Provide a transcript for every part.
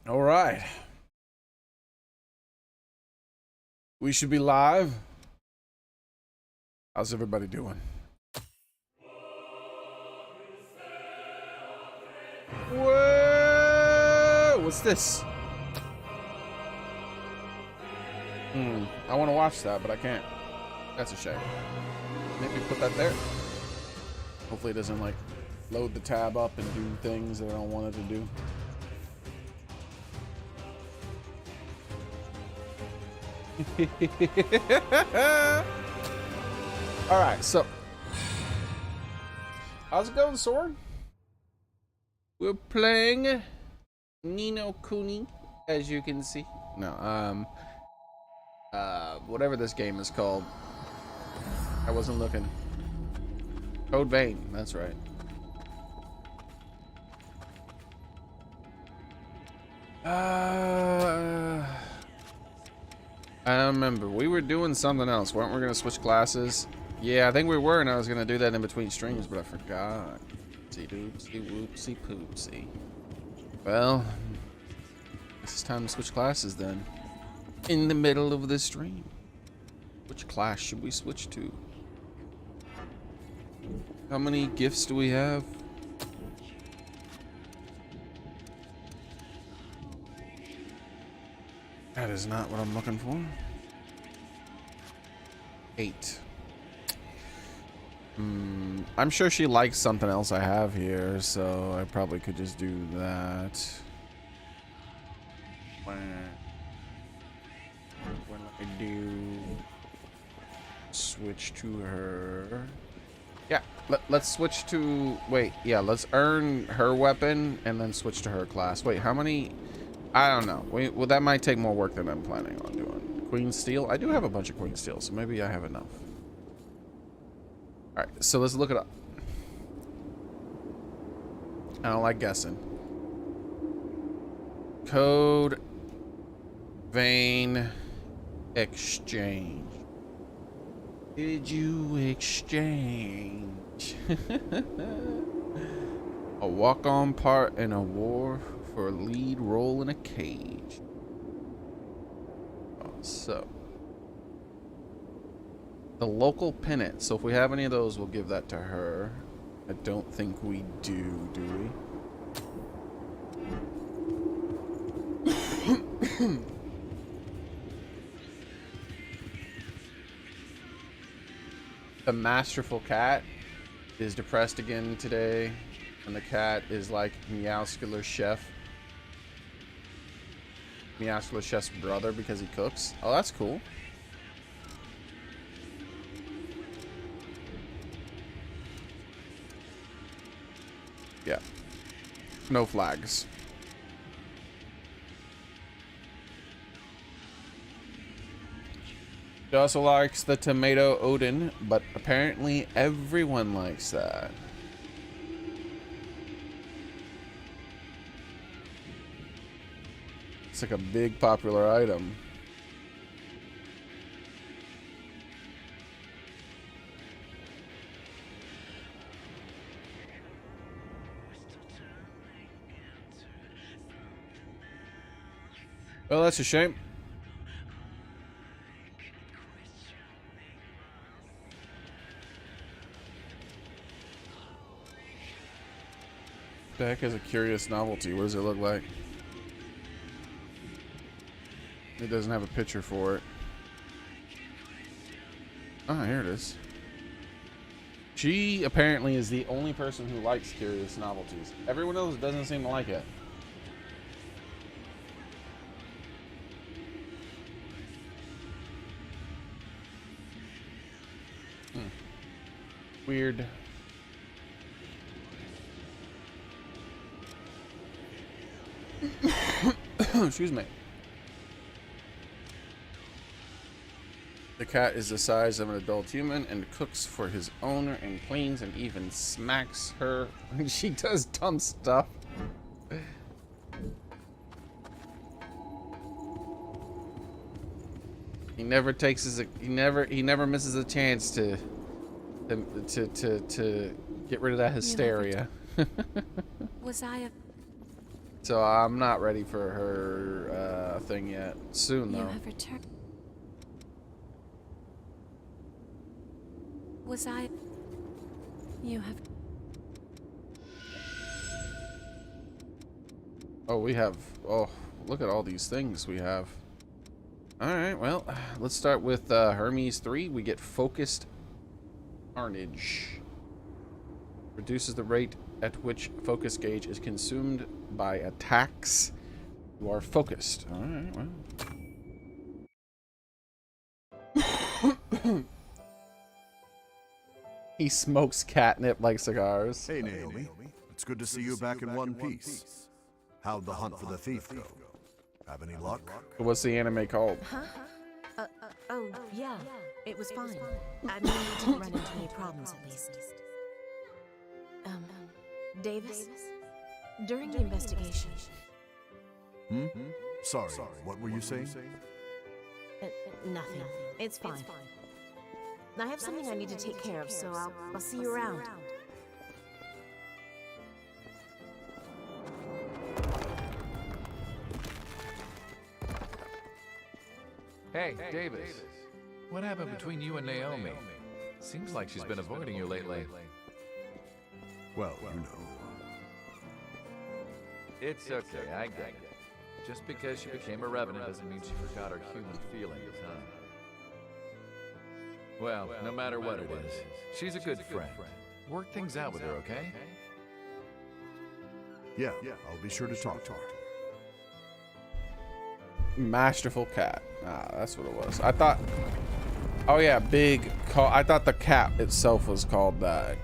All right. We should be live. How's everybody doing? Whoa! What's this? I want to watch that, but I can't. That's a shame. Maybe put that there. Hopefully it doesn't like load the tab up and do things that I don't want it to do. All right, so how's it going, Sword? We're playing Nino Kuni, as you can see. No, whatever this game is called. I wasn't looking. Code Vein, that's right. I don't remember. We were doing something else. Weren't we going to switch classes? Yeah, I think we were, and I was going to do that in between streams, but I forgot. Oopsie doopsie whoopsie poopsie. Well, it's time to switch classes then. In the middle of the stream. Which class should we switch to? How many gifts do we have? That is not what I'm looking for. 8. I'm sure she likes something else I have here, so I probably could just do that. When I do switch to her. Yeah, let's switch to, wait, yeah, let's earn her weapon and then switch to her class. Wait, how many? I don't know. Well, that might take more work than I'm planning on doing. Queen Steel? I do have a bunch of Queen Steel, so maybe I have enough. Alright, so let's look it up. I don't like guessing. Code Vein Exchange. Did you exchange? A walk-on part in a war for a lead role in a cage. So the local pennant. So if we have any of those, we'll give that to her. I don't think we do we? The masterful cat is depressed again today, and the cat is like Meowscular Chef. Meowscular Chef's brother because he cooks. Oh, that's cool. Yeah. No flags. She also likes the tomato Odin, but apparently everyone likes that. It's like a big popular item. Well, that's a shame. The heck is a curious novelty? What does it look like? It doesn't have a picture for it. Oh, here it is. She apparently is the only person who likes curious novelties. Everyone else doesn't seem to like it. Weird. Excuse me. The cat is the size of an adult human and cooks for his owner and cleans and even smacks her when she does dumb stuff. He never takes his, he never misses a chance to get rid of that hysteria. Was I a So I'm not ready for her thing yet. Soon though. You have returned. Was I? You have. Oh, we have. Oh, look at all these things we have. All right, well, let's start with Hermes 3. We get focused carnage. Reduces the rate at which focus gauge is consumed by attacks. You are focused. All right, well. He smokes catnip like cigars. Hey, Naomi. It's good to see you back in one piece. How'd the hunt for the thief go? Have any luck? What's the anime called? Oh, yeah. It was fine. I mean, we didn't run into any problems, at least. Davis? During the investigation... Sorry, what were you saying? Nothing. It's fine. I have something I need to take care of, so I'll see you around. Hey, Davis. What happened between you and Naomi? Seems like she's been avoiding you lately. Well, you know. It's okay, I get it. Just because she became a revenant doesn't mean she forgot her human feelings, huh? Well, no matter what it is, she's a good friend. Work things out with her, okay? Yeah, I'll be sure to talk to her. Masterful cat. Ah, that's what it was. I thought. Oh yeah, big. I thought the cat itself was called that.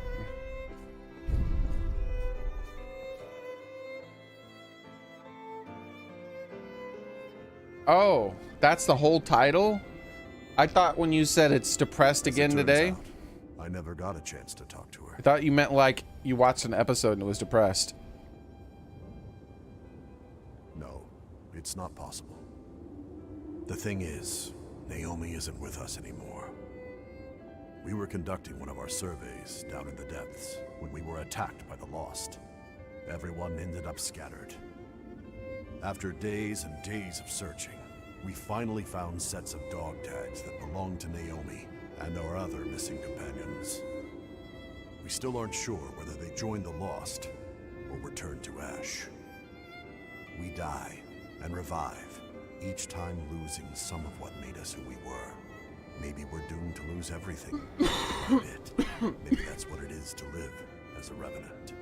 Oh, that's the whole title? I thought when you said it's depressed again today. I never got a chance to talk to her. I thought you meant like you watched an episode and it was depressed. No, it's not possible. The thing is, Naomi isn't with us anymore. We were conducting one of our surveys down in the depths when we were attacked by the Lost. Everyone ended up scattered. After days and days of searching, we finally found sets of dog tags that belonged to Naomi and our other missing companions. We still aren't sure whether they joined the Lost or were turned to ash. We die and revive, each time losing some of what made us who we were. Maybe we're doomed to lose everything. A bit. Maybe that's what it is to live as a revenant.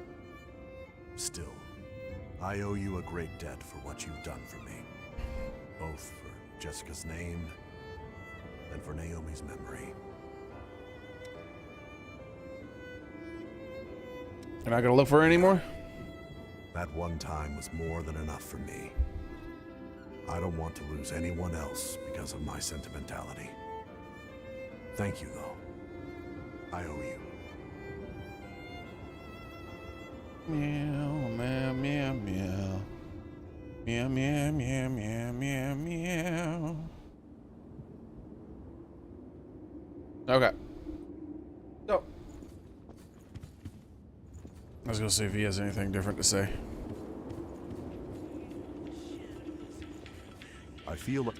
Still, I owe you a great debt for what you've done for me. Both for Jessica's name and for Naomi's memory. You're not gonna look for her anymore? That one time was more than enough for me. I don't want to lose anyone else because of my sentimentality. Thank you, though. I owe you. Meow, meow, meow, meow. Meow, meow, meow, meow, meow, meow. Okay. So, let's go see if he has anything different to say. I feel like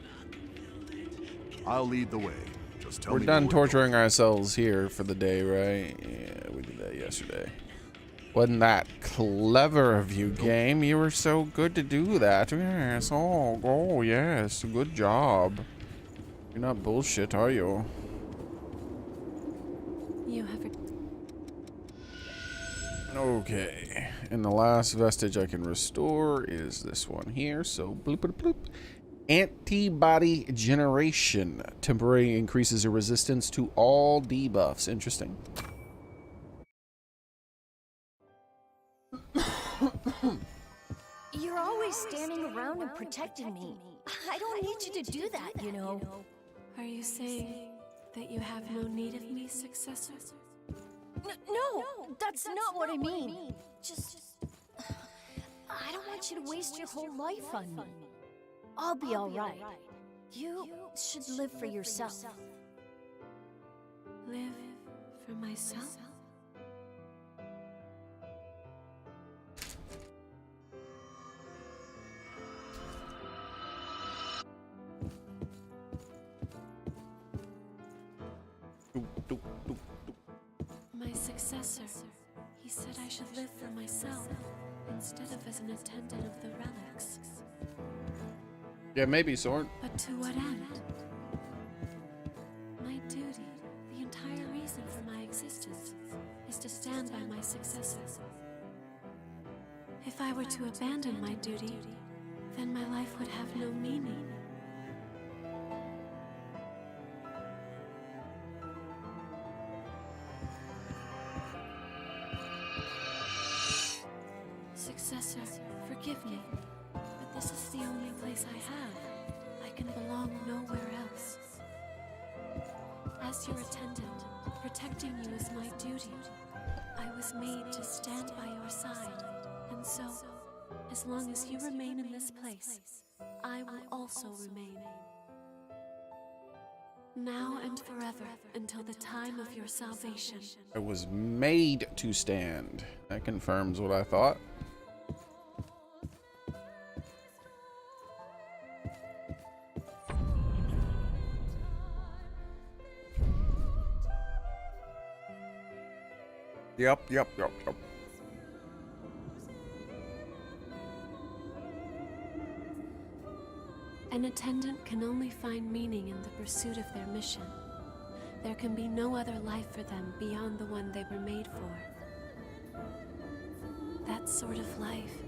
I'll lead the way. Just tell We're me done where torturing ourselves here for the day, right? Yeah, we did that yesterday. Wasn't that clever of you, game? You were so good to do that. Yes. Oh, yes. Good job. You're not bullshit, are you? You have. Okay. And the last vestige I can restore is this one here. So, bloop, bloop, bloop. Antibody generation. Temporarily increases your resistance to all debuffs. Interesting. You're always standing around and protecting me. I don't need you to do that, you know. Are you saying that you have no need of me, successor? No, that's not what I mean. Just... I don't want you to waste your whole life on me. I'll be alright. You should live for yourself. Live for myself? my successor. He said I should live for myself instead of as an attendant of the relics. Yeah, maybe, Sword. But to what end? My duty, the entire reason for my existence, is to stand by my successor. If I were to abandon my duty, then my life would have no meaning. Successor, forgive me, but this is the only place I have. I can belong nowhere else. As your attendant, protecting you is my duty. I was made to stand by your side, and so, as long as you remain in this place, I will also remain. Now and forever, until the time of your salvation. I was made to stand. That confirms what I thought. Yep. An attendant can only find meaning in the pursuit of their mission. There can be no other life for them beyond the one they were made for. That sort of life,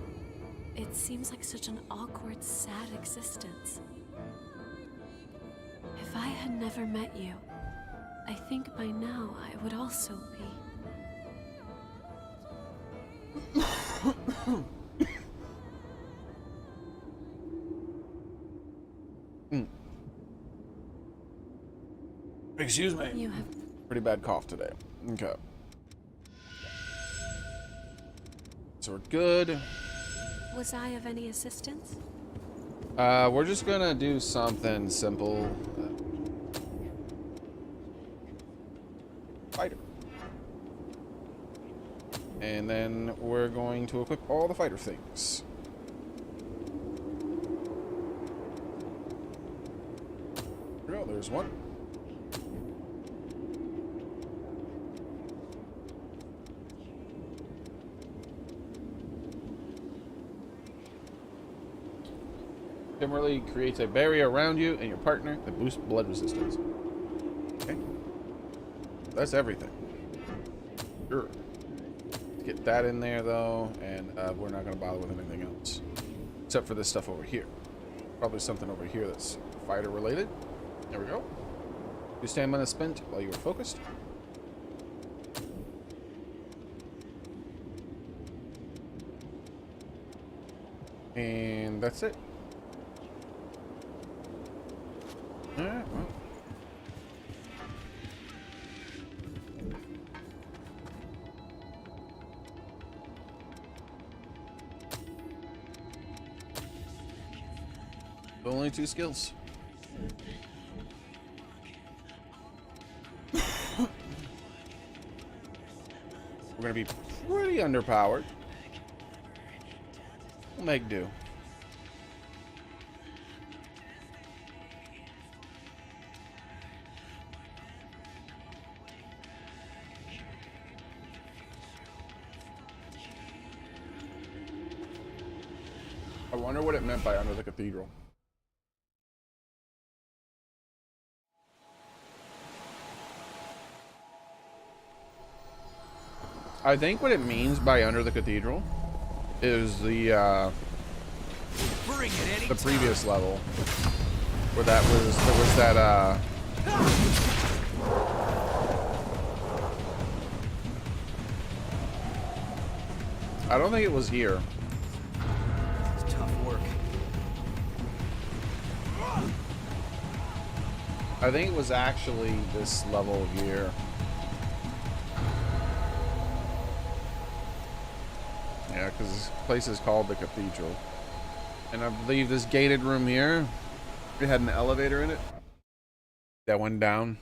it seems like such an awkward, sad existence. If I had never met you, I think by now I would also be. Excuse me. You have Pretty bad cough today. Okay. So we're good. Was I of any assistance? We're just gonna do something simple. Fighter. And then we're going to equip all the fighter things. There we go, there's one. Kimberly creates a barrier around you and your partner that boosts blood resistance. Okay. That's everything. Sure. Get that in there though, and we're not going to bother with anything else. Except for this stuff over here. Probably something over here that's fighter related. There we go. Do stamina spent while you were focused. And that's it. Alright, well. Only 2 skills. We're gonna be pretty underpowered. We'll make do. I wonder what it meant by under the cathedral. I think what it means by under the cathedral is the previous level where there was that I don't think it was here. It's tough work. I think it was actually this level here. Yeah, because this place is called the Cathedral. And I believe this gated room here, it had an elevator in it that went down.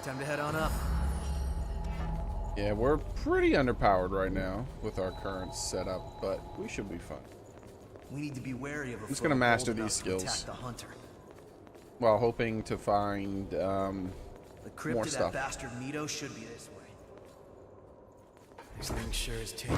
Time to head on up. Yeah, we're pretty underpowered right now with our current setup, but we should be fine. We need to be wary of a just gonna foe master bold these enough to skills. attack the hunter. While hoping to find The crypt more of stuff. that bastard Mito should be this way. This thing sure is taking.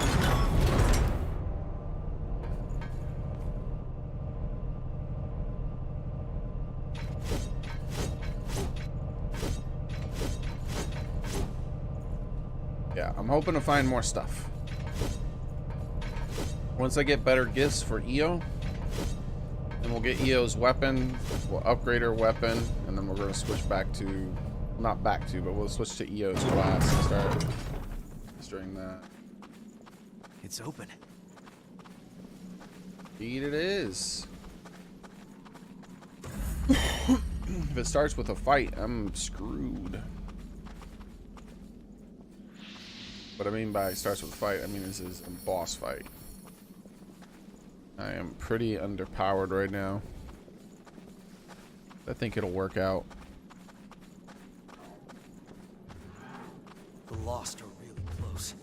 Yeah, I'm hoping to find more stuff. Once I get better gifts for Io, then we'll get Io's weapon, we'll upgrade her weapon, and then we're going to switch back to, not back to, but we'll switch to Io's class and start mastering that. It's open. Indeed it is. If it starts with a fight, I'm screwed. What I mean by starts with a fight, I mean this is a boss fight. I am pretty underpowered right now. I think it'll work out. The Lost are really close.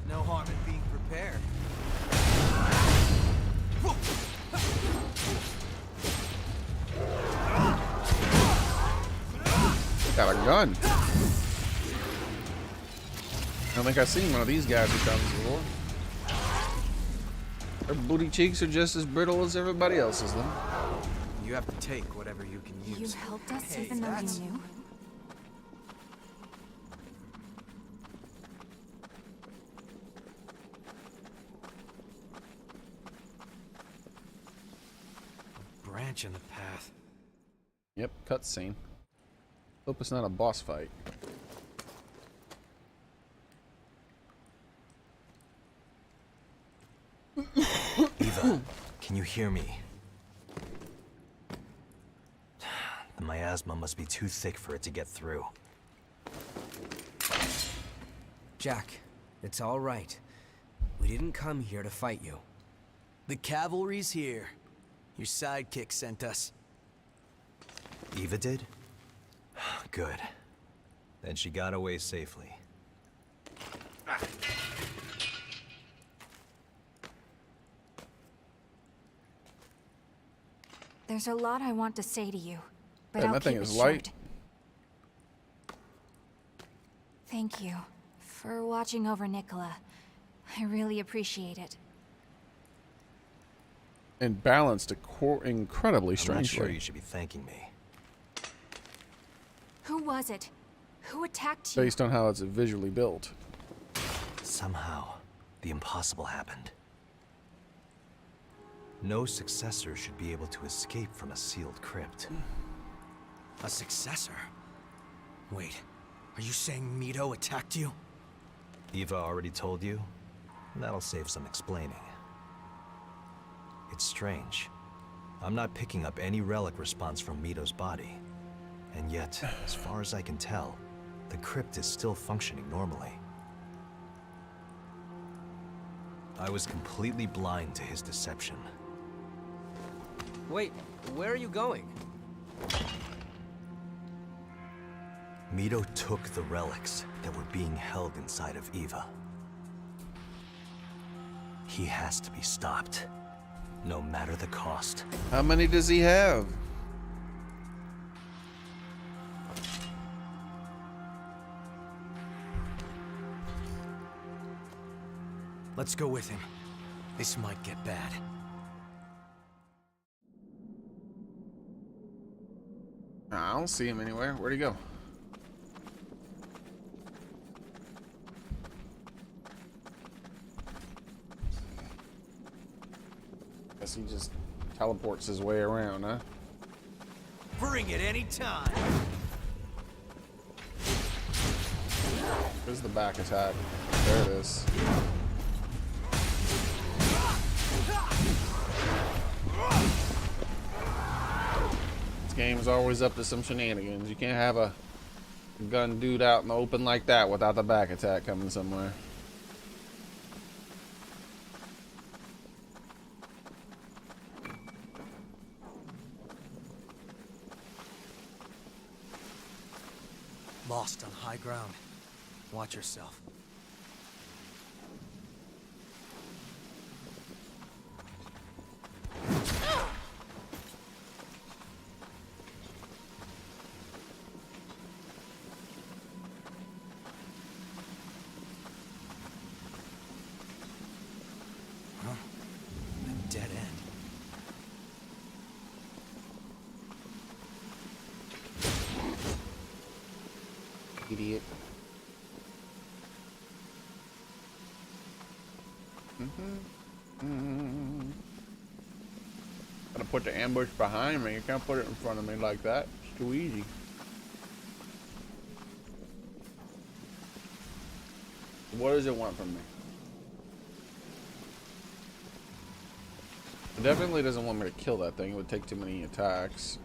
No harm in being prepared. Got a gun. I don't think I've seen one of these guys with guns before. Their booty cheeks are just as brittle as everybody else's, though. You have to take whatever you can You use. helped us Hey, even though that's- you knew? Branch in the path. Yep, cutscene. Hope it's not a boss fight. Eva, can you hear me? The miasma must be too thick for it to get through. Jack, it's all right. We didn't come here to fight you. The cavalry's here. Your sidekick sent us. Eva did? Good. Then she got away safely. There's a lot I want to say to you, but Hey, I'll that thing keep it is light. short. Thank you for watching over Nicola. I really appreciate it. And balanced incredibly I'm not strangely. sure you should be thanking me. Who was it? Who attacked you? Based on how it's visually built. Somehow, the impossible happened. No successor should be able to escape from a sealed crypt. A successor? Wait, are you saying Mito attacked you? Eva already told you? That'll save some explaining. It's strange. I'm not picking up any relic response from Mito's body. And yet, as far as I can tell, the crypt is still functioning normally. I was completely blind to his deception. Wait, where are you going? Mito took the relics that were being held inside of Eva. He has to be stopped, no matter the cost. How many does he have? Let's go with him. This might get bad. I don't see him anywhere. Where'd he go? Guess he just teleports his way around, huh? Bring it any time. There's the back attack. There it is. This game is always up to some shenanigans. You can't have a gun dude out in the open like that without the back attack coming somewhere. Lost on high ground. Watch yourself. Idiot. Gotta put the ambush behind me. You can't put it in front of me like that. It's too easy. What does it want from me? It definitely doesn't want me to kill that thing. It would take too many attacks.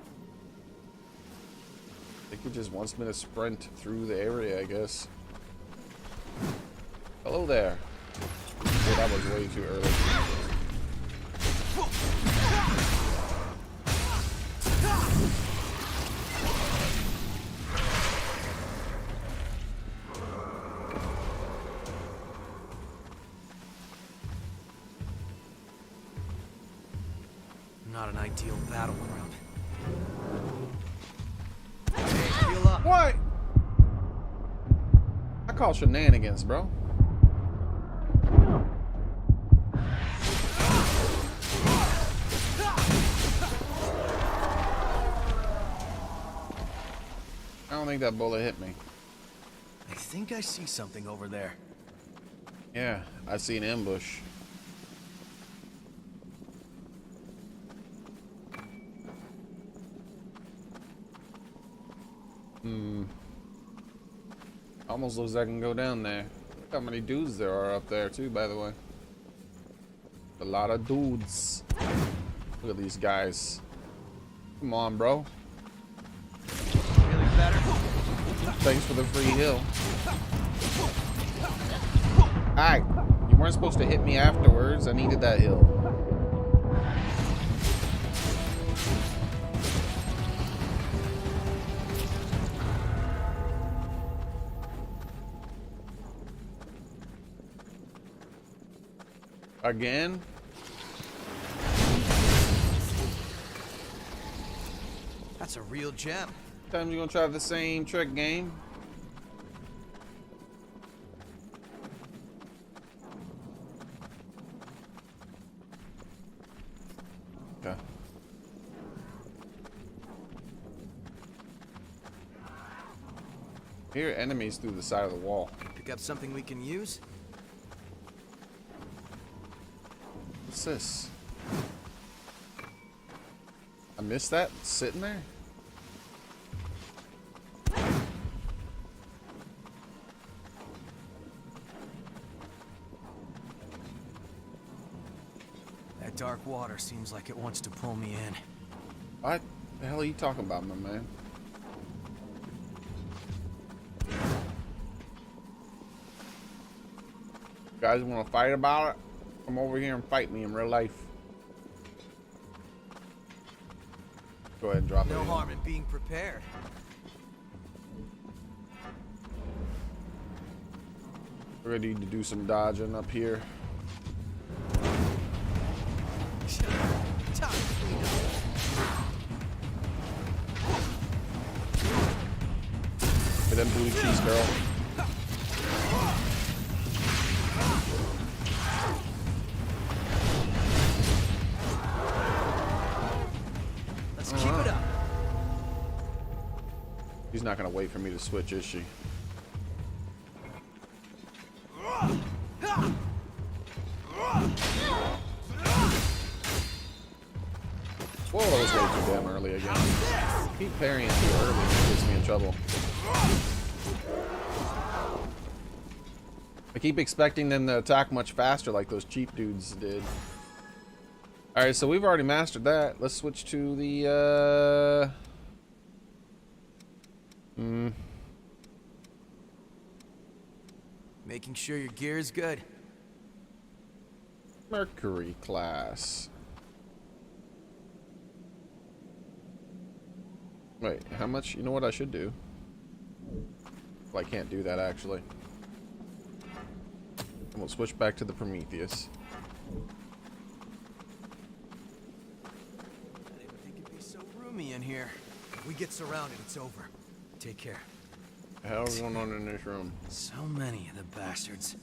I think it just wants me to sprint through the area, I guess. Hello there. Oh, that was way too early. Not an ideal battleground. Hey, heal up. What? I call shenanigans, bro. I don't think that bullet hit me. I think I see something over there. Yeah, I see an ambush. Almost looks like I can go down there. Look how many dudes there are up there too, by the way. A lot of dudes. Look at these guys. Come on, bro. Feeling better? Thanks for the free heal. Alright, you weren't supposed to hit me afterwards. I needed that heal. Again? That's a real gem. Times you gonna try the same trick, game? Okay. Here are enemies through the side of the wall. Pick up something we can use? What's this? I missed that sitting there? That dark water seems like it wants to pull me in. What the hell are you talking about, my man? You guys want to fight about it? Come over here and fight me in real life. Go ahead and drop it. No in. harm in being prepared. We're gonna need to do some dodging up here. Time to clean up. Get them blue cheese, girl. Let's keep it up. She's not gonna wait for me to switch, is she? Whoa, that was way too damn early again. Keep parrying too early, it gets me in trouble. I keep expecting them to attack much faster like those cheap dudes did. Alright, so we've already mastered that. Let's switch to the, Making sure your gear is good. Mercury class. Wait, how much? You know what I should do? Well, I can't do that actually. And we'll switch back to the Prometheus. I didn't think it'd be so roomy in here. If we get surrounded, it's over. Take care. What the hell's going on in this room? So many of the bastards.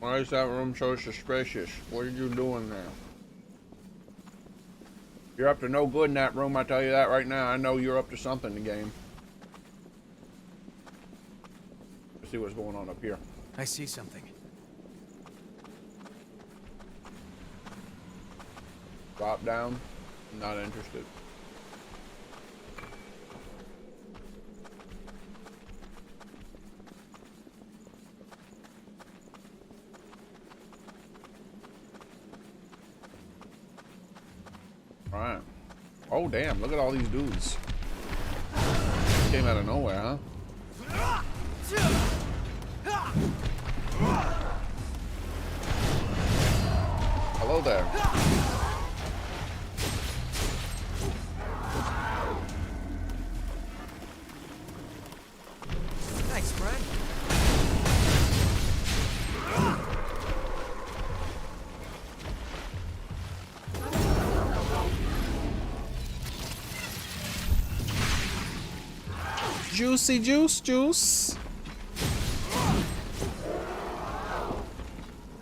Why is that room so suspicious? What are you doing there? You're up to no good in that room, I tell you that right now. I know you're up to something in the game. Let's see what's going on up here. I see something. Drop down. Not interested. Right. Oh damn, look at all these dudes. Came out of nowhere, huh? Hello there. Thanks, friend. Juicy juice.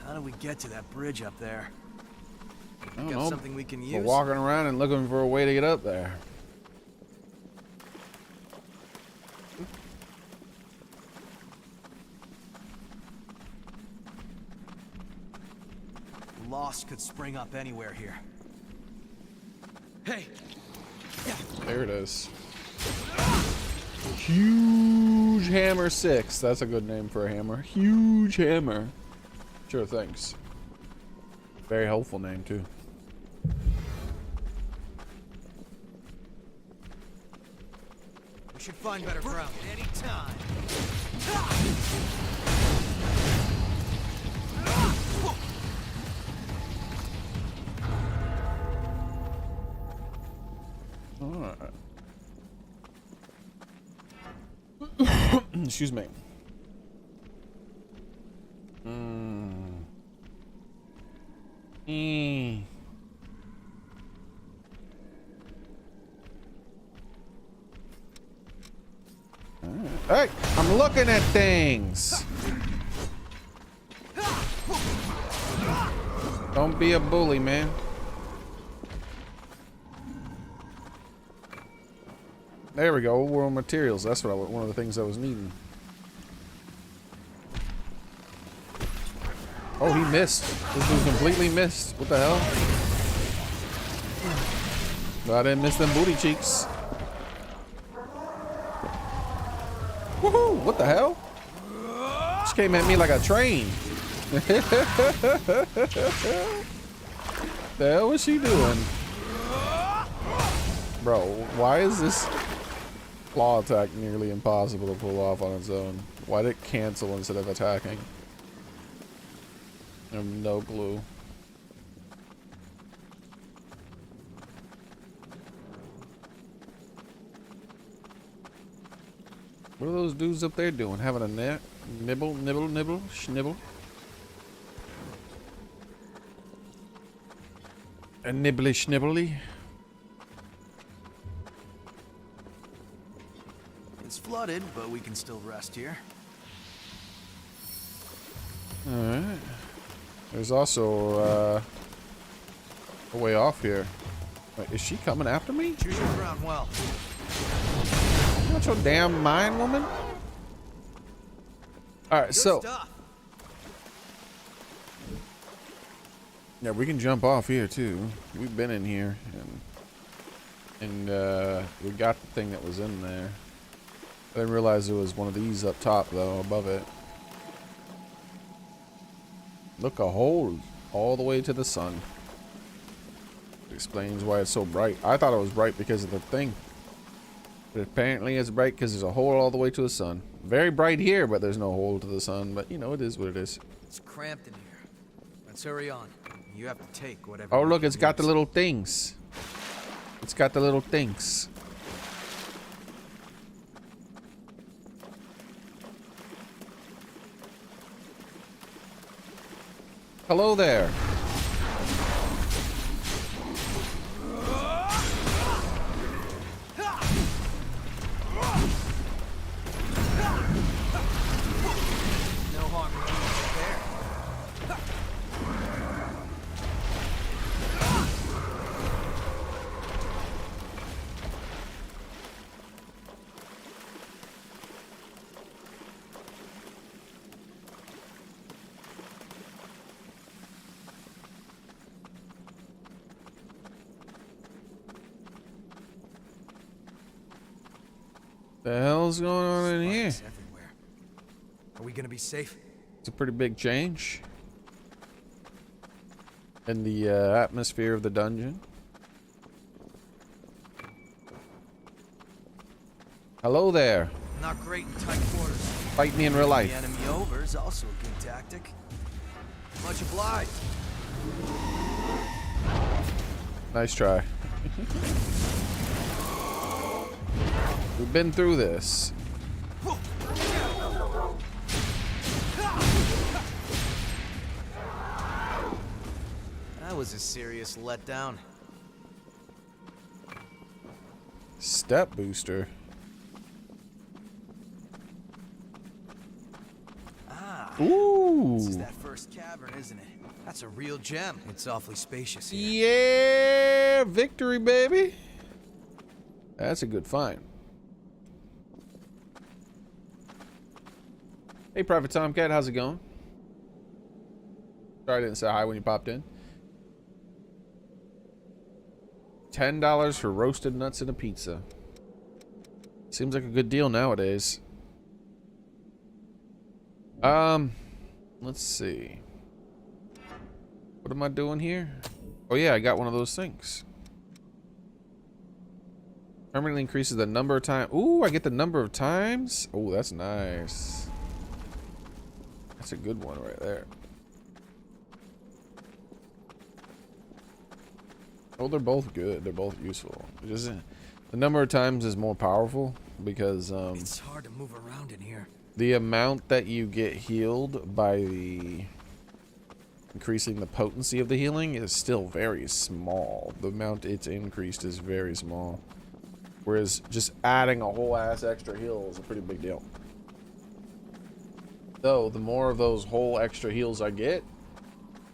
How do we get to that bridge up there? I don't Got know. something we can We're use? walking around and looking for a way to get up there. Loss could spring up anywhere here. Hey! There it is. Huge hammer 6. That's a good name for a hammer. Huge hammer. Sure, thanks. Very helpful name too. We should find better ground anytime. Alright. Excuse me. Hey, I'm looking at things. Don't be a bully, man. There we go. World materials. That's what one of the things I was needing. Oh, he missed. This dude completely missed. What the hell? No, I didn't miss them booty cheeks. Woohoo! What the hell? She came at me like a train. The hell was she doing? Bro, why is this claw attack nearly impossible to pull off on its own? Why did it cancel instead of attacking? I have no clue. What are those dudes up there doing? Having a nibble, schnibble? A nibbly schnibbly? It's flooded, but we can still rest here. Alright. There's also a way off here. Wait, is she coming after me? Choose your ground well. You want your damn mind, woman? Alright, Good so stuff. yeah, we can jump off here too. We've been in here and we got the thing that was in there. I didn't realize there was one of these up top though, above it. Look, a hole all the way to the sun. Explains why it's so bright. I thought it was bright because of the thing. But apparently it's bright because there's a hole all the way to the sun. Very bright here, but there's no hole to the sun. But you know, it is what it is. It's cramped in here. Let's hurry on. You have to take whatever. Oh, you look, can it's got the use. little things. It's got the little things. Hello there. No harm in there. The hell's going on in here? Spikes everywhere. Are we gonna be safe? It's a pretty big change in the atmosphere of the dungeon. Hello there. Not great in tight quarters. Fight me in real The life. enemy over is also a good tactic. Much obliged. Nice try. We've been through this. That was a serious letdown. Step booster. Ah. Ooh. This is that first cavern, isn't it? That's a real gem. It's awfully spacious here. Yeah, victory, baby. That's a good find. Hey, Private Tomcat, how's it going? Sorry I didn't say hi when you popped in. $10 for roasted nuts and a pizza. Seems like a good deal nowadays. Let's see. What am I doing here? Oh yeah, I got one of those things. Permanently increases the number of times. Ooh, I get the number of times. Oh, that's nice. That's a good one right there. Oh, they're both good. They're both useful. Just, the number of times is more powerful because It's hard to move around in here. the amount that you get healed by the increasing the potency of the healing is still very small. The amount it's increased is very small. Whereas just adding a whole ass extra heal is a pretty big deal. Though, the more of those whole extra heals I get,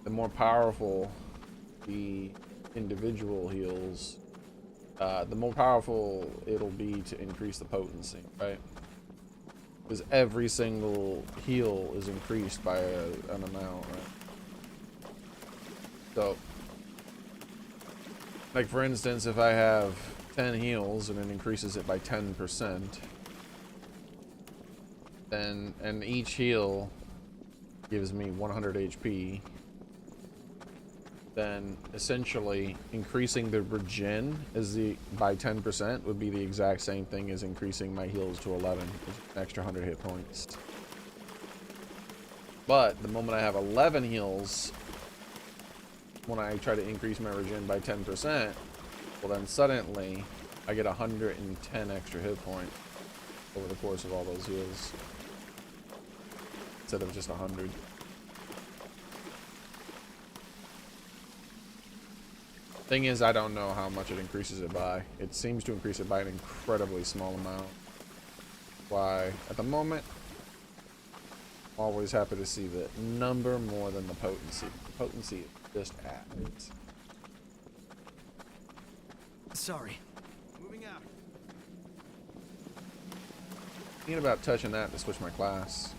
the more powerful the individual heals, the more powerful it'll be to increase the potency, right? Because every single heal is increased by an amount, right? So, like for instance, if I have 10 heals and it increases it by 10%, then, and each heal gives me 100 HP, then essentially increasing the regen by 10% would be the exact same thing as increasing my heals to 11, an extra 100 hit points. But the moment I have 11 heals, when I try to increase my regen by 10%, well then suddenly I get 110 extra hit points over the course of all those heals, instead of just 100. Thing is, I don't know how much it increases it by. It seems to increase it by an incredibly small amount. Why, at the moment, always happy to see the number more than the potency. The potency just adds. Sorry. Moving out. Thinking about touching that to switch my class.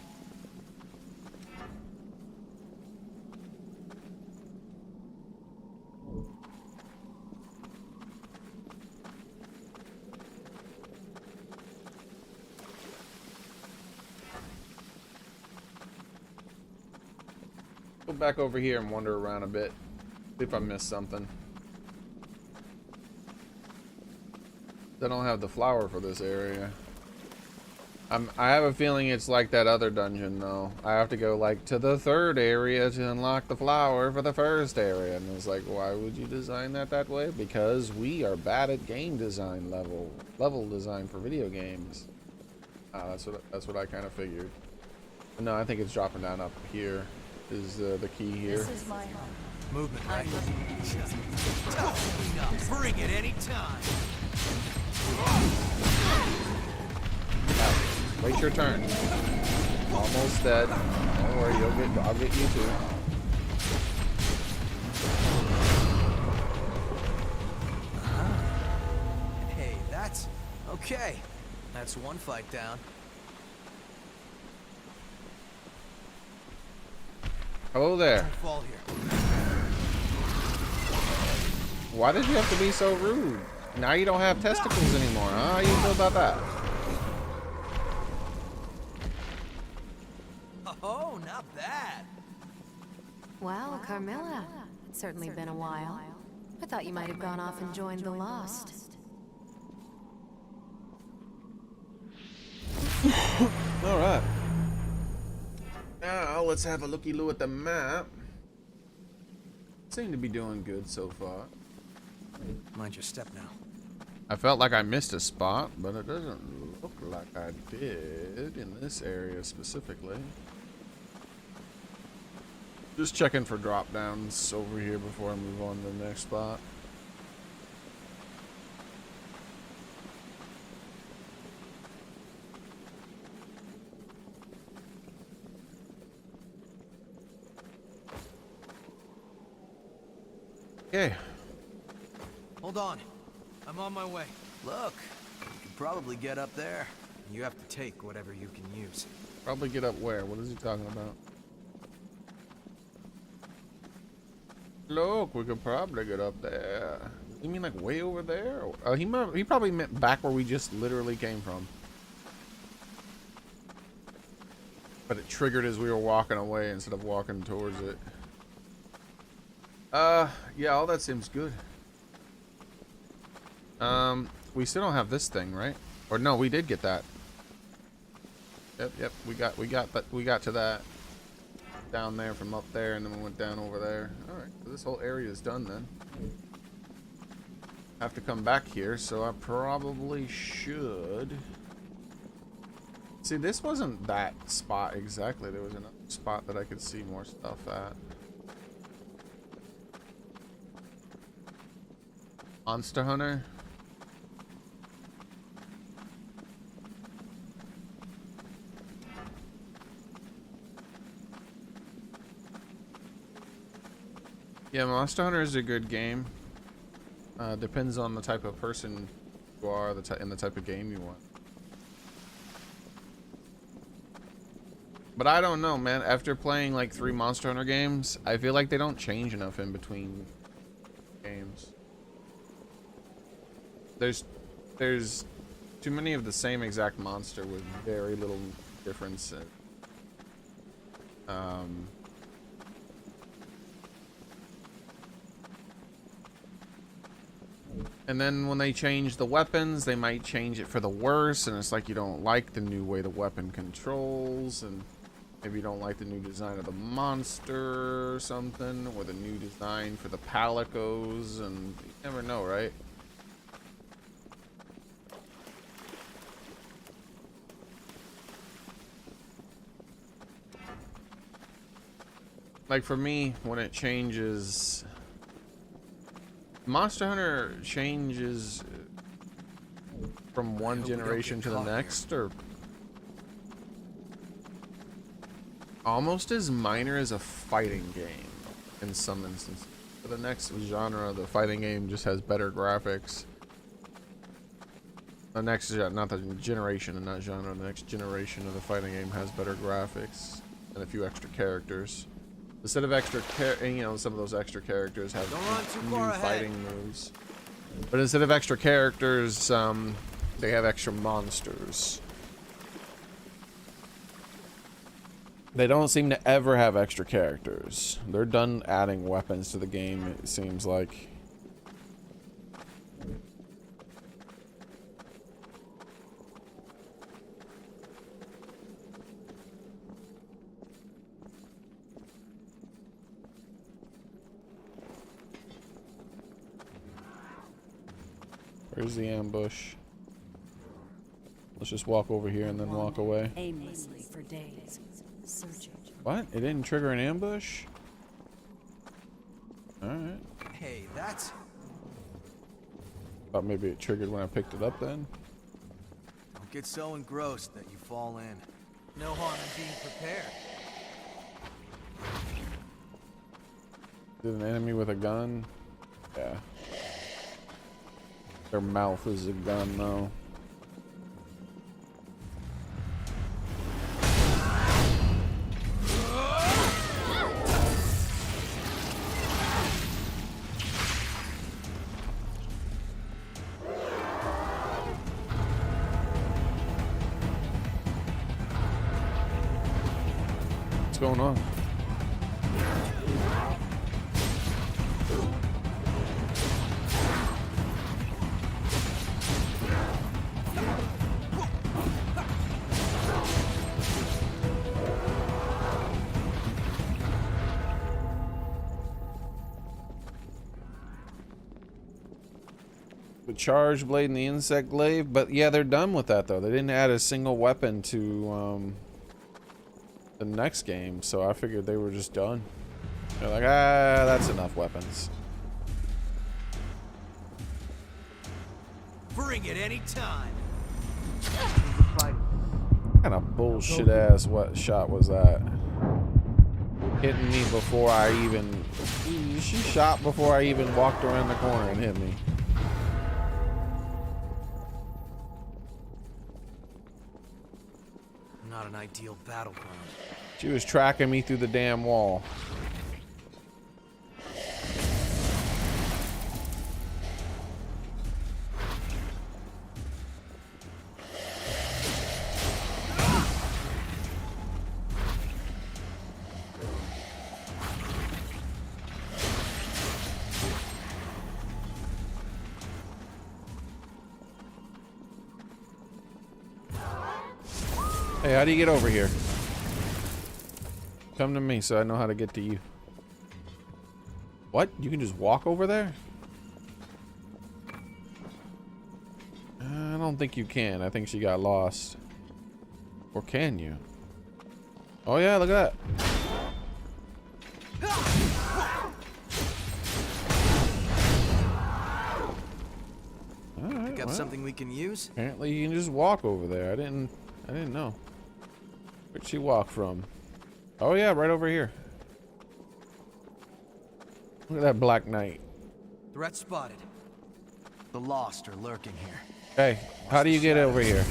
Go back over here and wander around a bit. See if I missed something. I don't have the flower for this area. I have a feeling it's like that other dungeon though. I have to go like to the third area to unlock the flower for the first area, and it's like, why would you design that way? Because we are bad at game design level design for video games. That's what I kind of figured. But no, I think it's dropping down up here is the key here. This is my home. Movement, right? Bring it anytime. Wait your turn. Almost dead. Don't worry, I'll get you too. Hey, that's okay. That's one fight down. Hello there. Don't fall here. Why did you have to be so rude? Now you don't have testicles anymore, huh? How you feel about that? Oh, not bad. Wow, Carmilla. It's certainly been a while. I thought you might have gone off and joined the Lost. All right. Now let's have a looky-loo at the map. Seem to be doing good so far. Mind your step now. I felt like I missed a spot, but it doesn't look like I did in this area specifically. Just checking for drop downs over here before I move on to the next spot. Okay. Hold on. I'm on my way. Look, you can probably get up there. You have to take whatever you can use. Probably get up where? What is he talking about? Look, we could probably get up there. You mean like way over there? He probably meant back where we just literally came from. But it triggered as we were walking away instead of walking towards it. Yeah, all that seems good. We still don't have this thing, right? Or no, we did get that. Yep, we got to that down there from up there, and then we went down over there. All right, so this whole area is done then. Have to come back here, so I probably should. See, this wasn't that spot exactly. There was another spot that I could see more stuff at. Monster Hunter. Yeah, Monster Hunter is a good game. Depends on the type of person you are, and the type of game you want. But I don't know, man. After playing like 3 Monster Hunter games, I feel like they don't change enough in between games. There's too many of the same exact monster with very little difference. And then when they change the weapons, they might change it for the worse, and it's like you don't like the new way the weapon controls, and maybe you don't like the new design of the monster or something, or the new design for the palicos, and you never know, right? Like for me, when it changes, Monster Hunter changes from one generation to the next, or almost as minor as a fighting game in some instances. For the next genre, the fighting game just has better graphics. The next, not the generation and not genre, the next generation of the fighting game has better graphics and a few extra characters. Instead of extra some of those extra characters have new fighting moves. But instead of extra characters, they have extra monsters. They don't seem to ever have extra characters. They're done adding weapons to the game, it seems like. Where's the ambush? Let's just walk over here and then walk away. Aimlessly for days, searching. What? It didn't trigger an ambush? Alright. Hey, that's... Thought maybe it triggered when I picked it up then. Don't get so engrossed that you fall in. No harm in being prepared. Did an enemy with a gun? Yeah. Their mouth is a gun, though. What's going on? The charge blade and the insect glaive, but yeah, they're done with that though. They didn't add a single weapon to the next game, so I figured they were just done. They're like, ah, that's enough weapons. Bring it anytime. What kind of bullshit ass what shot was that? Hitting me before I even... She shot before I even walked around the corner and hit me. Not an ideal battleground. She was tracking me through the damn wall. Hey, how do you get over here? Come to me so I know how to get to you. What? You can just walk over there? I don't think you can. I think she got lost. Or can you? Oh yeah, look at that. Alright, Got something we can use? Apparently you can just walk over there. I didn't know. Where'd she walk from? Oh yeah, right over here. Look at that Black Knight. Threat spotted. The Lost are lurking here. Hey, how do you get over here?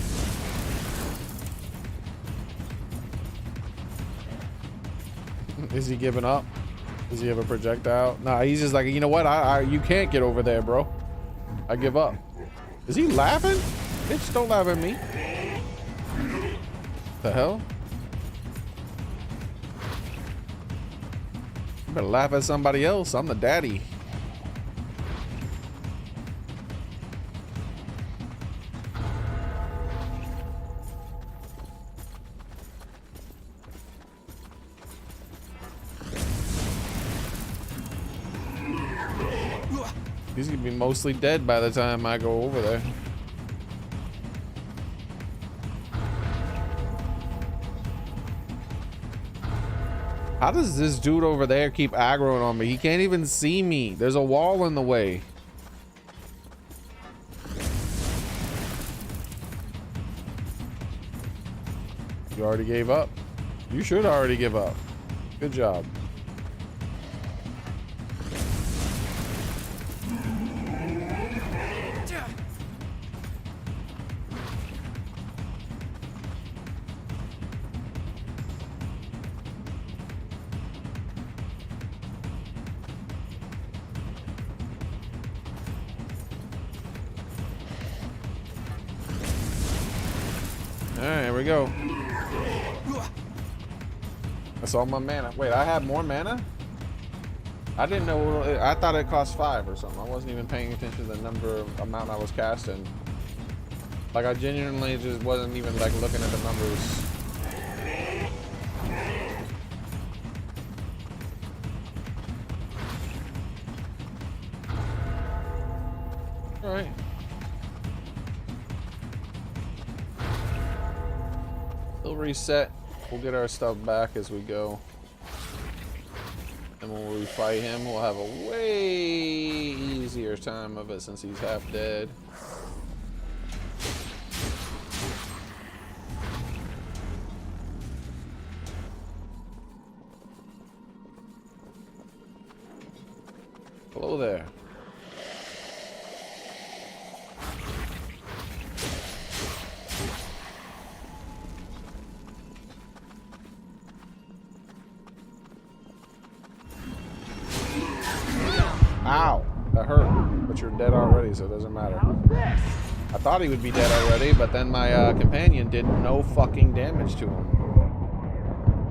Is he giving up? Does he have a projectile? Nah, he's just like, you know what? You can't get over there, bro. I give up. Is he laughing? Bitch, don't laugh at me. The hell? You better laugh at somebody else. I'm the daddy. He's gonna be mostly dead by the time I go over there. How does this dude over there keep aggroing on me? He can't even see me. There's a wall in the way. You already gave up? You should already give up. Good job. Alright, here we go. That's all my mana. Wait, I have more mana? I didn't know. I thought it cost 5 or something. I wasn't even paying attention to the amount I was casting. Like, I genuinely just wasn't even like looking at the numbers. Alright. We'll reset. We'll get our stuff back as we go. And when we fight him, we'll have a way easier time of it since he's half dead. Hello there. Ow! That hurt. But you're dead already, so it doesn't matter. I thought he would be dead already, but then my companion did no fucking damage to him.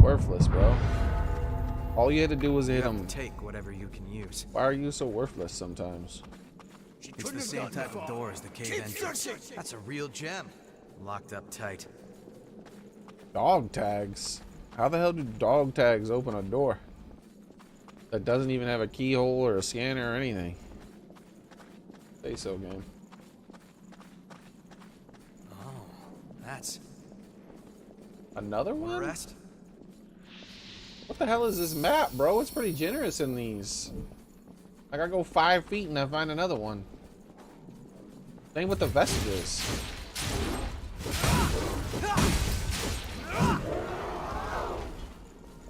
worthless, bro. All you had to do was hit You have him. to take whatever you can use. Why are you so worthless sometimes? It's the same type of door as the cave entrance. That's a real gem. Locked up tight. Dog tags? How the hell do dog tags open a door that doesn't even have a keyhole or a scanner or anything? Say so, game. Oh, that's Another one? rest. What the hell is this map, bro? It's pretty generous in these. Like, I go 5 feet and I find another one. Same with the vestiges.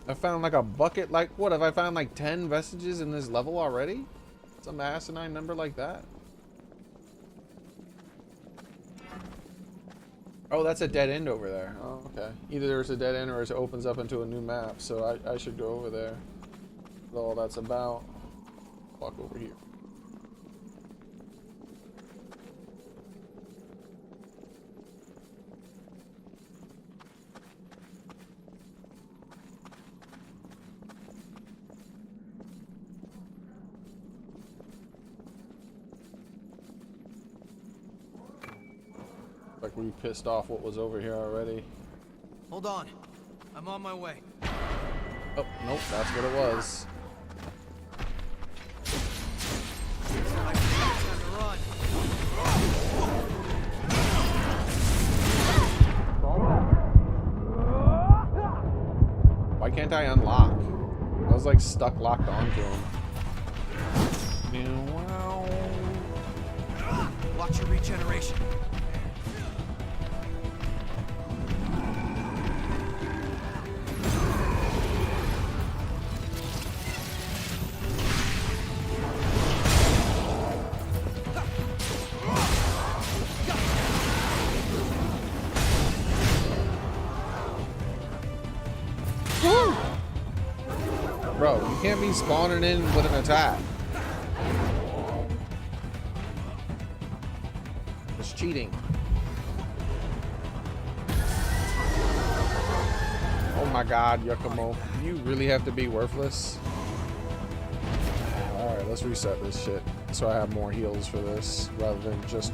I found like a bucket. Like, what? Have I found like 10 vestiges in this level already? Some asinine number like that. Oh, that's a dead end over there. Oh, okay. Either there's a dead end or it opens up into a new map, so I should go over there. That's all that's about. Walk over here. Like we pissed off what was over here already. Hold on. I'm on my way. Oh, nope, that's what it was. Time to run. Why can't I unlock? I was like stuck locked onto him. Wow. Watch your regeneration. Bro, you can't be spawning in with an attack. It's cheating. Oh my god, Yakumo. You really have to be worthless? Alright, let's reset this shit. So I have more heals for this, rather than just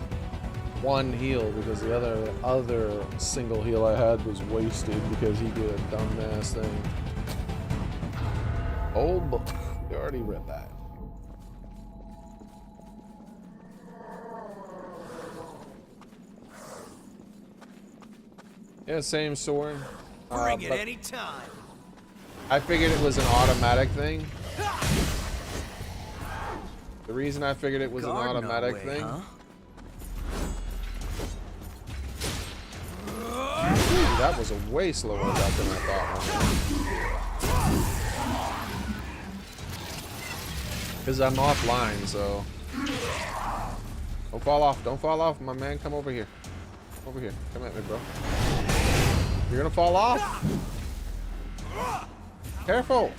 one heal, because the other single heal I had was wasted because he did a dumbass thing. Old book. We already read that. Yeah, same sword. Bring it any time. I figured it was an automatic thing. The reason I figured it was an automatic thing. Huh? Dude, that was a way slower attack than I thought. Because I'm offline, so. Don't fall off. Don't fall off, my man. Come over here. Over here. Come at me, bro. You're gonna fall off. Careful.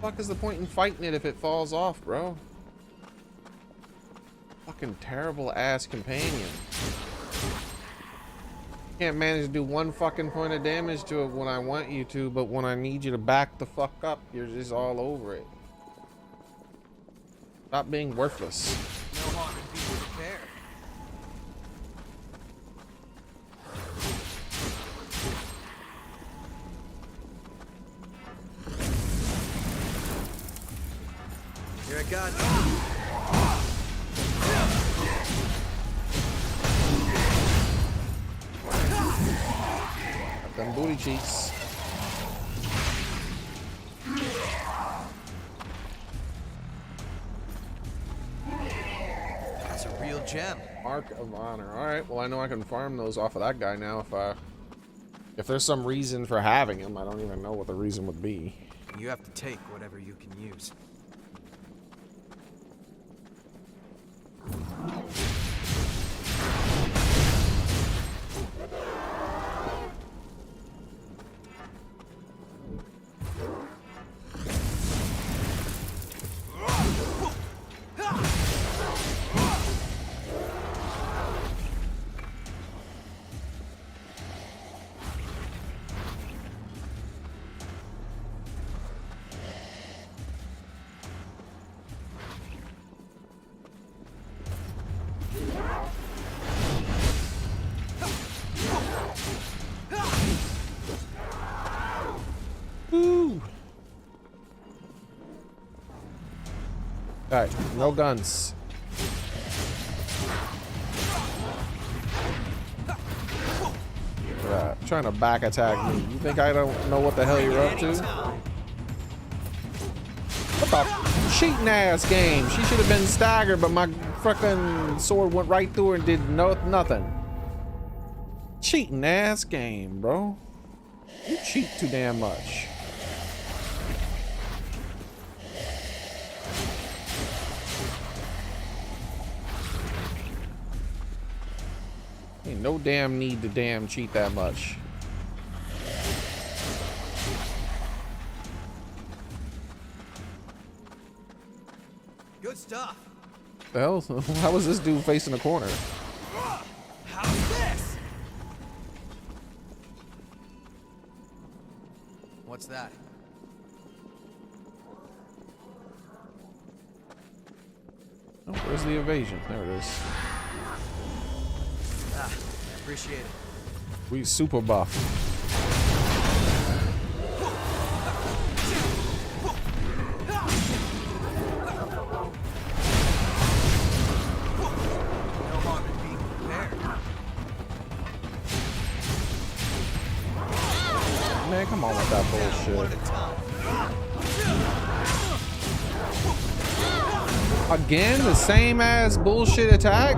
What the fuck is the point in fighting it if it falls off, bro? Fucking terrible ass companion. Can't manage to do one fucking point of damage to it when I want you to, but when I need you to back the fuck up, you're just all over it. Stop being worthless. No harm in being prepared. Here I got Got them booty cheeks. That's a real gem. Mark of honor. All right. Well, I know I can farm those off of that guy now. If there's some reason for having him, I don't even know what the reason would be. You have to take whatever you can use. Alright, no guns. Trying to back attack me. You think I don't know what the hell you're up to? What the cheating ass game? She should have been staggered, but my fucking sword went right through her and did nothing. Cheating ass game, bro. You cheat too damn much. Ain't no damn need to damn cheat that much. Good stuff. The hell? How was this dude facing the corner? How's this? What's that? Oh, where's the evasion? There it is. Ah, I appreciate it. We super buff. No harm in being prepared. Man, come on with that bullshit. Again, the same ass bullshit attack?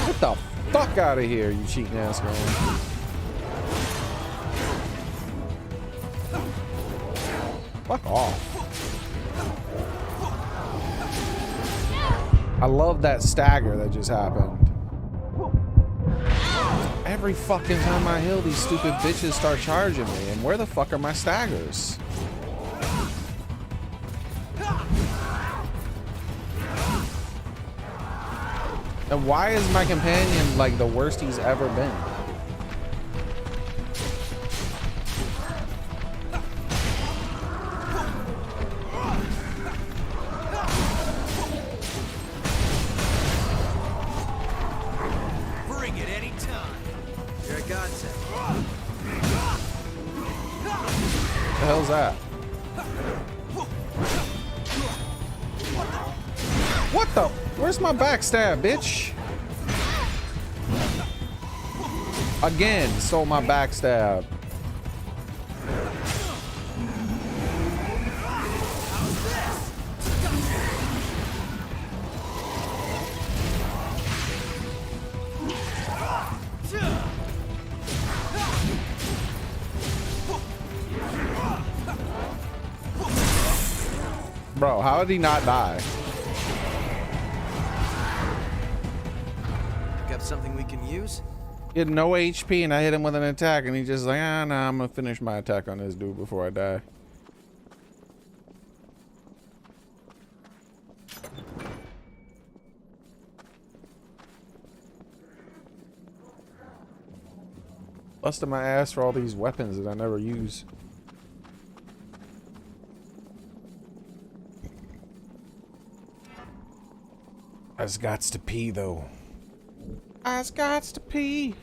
Get the fuck out of here, you cheating ass man. Fuck off. I love that stagger that just happened. Every fucking time I heal, these stupid bitches start charging me. And where the fuck are my staggers? And why is my companion like the worst he's ever been? Bring it anytime. You're a godsend. The hell's that? What the? Where's my backstab, bitch? Again, stole my backstab. Bro, how did he not die? Got something we can use? He had no HP and I hit him with an attack and he just like, ah, nah, I'm gonna finish my attack on this dude before I die. Busting my ass for all these weapons that I never use. I's gots to pee though. I's gots to pee.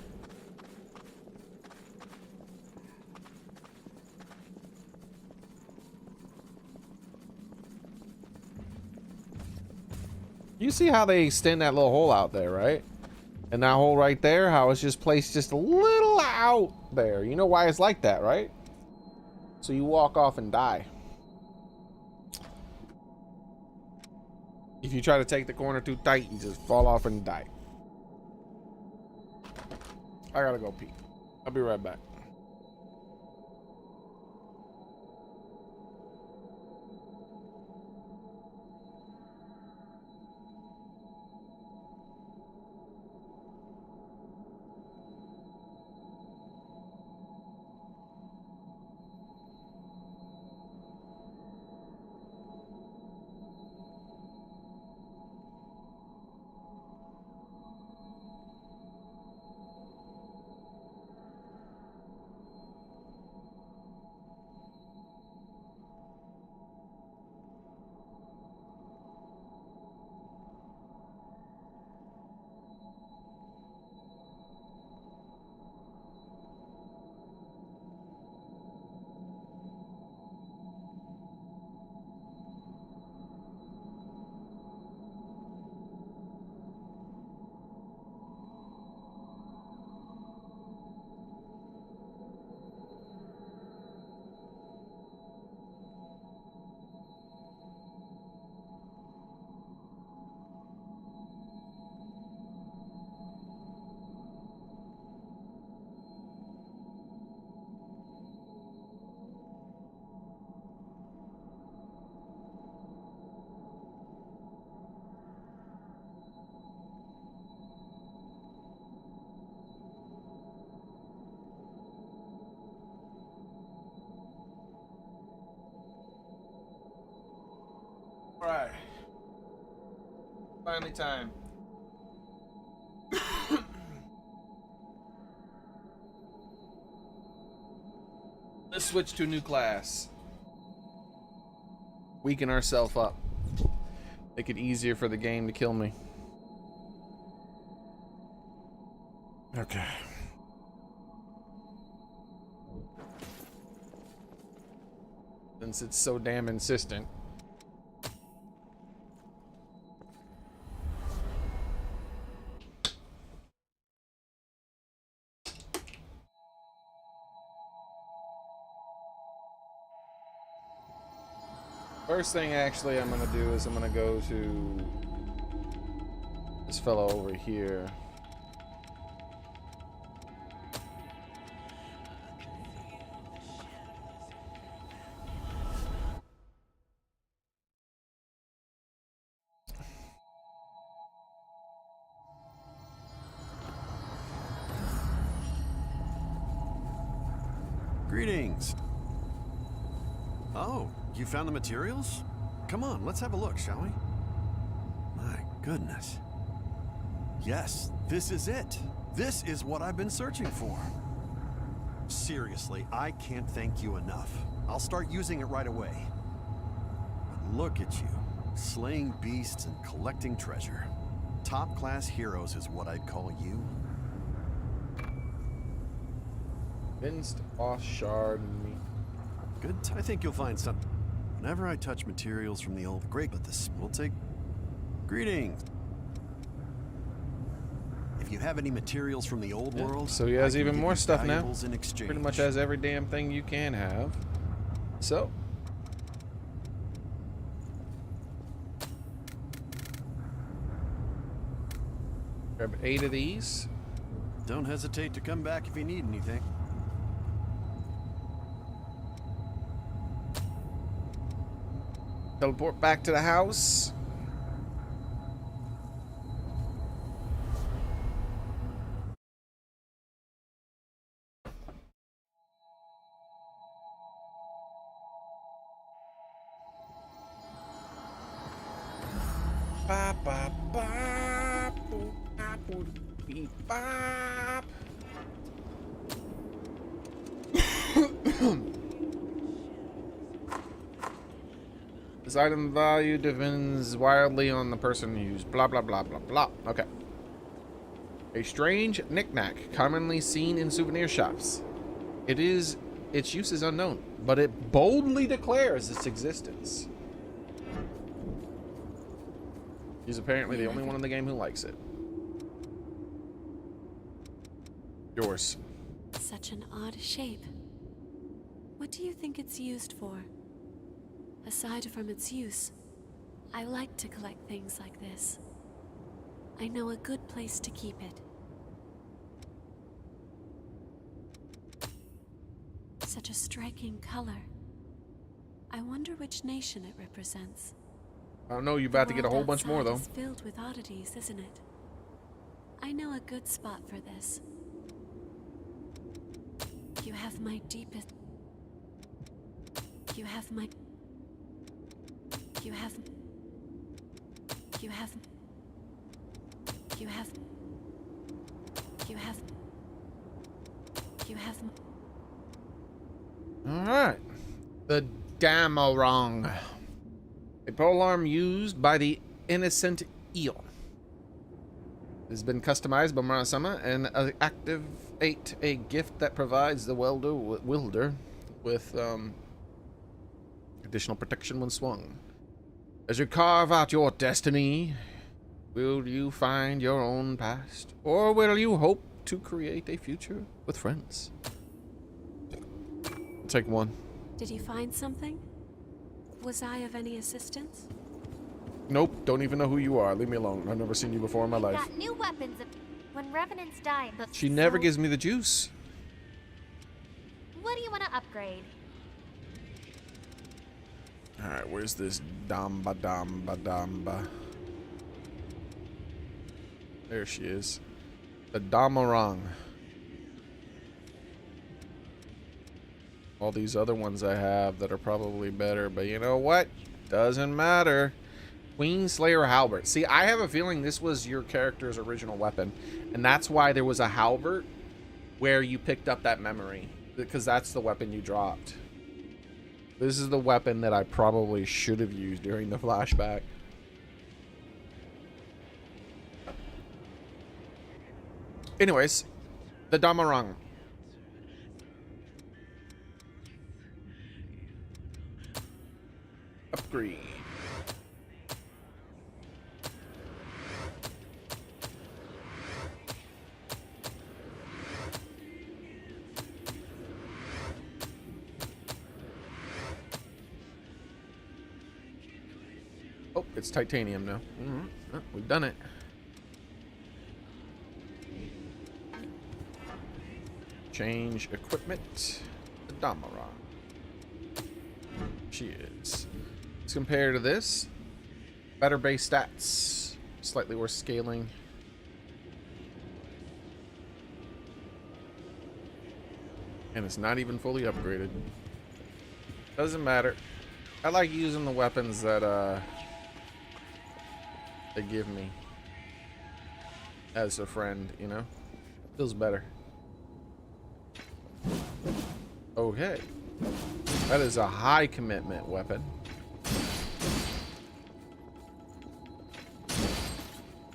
You see how they extend that little hole out there, right? And that hole right there, how it's just placed just a little out there. You know why it's like that, right? So you walk off and die. If you try to take the corner too tight, you just fall off and die. I gotta go pee. I'll be right back. Alright. Finally time. Let's switch to a new class. Weaken ourselves up. Make it easier for the game to kill me. Okay. Since it's so damn insistent. First thing actually I'm gonna do is I'm gonna go to this fellow over here. Greetings. Oh, you found the materials? Come on, let's have a look, shall we? My goodness. Yes, this is it. This is what I've been searching for. Seriously, I can't thank you enough. I'll start using it right away. But look at you, slaying beasts and collecting treasure. Top-class heroes is what I'd call you. Minced off shard meat. Good. I think you'll find something. Whenever I touch materials from the old great, but this will take. Greetings. If you have any materials from the old world, so he has I can even give more you stuff now. valuables in exchange. Pretty much has every damn thing you can have. So. Grab 8 of these. Don't hesitate to come back if you need anything. Teleport back to the house. Ba ba ba boop ba boop beep bop. This item value depends wildly on the person used. Blah blah blah blah blah. Okay. A strange knickknack commonly seen in souvenir shops. Its use is unknown, but it boldly declares its existence. He's apparently the only one in the game who likes it. Yours. Such an odd shape. What do you think it's used for? Aside from its use, I like to collect things like this. I know a good place to keep it. Such a striking color. I wonder which nation it represents. I don't know, you're about to get a whole bunch more, though. It's filled with oddities, isn't it? I know a good spot for this. You have my deepest... You have my... You have... You have... You have... You have... You have... Alright. The Damarong. A polearm used by the innocent eel. It has been customized by Marasama and activate a gift that provides the wielder with additional protection when swung. As you carve out your destiny, will you find your own past, or will you hope to create a future with friends? Take one. Did you find something? Was I of any assistance? Nope, don't even know who you are. Leave me alone. I've never seen you before in my life. Got new weapons. When revenants die, She never gives me the juice. What do you want to upgrade? Alright, where's this Damba? There she is. The Damarong. All these other ones I have that are probably better, but you know what? Doesn't matter. Queen Slayer halberd. See, I have a feeling this was your character's original weapon, and that's why there was a halberd where you picked up that memory, because that's the weapon you dropped. This is the weapon that I probably should have used during the flashback. Anyways, the Damarang. Upgrade. Oh, it's titanium now. Oh, we've done it. Change equipment. The Damara. She is. Let's compare to this. Better base stats. Slightly worse scaling. And it's not even fully upgraded. Doesn't matter. I like using the weapons that they give me as a friend, you know? Feels better. Okay. That is a high commitment weapon.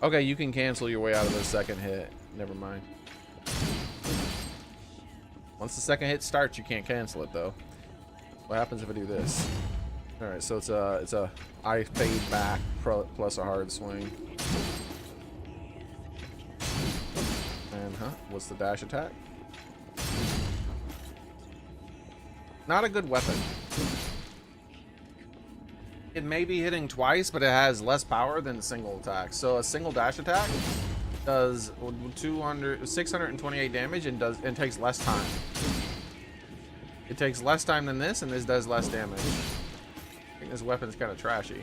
Okay, you can cancel your way out of the second hit. Never mind. Once the second hit starts, you can't cancel it though. What happens if I do this? Alright, so it's a I fade back plus a hard swing. And what's the dash attack? Not a good weapon. It may be hitting twice, but it has less power than single attack. So a single dash attack does 628 damage and takes less time. It takes less time than this, and this does less damage. I think this weapon's kind of trashy.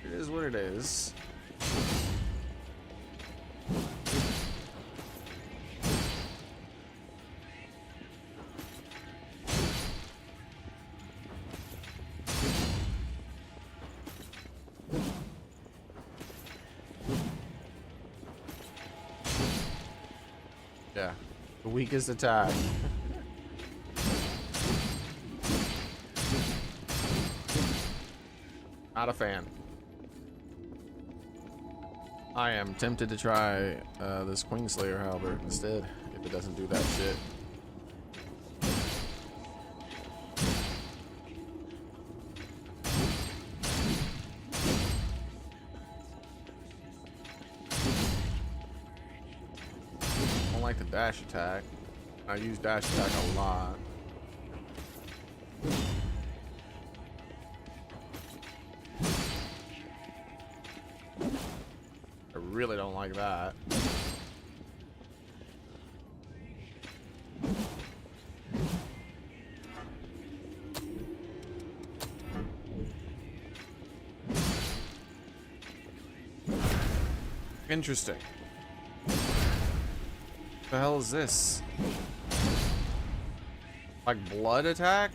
It is what it is. Yeah, the weakest attack. Not a fan. I am tempted to try this Queen Slayer halberd instead, if it doesn't do that shit. I don't like the dash attack. I use dash attack a lot. I really don't like that. Interesting. What the hell is this? Like blood attack?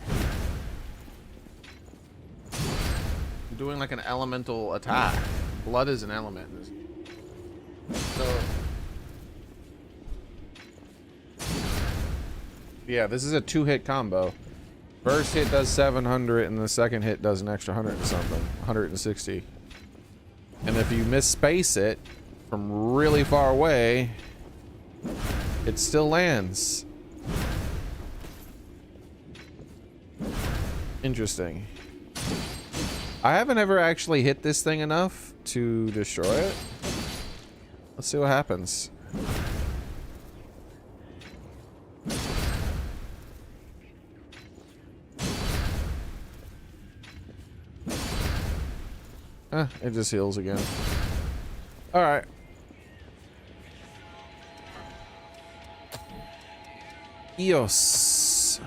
I'm doing like an elemental attack. Blood is an element. So yeah, this is a 2-hit combo. First hit does 700 and the second hit does an extra 100 and something, 160. And if you misspace it from really far away, it still lands. Interesting. I haven't ever actually hit this thing enough to destroy it. Let's see what happens. It just heals again. Alright. Eos.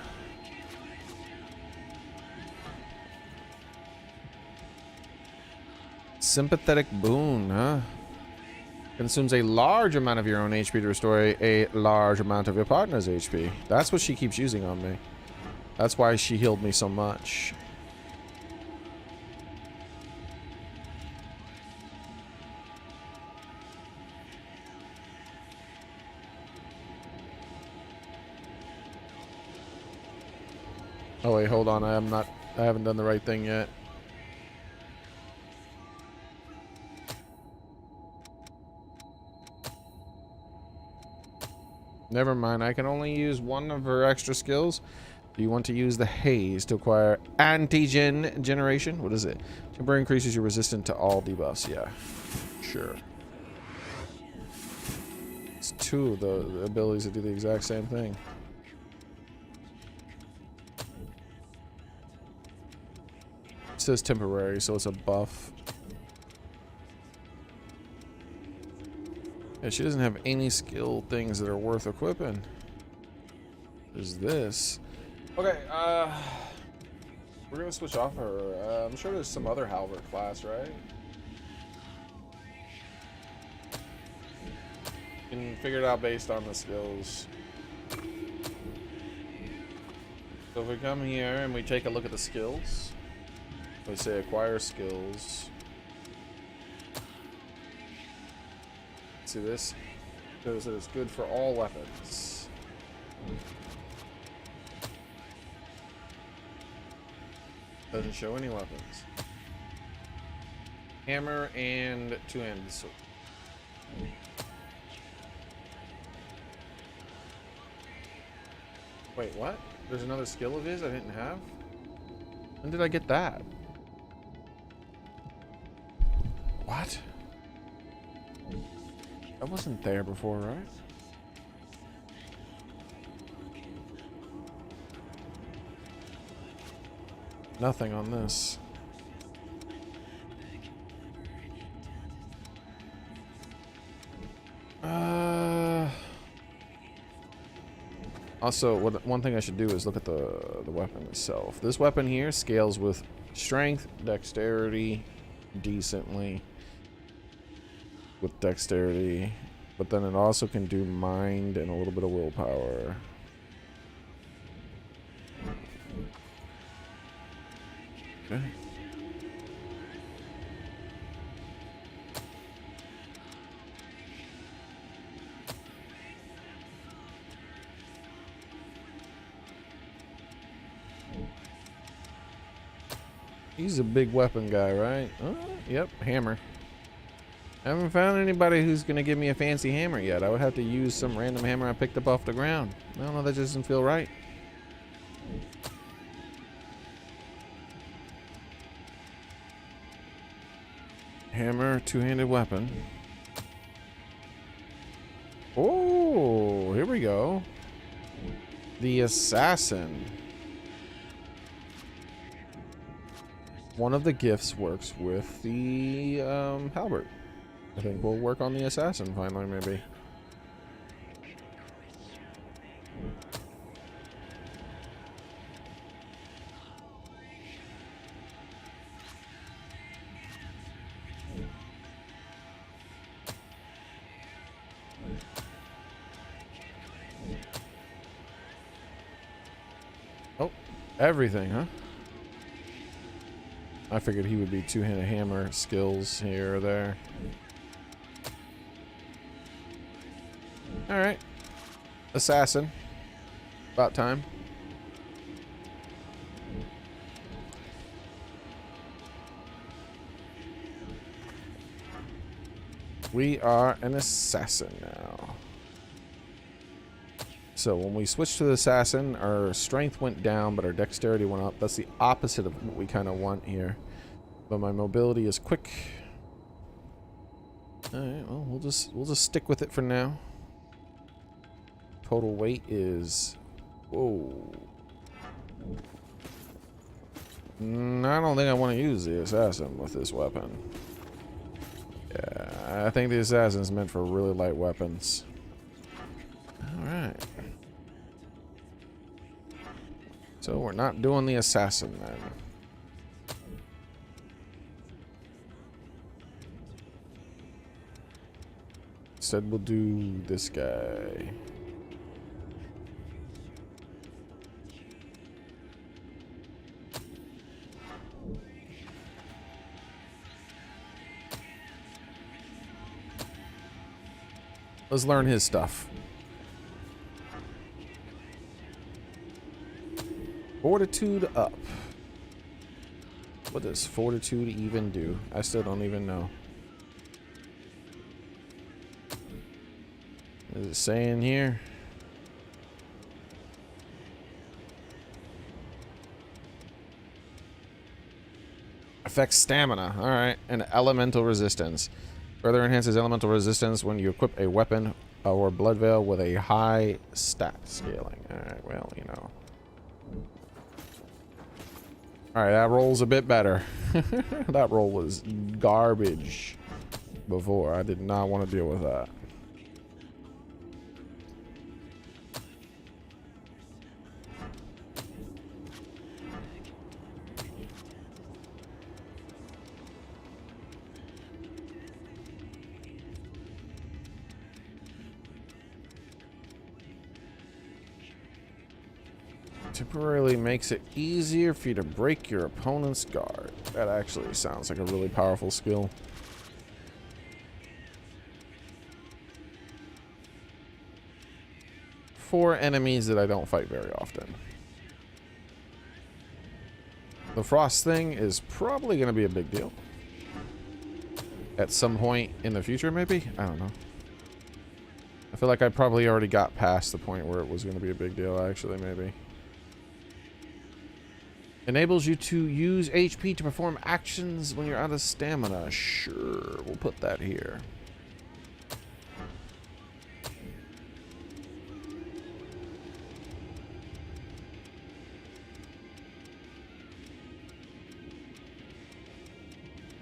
Sympathetic boon, huh? Consumes a large amount of your own HP to restore a large amount of your partner's HP. That's what she keeps using on me. That's why she healed me so much. Oh wait, hold on. I haven't done the right thing yet. Never mind. I can only use one of her extra skills. Do you want to use the haze to acquire antigen generation? What is it? Temporary increases your resistance to all debuffs. Yeah, sure. It's two of the abilities that do the exact same thing. It says temporary, so it's a buff. Yeah, she doesn't have any skill things that are worth equipping. There's this. Okay, we're gonna switch off her. I'm sure there's some other halberd class, right? You can figure it out based on the skills. So if we come here and we take a look at the skills, we say acquire skills. See this? Shows that it's good for all weapons. Doesn't show any weapons. Hammer and two-handed sword. Wait, what? There's another skill of his I didn't have? When did I get that? What? That wasn't there before, right? Nothing on this. Also, one thing I should do is look at the weapon itself. This weapon here scales with strength, dexterity, decently with dexterity, but then it also can do mind and a little bit of willpower. Okay. He's a big weapon guy, right? Oh, yep, hammer. I haven't found anybody who's gonna give me a fancy hammer yet. I would have to use some random hammer I picked up off the ground. I don't know, that just doesn't feel right. Hammer, two-handed weapon. Oh, here we go. The assassin. One of the gifts works with the halberd. I think we'll work on the assassin finally, maybe. Oh, everything, huh? I figured he would be two-handed hammer skills here or there. Alright. Assassin. About time. We are an assassin now. So when we switched to the assassin, our strength went down, but our dexterity went up. That's the opposite of what we kind of want here. But my mobility is quick. All right, well, we'll just stick with it for now. Total weight is, whoa. I don't think I want to use the assassin with this weapon. Yeah, I think the assassin is meant for really light weapons. All right. So we're not doing the assassin then. Instead we'll do this guy. Let's learn his stuff. Fortitude up. What does fortitude even do? I still don't even know. Is it saying here? Affects stamina. Alright. And elemental resistance. Further enhances elemental resistance when you equip a weapon or blood veil with a high stat scaling. Alright, well, you know. Alright, that roll's a bit better. That roll was garbage before. I did not want to deal with that. Temporarily makes it easier for you to break your opponent's guard. That actually sounds like a really powerful skill. For enemies that I don't fight very often. The frost thing is probably going to be a big deal. At some point in the future, maybe? I don't know. I feel like I probably already got past the point where it was going to be a big deal, actually, maybe. Enables you to use HP to perform actions when you're out of stamina. Sure, we'll put that here.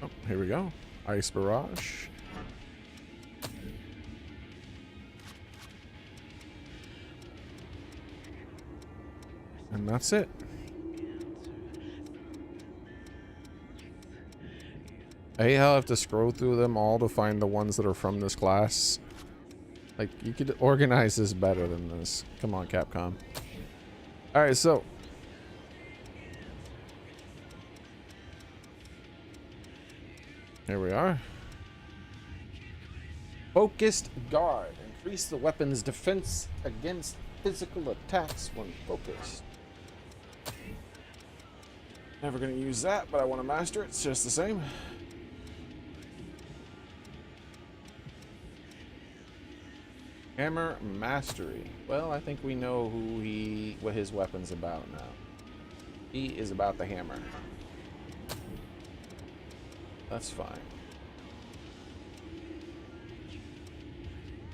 Oh, here we go. Ice Barrage. And that's it. I hate how I have to scroll through them all to find the ones that are from this class. Like, you could organize this better than this. Come on, Capcom. Alright, so. Here we are. Focused Guard. Increase the weapon's defense against physical attacks when focused. Never gonna use that, but I want to master it. It's just the same. Hammer Mastery. Well, I think we know what his weapon's about now. He is about the hammer. That's fine.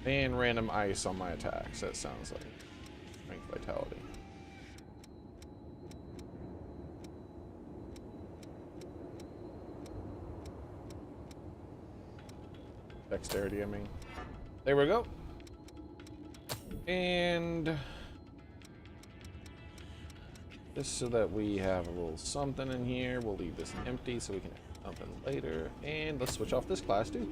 And random ice on my attacks. That sounds like strength vitality. Dexterity, I mean. There we go. And just so that we have a little something in here, we'll leave this empty so we can have something later. And let's switch off this class too.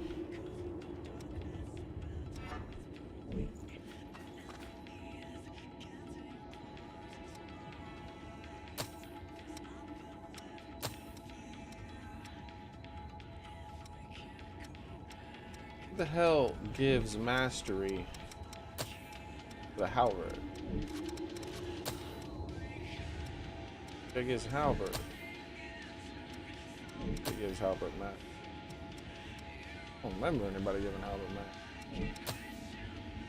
What the hell gives mastery the halberd? Big as halberd. Big as halberd, Matt. I don't remember anybody giving halberd, Matt.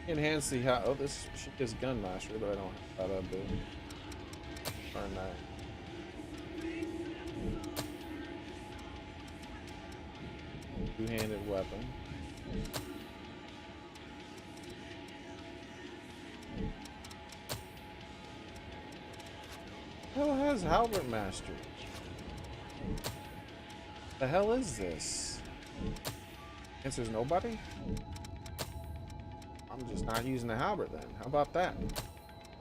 Enhance the oh, this shit gives gun mastery, but I don't have that ability. Earn that. Two-handed weapon. Who has halberd mastery? The hell is this? Answer's nobody? I'm just not using the halberd then. How about that?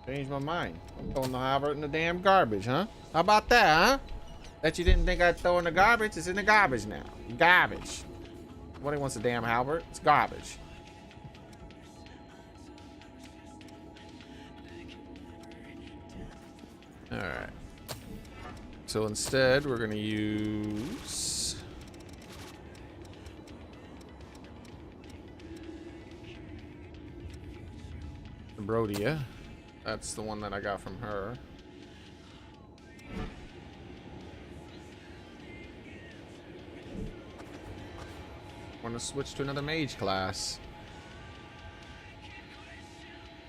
Change my mind. I'm throwing the halberd in the damn garbage, huh? How about that, huh? Bet you didn't think I'd throw in the garbage? It's in the garbage now. Garbage. Nobody wants a damn halberd. It's garbage. Alright. So instead, we're going to use Brodia. That's the one that I got from her. Want to switch to another mage class.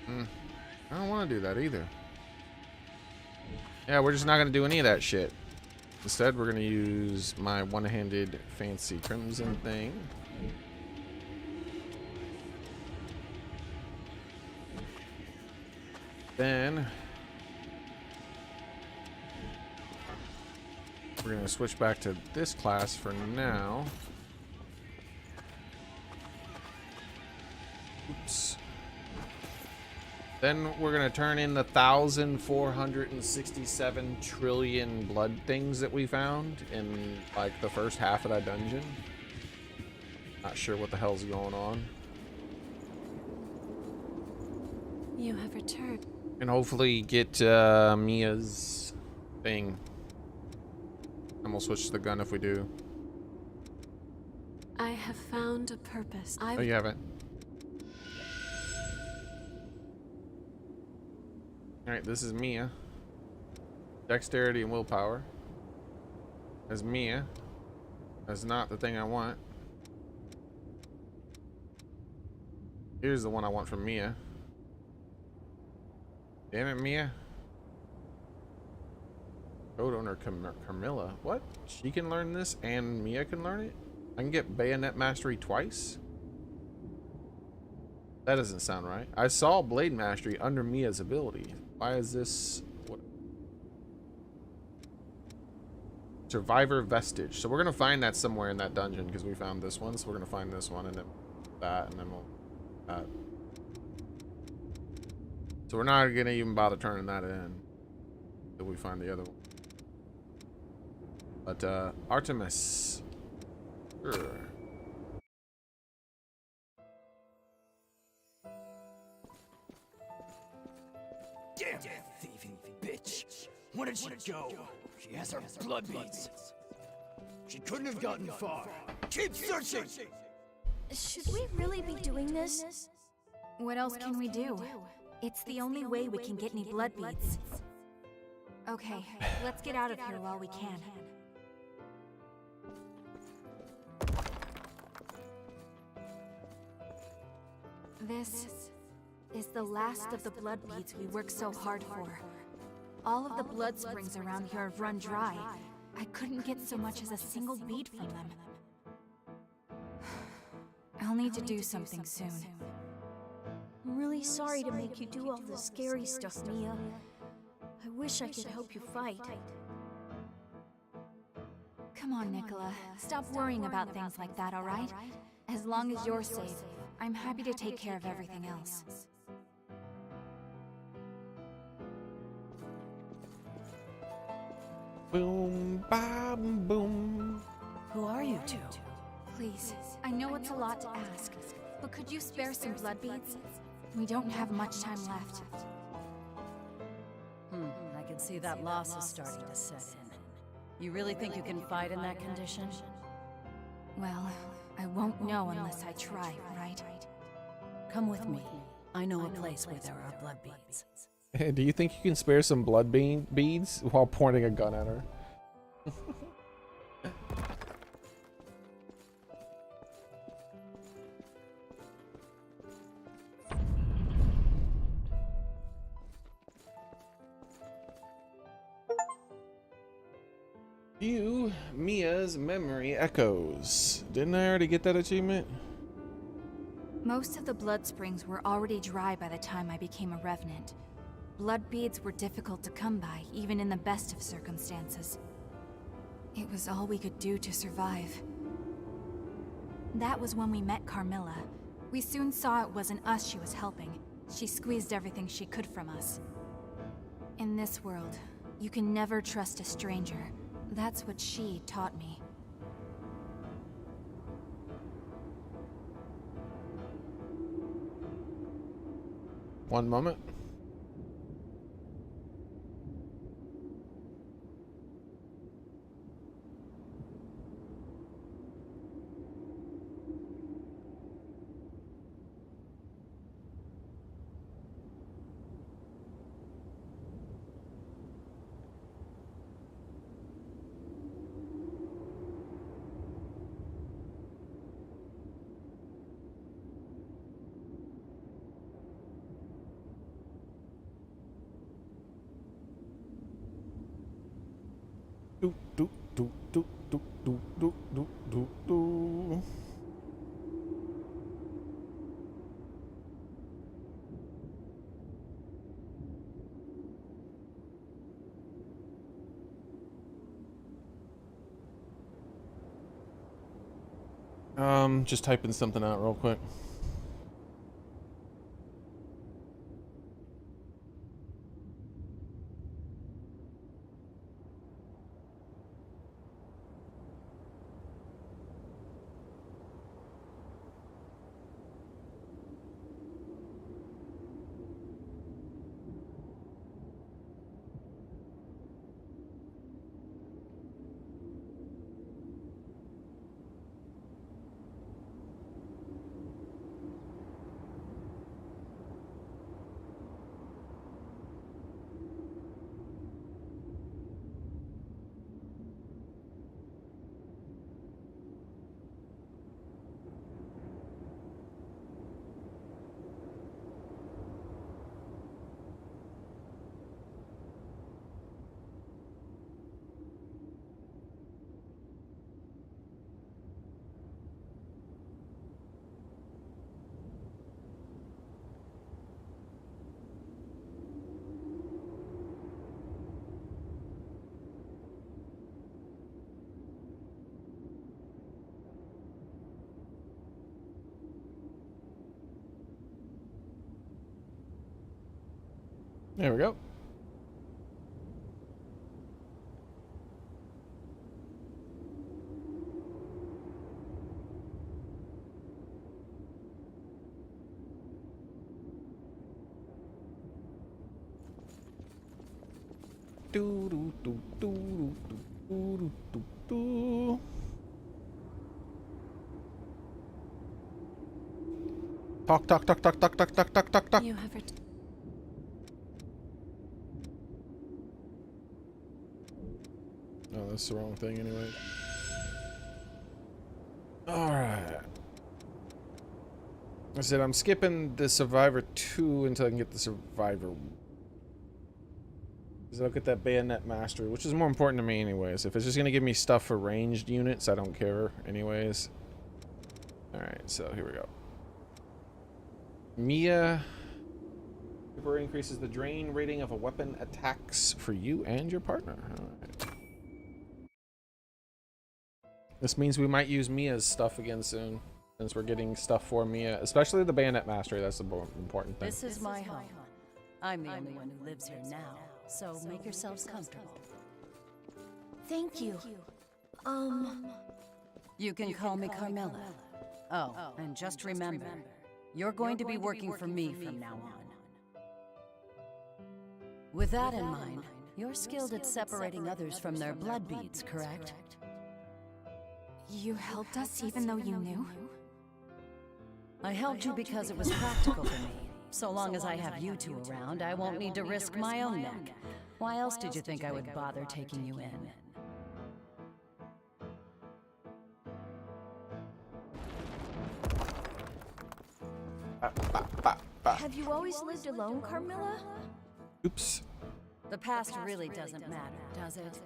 I don't want to do that either. Yeah, we're just not going to do any of that shit. Instead, we're going to use my one-handed fancy crimson thing. Then we're going to switch back to this class for now. Oops. Then we're going to turn in the 1,467 trillion blood things that we found in like the first half of that dungeon. Not sure what the hell's going on. You have returned. And hopefully get Mia's thing. And we'll switch to the gun if we do. I have found a purpose. Oh, you haven't? Alright, this is Mia. Dexterity and willpower. That's Mia. That's not the thing I want. Here's the one I want from Mia. Damn it, Mia. Code owner Carmilla. What? She can learn this and Mia can learn it? I can get bayonet mastery twice? That doesn't sound right. I saw blade mastery under Mia's ability. Why is this? What? Survivor vestige. So we're gonna find that somewhere in that dungeon because we found this one. So we're gonna find this one and then that and then we'll so we're not gonna even bother turning that in until we find the other one. But Artemis. Sure. Damn thieving bitch. Where did she go? She has her blood beads. She couldn't have gotten far. Keep searching! Should we really be doing this? What else can we do? It's the only way we can get any blood beads. Okay, let's get out of here while we can. This is the last of the blood beads we worked so hard for. All of the blood springs around here have run dry. I couldn't get so much as a single bead from them. I'll need to do something soon. I'm really sorry to make you do all the scary stuff, Mia. I wish I could help you fight. Come on, Nicola. Stop worrying about things like that, alright? As long as you're safe, I'm happy to take care of everything else. Boom, bam, boom. Who are you two? Please, I know it's a lot to ask, but could you spare some blood beads? We don't have much time left. I can see that loss is starting to set in. You really think you can fight in that condition? Well, I won't know unless I try, right? Come with me. I know a place where there are blood beads. Hey, do you think you can spare some blood beads while pointing a gun at her? View Mia's memory echoes. Didn't I already get that achievement? Most of the blood springs were already dry by the time I became a revenant. Blood beads were difficult to come by, even in the best of circumstances. It was all we could do to survive. That was when we met Carmilla. We soon saw it wasn't us she was helping. She squeezed everything she could from us. In this world, you can never trust a stranger. That's what she taught me. One moment. Do, do, do, do, do, do, do, do, do, do. Just typing something out real quick. There we go. Do do do do do do do do. Talk, talk, talk, talk, talk, talk, talk, talk, talk, talk. You have Oh, that's the wrong thing anyway. Alright. I said I'm skipping the Survivor 2 until I can get the Survivor. Because I'll get that Bayonet Mastery, which is more important to me anyways. If it's just going to give me stuff for ranged units, I don't care anyways. Alright, so here we go. Mia temporarily increases the drain rating of a weapon attacks for you and your partner. Alright. This means we might use Mia's stuff again soon, since we're getting stuff for Mia, especially the Bayonet Mastery. That's the important thing. This is my home. I'm the only one who lives here now, so make yourselves comfortable. Thank you. You can call me Carmilla. Oh, and just remember, you're going to be working for me from now on. With that in mind, you're skilled at separating others from their blood beads, correct? You helped us even though you knew? I helped you because it was practical for me. So long as I have you two around, I won't need to risk my own neck. Why else did you think I would bother taking you in? Have you always lived alone, Carmilla? Oops. The past really doesn't matter, does it?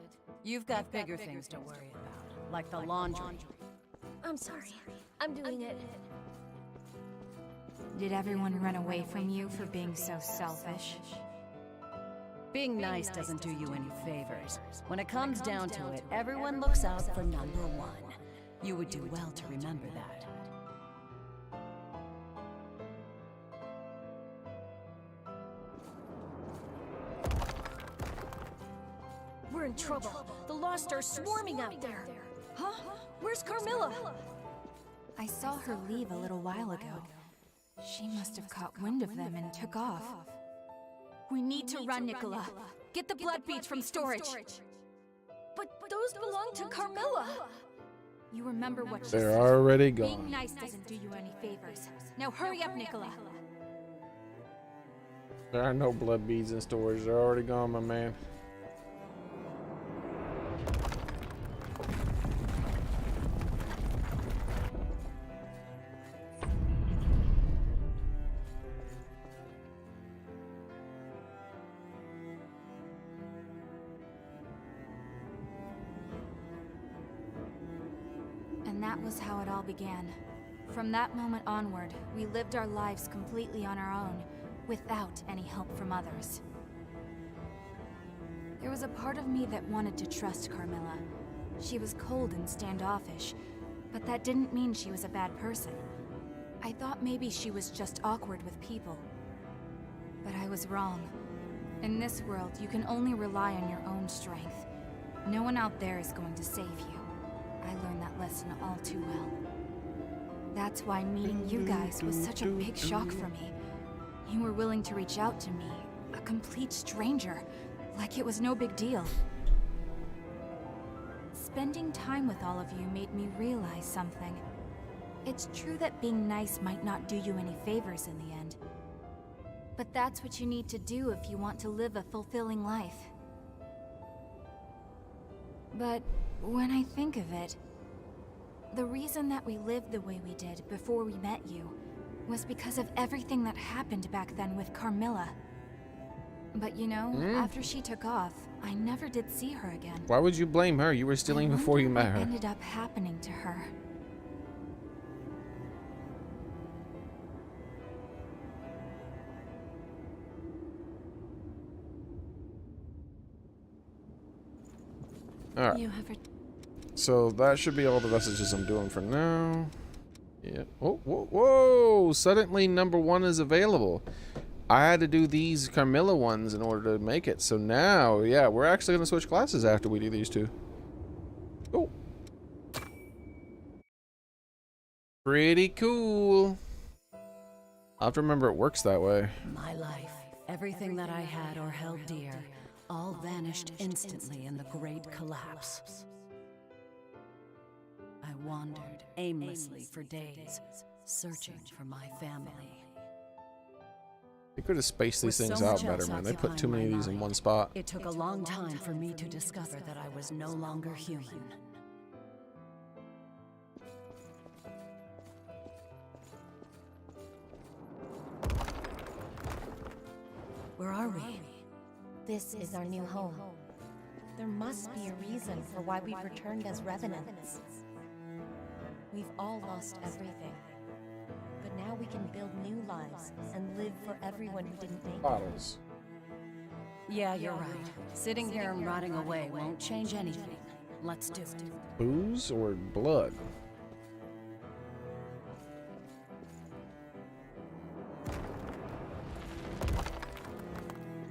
You've got bigger things to worry about, like the laundry. I'm sorry. I'm doing it. Did everyone run away from you for being so selfish? Being nice doesn't do you any favors. When it comes down to it, everyone looks out for number one. You would do well to remember that. We're in trouble. The Lost are swarming out there. Huh? Where's Carmilla? I saw her leave a little while ago. She must have caught wind of them and took off. We need to run, Nicola. Get the blood beads from storage. But those belong to Carmilla. You remember what she They're said. already Being gone. nice doesn't do you any favors. Now hurry up, Nicola. There are no blood beads in storage. They're already gone, my man. that was how it all began. From that moment onward, we lived our lives completely on our own, without any help from others. There was a part of me that wanted to trust Carmilla. She was cold and standoffish, but that didn't mean she was a bad person. I thought maybe she was just awkward with people. But I was wrong. In this world, you can only rely on your own strength. No one out there is going to save you. I learned that lesson all too well. That's why meeting you guys was such a big shock for me. You were willing to reach out to me, a complete stranger, like it was no big deal. Spending time with all of you made me realize something. It's true that being nice might not do you any favors in the end. But that's what you need to do if you want to live a fulfilling life. But when I think of it, the reason that we lived the way we did before we met you was because of everything that happened back then with Carmilla. But you know, after she took off, I never did see her again. Why would you blame her? You were stealing before you met her. What ended up happening to her? Alright. So that should be all the messages I'm doing for now. Yeah. Oh, whoa, whoa! Suddenly number 1 is available. I had to do these Carmilla ones in order to make it. So now, yeah, we're actually going to switch classes after we do these two. Oh. Pretty cool. I'll have to remember it works that way. My life, everything that I had or held dear, all vanished instantly in the great collapse. I wandered aimlessly for days, searching for my family. They could have spaced these things out better, man. They put too many of these in one spot. It took a long time for me to discover that I was no longer human. Where are we? This is our new home. There must be a reason for why we've returned as revenants. We've all lost everything. But now we can build new lives and live for everyone who didn't make it. Bottles. Yeah, you're right. Sitting here and rotting away won't change anything. Let's do it. Booze or blood?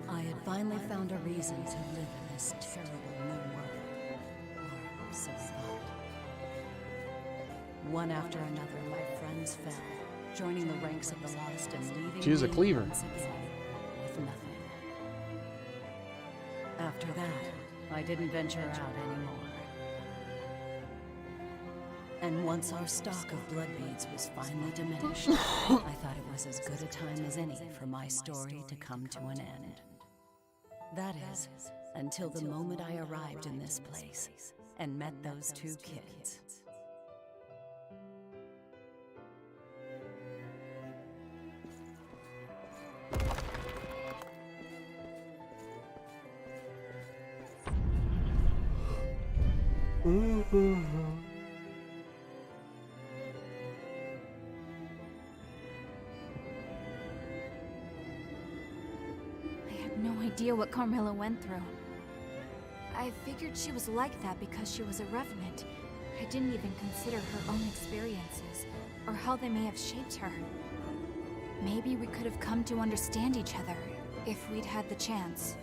I had finally found a reason to live in this terrible new world. Or so I thought. One after another, my friends fell, joining the ranks of the lost and leaving She was a me cleaver. once again with nothing. After that, I didn't venture out anymore. And once our stock of blood beads was finally diminished, I thought it was as good a time as any for my story to come to an end. That is, until the moment I arrived in this place and met those two kids. No idea what Carmilla went through. I figured she was like that because she was a revenant. I didn't even consider her own experiences, or how they may have shaped her. Maybe we could have come to understand each other, if we'd had the chance.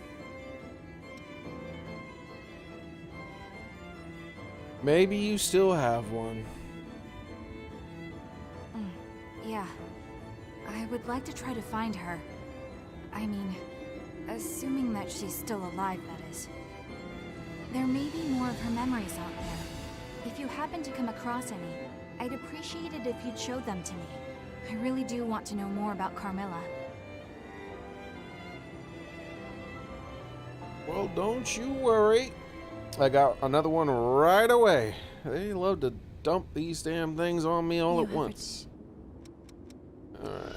Maybe you still have one. Yeah. I would like to try to find her. I mean, assuming that she's still alive, that is. There may be more of her memories out there. If you happen to come across any, I'd appreciate it if you'd show them to me. I really do want to know more about Carmilla. Well, don't you worry. I got another one right away. They love to dump these damn things on me all at once. Alright.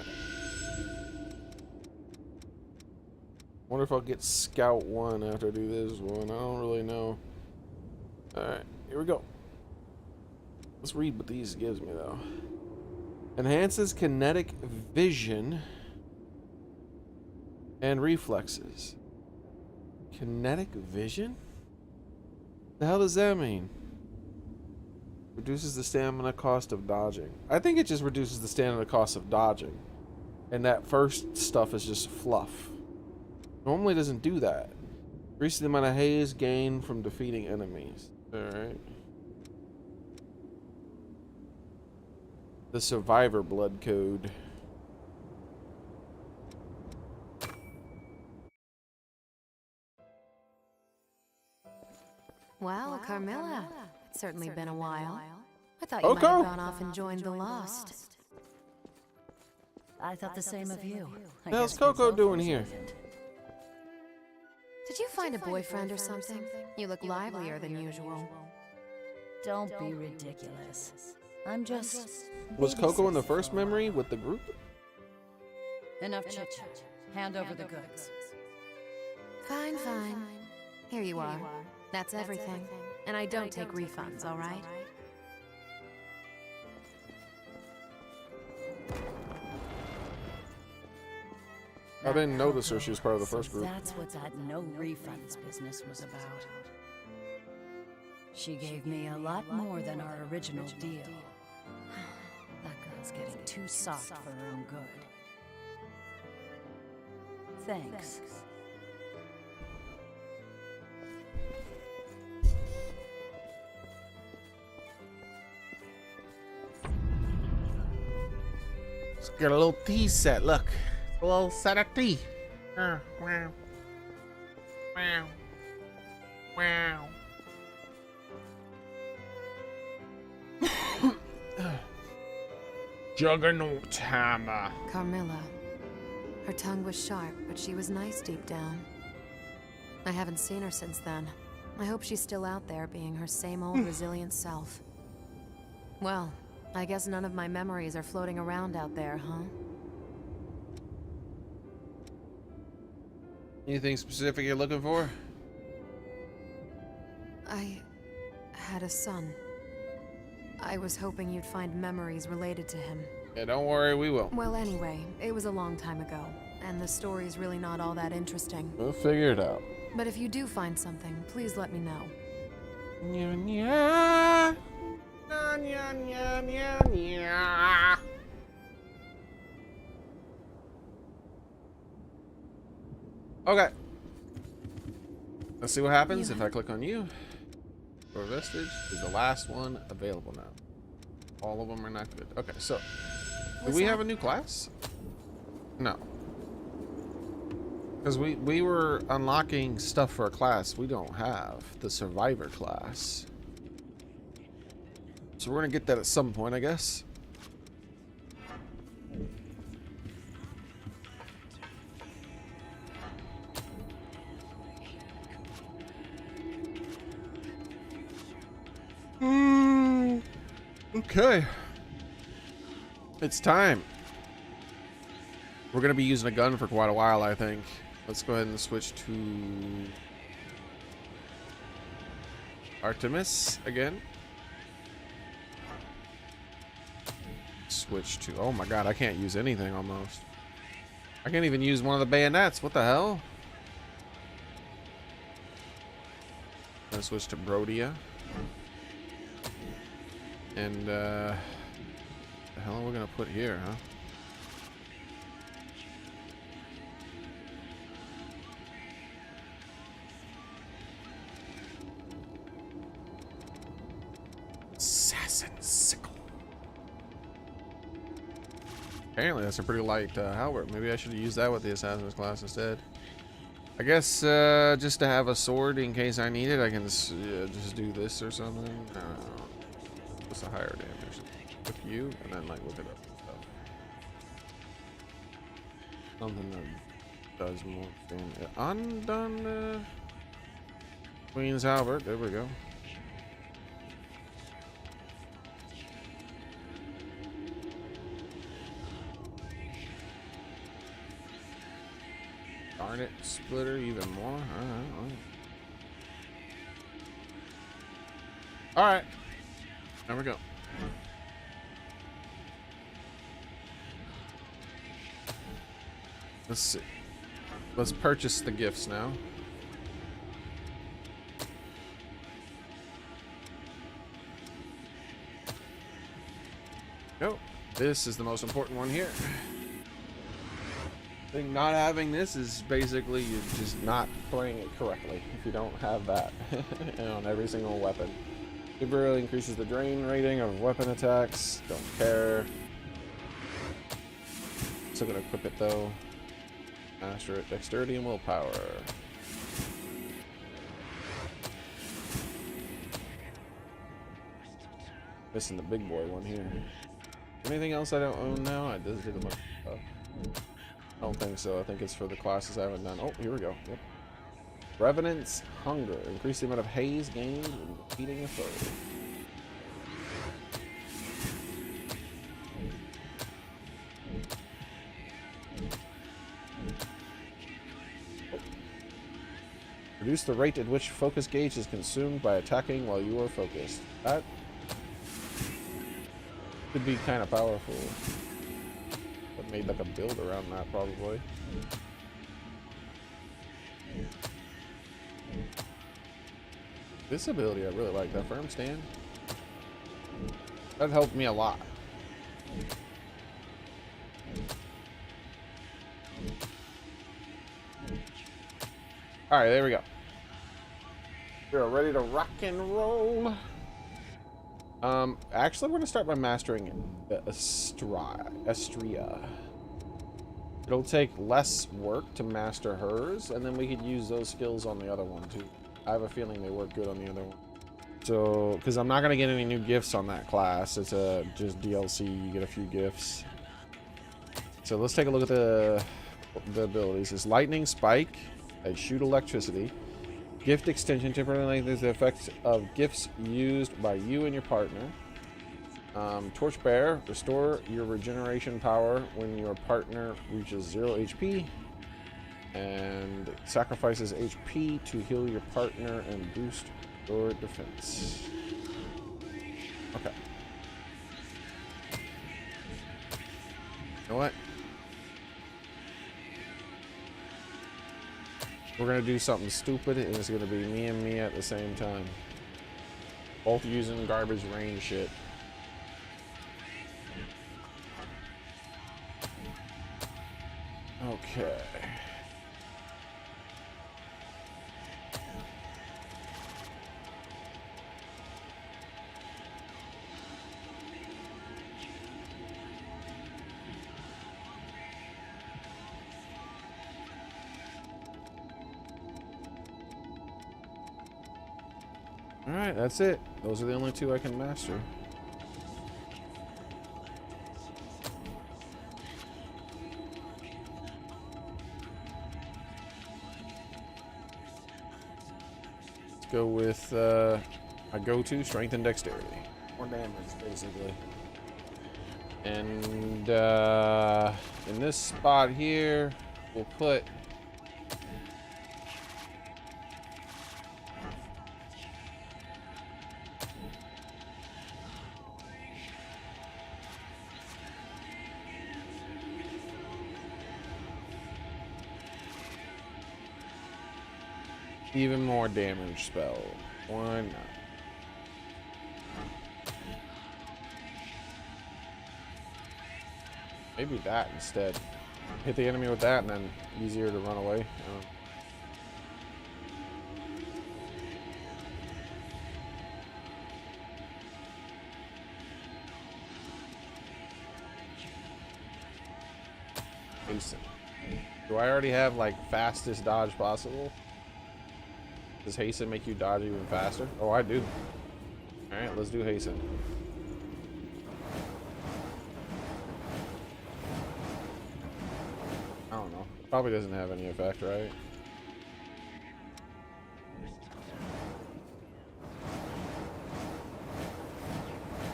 Wonder if I'll get Scout 1 after I do this one. I don't really know. Alright, here we go. Let's read what these gives me though. Enhances kinetic vision and reflexes. Kinetic vision? The hell does that mean? Reduces the stamina cost of dodging. I think it just reduces the stamina cost of dodging. And that first stuff is just fluff. Normally it doesn't do that. Increases the amount of haze gained from defeating enemies. Alright. The survivor blood code. Well, Carmilla, it's certainly been a while. I thought you might have gone off and joined the Lost. I thought the same of you. What hell's Coco doing here? Did you find a boyfriend or something? You look livelier than usual. Don't be ridiculous. I'm just... Was Coco in the first memory with the group? Enough chit-chat. Hand over the goods. Fine, fine. Here you are. That's everything. And I don't take refunds, all right? I didn't notice her. She was part of the first group. That's what that no refunds business was about. She gave me a lot more than our original deal. That girl's getting too soft for her own good. Thanks. Let's get a little tea set. Look, a little set of tea. Wow. Wow. Wow. Juggernaut hammer. Carmilla. Her tongue was sharp, but she was nice deep down. I haven't seen her since then. I hope she's still out there being her same old resilient self. Well, I guess none of my memories are floating around out there, huh? Anything specific you're looking for? I had a son. I was hoping you'd find memories related to him. Yeah, don't worry, we will. Well, anyway, it was a long time ago, and the story's really not all that interesting. We'll figure it out. But if you do find something, please let me know. Nya, nya. Nya, nya, nya, nya. Okay. Let's see what happens if I click on you. Or vestige is the last one available now. All of them are not good. Okay, so do we have a new class? No. Because we were unlocking stuff for a class we don't have. The survivor class. So we're gonna get that at some point, I guess. Okay. It's time. We're gonna be using a gun for quite a while, I think. Let's go ahead and switch to Artemis again. Switch to, oh my god, I can't use anything almost. I can't even use one of the bayonets. What the hell? Let's switch to Brodia. And the hell are we gonna put here, huh? Assassin sickle. Apparently that's a pretty light halberd. Maybe I should have used that with the assassin's class instead. I guess just to have a sword in case I need it, I can just do this or something. I don't know. What's a higher damage? With you, and then like look it up and stuff. Something that does more damage. Undone Queen's halberd. There we go. Garnet splitter even more. All right. There we go. Let's see. Let's purchase the gifts now. Oh, this is the most important one here. I think not having this is basically you're just not playing it correctly if you don't have that on every single weapon. Temporarily increases the drain rating of weapon attacks. Don't care. Still gonna equip it though. Master it. Dexterity and willpower. Missing the big boy one here. Anything else I don't own now? I just didn't look up. I don't think so. I think it's for the classes I haven't done. Oh, here we go. Yep. Revenant's Hunger. Increase the amount of haze gained when defeating a foe. Reduce the rate at which focus gauge is consumed by attacking while you are focused. That could be kind of powerful. But made like a build around that probably. This ability I really like. That firm stand. That helped me a lot. Alright, there we go. We're ready to rock and roll. Actually, we're gonna start by mastering the Estria. It'll take less work to master hers, and then we could use those skills on the other one too. I have a feeling they work good on the other one. So, because I'm not gonna get any new gifts on that class. It's just DLC. You get a few gifts. So let's take a look at the abilities. It's Lightning Spike. They shoot electricity. Gift extension temporarily lengthens the effects of gifts used by you and your partner. Torchbearer, restore your regeneration power when your partner reaches 0 HP. And sacrifices HP to heal your partner and boost your defense. Okay. You know what? We're gonna do something stupid, and it's gonna be me and me at the same time. Both using garbage rain shit. Okay. Alright, that's it. Those are the only two I can master. Let's go with my go-to, strength and dexterity. More damage, basically. And in this spot here, we'll put even more damage spell. Why not? Maybe that instead. Hit the enemy with that and then easier to run away. Hasten. Do I already have like fastest dodge possible? Does hasten make you dodge even faster? Oh, I do. Alright, let's do hasten. I don't know. Probably doesn't have any effect, right?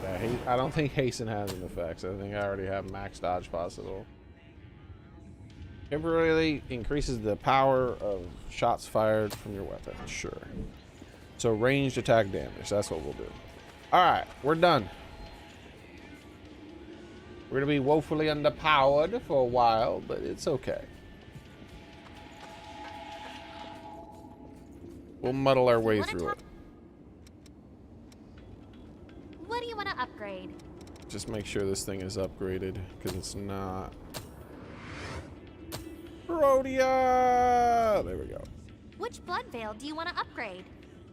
Yeah, I don't think hasten has an effect, so I think I already have max dodge possible. Temporarily increases the power of shots fired from your weapon. Sure. So ranged attack damage. That's what we'll do. Alright, we're done. We're going to be woefully underpowered for a while, but it's okay. We'll muddle our way through it. What do you want to upgrade? Just make sure this thing is upgraded, because it's not. Rhodia! There we go. Which blood veil do you want to upgrade?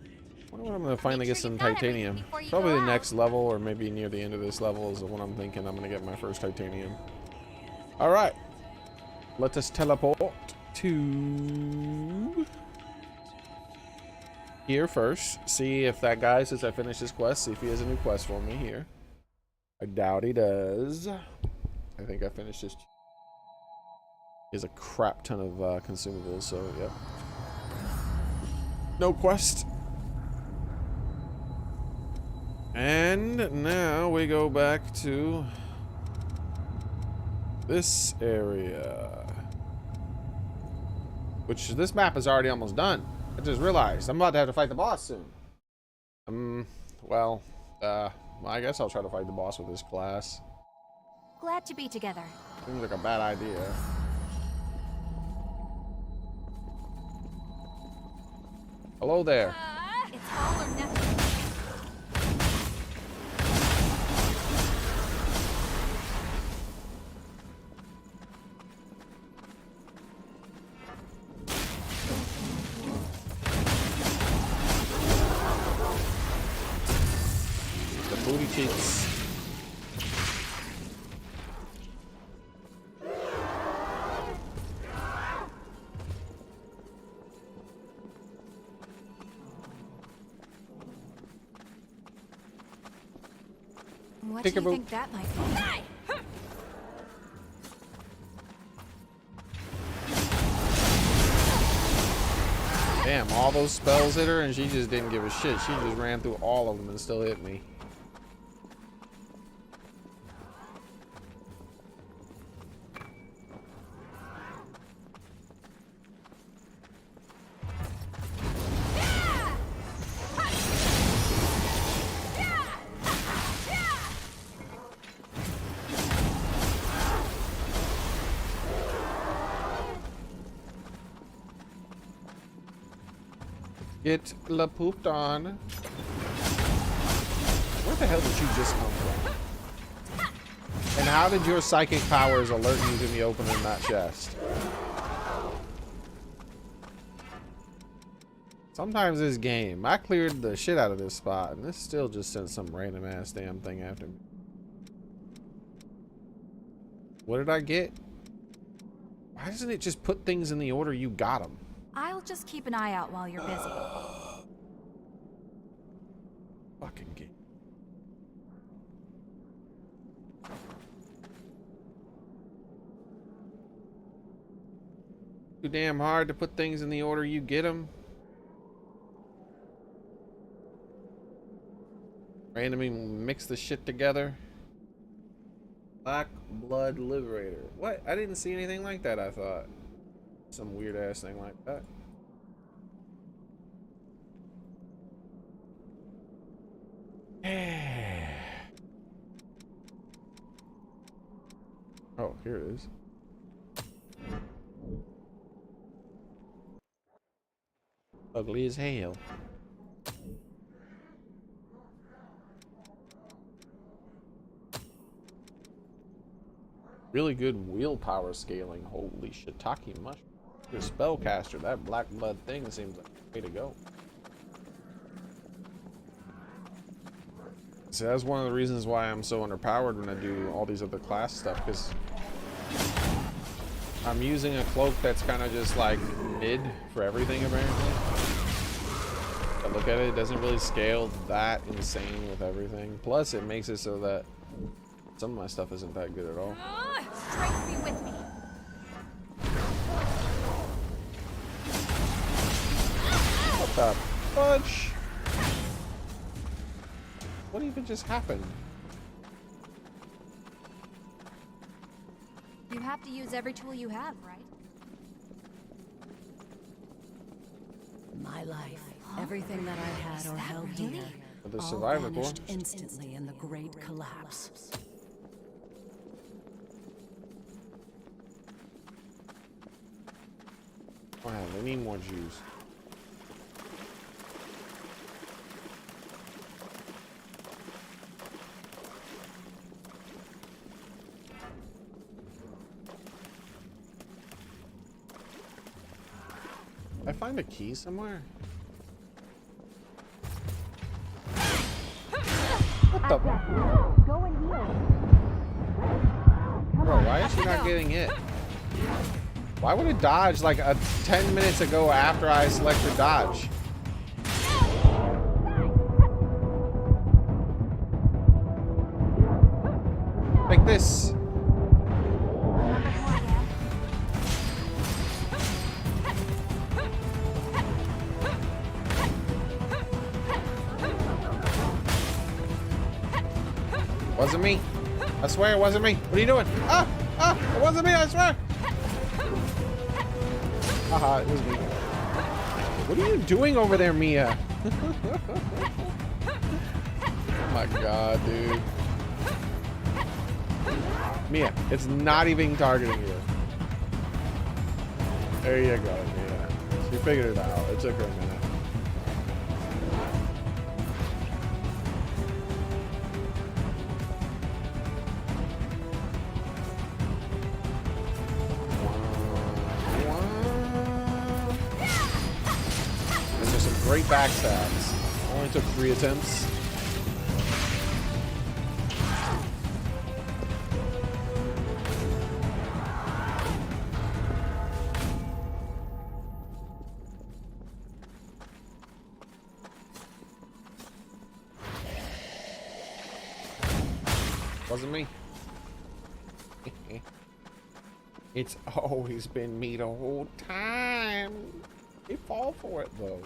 I wonder when I'm going to finally get some titanium. Probably Probably the next level, or maybe near the end of this level is the one I'm thinking I'm going to get my first titanium. Alright. Let us teleport to here first. See if that guy, since I finished this quest, see if he has a new quest for me here. I doubt he does. I think I finished this. He has a crap ton of consumables, so yep. No quest. And now we go back to this area. Which this map is already almost done. I just realized I'm about to have to fight the boss soon. Well, I guess I'll try to fight the boss with this class. Glad to be together. Seems like a bad idea. Hello there. It's all or nothing. The booty cheeks. What do you think that might be? Damn, all those spells hit her and she just didn't give a shit. She just ran through all of them and still hit me. Get la pooped on. Where the hell did you just come from? And how did your psychic powers alert you to me opening that chest? Sometimes this game, I cleared the shit out of this spot, and this still just sent some random ass damn thing after me. What did I get? Why doesn't it just put things in the order you got them? I'll just keep an eye out while you're busy. Fucking game. Too damn hard to put things in the order you get them. Randomly mix the shit together. Black Blood Liberator. What? I didn't see anything like that, I thought. Some weird ass thing like that. Oh, here it is. Ugly as hell. Really good willpower scaling. Holy shiitake mushroom. Your spellcaster, that black blood thing seems like a way to go. So that's one of the reasons why I'm so underpowered when I do all these other class stuff, because I'm using a cloak that's kind of just like mid for everything apparently. But look at it, it doesn't really scale that insane with everything. Plus it makes it so that some of my stuff isn't that good at all. Strike me with me. What the fudge? What even just happened? You have to use every tool you have, right? My life, everything that I had or held dear, The all survivor core. vanished instantly in the great collapse. Wow, we need more juice. I find a key somewhere? What the? Go in here. Bro, why is she not getting hit? Why would it dodge like 10 minutes ago after I selected dodge? Like this. Wasn't me. I swear it wasn't me. What are you doing? Ah! Ah! It wasn't me, I swear! Haha, it was me. What are you doing over there, Mia? Oh my god, dude. Mia, it's not even targeting you. There you go, Mia. She figured it out. It took her a minute. Great backstabs. Only took 3 attempts. Wasn't me. It's always been me the whole time. They fall for it though.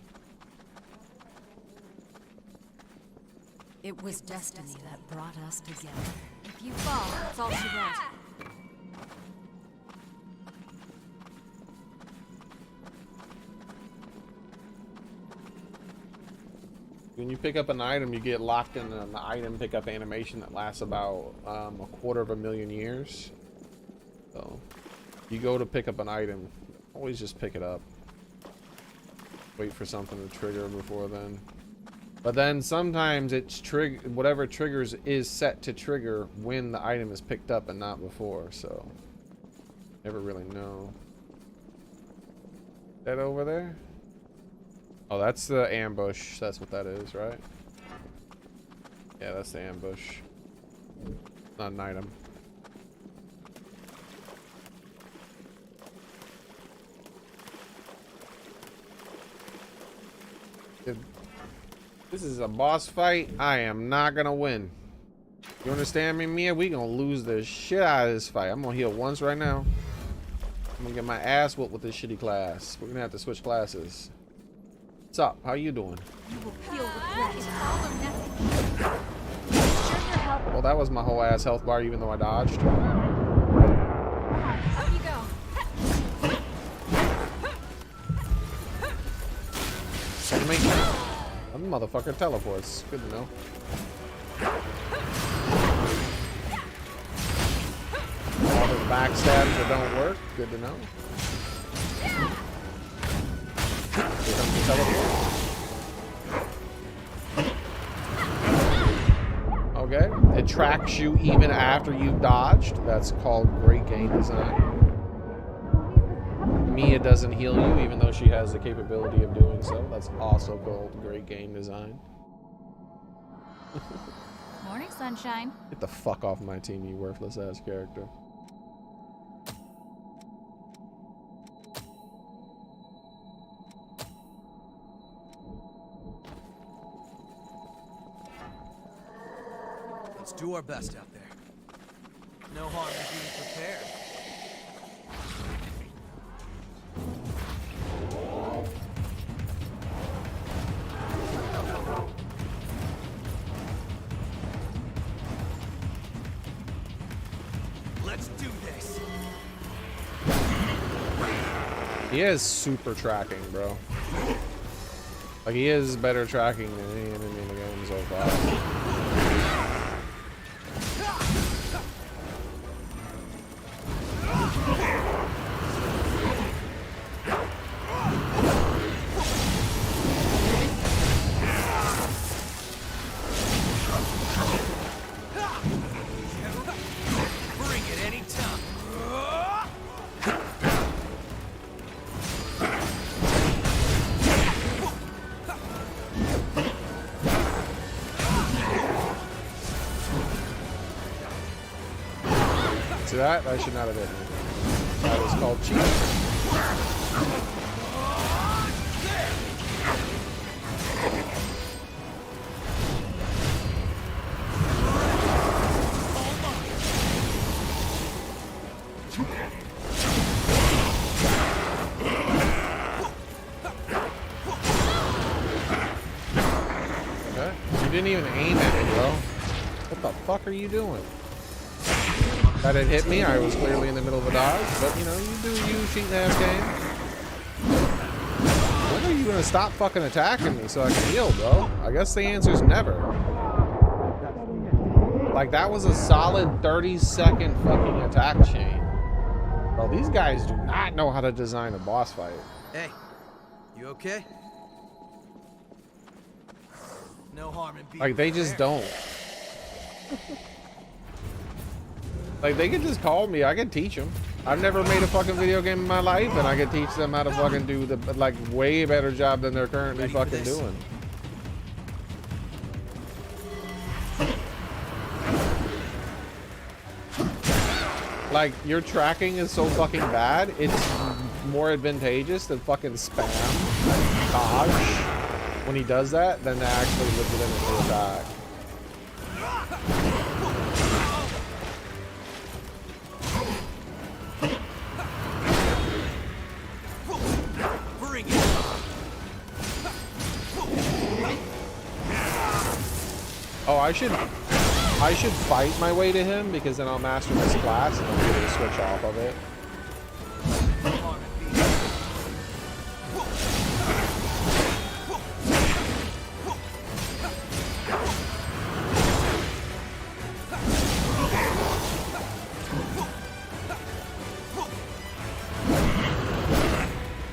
It was destiny that brought us together. If you fall, that's all she wrote. When you pick up an item, you get locked in an item pickup animation that lasts about 250,000 years. So, you go to pick up an item, always just pick it up. Wait for something to trigger before then. But then sometimes it's whatever triggers is set to trigger when the item is picked up and not before, so never really know. That over there? Oh, that's the ambush. That's what that is, right? Yeah, that's the ambush. Not an item. If this is a boss fight, I am not gonna win. You understand me, Mia? We gonna lose the shit out of this fight. I'm gonna heal once right now. I'm gonna get my ass whooped with this shitty class. We're gonna have to switch classes. What's up? How you doing? You will feel regret. Well, that was my whole ass health bar, even though I dodged. Up you go. Send me. That motherfucker teleports. Good to know. All the backstabs that don't work. Good to know. Here comes the teleport. Okay. It tracks you even after you've dodged. That's called great game design. Mia doesn't heal you, even though she has the capability of doing so. That's also called great game design. Morning, sunshine. Get the fuck off my team, you worthless ass character. Let's do our best out there. No harm in being prepared. Let's do this. He is super tracking, bro. Like, he is better tracking than any enemy in the game so far. Bring it anytime. that? That should not have hit me. That is called cheating. Okay. You didn't even aim at me, bro. What the fuck are you doing? That had hit me. I was clearly in the middle of a dodge, but you know, you do you, cheating ass game. When are you gonna stop fucking attacking me so I can heal, bro? I guess the answer is never. Like, that was a solid 30-second fucking attack chain. Bro, these guys do not know how to design a boss fight. Hey, you okay? No harm in being Like, they just don't. Like, they could just call me. I could teach them. I've never made a fucking video game in my life, and I could teach them how to fucking do the, like, way better job than they're currently fucking doing. Like, your tracking is so fucking bad, it's more advantageous to fucking spam dodge when he does that than to actually legitimately attack. Oh, I should fight my way to him because then I'll master this class and I'll be able to switch off of it.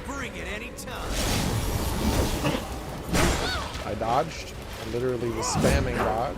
Bring it anytime. I dodged. I literally was spamming dodge.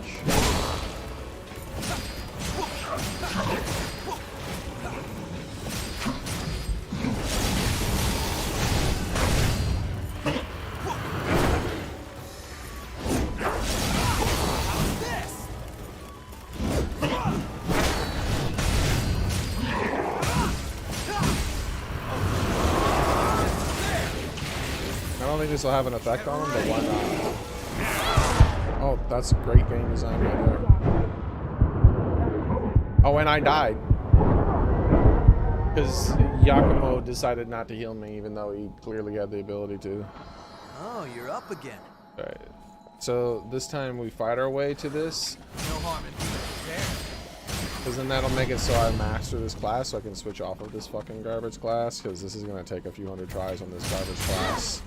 I don't think this will have an effect on him, but why not? Oh, that's great game design right there. Oh, and I died. Because Yakumo decided not to heal me, even though he clearly had the ability to. Oh, you're up again. Alright. So, this time we fight our way to this. No harm in being there. Because then that'll make it so I master this class, so I can switch off of this fucking garbage class. Because this is going to take a few hundred tries on this garbage class.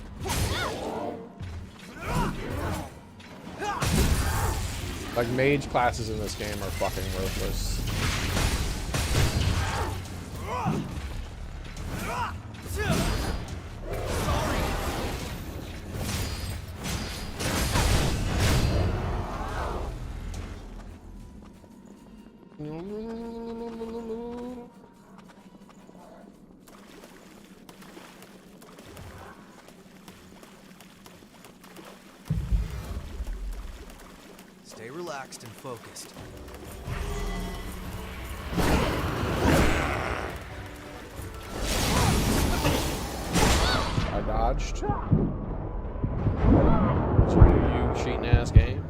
Like, mage classes in this game are fucking worthless. Stay relaxed and focused. I dodged. You cheating ass game.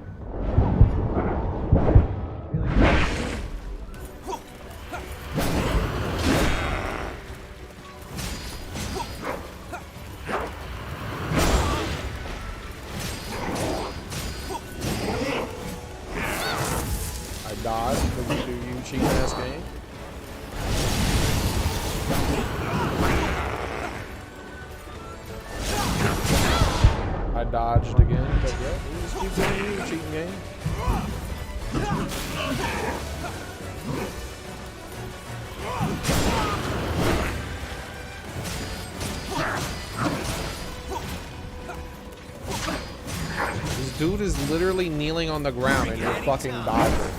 I dodged because you cheating ass game. I dodged again, but yeah, we just keep doing you, cheating game. This dude is literally kneeling on the ground and you're fucking dodging.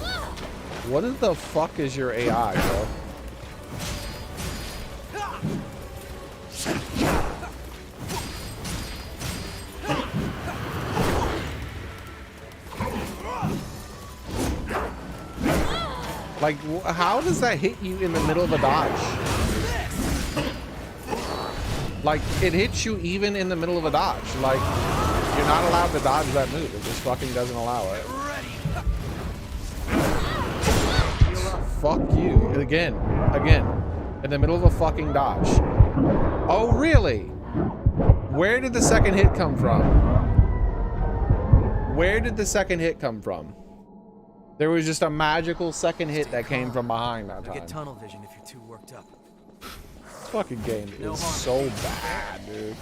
What the fuck is your AI, bro? Like, how does that hit you in the middle of a dodge? Like, it hits you even in the middle of a dodge. Like, you're not allowed to dodge that move. It just fucking doesn't allow it. Fuck you. Again. In the middle of a fucking dodge. Oh, really? Where did the second hit come from? Where did the second hit come from? There was just a magical second hit that came from behind that time. Get tunnel vision if you're too worked up. This fucking game is so bad, dude.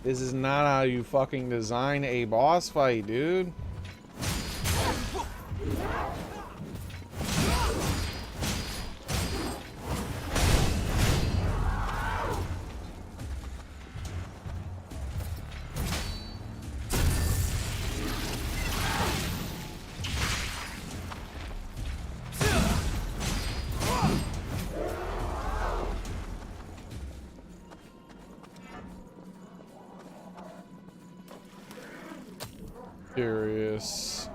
This is not how you fucking design a boss fight, dude. Curious.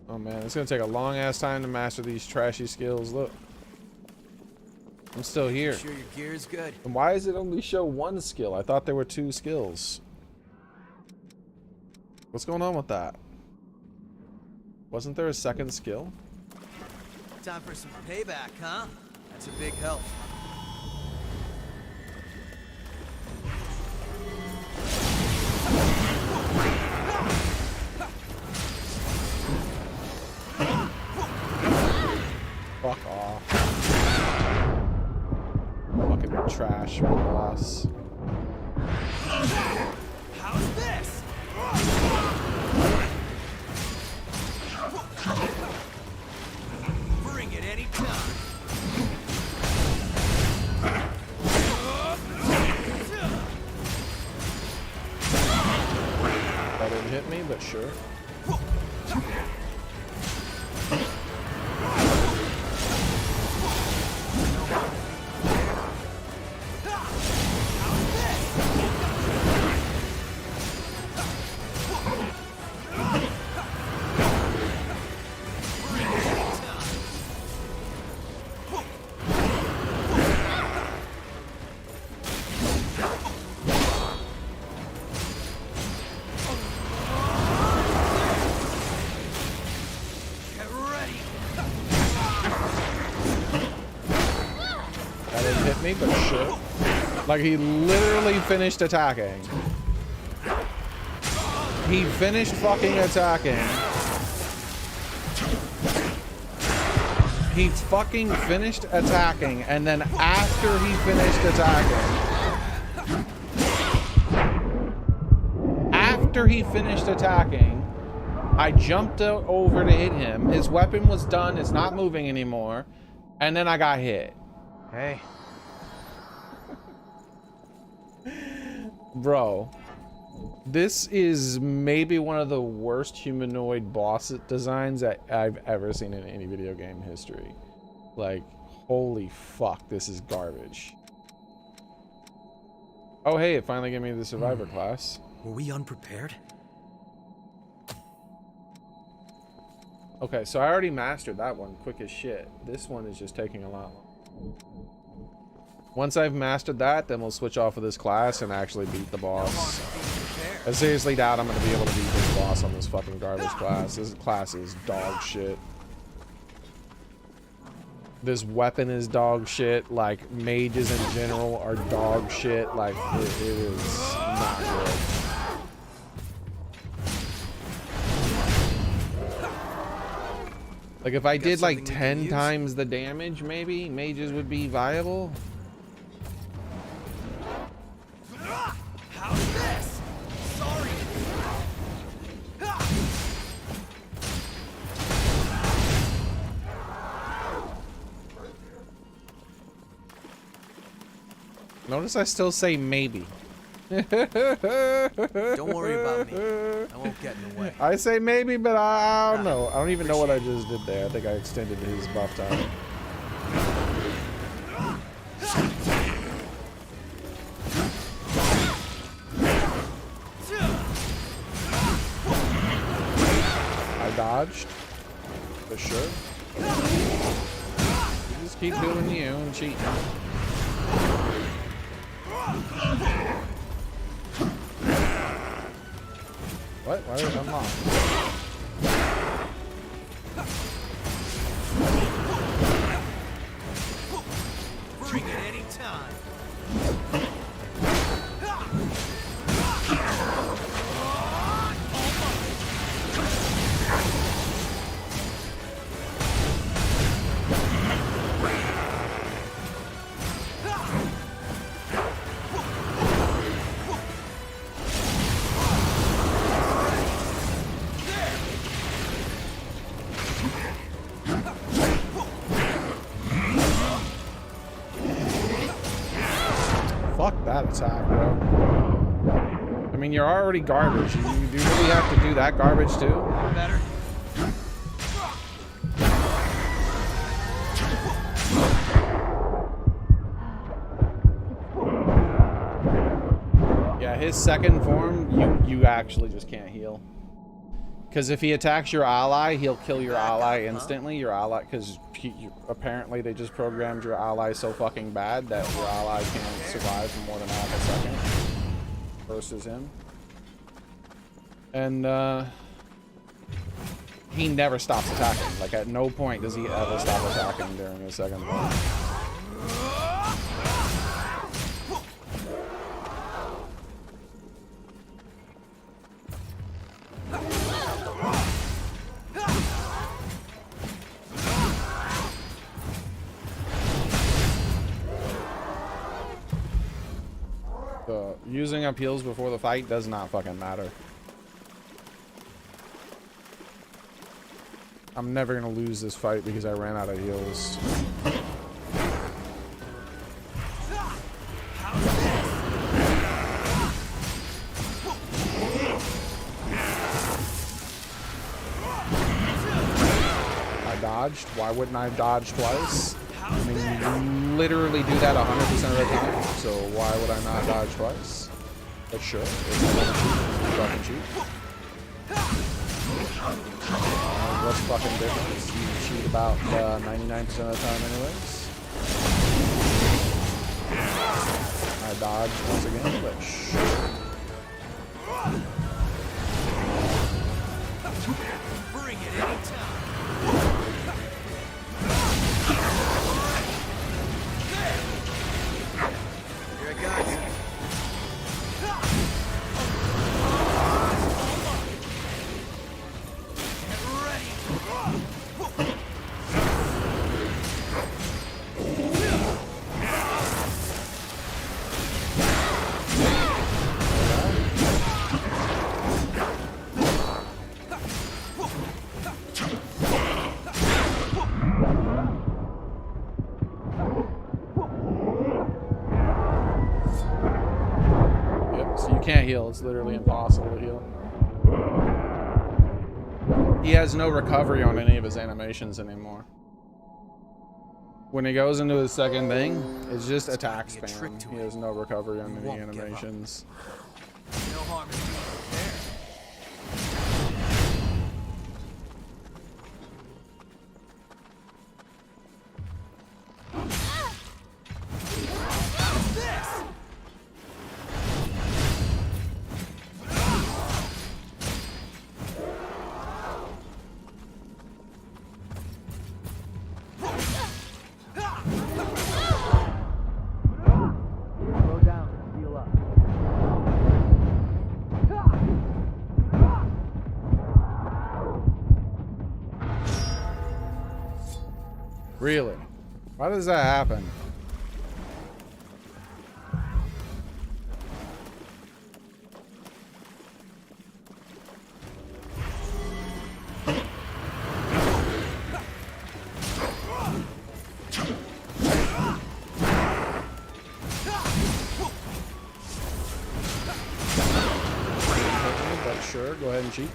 Oh man, it's gonna take a long ass time to master these trashy skills. Look, I'm still here. Sure your gear is good. And why does it only show one skill? I thought there were 2 skills. What's going on with that? Wasn't there a second skill? Time for some payback, huh? That's a big help. Fuck off. Fucking trash boss. How's this? Bring it anytime. That didn't hit me, but sure. Me, but shit. Like, he literally finished attacking. He finished fucking attacking. He fucking finished attacking, and then after he finished attacking, I jumped over to hit him. His weapon was done. It's not moving anymore. And then I got hit. Hey. Bro, this is maybe one of the worst humanoid boss designs that I've ever seen in any video game history. Like, holy fuck, this is garbage. Oh hey, it finally gave me the survivor class. Were we unprepared? Okay, so I already mastered that one quick as shit. This one is just taking a lot longer. Once I've mastered that, then we'll switch off of this class and actually beat the boss. I seriously doubt I'm going to be able to beat this boss on this fucking garbage class. This class is dog shit. This weapon is dog shit. Like, mages in general are dog shit. Like, it is not good. Like, if I did like 10 times the damage, maybe mages would be viable. How's this? Sorry. Notice I still say maybe. Don't worry about me. I won't get in the way. I say maybe, but I don't know. I don't even know what I just did there. I think I extended his buff time. dodged. For sure. You just keep doing you and cheating. What? Why did it unlock? Bring it anytime. Fuck that attack, bro. I mean, you're already garbage. You do really have to do that garbage too? Better. Yeah, his second form, you actually just can't heal. Because if he attacks your ally, he'll kill your ally instantly. Your ally, because apparently they just programmed your ally so fucking bad that your ally can't survive for more than half a second versus him. And he never stops attacking. Like at no point does he ever stop attacking during his second form. Using up heals before the fight does not fucking matter. I'm never gonna lose this fight because I ran out of heals. I dodged. Why wouldn't I dodge twice? I mean, you literally do that 100% of the time, so why would I not dodge twice? But sure, if you want to cheat, fucking cheat. What's fucking difference? You cheat about 99% of the time anyways. I dodge once again, but sure. Bring it anytime. Here it goes. Can't heal. It's literally impossible to heal. He has no recovery on any of his animations anymore. When he goes into his second thing, it's just attack spam. He has no recovery on any animations. No harm in being prepared. Really? Why does that happen? But sure, go ahead and cheat.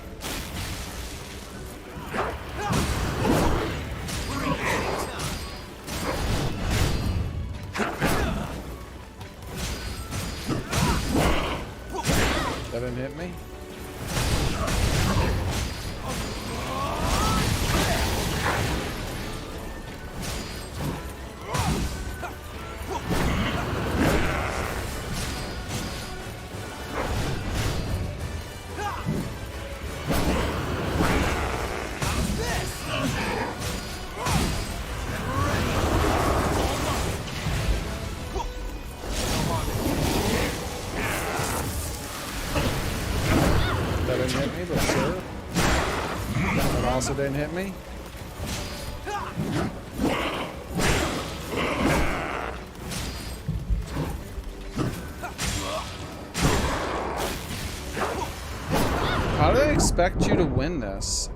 That didn't hit me. also didn't hit me. How do they expect you to win this?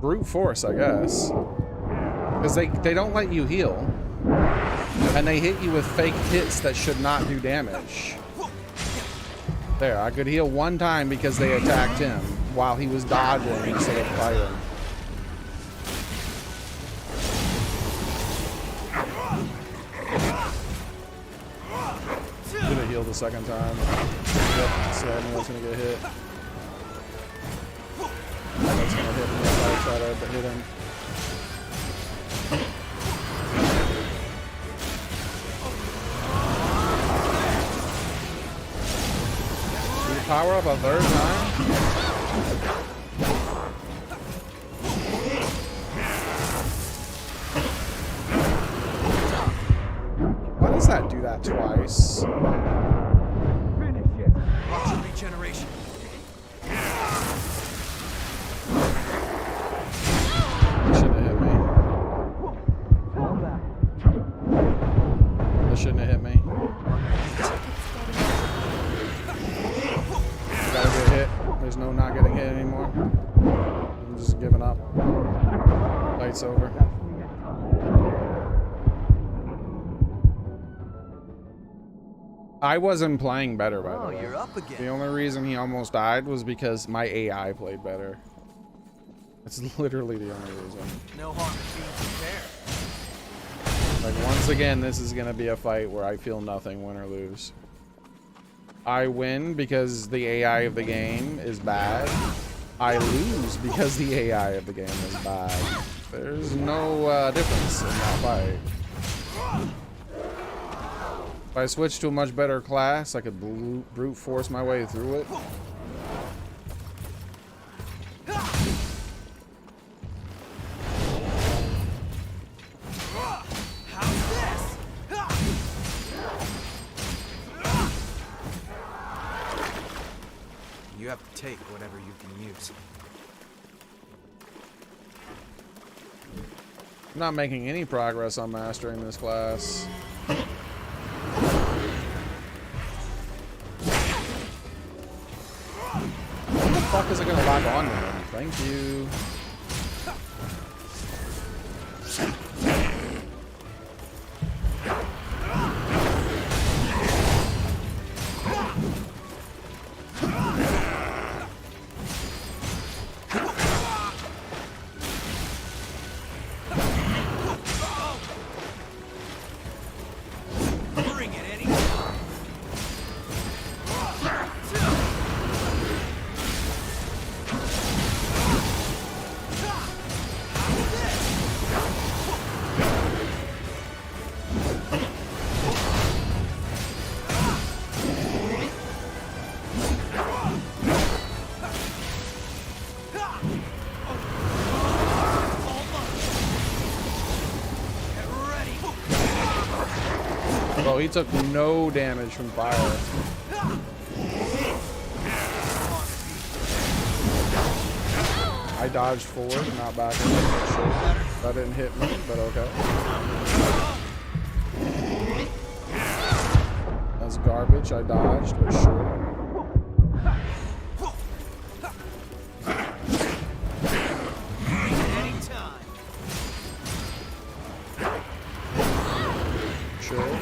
Brute force, I guess. Because they don't let you heal. And they hit you with fake hits that should not do damage. There, I could heal one time because they attacked him while he was dodging instead of fighting. Should have healed the second time. Yep, so I knew I was gonna get hit. I was gonna hit me if I tried to hit him. Did you power up a third time? Why does that do that twice? Finish it. Watch your regeneration. Shouldn't have hit me. That shouldn't have hit me. I gotta get hit. There's no not getting hit anymore. I'm just giving up. Fight's over. I wasn't playing better, by the way. You're up again. The only reason he almost died was because my AI played better. That's literally the only reason. No harm in being prepared. Like, once again, this is gonna be a fight where I feel nothing, win or lose. I win because the AI of the game is bad. I lose because the AI of the game is bad. There's no difference in that fight. If I switch to a much better class, I could brute force my way through it. You have to take whatever you can use. I'm not making any progress on mastering this class. When the fuck is it gonna lock on to him? Thank you. Bring it, Eddie. Oh, he took no damage from fire. I dodged forward, not backward. That didn't hit me, but okay. That's garbage. I dodged, but sure. Sure.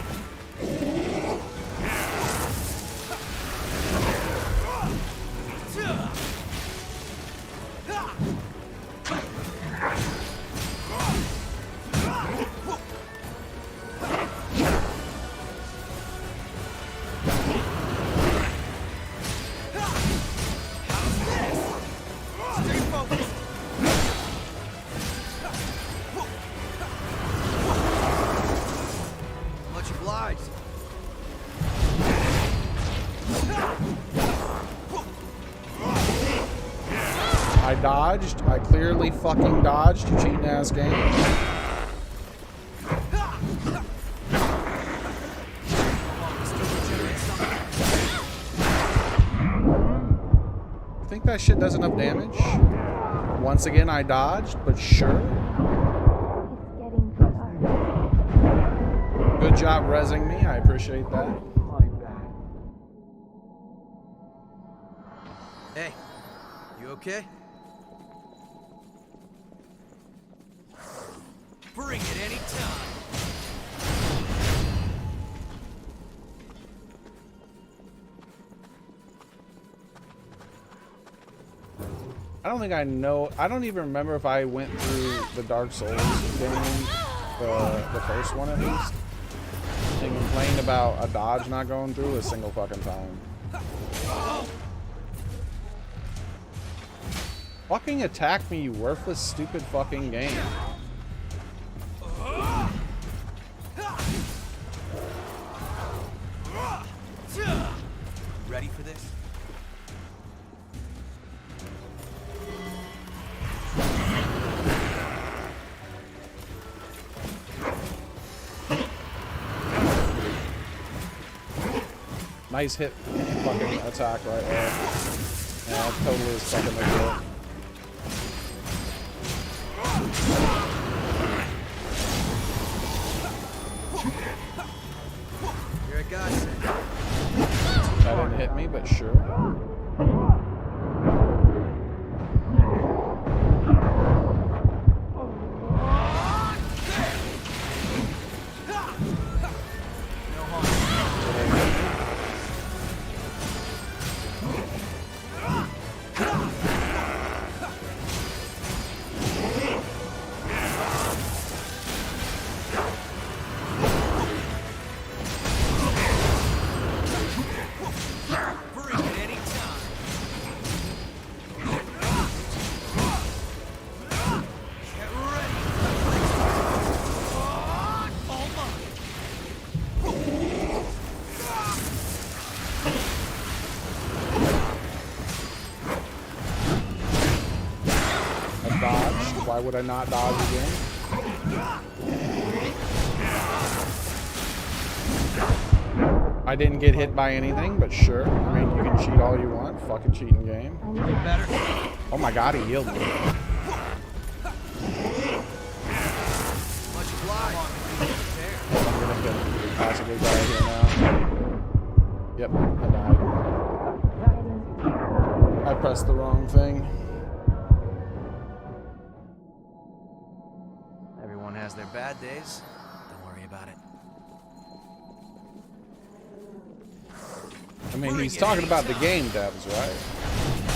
Much obliged. I dodged. I clearly fucking dodged, you cheating ass game. I think that shit does enough damage. Once again, I dodged, but sure. Good job rezzing me. I appreciate that. Hey, you okay? Bring it anytime. I don't think I know. I don't even remember if I went through the Dark Souls game, the first one at least, and complained about a dodge not going through a single fucking time. Fucking attack me, you worthless, stupid fucking game. Ready for this? Nice hit fucking attack right there. Yeah, totally is fucking legit. You're a godsend. That didn't hit me, but sure. Why would I not dodge again? I didn't get hit by anything, but sure. I mean, you can cheat all you want. Fucking cheating game. Oh my god, he healed me. I'm gonna get possibly die here now. Yep, I died. I pressed the wrong thing. Has their bad days. Don't worry about it. I mean, he's talking about the game devs, right?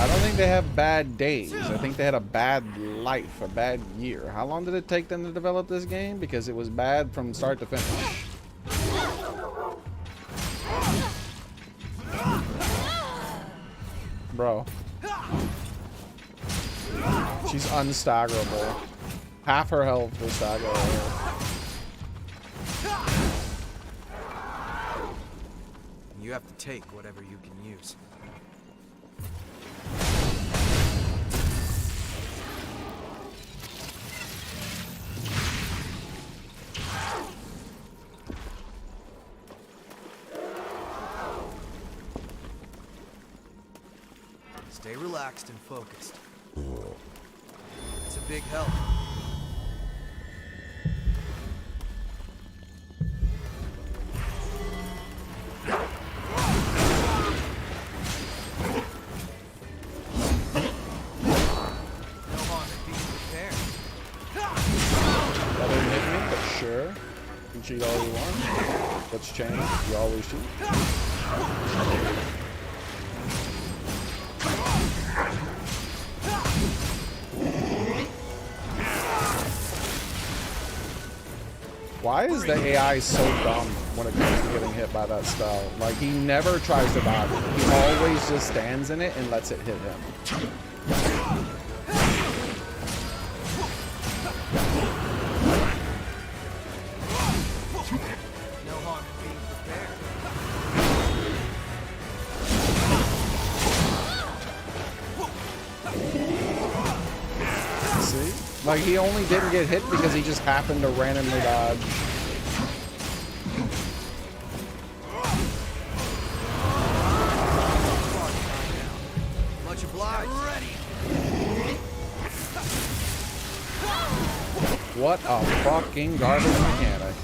I don't think they have bad days. I think they had a bad life, a bad year. How long did it take them to develop this game? Because it was bad from start to finish. Bro. She's unstaggerable. Half her health was stagger. You have to take whatever you can use. Stay relaxed and focused. It's a big help. Cheat all you want. What's changed? You always cheat. Why is the AI so dumb when it comes to getting hit by that spell? Like, he never tries to dodge it. He always just stands in it and lets it hit him. Like, he only didn't get hit because he just happened to randomly dodge. Much obliged. Ready. What a fucking garbage mechanic.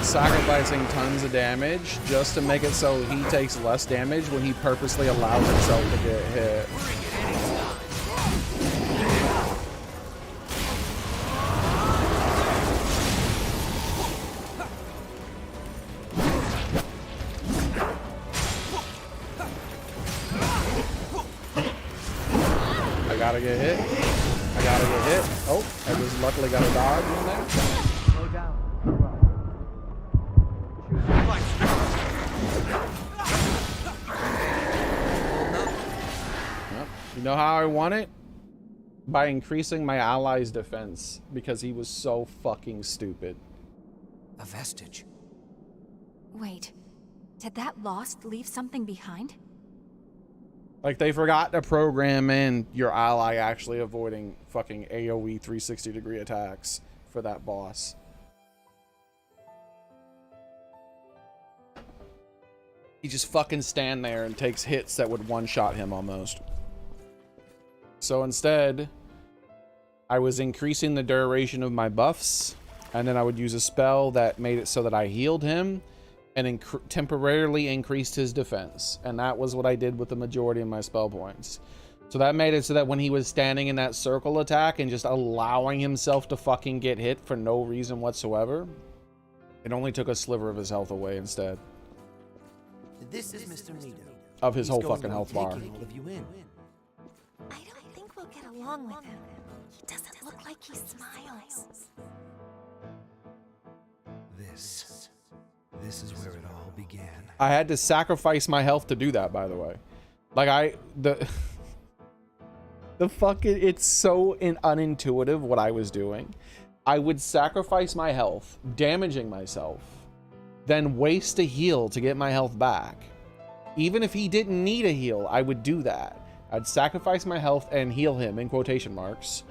Sacrificing tons of damage just to make it so he takes less damage when he purposely allows himself to get hit. I gotta get hit. I gotta get hit. Oh, I just luckily got a dodge in there. Slow down. You know how I won it? By increasing my ally's defense, because he was so fucking stupid. A vestige. Wait, did that lost leave something behind? Like, they forgot to program in your ally actually avoiding fucking AoE 360-degree attacks for that boss. He just fucking stand there and takes hits that would one-shot him almost. So instead, I was increasing the duration of my buffs, and then I would use a spell that made it so that I healed him and temporarily increased his defense. And that was what I did with the majority of my spell points. So that made it so that when he was standing in that circle attack and just allowing himself to fucking get hit for no reason whatsoever, it only took a sliver of his health away instead. This is Mr. Nito. Of his whole fucking health bar. I don't think we'll get along with him. He doesn't look like he smiles. This is where it all began. I had to sacrifice my health to do that, by the way. Like, the fucking, it's so unintuitive what I was doing. I would sacrifice my health, damaging myself, then waste a heal to get my health back. Even if he didn't need a heal, I would do that. I'd sacrifice my health and heal him, in quotation marks,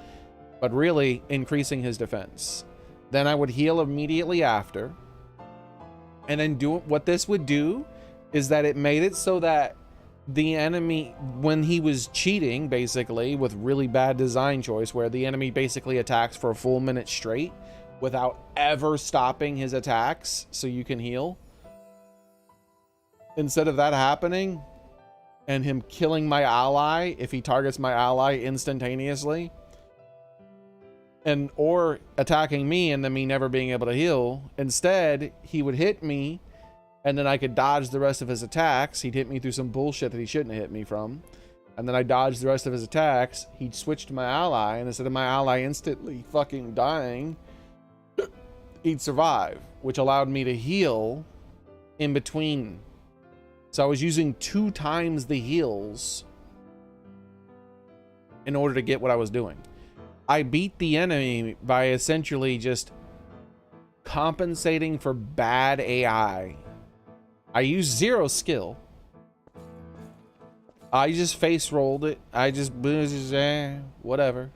but really increasing his defense. Then I would heal immediately after. And then what this would do is that it made it so that the enemy, when he was cheating, basically, with really bad design choice, where the enemy basically attacks for a full minute straight without ever stopping his attacks so you can heal. Instead of that happening and him killing my ally, if he targets my ally instantaneously, and or attacking me and then me never being able to heal, instead he would hit me and then I could dodge the rest of his attacks. He'd hit me through some bullshit that he shouldn't have hit me from, and then I dodged the rest of his attacks. He'd switch to my ally, and instead of my ally instantly fucking dying, he'd survive, which allowed me to heal in between. So I was using 2 times the heals in order to get what I was doing. I beat the enemy by essentially just compensating for bad AI. I used 0 skill. I just face rolled it. I just whatever.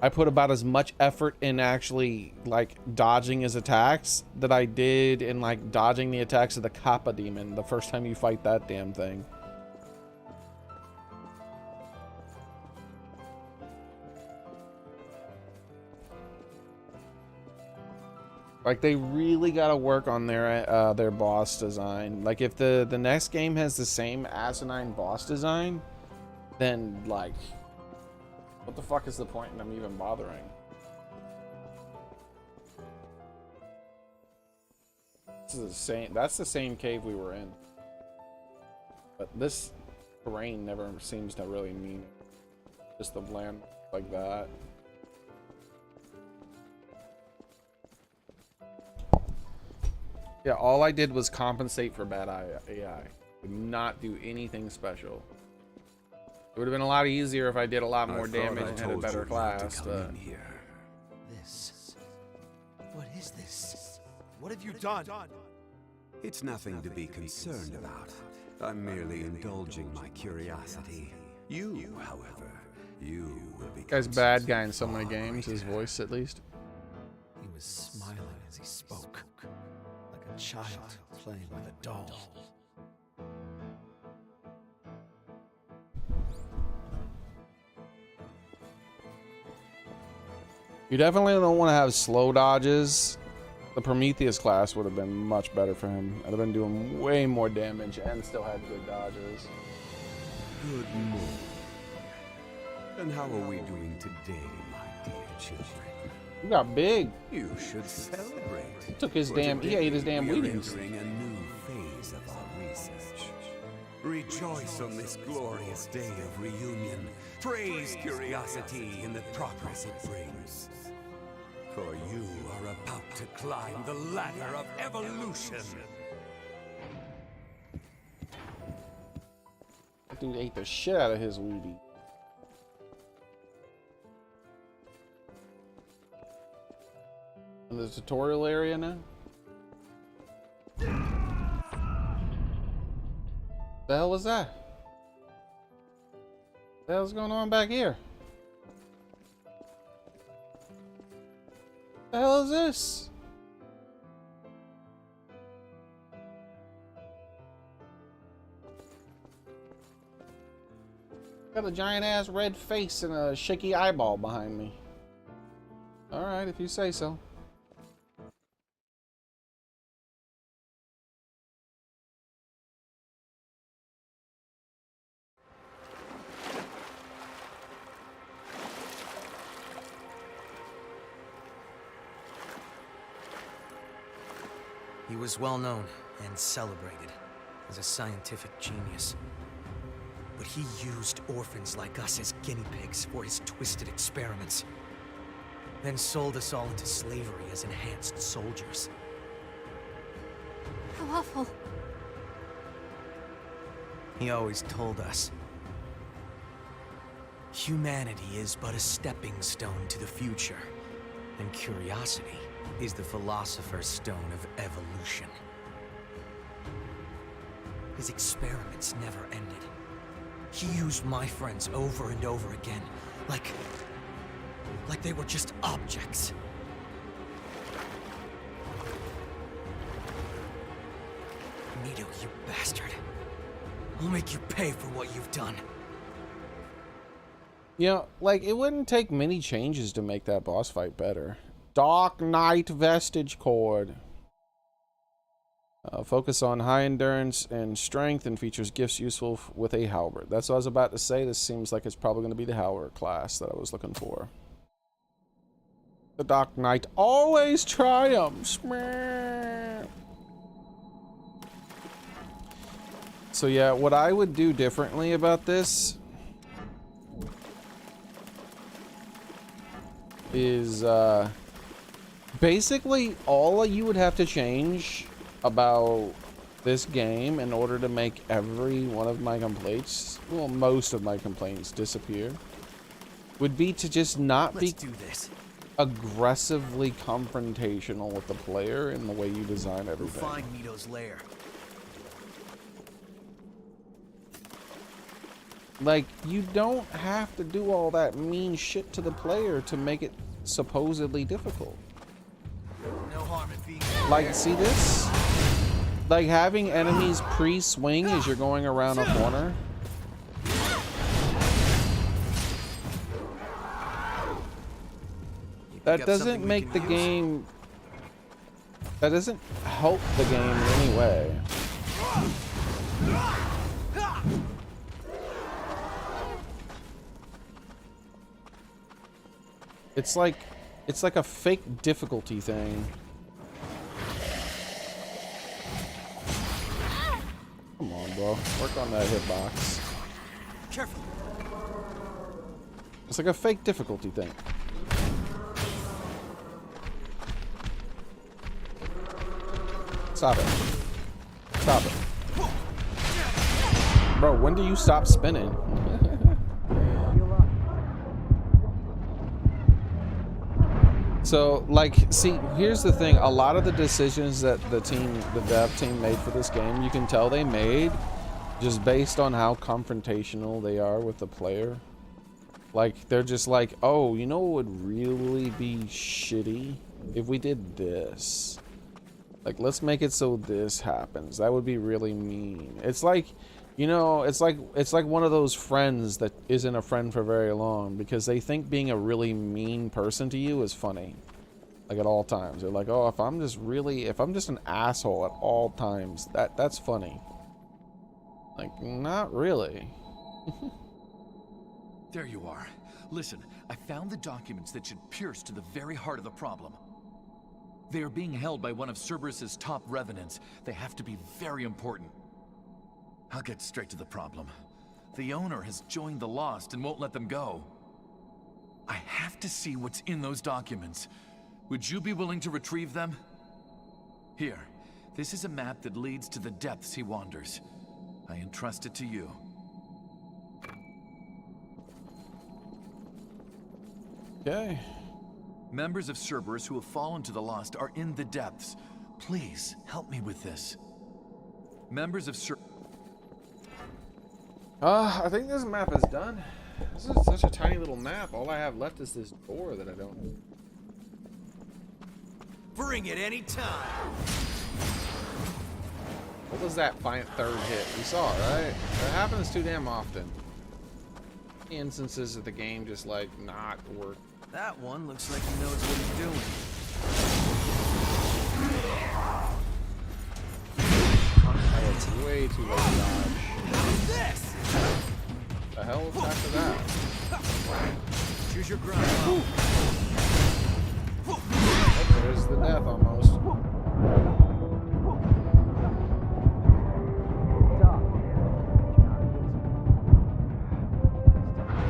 I put about as much effort in actually like dodging his attacks that I did in like dodging the attacks of the Kappa demon the first time you fight that damn thing. Like, they really got to work on their boss design. Like, if the next game has the same asinine boss design, then, like, what the fuck is the point in them even bothering? This is the same. That's the same cave we were in. But this terrain never seems to really mean just the land like that. Yeah, all I did was compensate for bad AI. Did not do anything special. It would have been a lot easier if I did a lot more damage and had a better class. But This. What is this? What have you done? It's nothing to be concerned about. I'm merely indulging my curiosity. You, however, you will be. Guy's bad guy in so many games. His voice, at least. He was smiling as he spoke, like a child playing with a doll. You definitely don't want to have slow dodges. The Prometheus class would have been much better for him. I'd have been doing way more damage and still had good dodges. Good morning. And how are we doing today, my dear children? You got big. You should celebrate. He took his For damn. He today ate his damn we are Wheaties. entering a new phase of our research. Rejoice on this glorious day of reunion. Praise curiosity in the progress it brings. For you are about to climb the ladder of evolution. That dude ate the shit out of his Wheaties. In the tutorial area now? The hell was that? What the hell's going on back here? The hell is this? Got a giant ass red face and a shaky eyeball behind me. Alright, if you say so. He was well known and celebrated as a scientific genius. But he used orphans like us as guinea pigs for his twisted experiments. Then sold us all into slavery as enhanced soldiers. How awful. He always told us, humanity is but a stepping stone to the future, and curiosity is the philosopher's stone of evolution. His experiments never ended. He used my friends over and over again, like they were just objects. Nito, you bastard. I'll make you pay for what you've done. You know, like, it wouldn't take many changes to make that boss fight better. Dark Knight Vestige Cord. Focus on high endurance and strength and features gifts useful with a halberd. That's what I was about to say. This seems like it's probably going to be the halberd class that I was looking for. The Dark Knight always triumphs. So yeah, what I would do differently about this is basically all you would have to change about this game in order to make every one of my complaints, well, most of my complaints disappear, would be to just not be aggressively confrontational with the player in the way you design everything. We'll find Nito's lair. Like, you don't have to do all that mean shit to the player to make it supposedly difficult. No harm in being like, see this? Like, having enemies pre-swing as you're going around a corner. That doesn't make the game... That doesn't help the game in any way. It's like a fake difficulty thing. Come on, bro. Work on that hitbox. Careful. It's like a fake difficulty thing. Stop it. Stop it. Bro, when do you stop spinning? So, like, see, here's the thing. A lot of the decisions that the dev team made for this game, you can tell they made just based on how confrontational they are with the player. Like, they're just like, oh, you know what would really be shitty? If we did this. Like, let's make it so this happens. That would be really mean. It's like, you know, it's like one of those friends that isn't a friend for very long because they think being a really mean person to you is funny. Like at all times. They're like, oh, if I'm just an asshole at all times, that's funny. Like, not really. There you are. Listen, I found the documents that should pierce to the very heart of the problem. They are being held by one of Cerberus's top revenants. They have to be very important. I'll get straight to the problem. The owner has joined the Lost and won't let them go. I have to see what's in those documents. Would you be willing to retrieve them? Here, this is a map that leads to the depths he wanders. I entrust it to you. Okay. Members of Cerberus who have fallen to the Lost are in the depths. Please, help me with this. Members of Cerberus... I think this map is done. This is such a tiny little map. All I have left is this door that I don't... Bring it any time. What was that third hit? You saw it, right? That happens too damn often. Instances of the game just like not work. That one looks like he knows what he's doing. It's way too late to dodge. This! The hell was after that? Choose your ground. Oh, there's the death almost.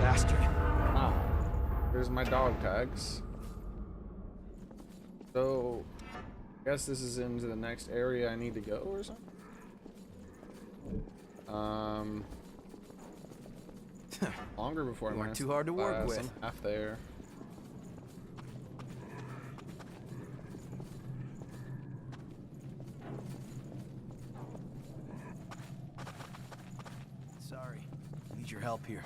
Bastard. Ah, there's my dog tags. So, I guess this is into the next area I need to go or something. Longer before You I'm aren't too hard to work with. I'm half there. Sorry. Need your help here.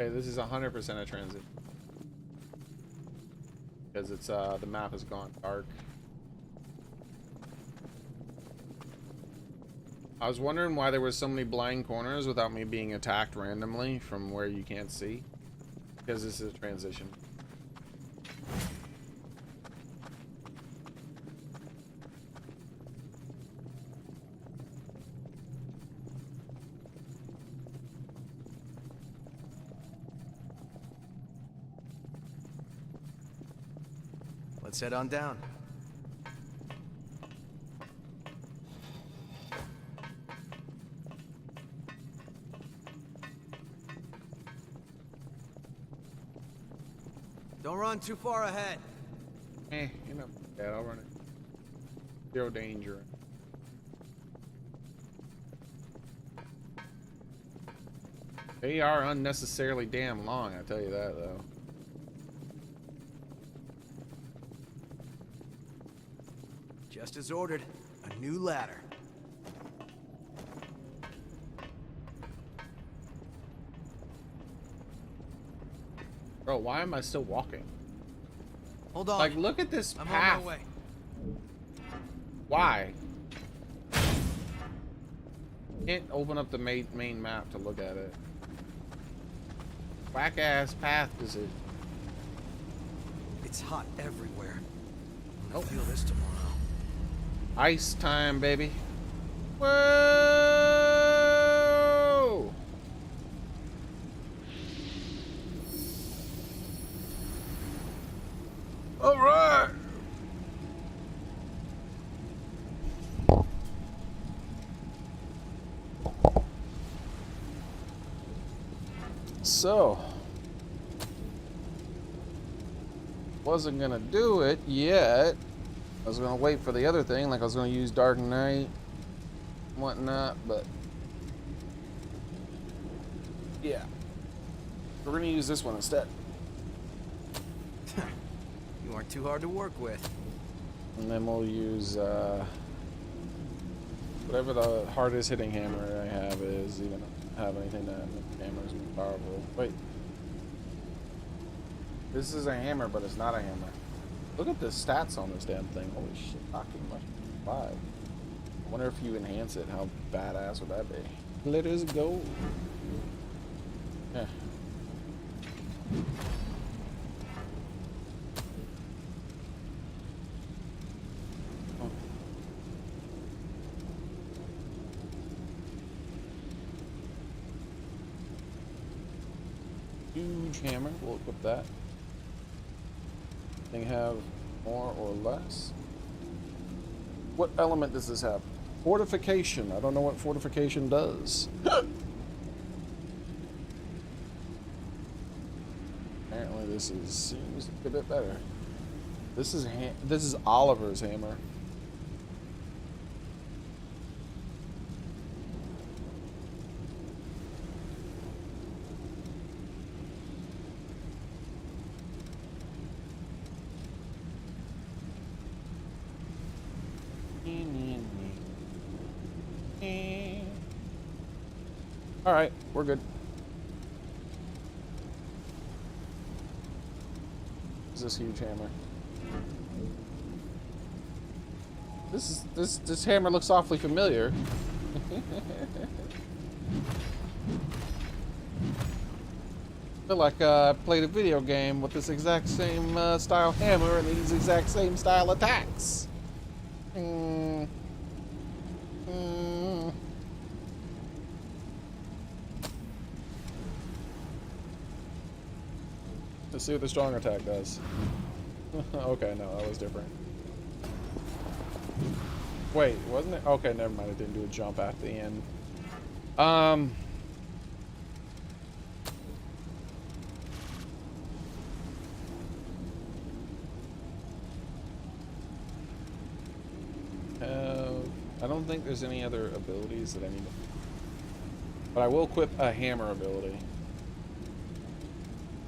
Okay, this is 100% a transit. Because it's, the map has gone dark. I was wondering why there were so many blind corners without me being attacked randomly from where you can't see. Because this is a transition. Let's head on down. Don't run too far ahead. You know, yeah, I'll run it. Zero danger. They are unnecessarily damn long, I tell you that though. Just as ordered, a new ladder. Bro, why am I still walking? Hold on. Like, look at this I'm path. on my way. Why? Can't open up the main map to look at it. Whack ass path is it? It's hot everywhere. Oh. I'll feel this tomorrow. Ice time, baby. Whoa! All right. So, wasn't gonna do it yet. I was gonna wait for the other thing, like I was gonna use Dark Knight and whatnot, but yeah. We're gonna use this one instead. You aren't too hard to work with. And then we'll use whatever the hardest hitting hammer I have is, even if I have anything that makes hammers more powerful. Wait. This is a hammer, but it's not a hammer. Look at the stats on this damn thing. Holy shit, fucking much. 5. I wonder if you enhance it, how badass would that be? Let us go. Yeah. Huge hammer, we'll equip that. Thing have more or less. What element does this have? Fortification. I don't know what fortification does. Apparently this seems a bit better. This is Oliver's hammer. All right, we're good. Is this huge hammer? This hammer looks awfully familiar. I feel like I played a video game with this exact same style hammer and these exact same style attacks. Let's see what the strong attack does. Okay, no, that was different. Wait, wasn't it? Okay, never mind. It didn't do a jump at the end. I don't think there's any other abilities that I need to... But I will equip a hammer ability.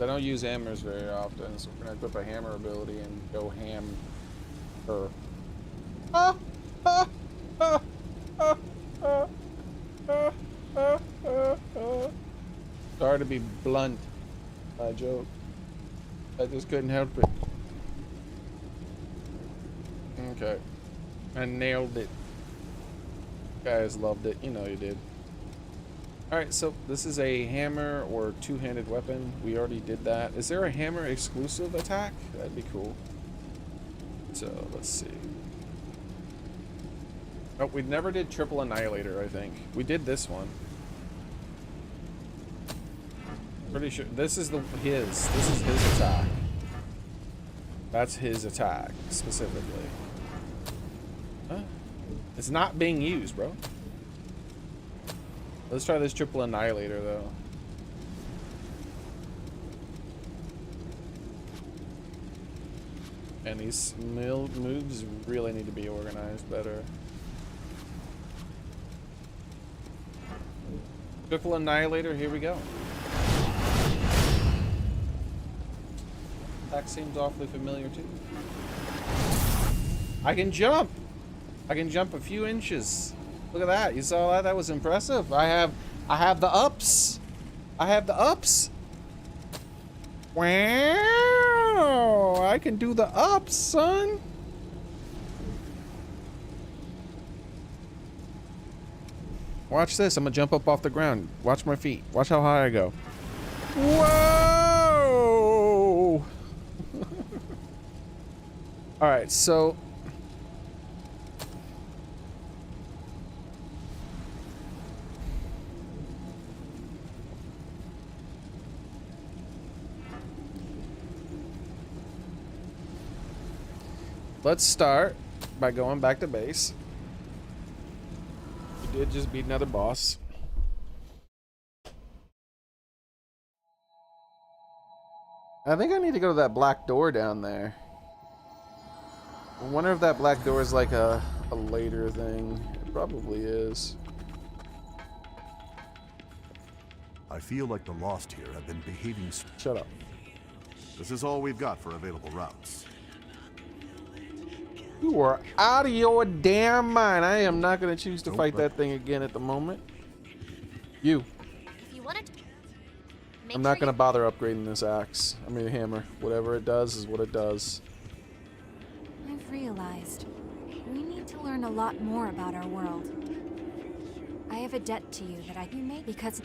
I don't use hammers very often, so we're gonna equip a hammer ability and go ham her. Sorry to be blunt, my joke. I just couldn't help it. Okay, I nailed it. Guys loved it, you know you did. Alright, so this is a hammer or two-handed weapon. We already did that. Is there a hammer exclusive attack? That'd be cool. So, let's see. Oh, we never did triple annihilator, I think. We did this one. Pretty sure. This is his attack. That's his attack, specifically. Huh? It's not being used, bro. Let's try this triple annihilator though. And these moves really need to be organized better. Triple annihilator, here we go. That seems awfully familiar too. I can jump! I can jump a few inches. Look at that. You saw that? That was impressive. I have the ups. I have the ups. Wow. I can do the ups, son. Watch this. I'm going to jump up off the ground. Watch my feet. Watch how high I go. Whoa. All right. So let's start by going back to base. We did just beat another boss. I think I need to go to that black door down there. I wonder if that black door is like a later thing. It probably is. I feel like the Lost here have been behaving. Shut up. This is all we've got for available routes. You are out of your damn mind. I am not going to choose to Nope, fight that thing again at the moment. You. If you want to, I'm not going to bother upgrading this axe. I mean, hammer. Whatever it does is what it does. I've realized we need to learn a lot more about our world. I have a debt to you that I can make because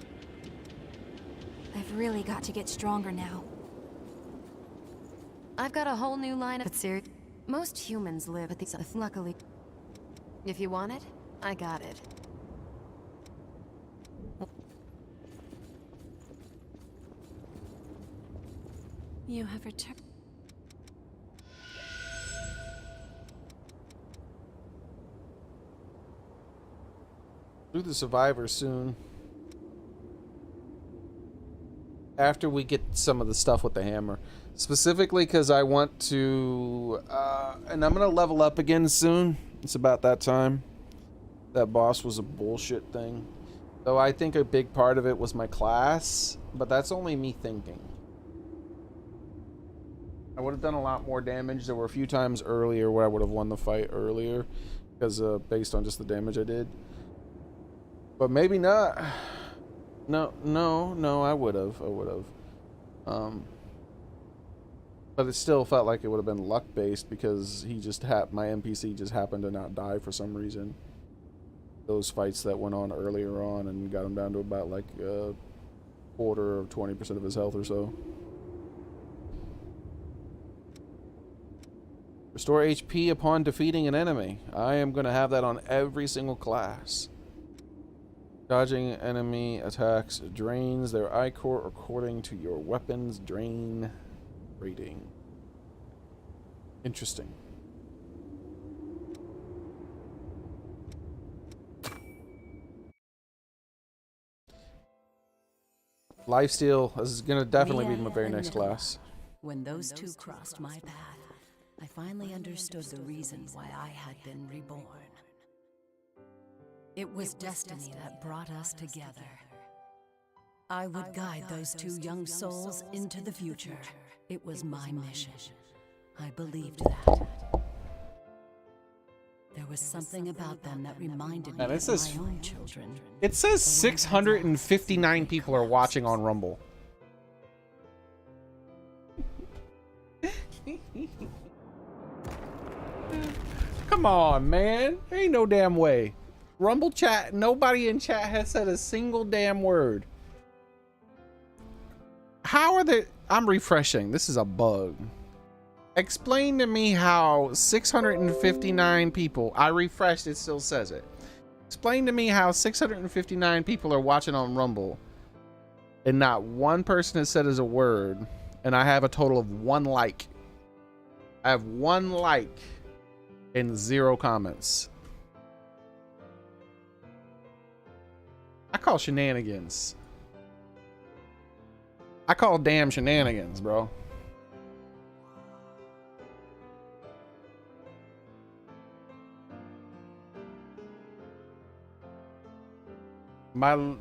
I've really got to get stronger now. I've got a whole new line of serious. Most humans live at the luckily. If you want it, I got it. You have returned. Do the survivor soon. After we get some of the stuff with the hammer. Specifically because I want to, and I'm going to level up again soon. It's about that time. That boss was a bullshit thing. Though I think a big part of it was my class, but that's only me thinking. I would have done a lot more damage. There were a few times earlier where I would have won the fight earlier because based on just the damage I did. But maybe not. No, I would have. But it still felt like it would have been luck based because he just my NPC just happened to not die for some reason. Those fights that went on earlier on and got him down to about like a quarter or 20% of his health or so. Restore HP upon defeating an enemy. I am going to have that on every single class. Dodging enemy attacks drains their ichor according to your weapon's drain rating. Interesting. Lifesteal is going to definitely be my very next class. When those two crossed my path, I finally understood the reason why I had been reborn. It was destiny that brought us together. I would guide those two young souls into the future. It was my mission. I believed that. There was something about them that reminded me of my own children. It says 659 people are watching on Rumble. Come on, man. There ain't no damn way. Rumble chat, nobody in chat has said a single damn word. How are they? I'm refreshing. This is a bug. Explain to me how 659 people, I refreshed, it still says it. Explain to me how 659 people are watching on Rumble and not one person has said as a word, and I have a total of 1 like. I have 1 like and 0 comments. I call shenanigans. I call damn shenanigans, bro.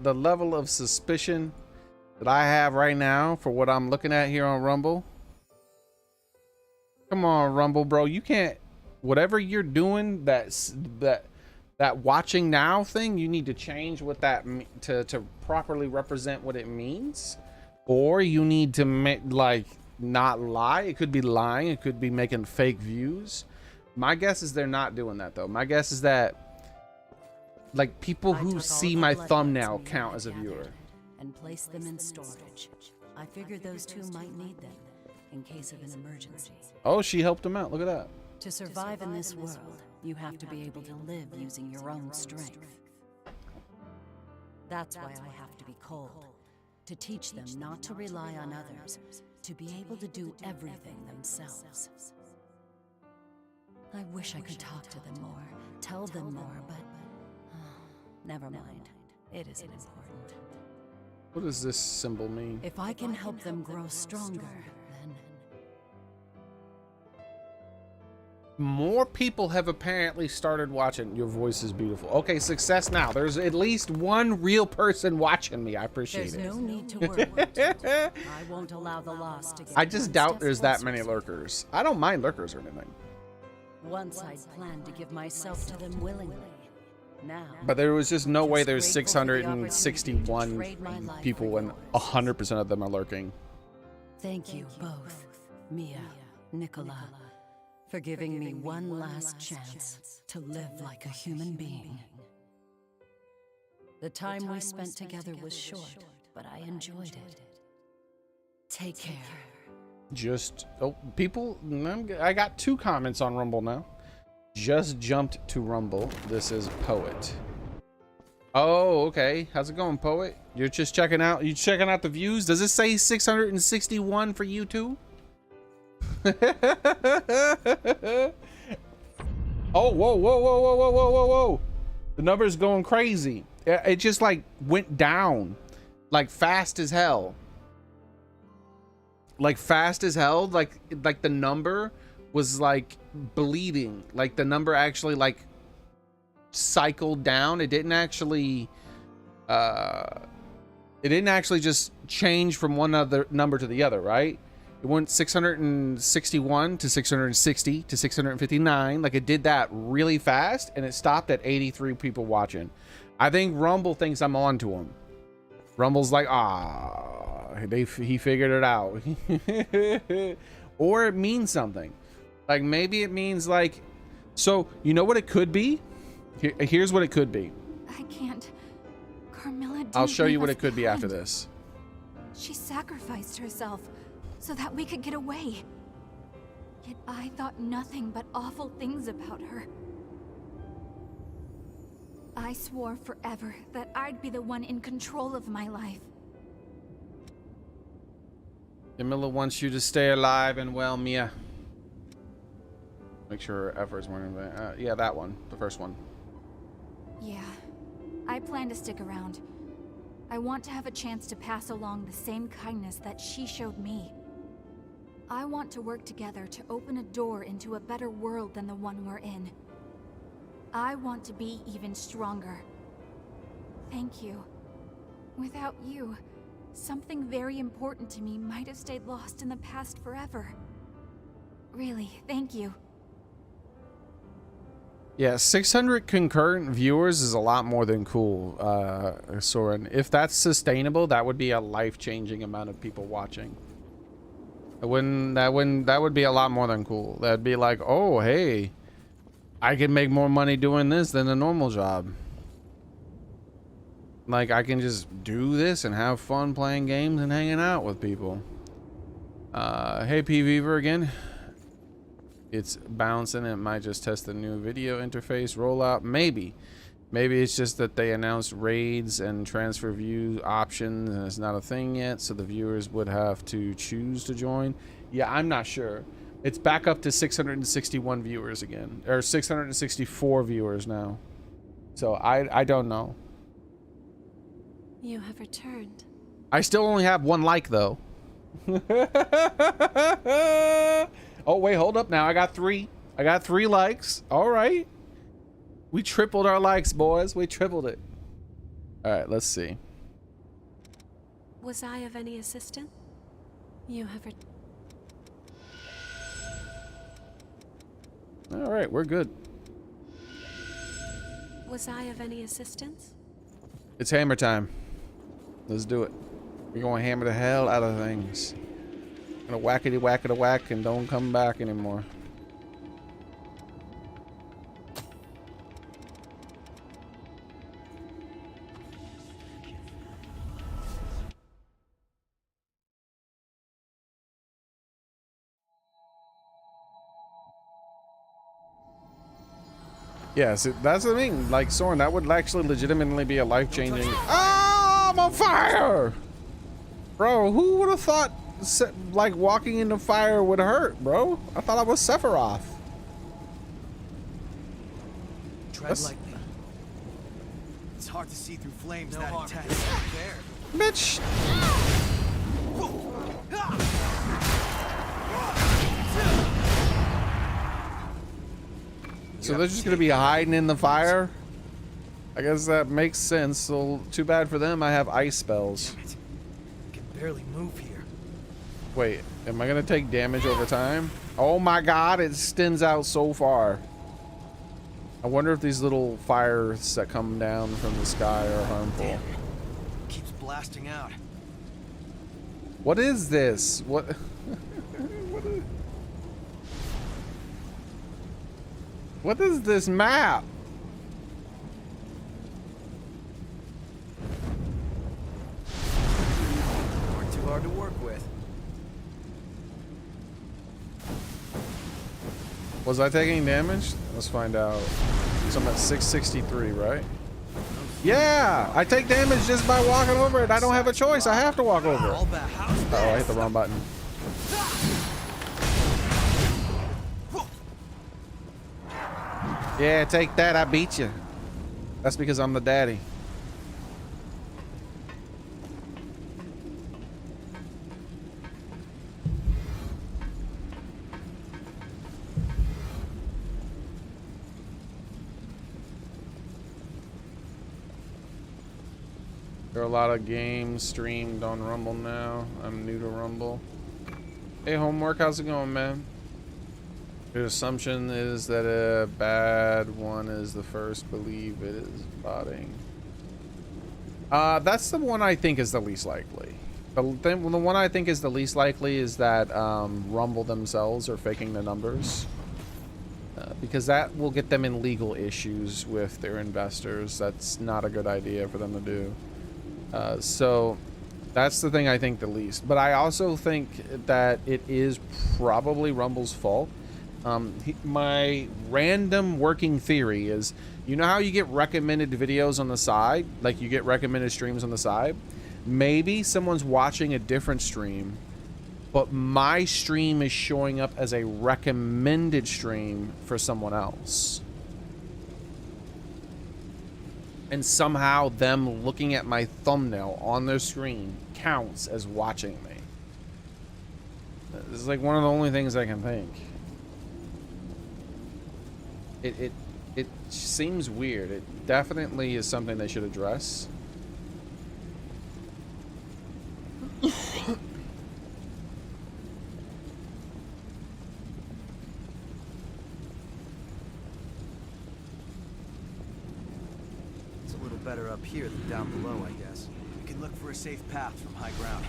The level of suspicion that I have right now for what I'm looking at here on Rumble. Come on, Rumble, bro. You can't, whatever you're doing, that watching now thing, you need to change what that to properly represent what it means, or you need to make, like, not lie. It could be lying. It could be making fake views. My guess is they're not doing that though. My guess is that, like, people who see my thumbnail count as a viewer. And place them in storage. I figured those two might need them in case of an emergency. Oh, she helped him out. Look at that. To survive in this world, you have to be able to live using your own strength. That's why I have to be cold. To teach them not to rely on others, to be able to do everything themselves. I wish I could talk to them more, tell them more, but never mind. It isn't important. What does this symbol mean? If I can help them grow stronger, then More people have apparently started watching. Your voice is beautiful. Okay, success now. There's at least one real person watching me. I appreciate There's it. no need to worry. I won't allow the lost to get I just one doubt step there's that closer many to lurkers. I don't mind lurkers or anything. Once I'd planned to give myself to them willingly. Now, But there was just no way there's grateful for the opportunity to 661 trade my life people for when 100% of them are lurking. thank you both, Mia, Nicola, for giving me one last chance to live like a human being. The time we spent together was short, but I enjoyed it. Take care. Just, oh, people, I got 2 comments on Rumble now. Just jumped to Rumble. This is Poet. Oh, okay. How's it going, Poet? You're just checking out, the views? Does it say 661 for you too? Oh, whoa. The number's going crazy. It just like went down like fast as hell. Like the number was like bleeding. Like the number actually like cycled down. It didn't actually just change from one other number to the other, right? It went 661 to 660 to 659. Like it did that really fast, and it stopped at 83 people watching. I think Rumble thinks I'm on to him. Rumble's like, he figured it out. Or it means something. Like maybe it means like, so you know what it could be? Here's what it could be. I can't. Carmilla didn't I'll show you leave what us it could be after behind. this. She sacrificed herself so that we could get away. Yet I thought nothing but awful things about her. I swore forever that I'd be the one in control of my life. Camilla wants you to stay alive and well, Mia. Make sure her efforts weren't in vain. Yeah, that one. The first one. Yeah, I plan to stick around. I want to have a chance to pass along the same kindness that she showed me. I want to work together to open a door into a better world than the one we're in. I want to be even stronger. Thank you. Without you, something very important to me might have stayed lost in the past forever. Really, thank you. Yeah, 600 concurrent viewers is a lot more than cool, Soren. If that's sustainable, that would be a life-changing amount of people watching. That would be a lot more than cool. That'd be like, oh, hey, I can make more money doing this than a normal job. Like, I can just do this and have fun playing games and hanging out with people. Hey, PVver again. It's bouncing. It might just test the new video interface rollout. Maybe it's just that they announced raids and transfer view options and it's not a thing yet, so the viewers would have to choose to join. Yeah, I'm not sure. It's back up to 661 viewers again, or 664 viewers now. So I don't know. You have returned. I still only have 1 like though. Oh wait, hold up now. I got 3 likes. All right. We tripled our likes, boys. We tripled it. All right, let's see. Was I of any assistance? You have All right, we're good. Was I of any assistance? It's hammer time. Let's do it. We're going to hammer the hell out of things. Gonna whackity whackity whack and don't come back anymore. Yes, that's the thing. Like, Soren, that would actually legitimately be a life-changing. Oh, I'm on fire! Bro, who would have thought like walking into fire would hurt, bro? I thought I was Sephiroth. Tread lightly. It's hard to see through flames that intense. There. Bitch. So they're just gonna be hiding in the fire? I guess that makes sense. So too bad for them. I have ice spells. Damn it. I can barely move here. Wait, am I gonna take damage over time? Oh my god, it extends out so far. I wonder if these little fires that come down from the sky are harmful. Damn. Keeps blasting out. What is this? What? What is this map? Weren't too hard to work with. Was I taking damage? Let's find out. So I'm at 663, right? Yeah, I take damage just by walking over it. I don't have a choice. I have to walk over it. Oh, I hit the wrong button. Yeah, take that. I beat you. That's because I'm the daddy. There are a lot of games streamed on Rumble now. I'm new to Rumble. Hey, Homework, how's it going, man? Your assumption is that a bad one is the first. Believe it is botting. That's the one I think is the least likely. The one I think is the least likely is that Rumble themselves are faking the numbers. Because that will get them in legal issues with their investors. That's not a good idea for them to do. So that's the thing I think the least. But I also think that it is probably Rumble's fault. My random working theory is, you know how you get recommended videos on the side? Like you get recommended streams on the side? Maybe someone's watching a different stream, but my stream is showing up as a recommended stream for someone else. And somehow them looking at my thumbnail on their screen counts as watching me. This is like one of the only things I can think. It seems weird. It definitely is something they should address. It's a little better up here than down below, I guess. We can look for a safe path from high ground.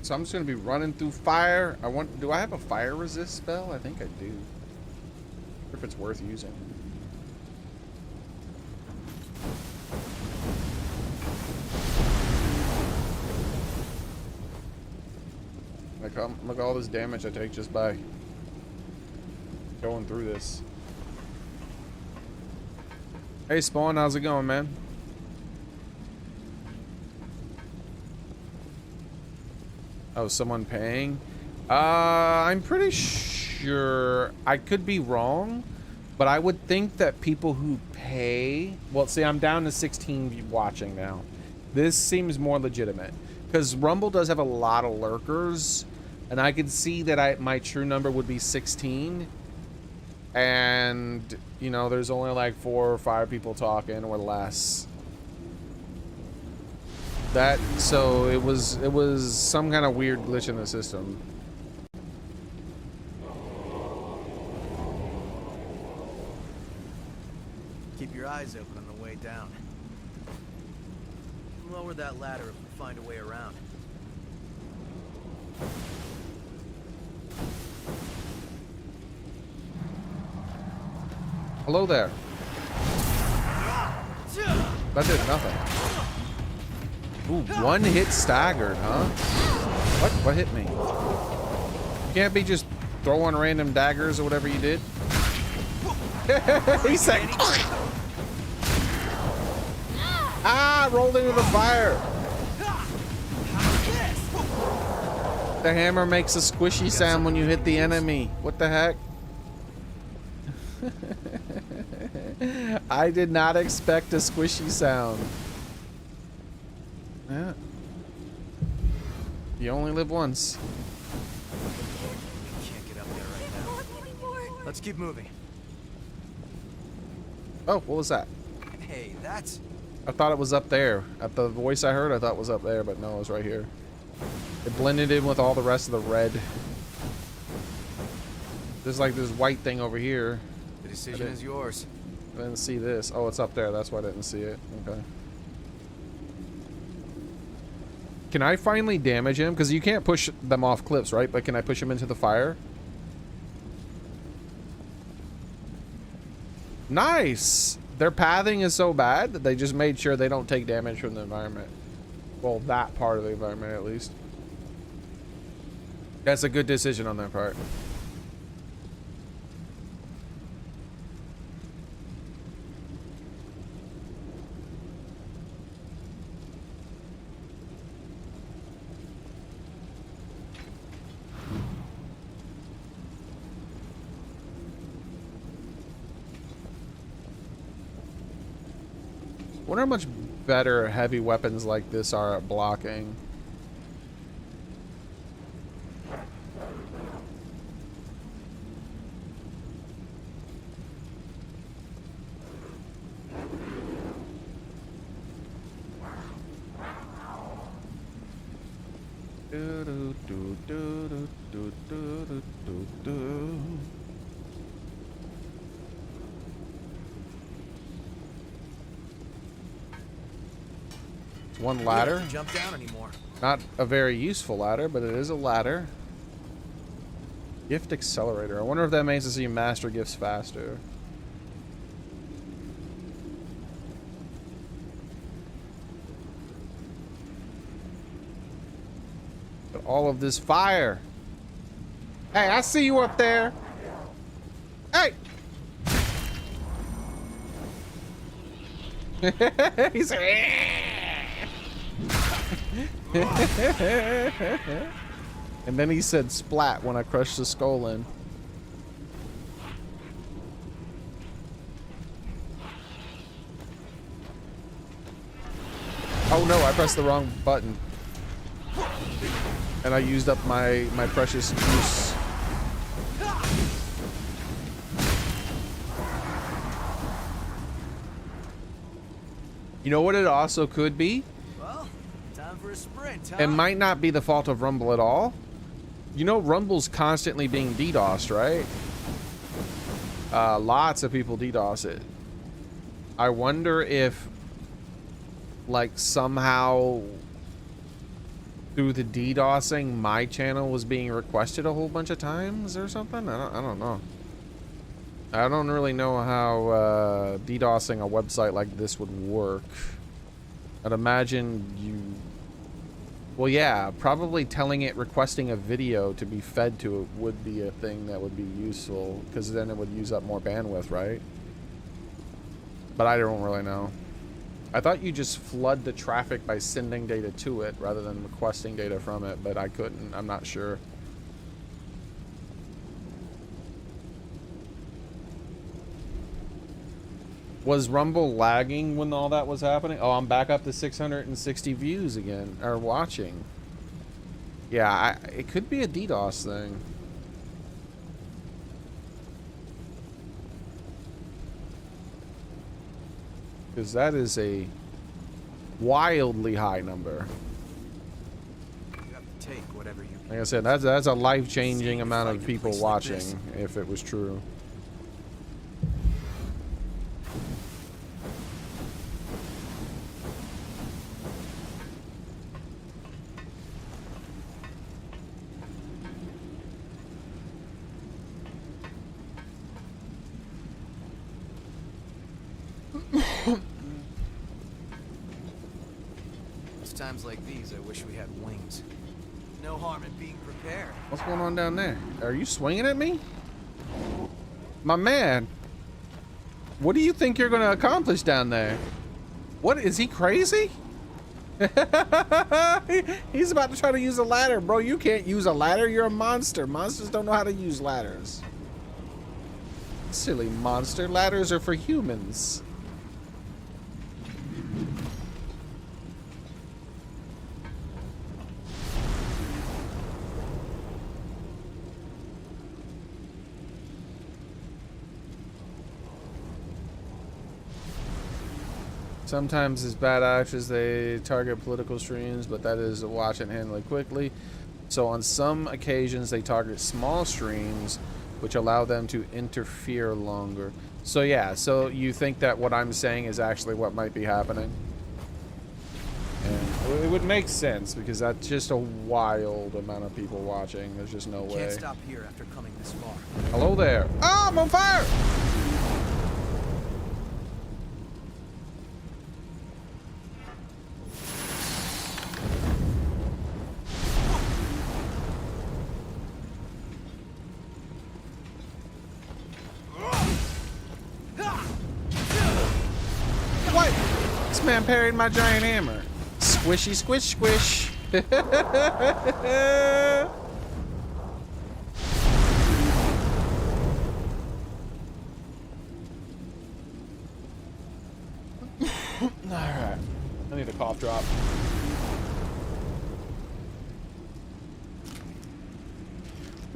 So I'm just gonna be running through fire. Do I have a fire resist spell? I think I do. I wonder if it's worth using. Look at all this damage I take just by going through this. Hey Spawn, how's it going, man? Oh, someone paying? I'm pretty sure, I could be wrong, but I would think that people who pay, well, see, I'm down to 16 watching now. This seems more legitimate because Rumble does have a lot of lurkers, and I could see that my true number would be 16, and you know, there's only like 4 or 5 people talking or less. So it was some kind of weird glitch in the system. Keep your eyes open on the way down. Lower that ladder if we find a way around. Hello there. That did nothing. Ooh, one hit staggered, huh? What hit me? You can't be just throwing random daggers or whatever you did. He said, ah, rolled into the fire. The hammer makes a squishy sound when you hit the enemy. What the heck? I did not expect a squishy sound. Yeah. You only live once. Let's keep moving. Oh, what was that? Hey, that's... I thought it was up there. At the voice I heard, I thought it was up there, but no, it was right here. It blended in with all the rest of the red. There's like this white thing over here. The decision is yours. I didn't see this. Oh, it's up there. That's why I didn't see it. Okay. Can I finally damage him? Because you can't push them off cliffs, right? But can I push him into the fire? Nice! Their pathing is so bad that they just made sure they don't take damage from the environment. Well, that part of the environment, at least. That's a good decision on their part. I wonder how much better heavy weapons like this are at blocking. One ladder. Can't jump down anymore. Not a very useful ladder, but it is a ladder. Gift accelerator. I wonder if that makes us see master gifts faster. But all of this fire. Hey, I see you up there. Hey. He's like, and then he said splat when I crushed the skull in. Oh no, I pressed the wrong button. And I used up my precious juice. You know what it also could be? Well, time for a sprint, huh? It might not be the fault of Rumble at all. You know Rumble's constantly being DDoSed, right? Lots of people DDoS it. I wonder if, like, somehow through the DDoSing, my channel was being requested a whole bunch of times or something? I don't know. I don't really know how DDoSing a website like this would work. I'd imagine you... Well, yeah, probably telling it requesting a video to be fed to it would be a thing that would be useful, because then it would use up more bandwidth, right? But I don't really know. I thought you just flood the traffic by sending data to it rather than requesting data from it, but I couldn't. I'm not sure. Was Rumble lagging when all that was happening? Oh, I'm back up to 660 views again, or watching. Yeah, it could be a DDoS thing. Because that is a wildly high number. You have to take whatever you can. Like I said, that's a life-changing amount of people watching, if it was true. It's times like these I wish we had wings. No harm in being prepared. What's going on down there? Are you swinging at me? My man, what do you think you're going to accomplish down there? What, is he crazy? He's about to try to use a ladder. Bro, you can't use a ladder. You're a monster. Monsters don't know how to use ladders. Silly monster. Ladders are for humans. Sometimes as bad actors, they target political streams, but that is watch and handle it quickly. So on some occasions, they target small streams, which allow them to interfere longer. So yeah, so you think that what I'm saying is actually what might be happening? And it would make sense, because that's just a wild amount of people watching. There's just no way. Can't stop here after coming this far. Hello there. Oh, I'm on fire! What? This man parried my giant hammer. Squishy, squish, squish. Alright. I need a cough drop.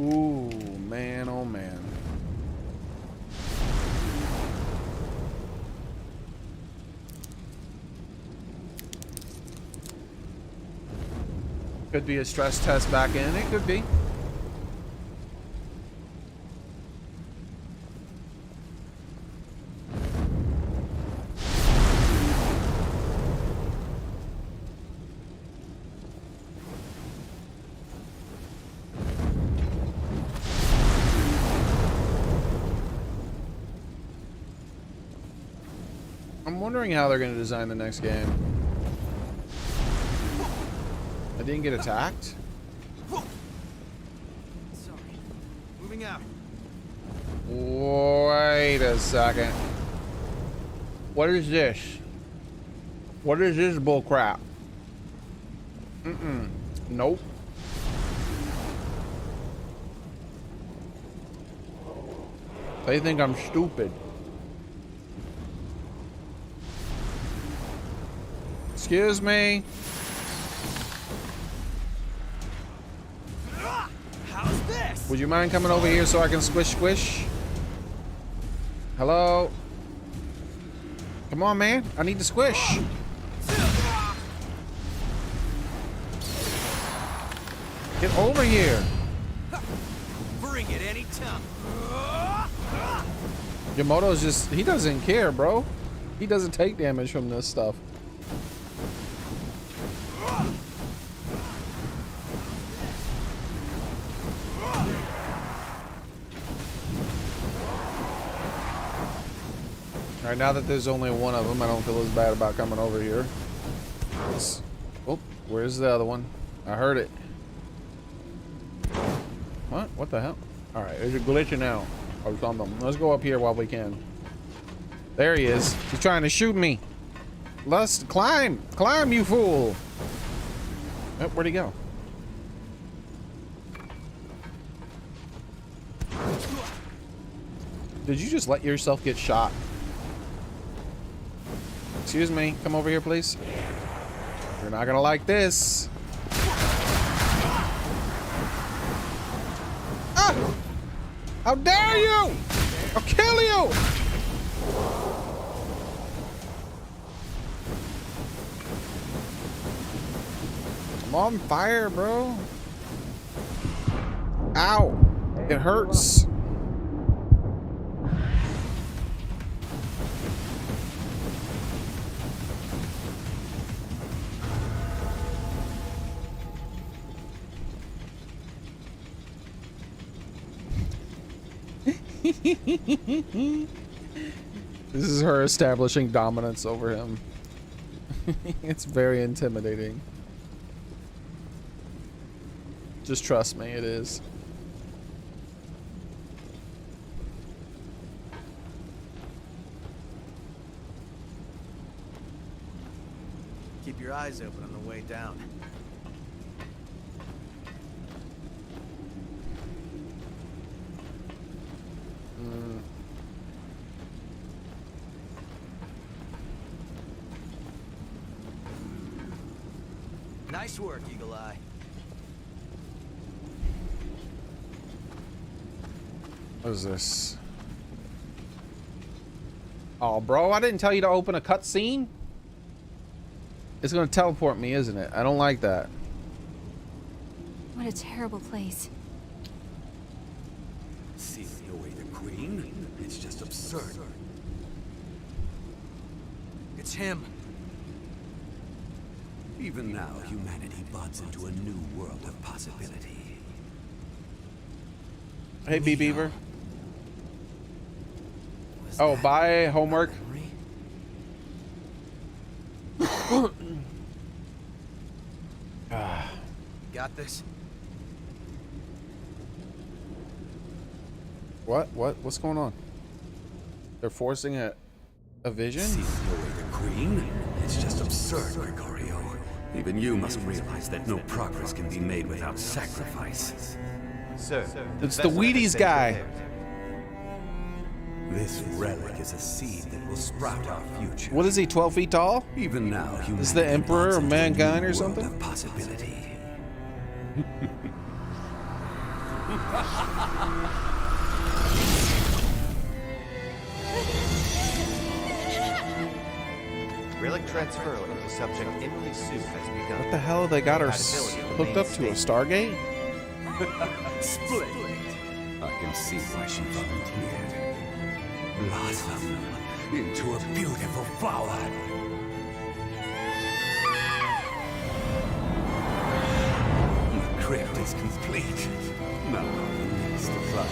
Ooh, man, oh man. Could be a stress test back in. It could be. I'm wondering how they're going to design the next game. I didn't get attacked? Sorry. Moving out. Wait a second. What is this? What is this bullcrap? Nope. They think I'm stupid. Excuse me. How's this? Would you mind coming over here so I can squish squish? Hello? Come on, man. I need to squish. Get over here. Bring it anytime. Yamoto's just, he doesn't care, bro. He doesn't take damage from this stuff. Alright, now that there's only one of them, I don't feel as bad about coming over here. Oh, where's the other one? I heard it. What? What the hell? Alright, there's a glitching out or something. Let's go up here while we can. There he is. He's trying to shoot me. Let's climb! Climb, you fool! Oh, where'd he go? Did you just let yourself get shot? Excuse me, come over here, please. You're not gonna like this. Ah! How dare you! I'll kill you! I'm on fire, bro. Ow! It hurts. This is her establishing dominance over him. It's very intimidating. Just trust me, it is. Keep your eyes open on the way down. Nice work, Eagle Eye. What is this? Oh, bro, I didn't tell you to open a cutscene. It's gonna teleport me, isn't it? I don't like that. What a terrible place. Sealing away the Queen? It's just absurd. It's him. Even now, humanity buds into a new world of possibility. Hey, B Beaver. Oh, bye, homework. Got this? What's going on? They're forcing a vision? Sealing away the Queen? It's just absurd, Gregorio. Even you must realize that no progress can be made without sacrifice. Sir, It's the Wheaties guy. This relic is a seed that will sprout our future. What is he, 12 feet tall? Even now, Is the Emperor of Mankind or world something? of possibility. relic transfer of the subject Emily Sue has begun. What the hell? They got her hooked up to a Stargate? Splendid. I can see why she volunteered. Blossom into a beautiful flower. The crypt is complete. Now, it's the fly.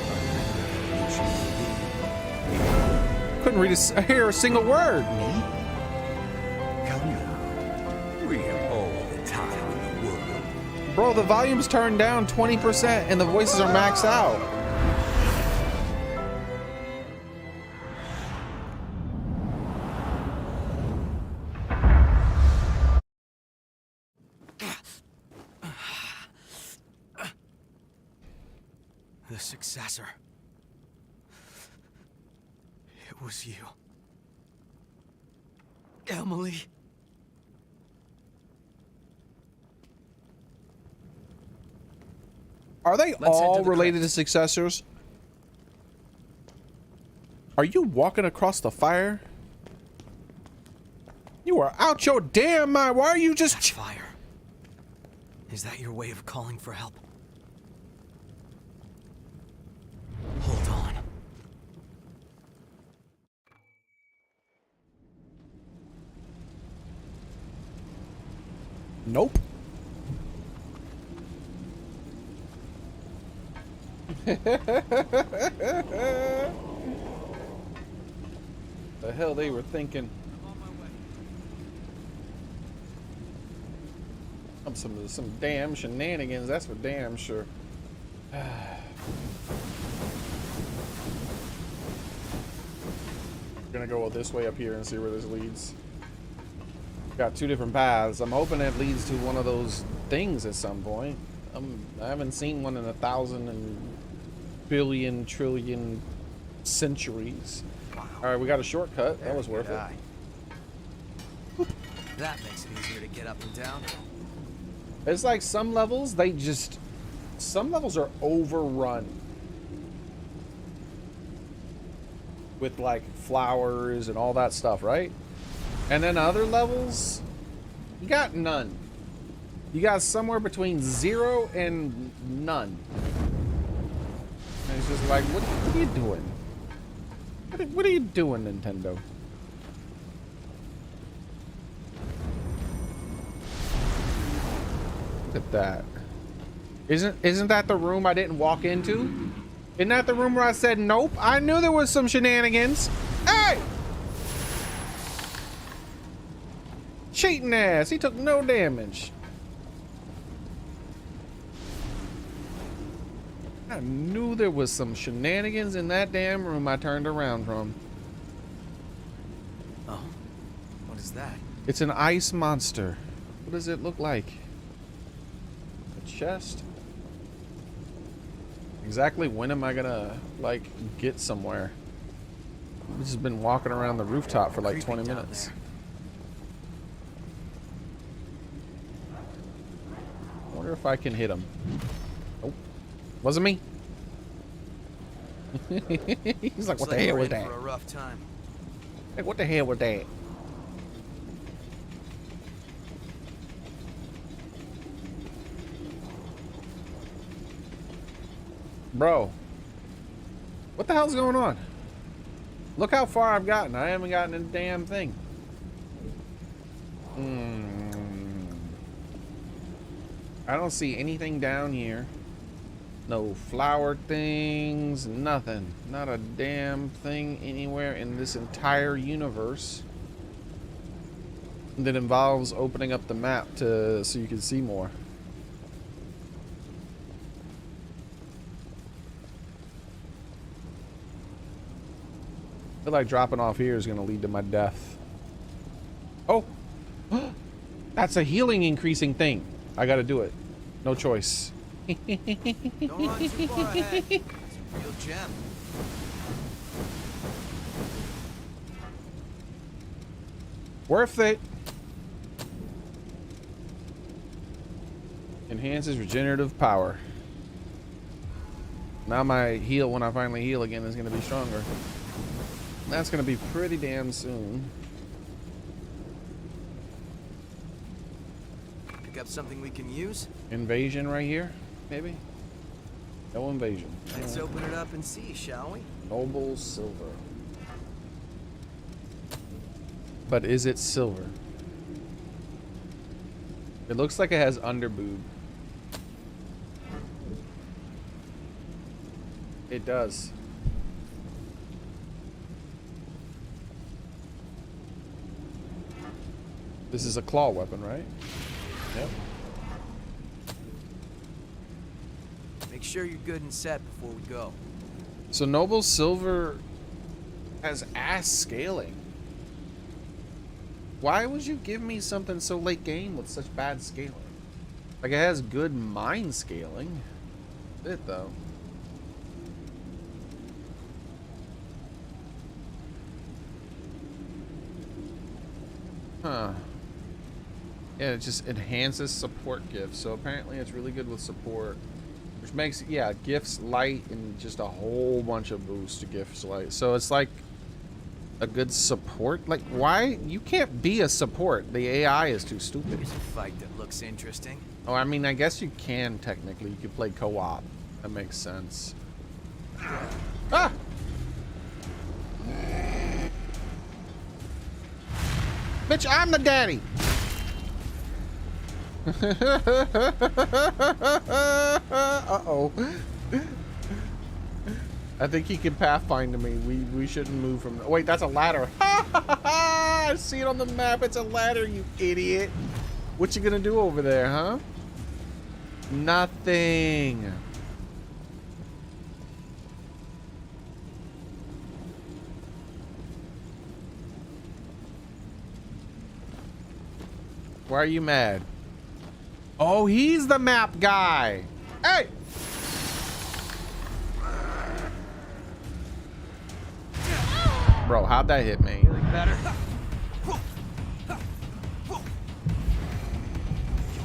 Couldn't hear a single word. Come now. We have all the time in the world. Bro, the volume's turned down 20% and the voices are maxed out. The successor. It was you. Emily. Are they all related to successors? Are you walking across the fire? You are out your damn mind. Why are you just... That fire. Is that your way of calling for help? Hold on. Nope. The hell they were thinking. Some damn shenanigans, that's for damn sure. Gonna go this way up here and see where this leads. Got two different paths. I'm hoping it leads to one of those things at some point. I haven't seen one in 1,000 and billion trillion centuries. Wow. All right, we got a shortcut. That was worth it. That makes it easier to get up and down. It's like some levels, some levels are overrun with like flowers and all that stuff, right? And then other levels, you got none. You got somewhere between 0 and none. And it's just like, what are you doing? What are you doing, Nintendo? Look at that. Isn't that the room I didn't walk into? Isn't that the room where I said nope? I knew there was some shenanigans. Hey! Cheating ass. He took no damage. I knew there was some shenanigans in that damn room I turned around from. Oh, what is that? It's an ice monster. What does it look like? A chest? Exactly when am I gonna, like, get somewhere? I've just been walking around the rooftop for like 20 minutes. I wonder if I can hit him. Nope. Wasn't me. He's like, what the hell was that? For a rough time. Hey, what the hell was that? Bro. What the hell's going on? Look how far I've gotten. I haven't gotten a damn thing. I don't see anything down here. No flower things, nothing. Not a damn thing anywhere in this entire universe that involves opening up the map so you can see more. I feel like dropping off here is going to lead to my death. Oh! That's a healing increasing thing. I got to do it. No choice. Don't run too far ahead. It's a real gem. Worth it. Enhances regenerative power. Now my heal, when I finally heal again, is going to be stronger. That's going to be pretty damn soon. Pick up something we can use? Invasion right here, maybe? No invasion. Let's open it up and see, shall we? Noble silver. But is it silver? It looks like it has underboob. It does. This is a claw weapon, right? Yep. Make sure you're good and set before we go. So Noble Silver has ass scaling. Why would you give me something so late game with such bad scaling? Like, it has good mind scaling. It though. Huh. Yeah, it just enhances support gifts. So apparently it's really good with support. Which makes, yeah, gifts light and just a whole bunch of boosts to gifts light. So it's like a good support. Like, why? You can't be a support. The AI is too stupid. Here's a fight that looks interesting. Oh, I mean, I guess you can technically. You could play co-op. That makes sense. Ah! Bitch, I'm the daddy. Uh-oh. I think he can pathfind me. We shouldn't move from... Wait, that's a ladder. I see it on the map. It's a ladder, you idiot. What you gonna do over there, huh? Nothing. Why are you mad? Oh, he's the map guy. Hey! Bro, how'd that hit me? Feeling better?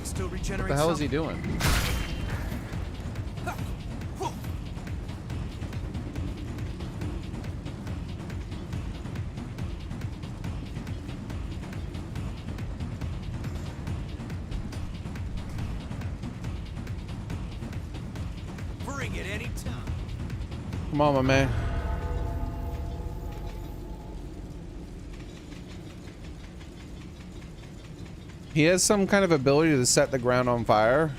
Still regenerate. What the hell is he doing? Bring it anytime. Come on, my man. He has some kind of ability to set the ground on fire.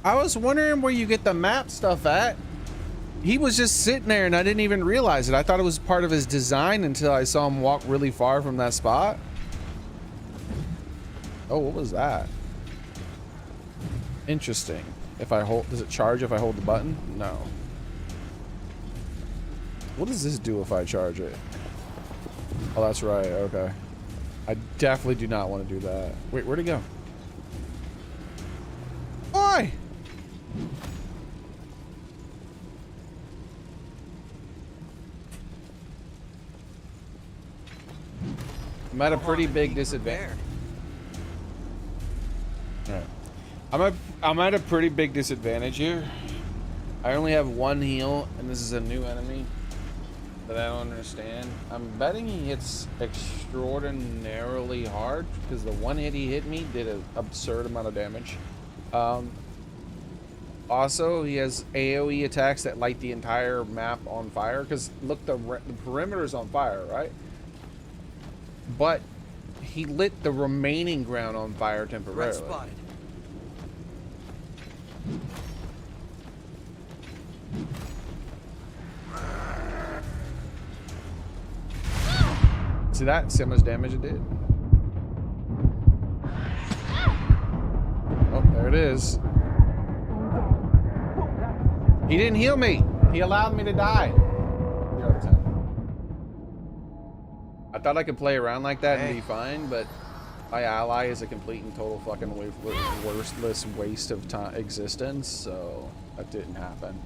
I was wondering where you get the map stuff at. He was just sitting there and I didn't even realize it. I thought it was part of his design until I saw him walk really far from that spot. Oh, what was that? Interesting. If I hold, does it charge if I hold the button? No. What does this do if I charge it? Oh, that's right. Okay. I definitely do not want to do that. Wait, where'd he go? Oi! I'm at a pretty big disadvantage. Alright. I'm at a pretty big disadvantage here. I only have one heal, and this is a new enemy that I don't understand. I'm betting he hits extraordinarily hard because the one hit he hit me did an absurd amount of damage. Also, he has AoE attacks that light the entire map on fire. Because look, the perimeter's on fire, right? But he lit the remaining ground on fire temporarily. Red spotted. See that? See how much damage it did? Oh, there it is. He didn't heal me. He allowed me to die. 0 out of 10. I thought I could play around like that and be fine, but my ally is a complete and total fucking worthless waste of time existence, so that didn't happen.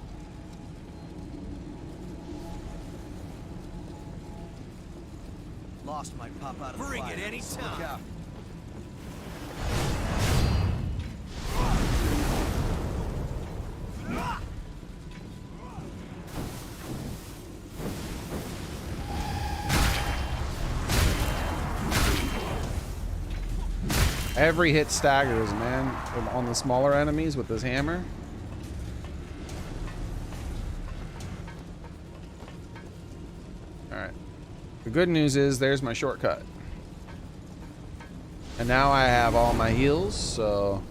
Lost might pop out of the fire. Bring it any time. Every hit staggers, man, on the smaller enemies with this hammer. Alright. The good news is there's my shortcut. And now I have all my heals, so...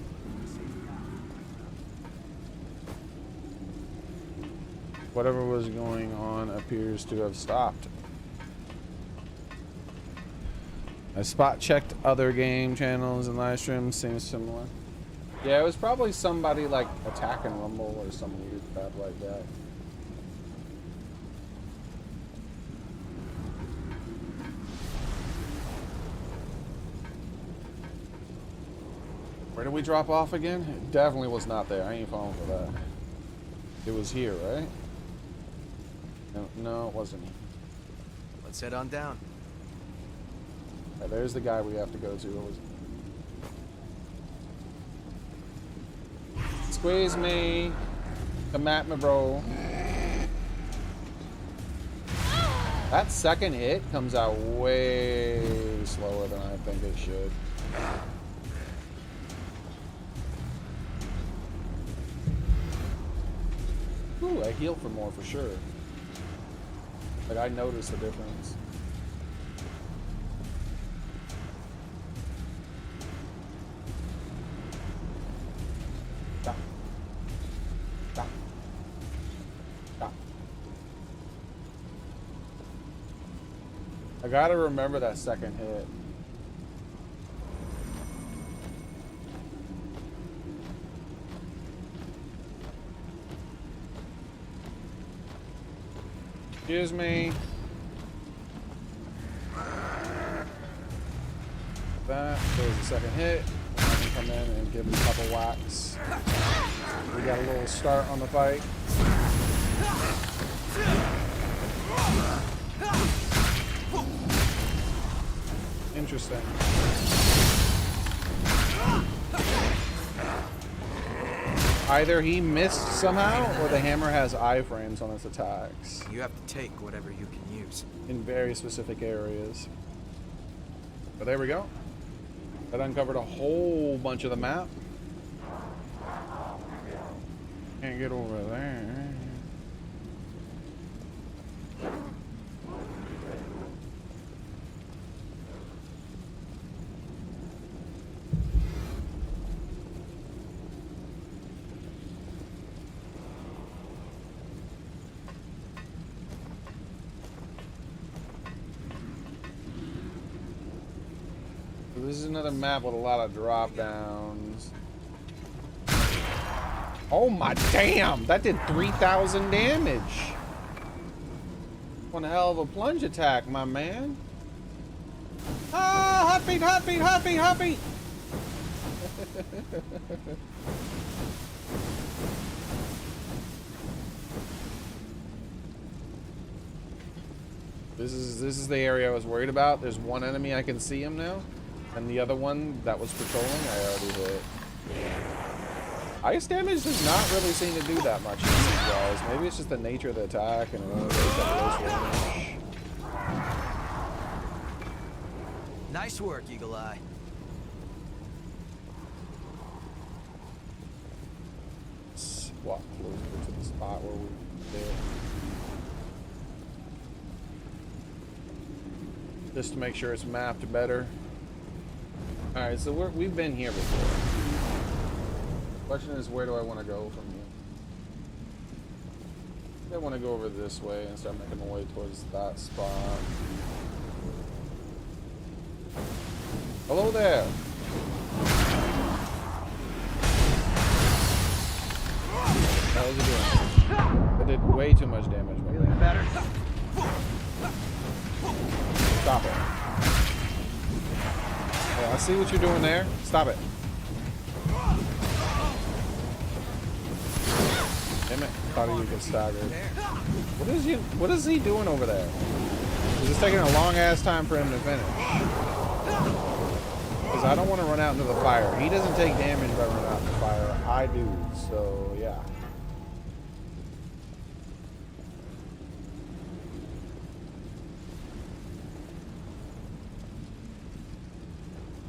whatever was going on appears to have stopped. I spot checked other game channels and live streams, seems similar. Yeah, it was probably somebody like Attack and Rumble or some weird crap like that. Where did we drop off again? It definitely was not there. I ain't falling for that. It was here, right? No, it wasn't. Let's head on down. Yeah, there's the guy we have to go to. Squeeze me. Come at me, bro. That second hit comes out way slower than I think it should. Ooh, I heal for more for sure. Like, I noticed the difference. Stop. Stop. Stop. I gotta remember that second hit. Excuse me. That there's the second hit. I can come in and give him a couple whacks. We got a little start on the fight. Interesting. Either he missed somehow, or the hammer has iframes on its attacks. You have to take whatever you can use. In very specific areas. But there we go. That uncovered a whole bunch of the map. Can't get over there. This is another map with a lot of drop downs. Oh my damn! That did 3,000 damage. One hell of a plunge attack, my man. Ah, hot feet, hot feet, hot feet, hot feet. This is the area I was worried about. There's one enemy, I can see him now. And the other one that was patrolling, I already hit. Ice damage does not really seem to do that much in these guys. Maybe it's just the nature of the attack and range. Nice work, Eagle Eye. Let's walk closer to the spot where we did. Just to make sure it's mapped better. Alright, so we've been here before. Question is, where do I want to go from here? I want to go over this way and start making my way towards that spot. Hello there! How was it doing? That did way too much damage. Feeling better? Stop it. Oh, I see what you're doing there. Stop it. Damn it. Thought he would get staggered. What is he doing over there? Is this taking a long ass time for him to finish? Because I don't want to run out into the fire. He doesn't take damage by running out in the fire. I do, so yeah.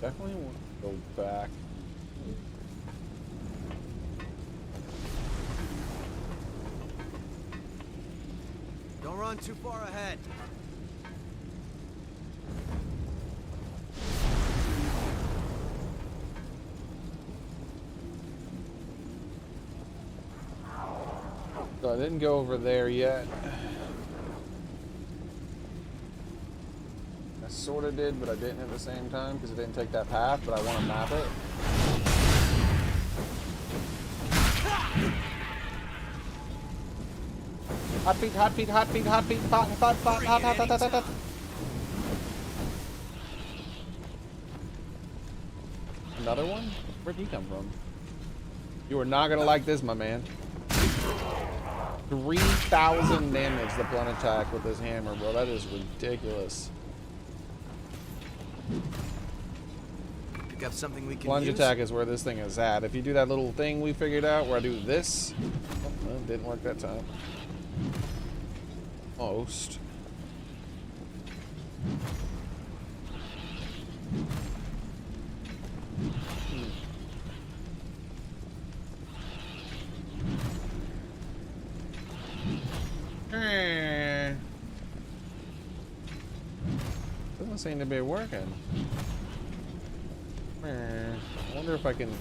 Definitely want to go back. Don't run too far ahead. So I didn't go over there yet. I sort of did, but I didn't at the same time because it didn't take that path, but I want to map it. Hot feet, hot feet, hot feet, hot feet, hot, hot, hot, hot, hot, hot, hot, hot. Another one? Where'd he come from? You are not gonna like this, my man. 3,000 damage the blunt attack with this hammer, bro. That is ridiculous. Pick up something we can Plunge use? attack is where this thing is at. If you do that little thing we figured out where I do this, oh, well, it didn't work that time. Most. Doesn't seem to be working. I wonder if I can.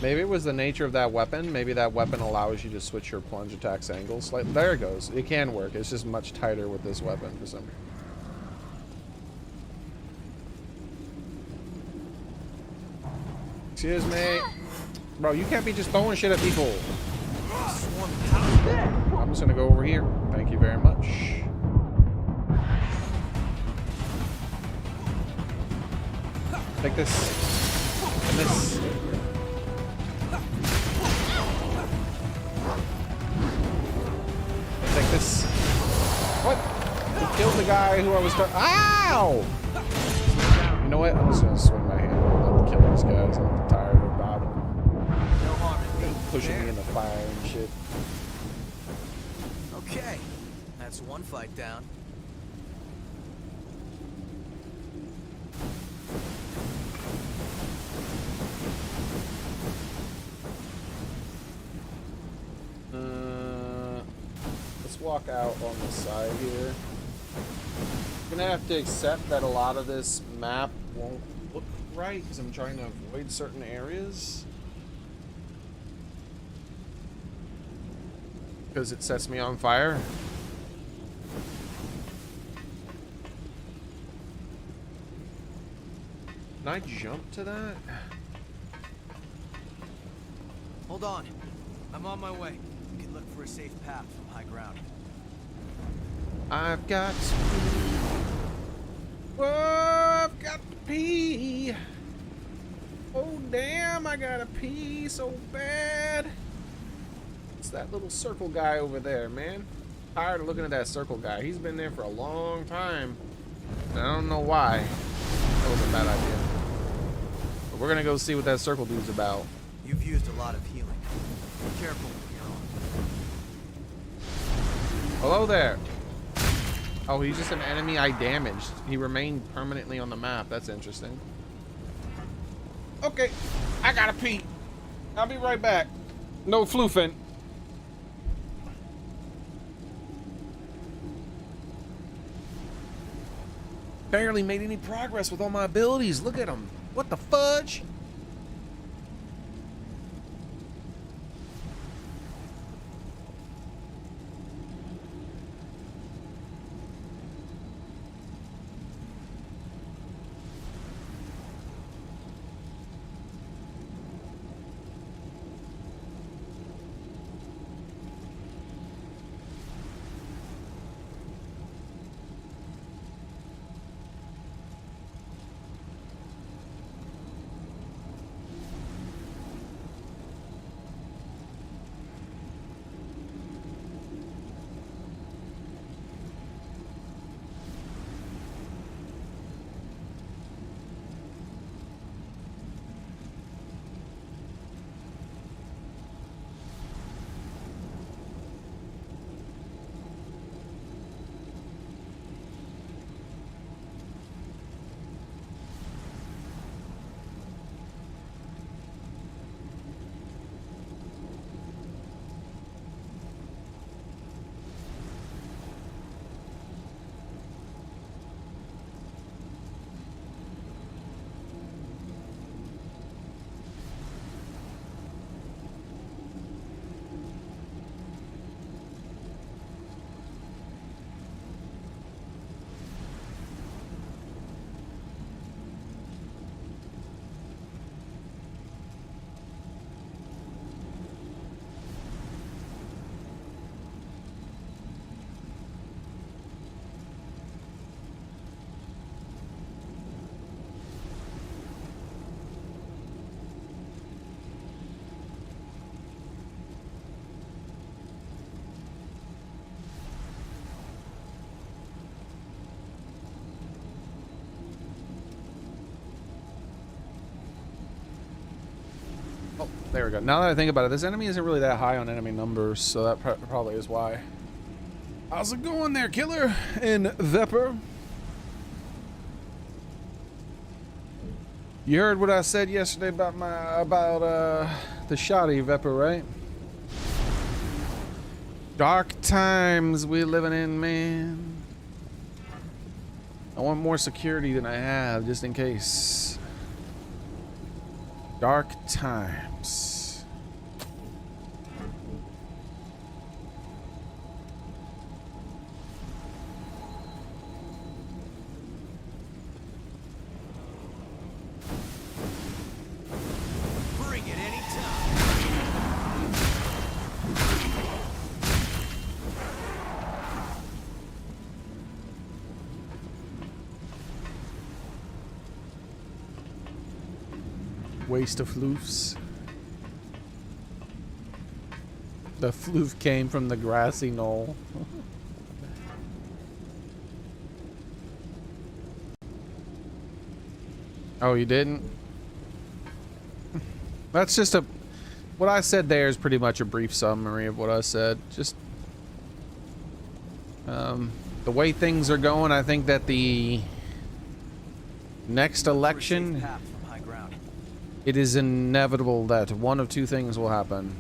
Maybe it was the nature of that weapon. Maybe that weapon allows you to switch your plunge attack's angle slightly. There it goes. It can work. It's just much tighter with this weapon for some reason. Excuse me. Bro, you can't be just throwing shit at people. I'm just gonna go over here. Thank you very much. Take this. And this. Take this. What? He killed the guy who I was trying. Ow! You know what? I'm just gonna swing my hand and kill these guys. I'm tired of battling. Pushing me in the fire and shit. Okay, that's one fight down. Let's walk out on the side here. I'm gonna have to accept that a lot of this map won't look right because I'm trying to avoid certain areas. Because it sets me on fire. Can I jump to that? Hold on. I'm on my way. We can look for a safe path from high ground. I've got to pee. Whoa, I've got to pee. Oh, damn, I gotta pee so bad. It's that little circle guy over there, man. Tired of looking at that circle guy. He's been there for a long time. I don't know why. circle is a bad idea. But we're gonna go see what that circle dude's about. You've used a lot of healing. Be careful when you're on. Hello there. Oh, he's just an enemy I damaged. He remained permanently on the map. That's interesting. Okay, I gotta pee. I'll be right back. No floofing. Barely made any progress with all my abilities. Look at them. What the fudge? Oh, there we go. Now that I think about it, this enemy isn't really that high on enemy numbers, so that probably is why. How's it going there, killer? In Vepper? You heard what I said yesterday about the shoddy Vepper, right? Dark times we living in, man. I want more security than I have, just in case. Dark times. Bring it anytime. Waste of floofs. The floof came from the grassy knoll. Oh, you didn't? That's just a... What I said there is pretty much a brief summary of what I said. Just... the way things are going, I think that the next election... It is inevitable that one of two things will happen.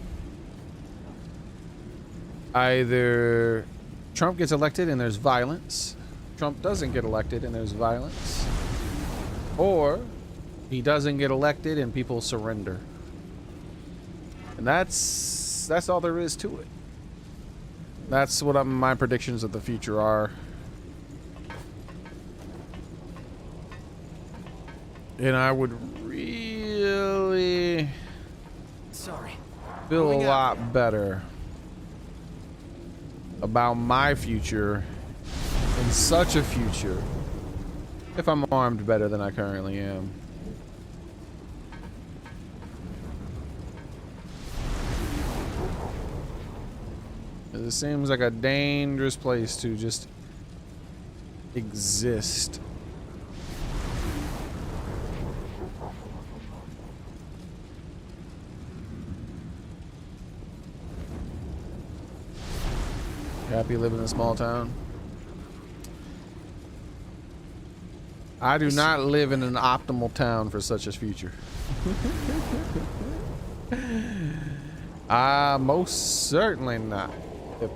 Either Trump gets elected and there's violence. Trump doesn't get elected and there's violence. Or he doesn't get elected and people surrender. And that's all there is to it. That's what my predictions of the future are. And I would really feel a lot better about my future in such a future if I'm armed better than I currently am. It seems like a dangerous place to just exist. Happy living in a small town? I do not live in an optimal town for such a future. Most certainly not. Yep.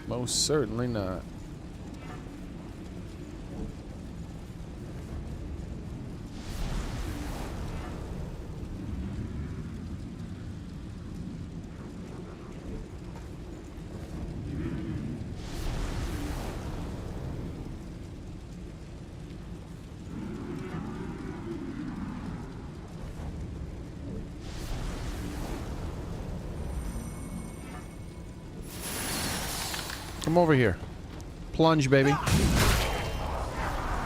Most certainly not. Come over here. Plunge, baby.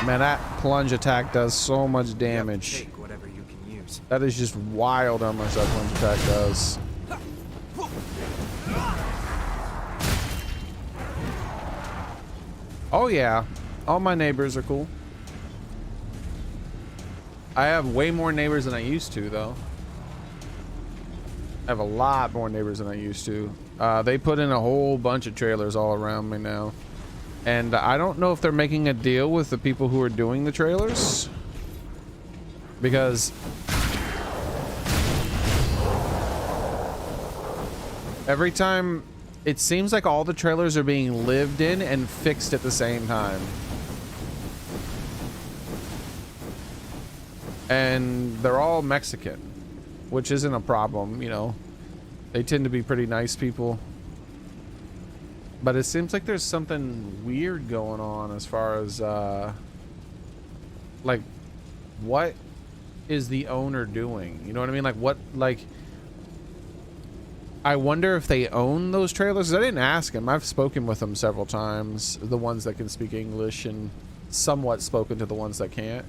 Man, that plunge attack does so much damage. Take whatever you can use. That is just wild how much that plunge attack does. Oh yeah, all my neighbors are cool. I have way more neighbors than I used to, though. I have a lot more neighbors than I used to. They put in a whole bunch of trailers all around me now. And I don't know if they're making a deal with the people who are doing the trailers. Because every time, it seems like all the trailers are being lived in and fixed at the same time. And they're all Mexican, which isn't a problem, you know. They tend to be pretty nice people. But it seems like there's something weird going on as far as, like, what is the owner doing? You know what I mean? Like, what, like, I wonder if they own those trailers. I didn't ask him. I've spoken with them several times, the ones that can speak English, and somewhat spoken to the ones that can't.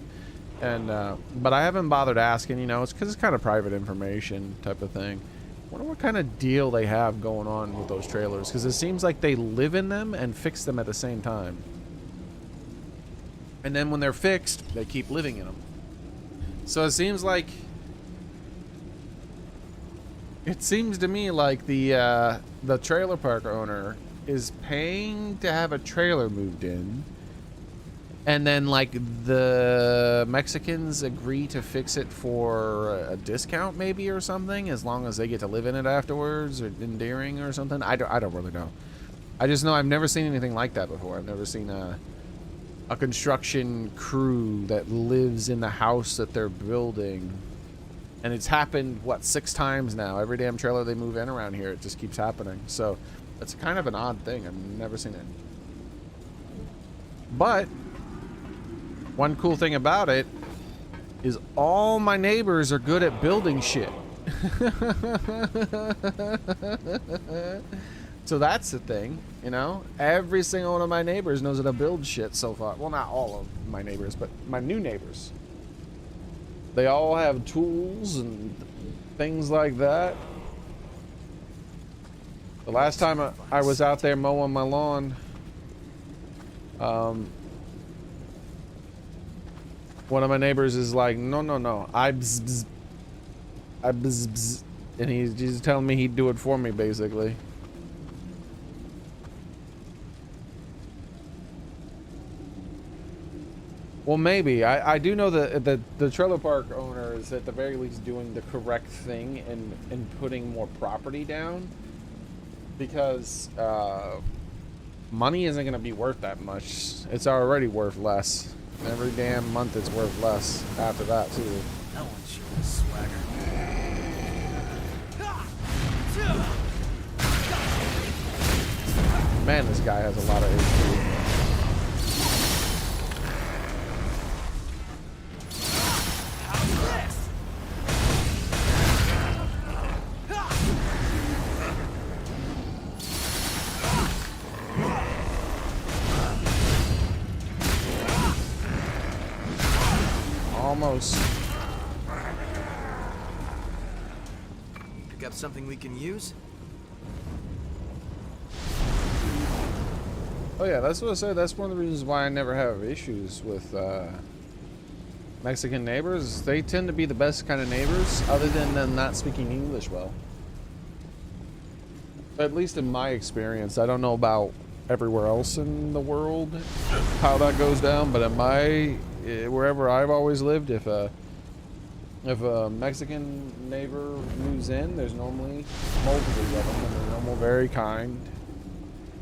And, but I haven't bothered asking, you know, it's because it's kind of private information type of thing. I wonder what kind of deal they have going on with those trailers, because it seems like they live in them and fix them at the same time. And then when they're fixed, they keep living in them. So it seems like, it seems to me like the trailer park owner is paying to have a trailer moved in, and then like the Mexicans agree to fix it for a discount maybe or something, as long as they get to live in it afterwards, or endearing or something. I don't really know. I just know I've never seen anything like that before. I've never seen a construction crew that lives in the house that they're building. And it's happened, what, 6 times now. Every damn trailer they move in around here, it just keeps happening. So it's kind of an odd thing. I've never seen it. But one cool thing about it is all my neighbors are good at building shit. So that's the thing, you know? Every single one of my neighbors knows how to build shit so far. Well, not all of my neighbors, but my new neighbors. They all have tools and things like that. The last time I was out there mowing my lawn, one of my neighbors is like, no, I bzz, bzz, and he's just telling me he'd do it for me, basically. Well, maybe. I do know that the trailer park owner is at the very least doing the correct thing and putting more property down, because money isn't going to be worth that much. It's already worth less. Every damn month it's worth less after that, too. That one sure was swagger. Man, this guy has a lot of HP. Almost. Pick up something we can use? Oh yeah, that's what I said. That's one of the reasons why I never have issues with Mexican neighbors, they tend to be the best kind of neighbors, other than them not speaking English well. At least in my experience. I don't know about everywhere else in the world, how that goes down, but in my, wherever I've always lived, if a Mexican neighbor moves in, there's normally multiples of them, and they're normally very kind,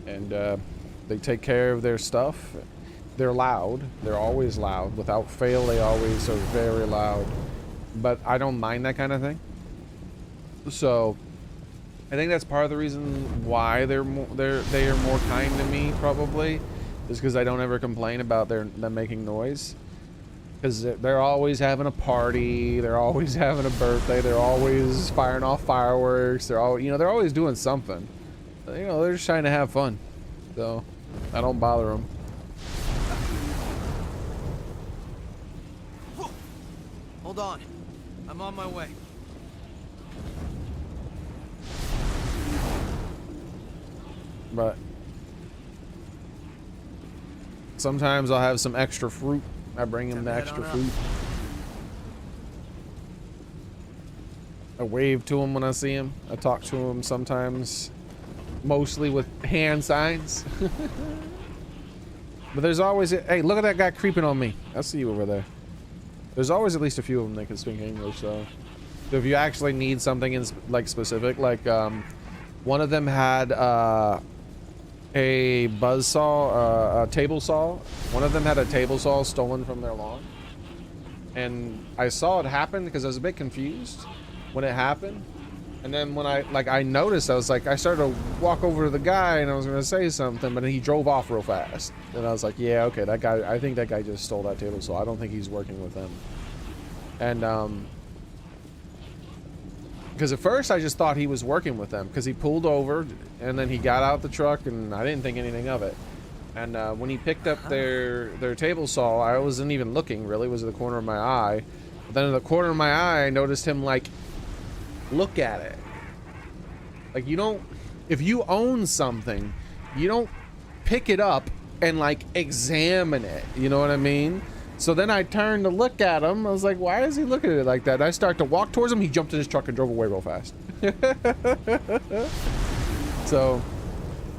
and they take care of their stuff. They're loud. They're always loud. Without fail, they always are very loud. But I don't mind that kind of thing. So I think that's part of the reason why they are more kind to me, probably, is because I don't ever complain about them making noise. Because they're always having a party. They're always having a birthday. They're always firing off fireworks. They're all, they're always doing something. They're just trying to have fun. So I don't bother them. Hold on. I'm on my way. But sometimes I'll have some extra fruit. I bring him the extra fruit. I wave to him when I see him. I talk to him sometimes, mostly with hand signs. But there's always, hey, look at that guy creeping on me. I see you over there. There's always at least a few of them that can speak English, so if you actually need something in specific, like one of them had a buzzsaw, a table saw. One of them had a table saw stolen from their lawn, and I saw it happen because I was a bit confused when it happened. And then when I noticed, I started to walk over to the guy, and I was gonna say something, but he drove off real fast. And I was like, yeah, okay, that guy, I think that guy just stole that table saw. I don't think he's working with them. And because at first I just thought he was working with them, because he pulled over and then he got out the truck, and I didn't think anything of it. And when he picked up their table saw, I wasn't even looking really. It was at the corner of my eye. But then in the corner of my eye, I noticed him look at it. Like, you don't, if you own something, you don't pick it up and examine it, you know what I mean? So then I turned to look at him. I was like, why is he looking at it like that? And I start to walk towards him. He jumped in his truck and drove away real fast. So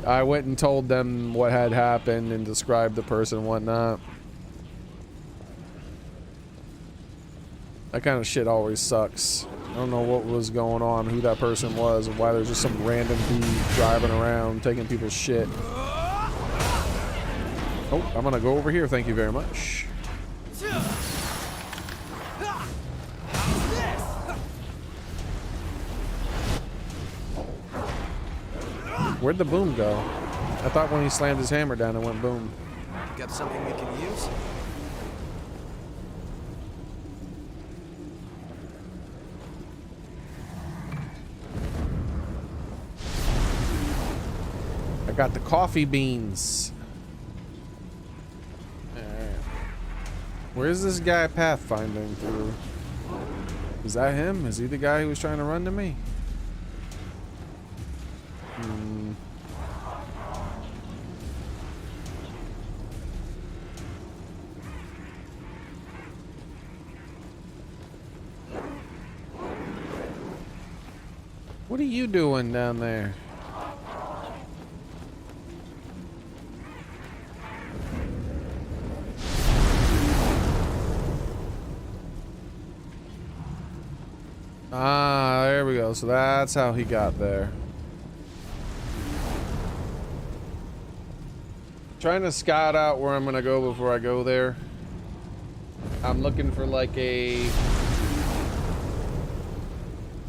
I went and told them what had happened and described the person and whatnot. That kind of shit always sucks. I don't know what was going on, who that person was, and why there's just some random dude driving around taking people's shit. Oh, I'm gonna go over here, thank you very much. Where'd the boom go? I thought when he slammed his hammer down it went boom. Got something we can use? I got the coffee beans. Where's this guy pathfinding through? Is that him? Is he the guy who was trying to run to me? What are you doing down there? Ah, there we go. So that's how he got there. Trying to scout out where I'm gonna go before I go there. I'm looking for a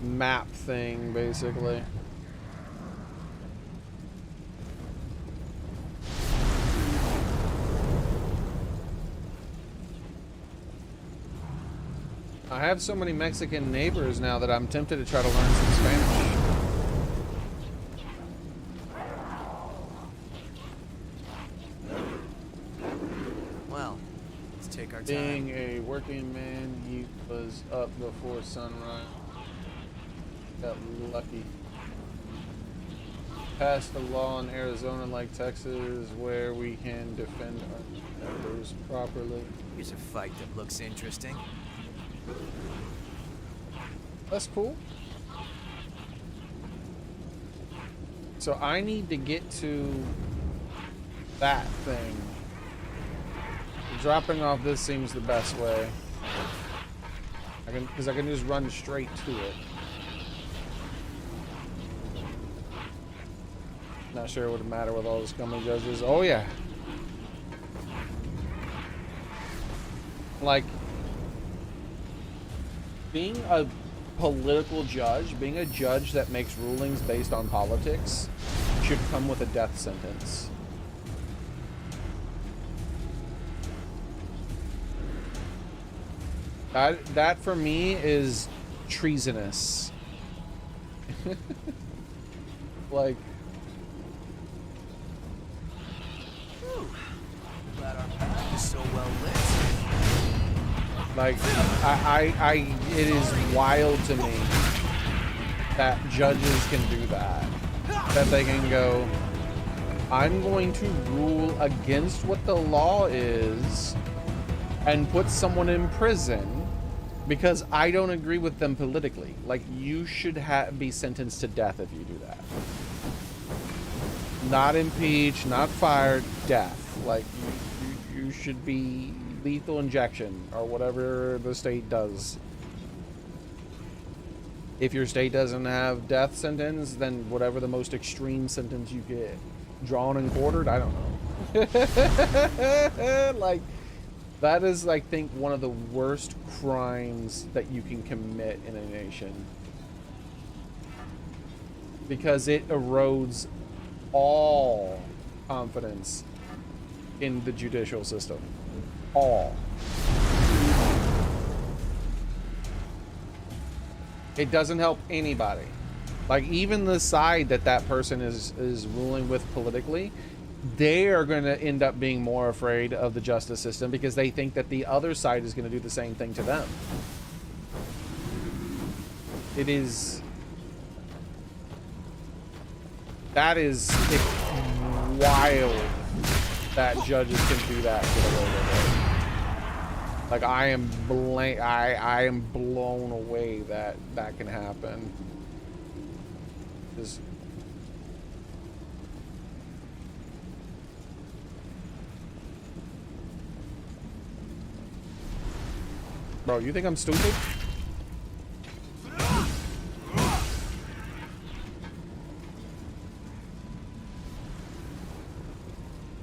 map thing, basically. I have so many Mexican neighbors now that I'm tempted to try to learn some Spanish. Well, let's take our time. Being a working man, he was up before sunrise. Got lucky. passed a law in Arizona like Texas where we can defend our members properly. Here's a fight that looks interesting. That's cool. So I need to get to that thing. Dropping off this seems the best way. Because I can just run straight to it. Not sure it would matter with all the scummy judges. Oh yeah. Like, being a political judge, being a judge that makes rulings based on politics, should come with a death sentence. That for me is treasonous. Like, Glad our path is so well lit. like, it is wild to me that judges can do that. That they can go, I'm going to rule against what the law is and put someone in prison because I don't agree with them politically. Like, you should be sentenced to death if you do that. Not impeached, not fired, death. Like, you should be lethal injection or whatever the state does. If your state doesn't have death sentence, then whatever the most extreme sentence you get. Drawn and quartered? I don't know. Like, that is, I think, one of the worst crimes that you can commit in a nation. Because it erodes all confidence in the judicial system. All. It doesn't help anybody. Like, even the side that person is ruling with politically, they are going to end up being more afraid of the justice system because they think that the other side is going to do the same thing to them. That is wild that judges can do that and get away with it. Like, I am blown away that can happen. Just, bro, you think I'm stupid?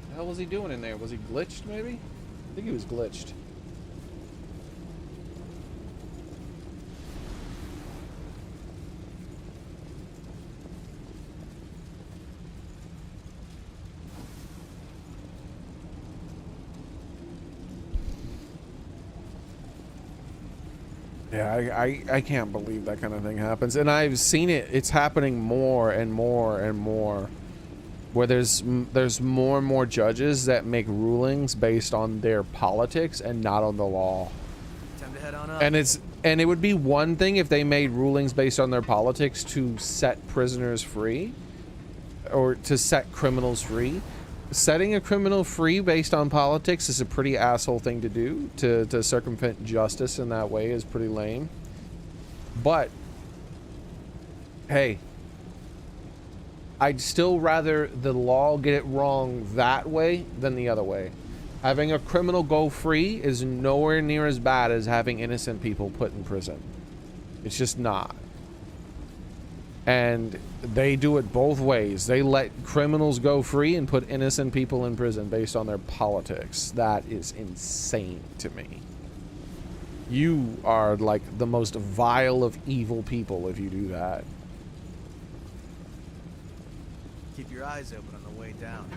The hell was he doing in there? Was he glitched, maybe? I think he was glitched. Yeah, I can't believe that kind of thing happens. And I've seen it. It's happening more and more and more. Where there's more and more judges that make rulings based on their politics and not on the law. Time to head on up. And it would be one thing if they made rulings based on their politics to set prisoners free or to set criminals free. Setting a criminal free based on politics is a pretty asshole thing to do. To circumvent justice in that way is pretty lame. But hey, I'd still rather the law get it wrong that way than the other way. Having a criminal go free is nowhere near as bad as having innocent people put in prison. It's just not. And they do it both ways. They let criminals go free and put innocent people in prison based on their politics. That is insane to me. You are like the most vile of evil people if you do that. Keep your eyes open on the way down.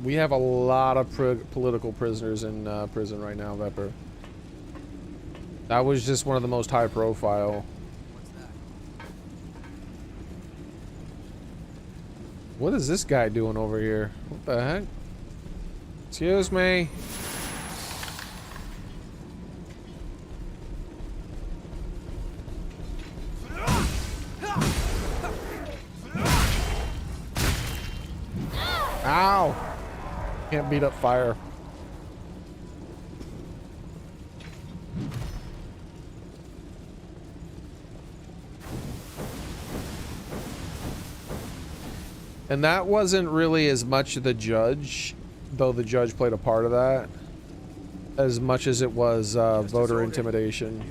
We have a lot of political prisoners in prison right now, Vepper. That was just one of the most high profile. What's that? What is this guy doing over here? What the heck? Excuse me. Ow! Can't beat up fire. And that wasn't really as much the judge, though the judge played a part of that, as much as it was voter intimidation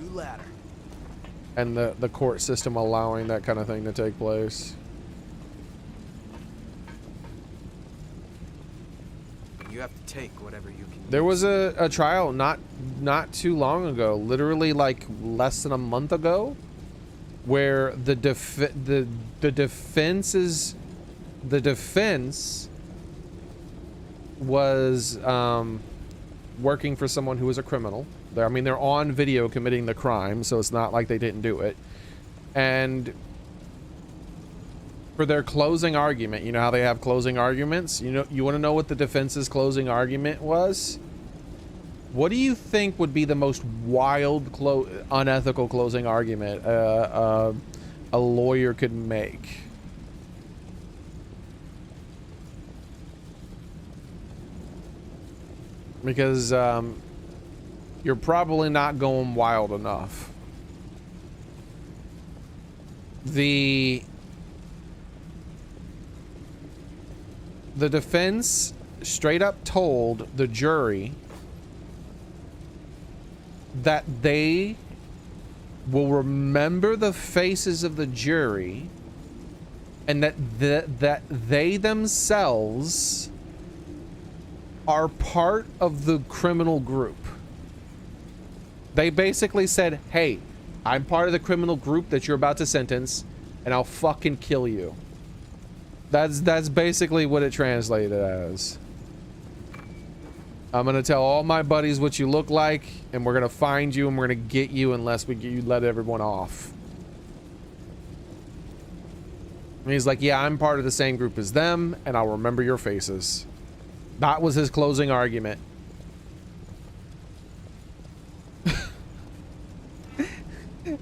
and the court system allowing that kind of thing to take place. You have to take whatever you can. There was a trial not too long ago, literally like less than a month ago, where the defense was working for someone who was a criminal. I mean, they're on video committing the crime, so it's not like they didn't do it. And for their closing argument, you know how they have closing arguments? You want to know what the defense's closing argument was? What do you think would be the most wild, unethical closing argument a lawyer could make? Because you're probably not going wild enough. The defense straight up told the jury that they will remember the faces of the jury and that they themselves are part of the criminal group. They basically said, hey, I'm part of the criminal group that you're about to sentence, and I'll fucking kill you. That's basically what it translated as. I'm gonna tell all my buddies what you look like, and we're gonna find you, and we're gonna get you unless you let everyone off. And he's like, yeah, I'm part of the same group as them, and I'll remember your faces. That was his closing argument.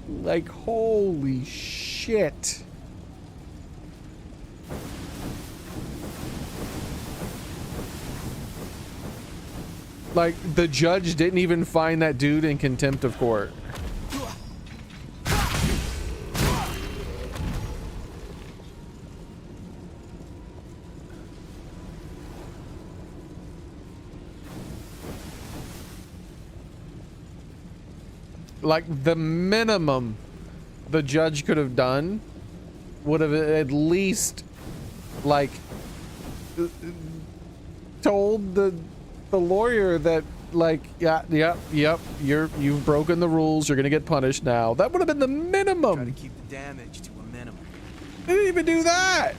Like, holy shit. Like, the judge didn't even find that dude in contempt of court. Like, the minimum the judge could have done would have at least, like, told the lawyer that, like, yep, you've broken the rules, you're gonna get punished now. That would have been the minimum. Try to keep the damage to a minimum. They didn't even do that.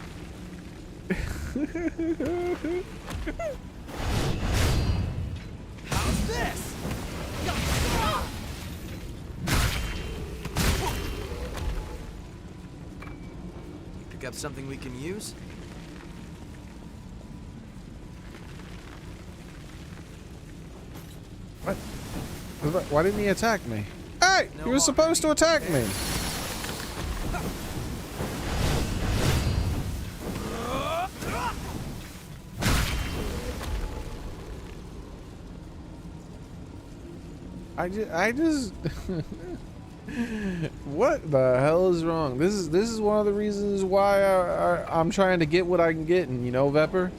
How's this? Pick up something we can use? What? Why didn't he attack me? Hey, he was supposed to attack me. I just what the hell is wrong? This is one of the reasons why I'm trying to get what I can get, and you know, Vepper,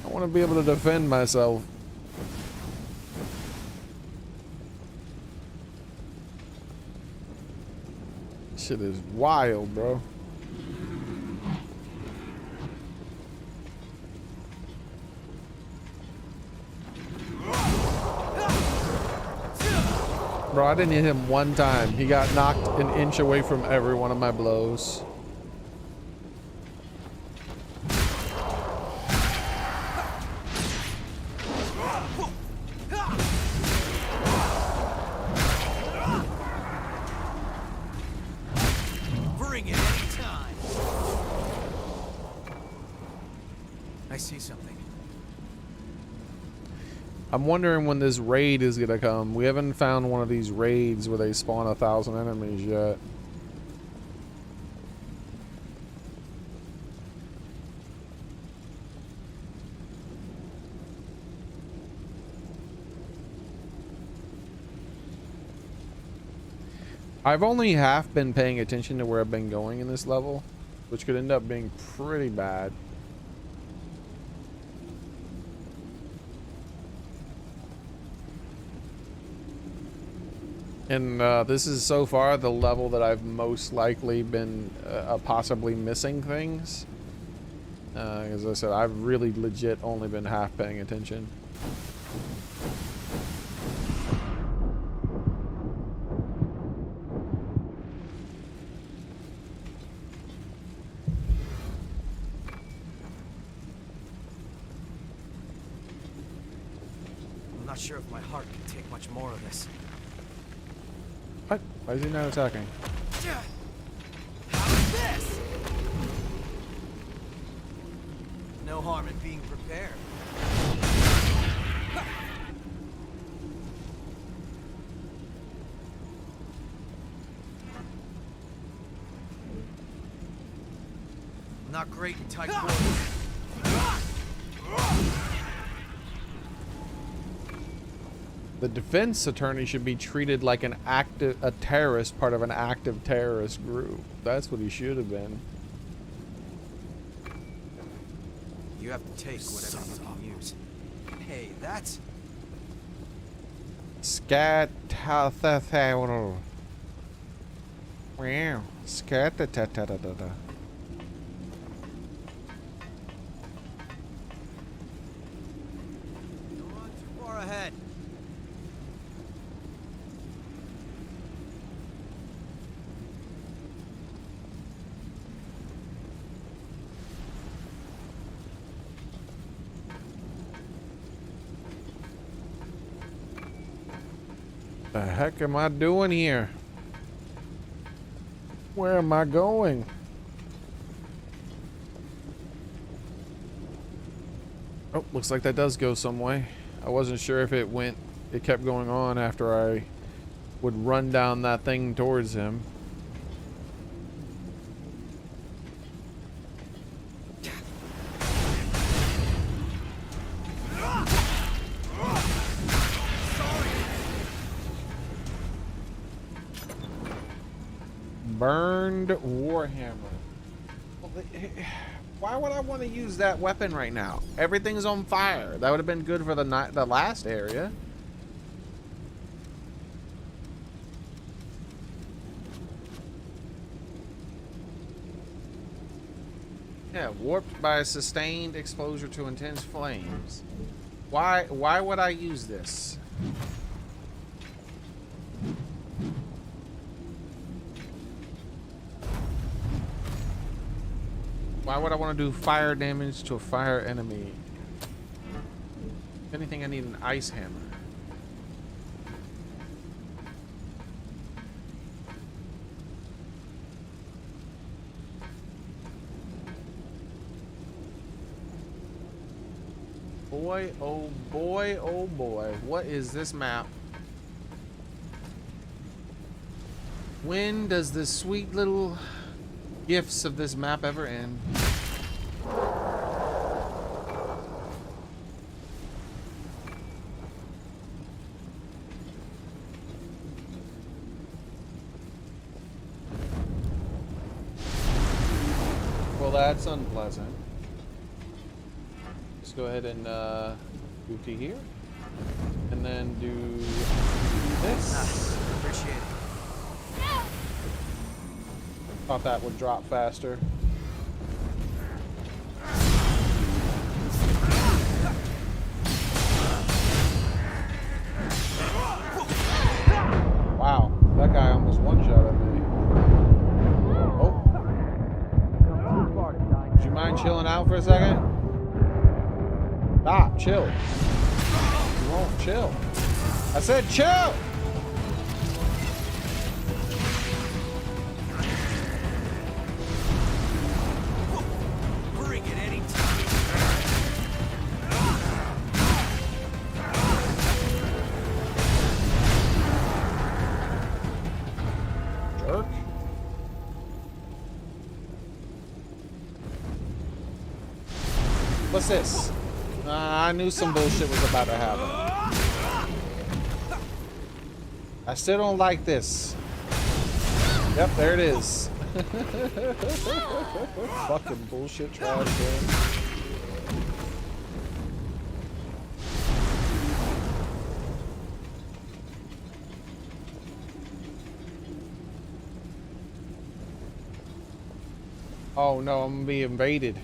I want to be able to defend myself. Shit is wild, bro. Bro, I didn't hit him one time. He got knocked an inch away from every one of my blows. Bring it anytime. something. I'm wondering when this raid is gonna come. We haven't found one of these raids where they spawn 1,000 enemies yet. I've only half been paying attention to where I've been going in this level, which could end up being pretty bad. And this is so far the level that I've most likely been possibly missing things. As I said, I've really legit only been half paying attention. I'm not sure if my heart can take much more of this. What? Why is he not attacking? How's this? No harm in being prepared. Not great in tight quarters. The defense attorney should be treated like a terrorist, part of an active terrorist group. That's what he should have been. You have to take whatever you can use. Hey, that's... Scat. Wow. Scat. far ahead. The heck am I doing here? Where am I going? Oh, looks like that does go some way. I wasn't sure if it kept going on after I would run down that thing towards him. Burned Warhammer. Why would I want to use that weapon right now? Everything's on fire. That would have been good for the last area. Yeah, warped by a sustained exposure to intense flames. Why would I use this? Why would I want to do fire damage to a fire enemy? If anything, I need an ice hammer. Boy, oh boy, oh boy. What is this map? When does the sweet little gifts of this map ever end? Well, that's unpleasant. Let's go ahead and do to here, and then do this. Appreciate it. Thought that would drop faster. Wow, that guy almost one-shot at me. Oh. Would you mind chilling out for a second? Stop, chill. You won't chill. I said chill! What's this? I knew some bullshit was about to happen. I still don't like this. Yep, there it is. Fucking bullshit trash can. Oh no, I'm gonna be invaded.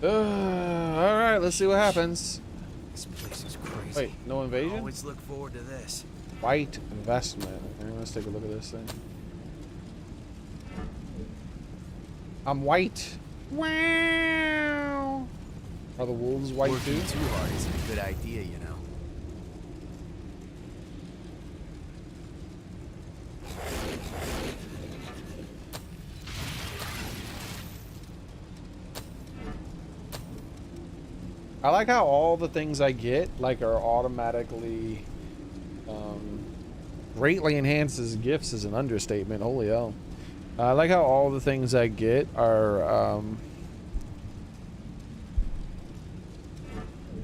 Alright, let's see what happens. This place is crazy. Wait, no invasion? I always look forward to this. White investment. Okay, let's take a look at this thing. I'm white. Wow. Are the wolves white too? Working too hard isn't a good idea, you know. I like how all the things I get like are automatically greatly enhances gifts is an understatement. Holy hell. I like how all the things I get are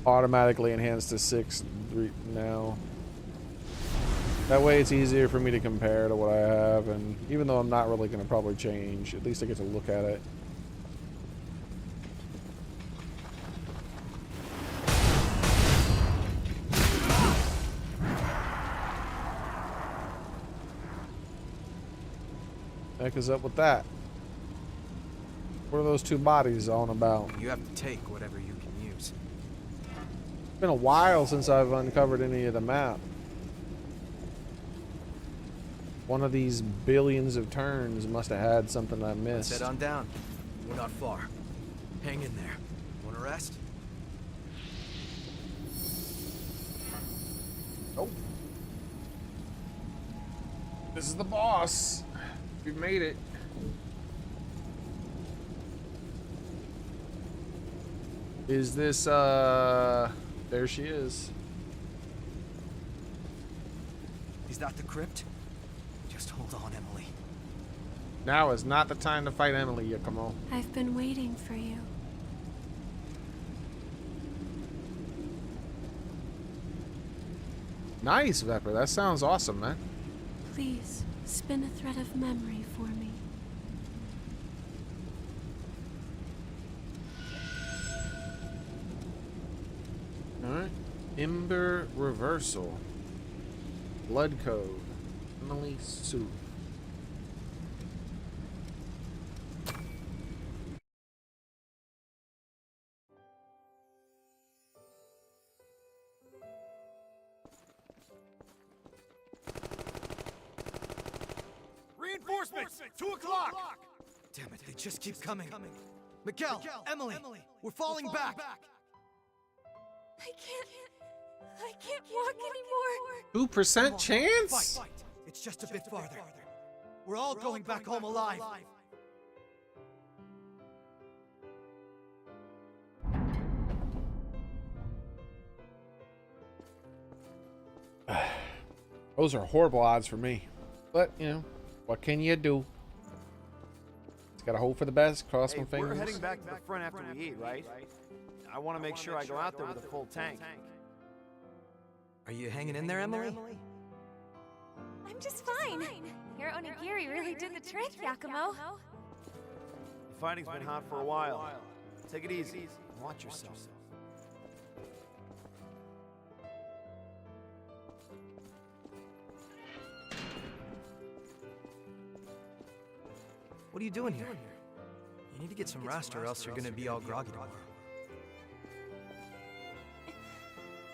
automatically enhanced to 6 now. That way it's easier for me to compare to what I have, and even though I'm not really going to probably change, at least I get to look at it. Heck is up with that? What are those two bodies on about? You have to take whatever you can use. It's been a while since I've uncovered any of the map. One of these billions of turns must have had something I missed. Let's head on down. We're not far. Hang in there. Want to rest? Nope. This is the boss. We've made it. Is this, there she is. Is that the crypt? Just hold on, Emily. Now is not the time to fight Emily, come on. I've been waiting for you. Nice, Vepper. That sounds awesome, man. Please, spin a thread of memory for me. Alright. Ember Reversal. Blood Code. Emily Sue. Reinforcements! 2 o'clock! Damn it, they just keep coming. Miguel, Emily, we're falling back. I can't walk anymore. 2% chance? Fight. It's just a bit farther. We're all going back home alive. Those are horrible odds for me. But, you know, what can you do? Just gotta hope for the best, cross my fingers. We're heading back to the front after we eat, right? I want to make sure I go out there with a full tank. Are you hanging in there, Emily? I'm just fine. Your onigiri really did the trick, Yakumo. The fighting's been hot for a while. Take it easy and watch yourself. What are you doing here? You need to get some rest or else you're gonna be all groggy tomorrow.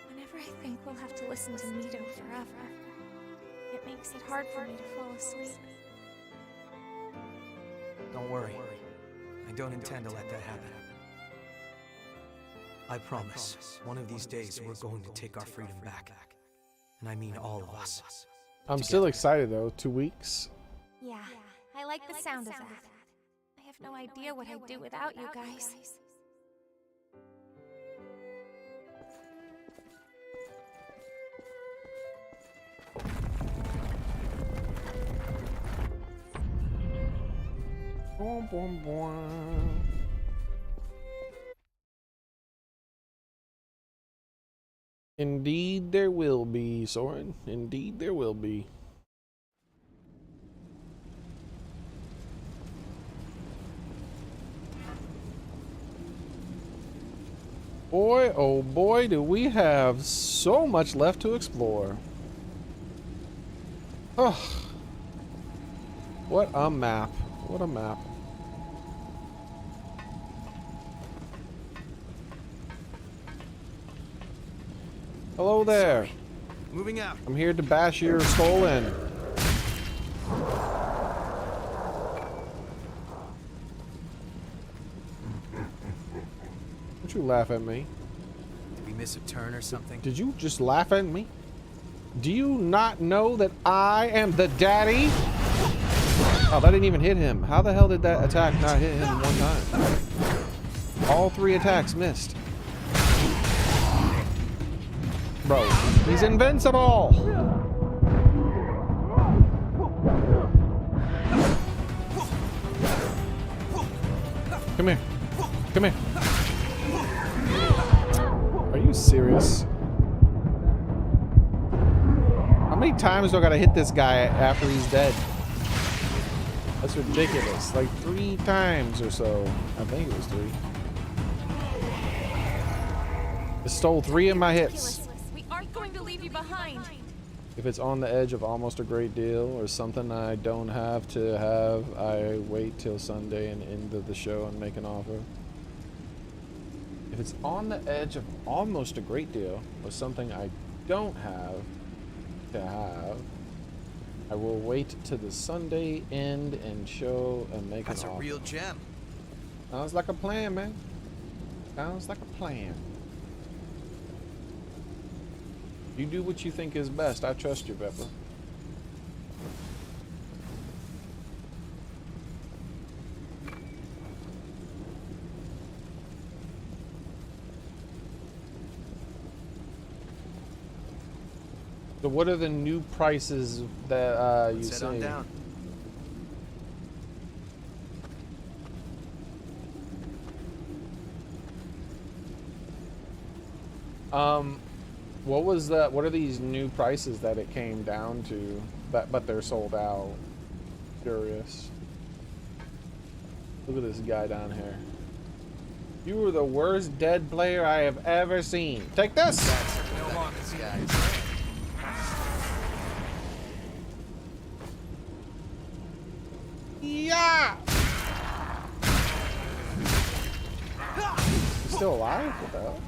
Whenever I think we'll have to listen to Mito forever, it makes it hard for me to fall asleep. Don't worry. I don't intend to let that happen. I promise, one of these days we're going to take our freedom back. And I mean all of us. I'm still excited though. 2 weeks. Yeah, I like the sound of that. I have no idea what I'd do without you guys. Boom, boom, boom. Indeed there will be, Soren. Indeed there will be. Boy, oh boy, do we have so much left to explore. Oh, what a map. What a map. Hello there. Sorry. Moving out. I'm here to bash your skull in. Don't you laugh at me. Did we miss a turn or something? Did you just laugh at me? Do you not know that I am the daddy? Oh, that didn't even hit him. How the hell did that attack not hit him one time? All 3 attacks missed. Bro, he's invincible! Come here. Come here. Are you serious? How many times do I gotta hit this guy after he's dead? That's ridiculous. Like 3 times or so. I think it was 3. It stole 3 of my hits. We aren't going to leave you behind. If it's on the edge of almost a great deal or something I don't have to have, I wait till Sunday and end of the show and make an offer. If it's on the edge of almost a great deal or something I don't have to have, I will wait till the Sunday end and show and make an offer. That's a real gem. Sounds like a plan, man. Sounds like a plan. You do what you think is best. I trust you, Pepper. So what are the new prices that you Set on see? down. What was that? What are these new prices that it came down to? But they're sold out. Curious. Look at this guy down here. You were the worst dead player I have ever seen. Take this. No longer, guys. Yeah. He's still alive? What the hell?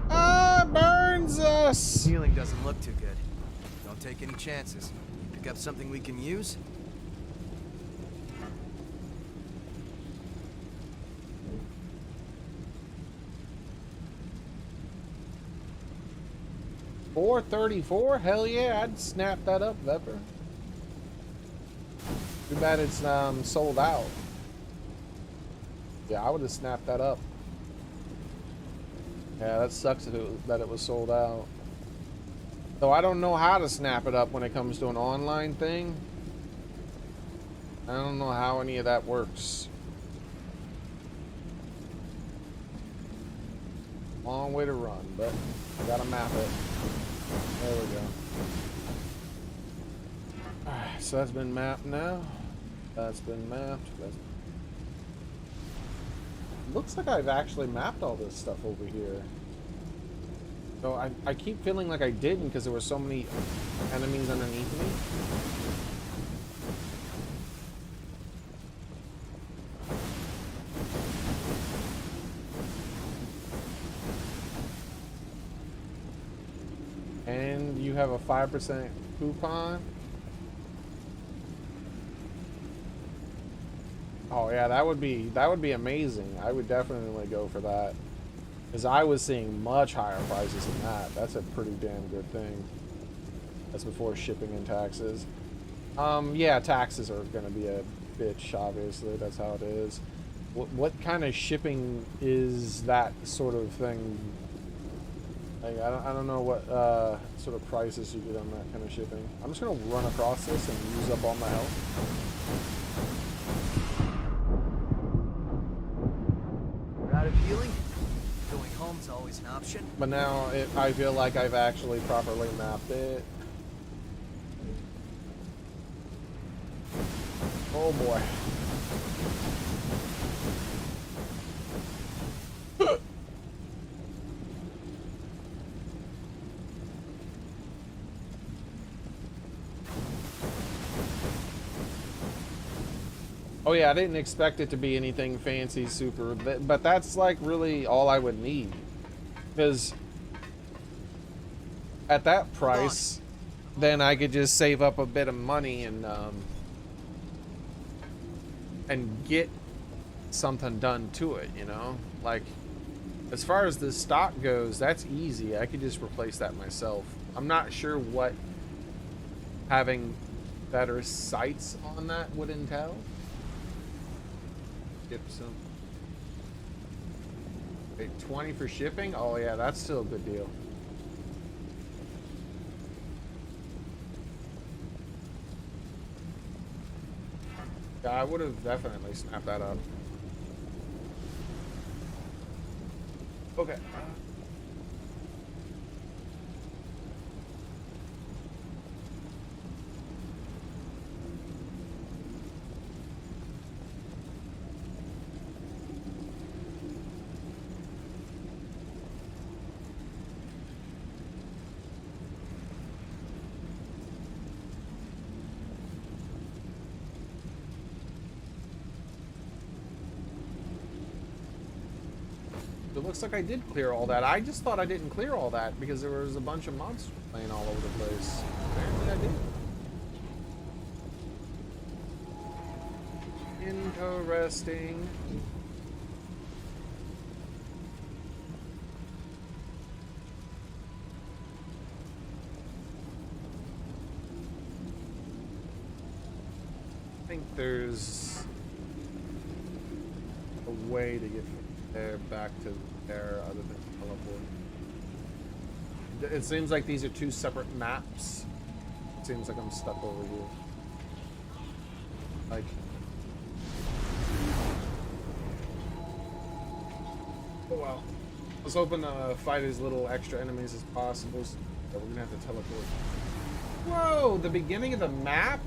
Ah, burns us. Healing doesn't look too good. Don't take any chances. Pick up something we can use. $4.34? Hell yeah, I'd snap that up, Vepper. Too bad it's sold out. Yeah, I would have snapped that up. Yeah, that sucks that it was sold out. Though I don't know how to snap it up when it comes to an online thing. I don't know how any of that works. Long way to run, but I gotta map it. There we go. Alright, so that's been mapped now. That's been mapped. Looks like I've actually mapped all this stuff over here. So I keep feeling like I didn't because there were so many enemies underneath me. And you have a 5% coupon. Oh yeah, that would be amazing. I would definitely go for that. Because I was seeing much higher prices than that. That's a pretty damn good thing. That's before shipping and taxes. Yeah, taxes are gonna be a bitch, obviously. That's how it is. What kind of shipping is that sort of thing? Like, I don't know what sort of prices you get on that kind of shipping. I'm just gonna run across this and use up all my health. We're out of healing. Going home's always an option. But now I feel like I've actually properly mapped it. Oh boy. Oh yeah, I didn't expect it to be anything fancy super, but that's like really all I would need. Because at that price, then I could just save up a bit of money and get something done to it, you know? Like, as far as the stock goes, that's easy. I could just replace that myself. I'm not sure what having better sights on that would entail. Skip some. Wait, 20 for shipping? Oh yeah, that's still a good deal. Yeah, I would have definitely snapped that up. Okay. It looks like I did clear all that. I just thought I didn't clear all that because there was a bunch of monsters playing all over the place. Apparently I did. Interesting. I think there's a way to get there back to there other than teleport. It seems like these are two separate maps. It seems like I'm stuck over here. Like, oh well. I was hoping to fight as little extra enemies as possible, so we're gonna have to teleport. Whoa, the beginning of the map?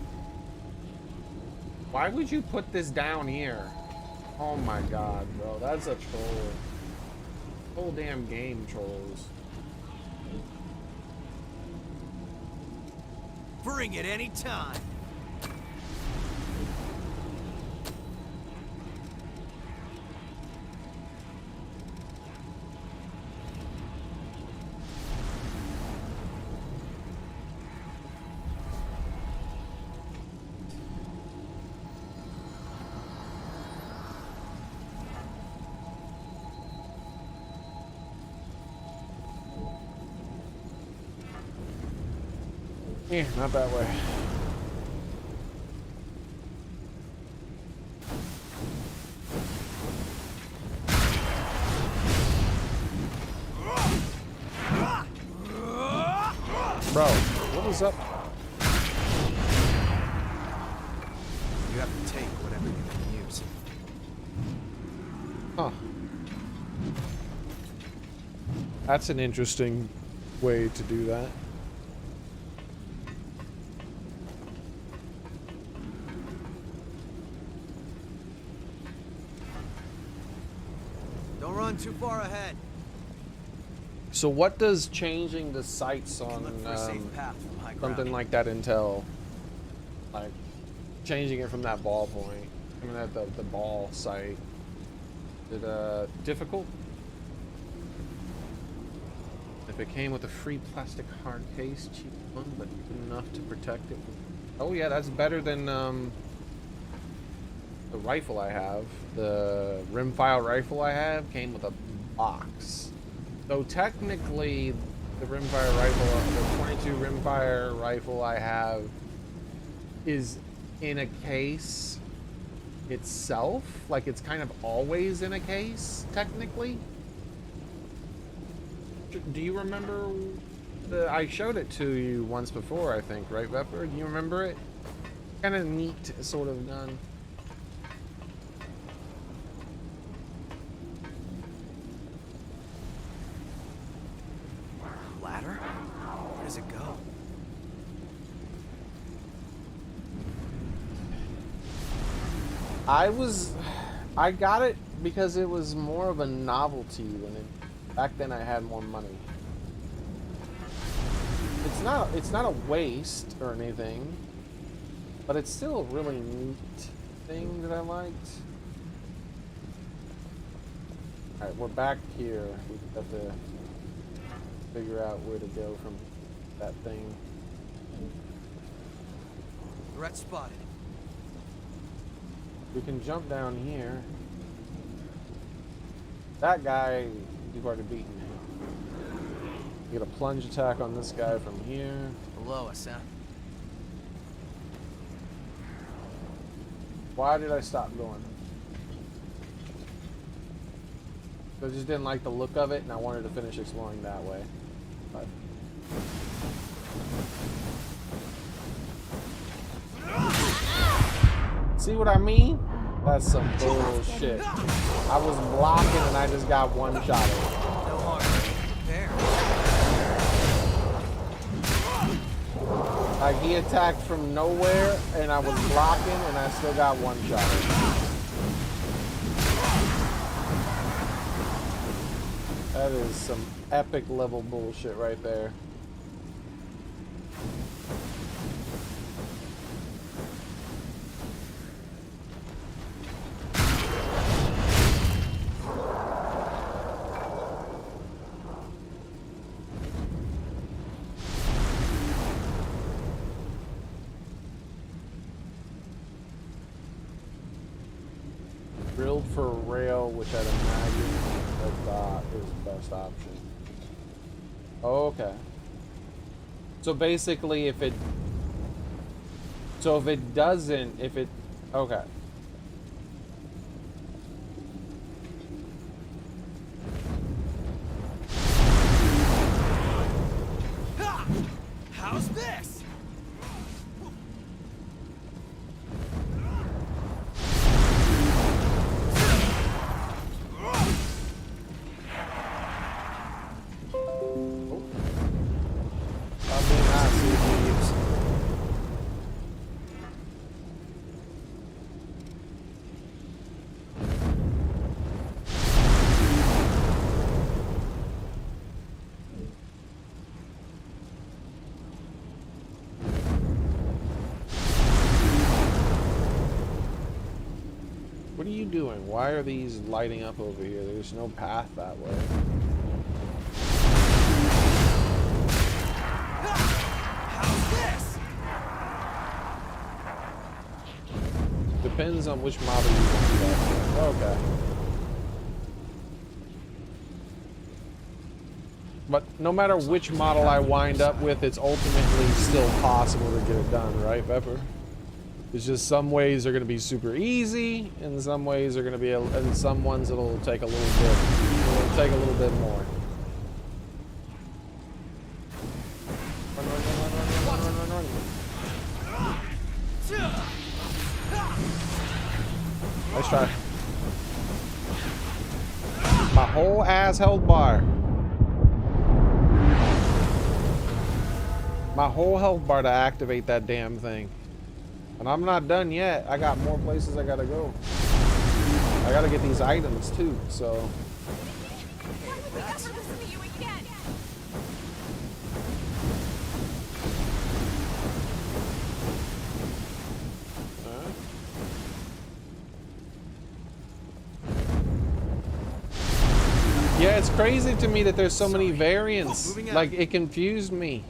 Why would you put this down here? Oh my god, bro, that's a troll. Whole damn game trolls. Bring it any time. Yeah, not that way. Bro, what is up? You have to take whatever you can use. Huh. That's an interesting way to do that. Don't run too far ahead. So what does changing the sights on something like that entail? Like changing it from that ball point, I mean at the ball sight. Is it difficult? If it came with a free plastic hard case, cheap one, but good enough to protect it. Oh yeah, that's better than the rifle I have. The rimfire rifle I have came with a box. So technically, the rimfire rifle, the 22 rimfire rifle I have, is in a case, itself. Like, it's kind of always in a case, technically. Do you remember I showed it to you once before, I think, right, Vepper? Do you remember it? Kind of neat, sort of done. Ladder? Where does it go? I got it because it was more of a novelty than it. Back then I had more money. It's not a waste or anything, but it's still a really neat thing that I liked. Alright, we're back here. We have to figure out where to go from that thing. Threat spotted. We can jump down here. That guy, you've already beaten him. Get a plunge attack on this guy from here. Below us, huh? Why did I stop going? I just didn't like the look of it, and I wanted to finish exploring that way. But see what I mean? That's some bullshit. I was blocking and I just got one shot at it. No harm. There. Like, he attacked from nowhere and I was blocking and I still got one shot at it. That is some epic level bullshit right there. Drilled for a rail, which I'd imagine is the best option. Okay. So basically, if it doesn't, okay. How's this? What are you doing? Why are these lighting up over here? There's no path that way. How's this? Depends on which model you want. Okay. But no matter which model I wind up with, it's ultimately still possible to get it done, right, Pepper? It's just some ways are going to be super easy, and some ways are going to be, and some ones it'll take a little bit. It'll take a little bit more. Run, run, run, run, run, run, run, run. Nice try. My whole ass health bar. My whole health bar to activate that damn thing. And I'm not done yet. I got more places I gotta go. I gotta get these items too, so. Yeah, it's crazy to me that there's so many variants. Like, it confused me.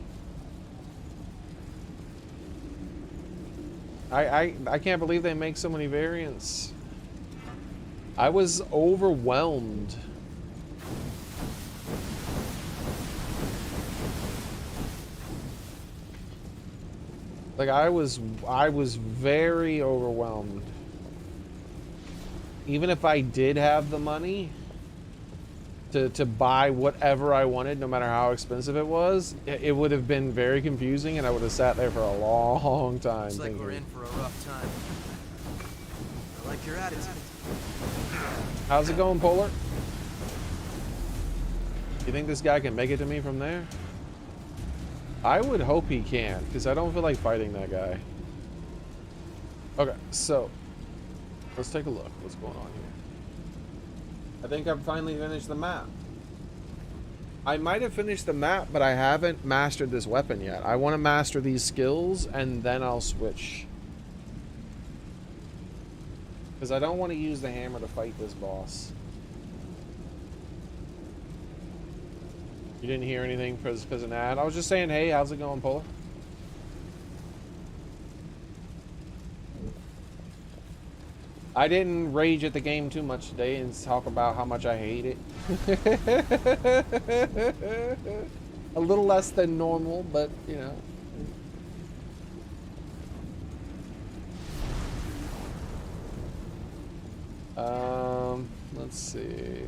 I can't believe they make so many variants. I was overwhelmed. Like, I was very overwhelmed. even if I did have the money to buy whatever I wanted, no matter how expensive it was, it would have been very confusing, and I would have sat there for a long time. Looks like thinking. we're in for a rough time. I like your attitude. How's it going, Polar? You think this guy can make it to me from there? I would hope he can, because I don't feel like fighting that guy. Okay, so let's take a look. What's going on here? I think I've finally finished the map. I might have finished the map, but I haven't mastered this weapon yet. I want to master these skills, and then I'll switch. Because I don't want to use the hammer to fight this boss. You didn't hear anything because of an ad? I was just saying, hey, how's it going, Polar? I didn't rage at the game too much today and talk about how much I hate it. A little less than normal, but, you know. Let's see.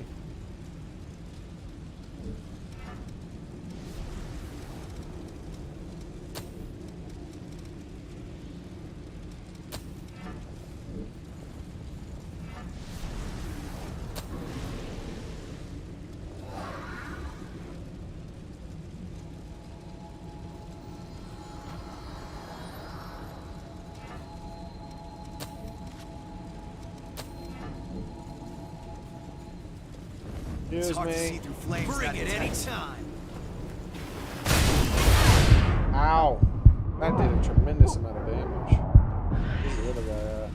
It's hard to see through flames. Bring it anytime. Ow. That did a tremendous amount of damage. Where's the other guy at?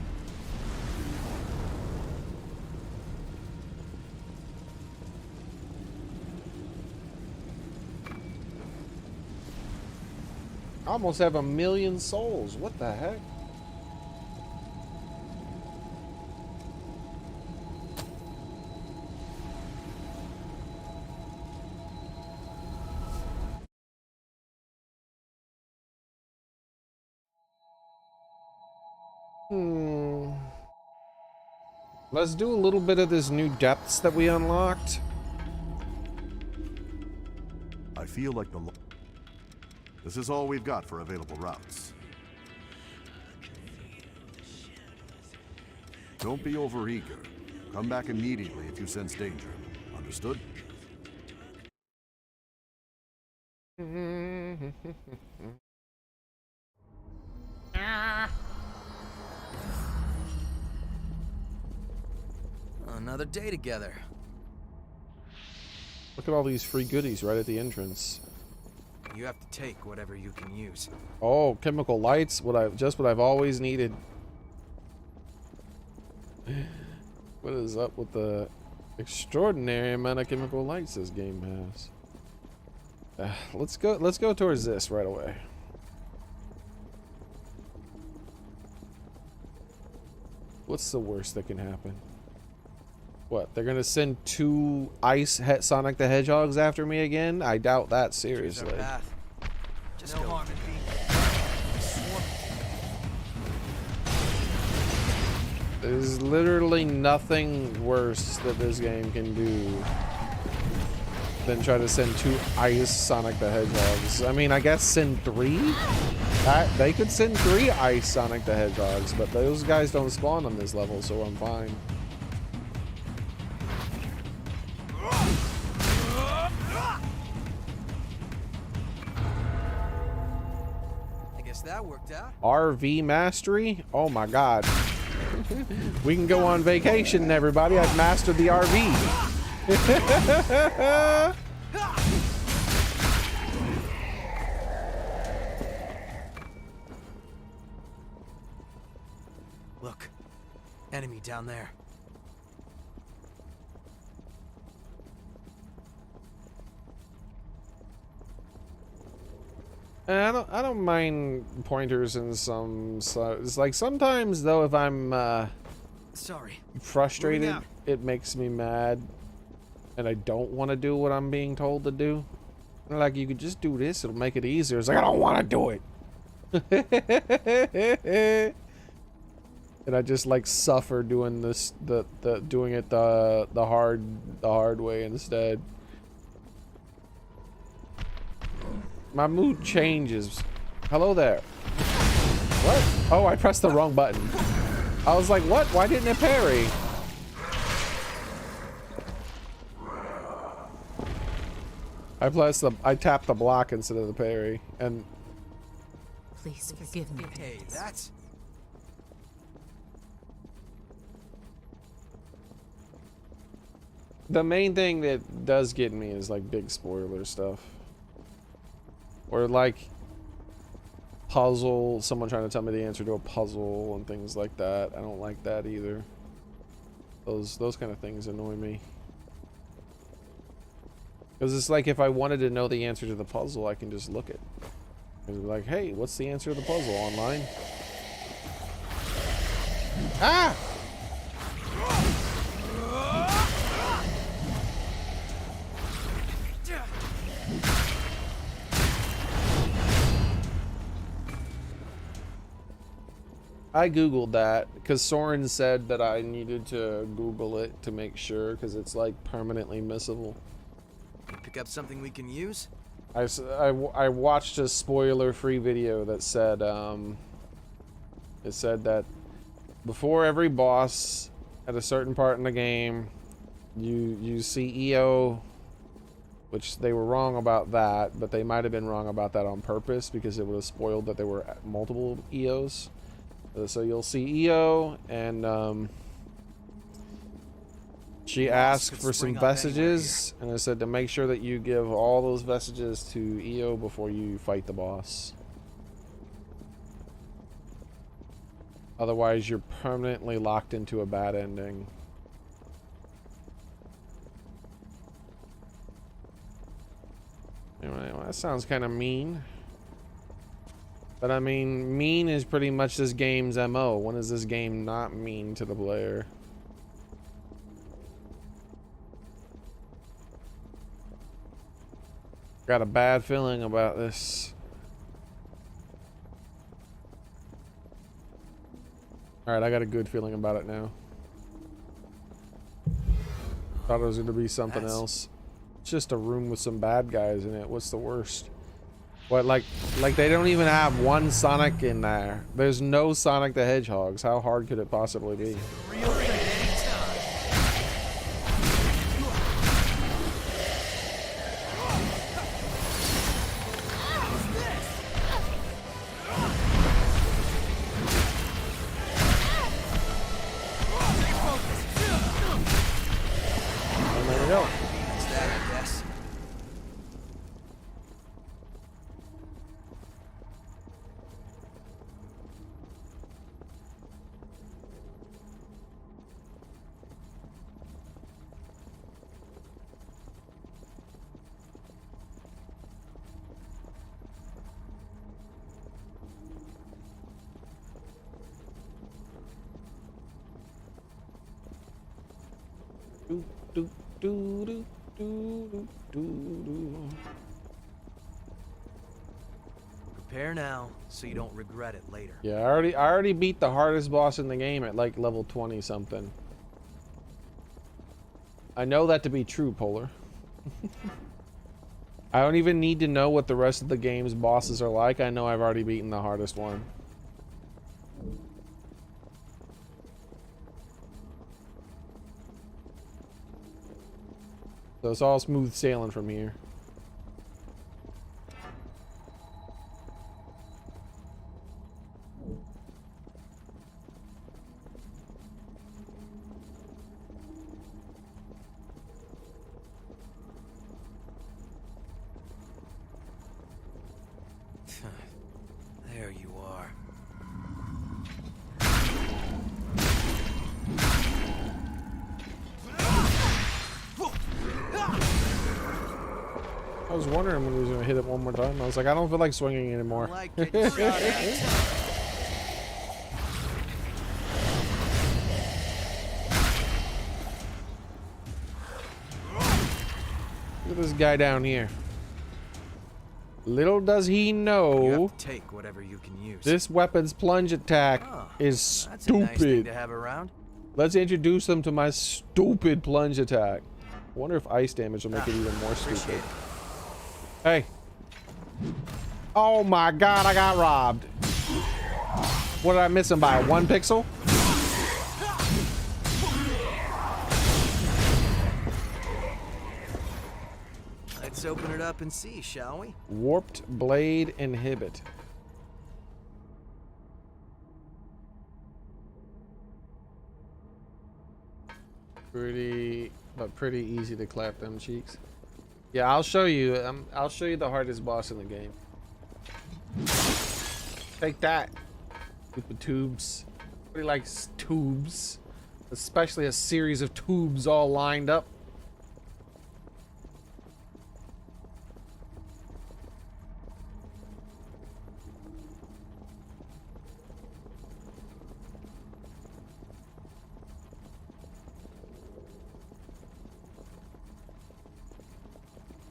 I almost have 1,000,000 souls. What the heck? Let's do a little bit of this new depths that we unlocked. I feel like this is all we've got for available routes. Don't be overeager. Come back immediately if you sense danger. Understood? Another day together. Look at all these free goodies right at the entrance. You have to take whatever you can use. Oh, chemical lights, just what I've always needed. What is up with the extraordinary amount of chemical lights this game has? Let's go towards this right away. What's the worst that can happen? What, they're gonna send 2 ice Sonic the Hedgehogs after me again? I doubt that seriously. Just no harm in being. There's literally nothing worse that this game can do than try to send 2 ice Sonic the Hedgehogs. I mean, I guess send 3? They could send 3 ice Sonic the Hedgehogs, but those guys don't spawn on this level, so I'm fine. That worked out. RV mastery? Oh my god. We can go on vacation, everybody. I've mastered the RV. Look, enemy down there. I don't mind pointers in some. It's like sometimes though, if I'm frustrated, it makes me mad, and I don't want to do what I'm being told to do. Like, you could just do this; it'll make it easier. It's like, I don't want to do it. And I just like suffer doing this, doing it the hard way instead. My mood changes. Hello there. What? Oh, I pressed the wrong button. I was like, what? Why didn't it parry? I tapped the block instead of the parry, and Please forgive me. Hey, that's... the main thing that does get me is like big spoiler stuff. Or like puzzle, someone trying to tell me the answer to a puzzle and things like that. I don't like that either. Those kind of things annoy me. Because it's like if I wanted to know the answer to the puzzle, I can just look it. And be like, hey, what's the answer to the puzzle online? Ah! I googled that because Soren said that I needed to Google it to make sure because it's like permanently missable. Pick up something we can use? I watched a spoiler-free video that said it said that before every boss at a certain part in the game, you see EO, which they were wrong about that, but they might have been wrong about that on purpose because it would have spoiled that there were multiple EOs. So you'll see EO, and she asked for some vestiges, and I said to make sure that you give all those vestiges to EO before you fight the boss. Otherwise, you're permanently locked into a bad ending. Anyway, well, that sounds kind of mean. But I mean, mean is pretty much this game's MO. When is this game not mean to the player? Got a bad feeling about this. Alright, I got a good feeling about it now. Thought it was going to be something else. It's just a room with some bad guys in it. What's the worst? What, like they don't even have one Sonic in there. There's no Sonic the Hedgehogs. How hard could it possibly be? And there we go. That's that, I guess. Do, do, do, do, do, do. Prepare now, so you don't regret it later. Yeah, I already beat the hardest boss in the game at like level 20 something. I know that to be true, Polar. I don't even need to know what the rest of the game's bosses are like. I know I've already beaten the hardest one. So it's all smooth sailing from here. There you are. I was wondering when he was going to hit it one more time. I was like, I don't feel like swinging anymore. Like getting shot at. Look at this guy down here. Little does he You know, have to take whatever you can use. this weapon's plunge attack is That's a nice thing stupid. to have around. Let's introduce them to my stupid plunge attack. I wonder if ice damage will make it even more stupid. Hey. Oh my god, I got robbed. What did I miss him by? 1 pixel? Let's open it up and see, shall we? Warped blade inhibit. Pretty easy to clap them cheeks. Yeah, I'll show you. I'll show you the hardest boss in the game. Take that. Stupid tubes. Nobody likes tubes, especially a series of tubes all lined up.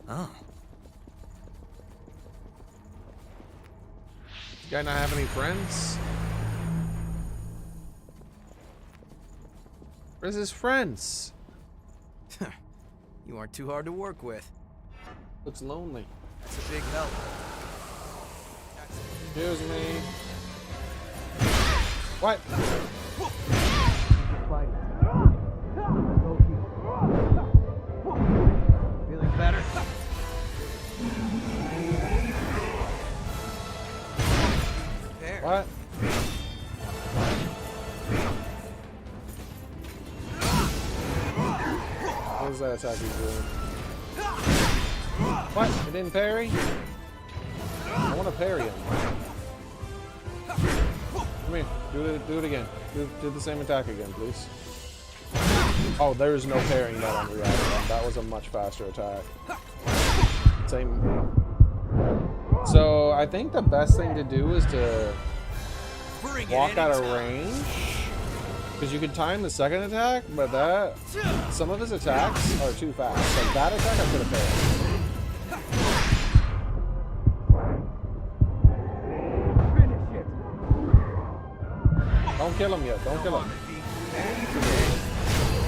Oh. Guy not have any friends? Where's his friends? You aren't too hard to work with. Looks lonely. That's a big help. Excuse me. What? Feeling better? What? What was that attack he's doing? What? It didn't parry? I want to parry him. Come here. Do it again. Do the same attack again, please. Oh, there's no parrying that on reaction. That was a much faster attack. Same. So I think the best thing to do is to walk out of range, because you can time the second attack, but that some of his attacks are too fast. Like that attack, I could have parried. Don't kill him yet. Don't kill him.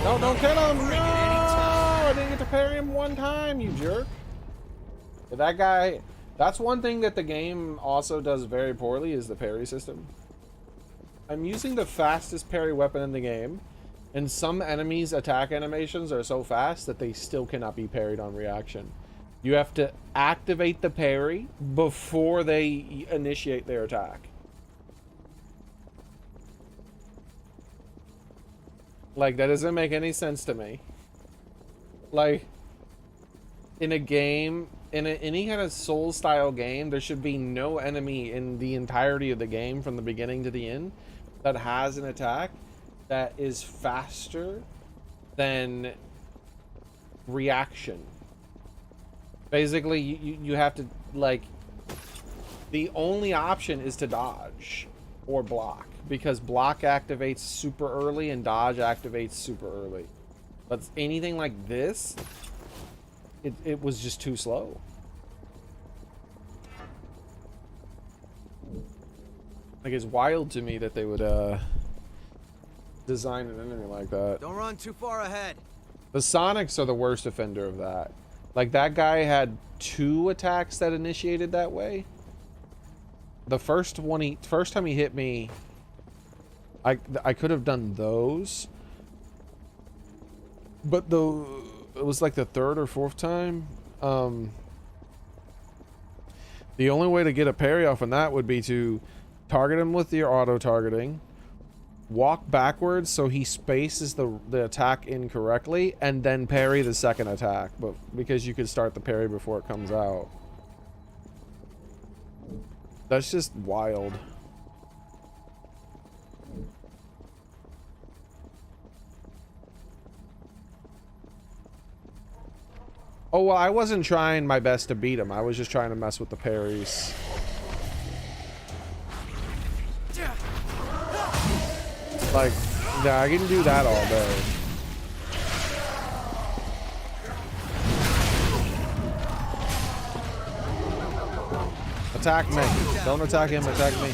No, don't kill him. No, I didn't get to parry him one time, you jerk. But that guy. That's one thing that the game also does very poorly, is the parry system. I'm using the fastest parry weapon in the game, and some enemies' attack animations are so fast that they still cannot be parried on reaction. You have to activate the parry before they initiate their attack. Like, that doesn't make any sense to me. Like, in a game, in any kind of Soul-style game, there should be no enemy in the entirety of the game from the beginning to the end that has an attack that is faster than reaction. Basically, you have to, like, the only option is to dodge or block, because block activates super early and dodge activates super early. But anything like this, it was just too slow. Like, it's wild to me that they would design an enemy like that. Don't run too far ahead. The Sonics are the worst offender of that. Like, that guy had 2 attacks that initiated that way. The first time he hit me, I could have done those, but it was like the 3rd or 4th time. The only way to get a parry off on that would be to target him with your auto targeting, walk backwards so he spaces the attack incorrectly, and then parry the second attack, but because you could start the parry before it comes out. That's just wild. Oh, well, I wasn't trying my best to beat him. I was just trying to mess with the parries. Like, yeah, I can do that all day. attack me. Don't attack him, attack me.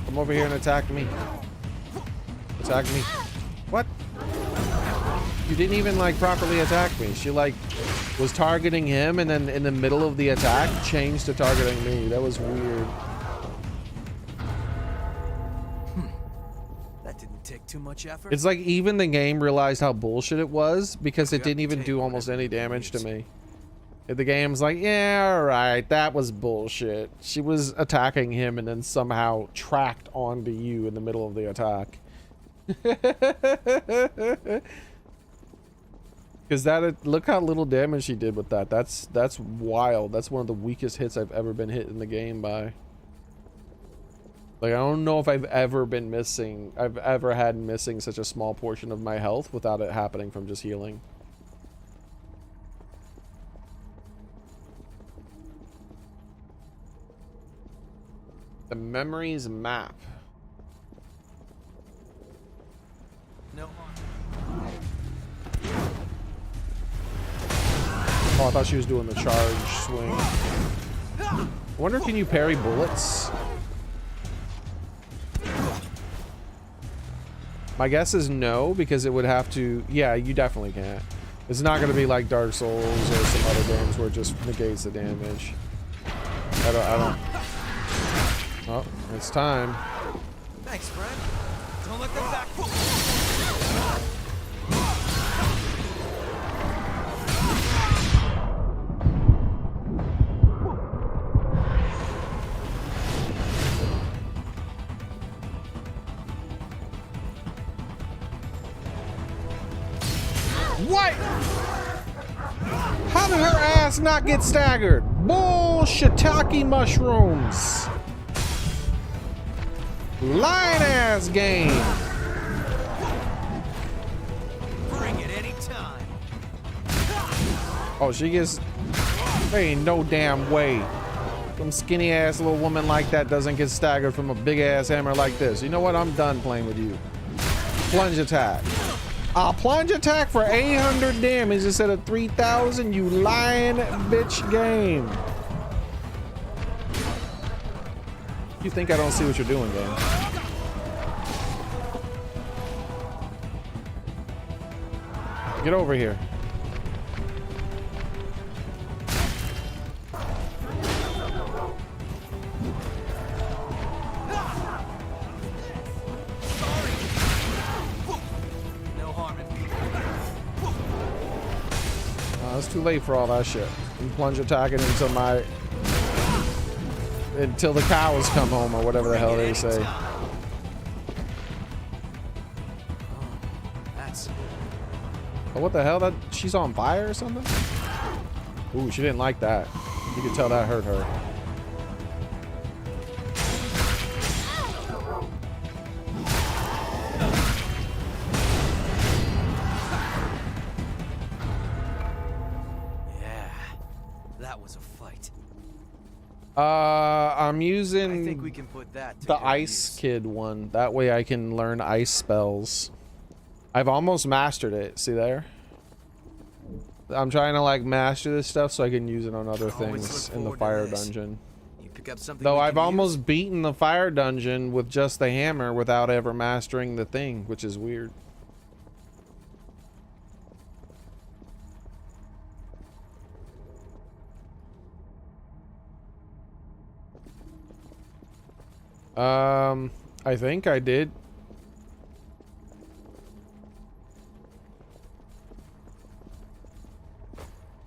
Come over here and attack me. Attack me. What? You didn't even like properly attack me. She like was targeting him and then in the middle of the attack changed to targeting me. That was weird. That didn't take too much effort. It's like even the game realized how bullshit it was because it didn't even do almost any damage to me. The game's like, yeah, all right, that was bullshit. She was attacking him and then somehow tracked onto you in the middle of the attack. Because look how little damage she did with that. That's wild. That's one of the weakest hits I've ever been hit in the game by. Like, I don't know if I've ever had missing such a small portion of my health without it happening from just healing. The memories map. No. Oh, I thought she was doing the charge swing. I wonder, can you parry bullets? My guess is no, because it would have to... Yeah, you definitely can't. It's not going to be like Dark Souls or some other games where it just negates the damage. I don't... Oh, it's time. Thanks, friend. Don't let them back. What? How did her ass not get staggered? Bullshitaki mushrooms. Lying ass game. Bring it anytime. Oh, she gets... There ain't no damn way. Some skinny ass little woman like that doesn't get staggered from a big ass hammer like this. You know what? I'm done playing with you. Plunge attack. A plunge attack for 800 damage instead of 3,000. You lying bitch game. You think I don't see what you're doing, game? Get over here. It's too late for all that shit. I'm plunge attacking until the cows come home or whatever the hell they say. Oh, what the hell? That she's on fire or something? Ooh, she didn't like that. You could tell that hurt her. I'm using I think we can put that the Ice Kid one. That way I can learn ice spells. I've almost mastered it. See there? I'm trying to like master this stuff so I can use it on other things in the fire dungeon. Though I've almost beaten the fire dungeon with just the hammer without ever mastering the thing, which is weird. I think I did.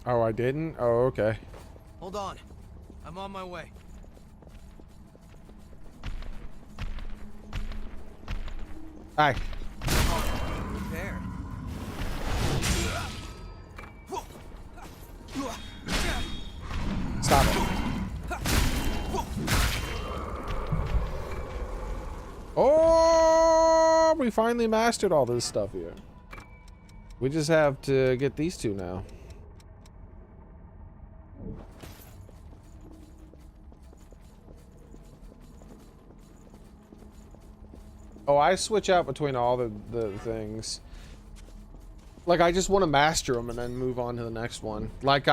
Oh, I didn't? Oh, okay. Hold on. I'm on my way. Hi. There. Stop it. Oh, we finally mastered all this stuff here. We just have to get these two now. Oh, I switch out between all the things. Like, I just want to master them and then move on to the next one. Like,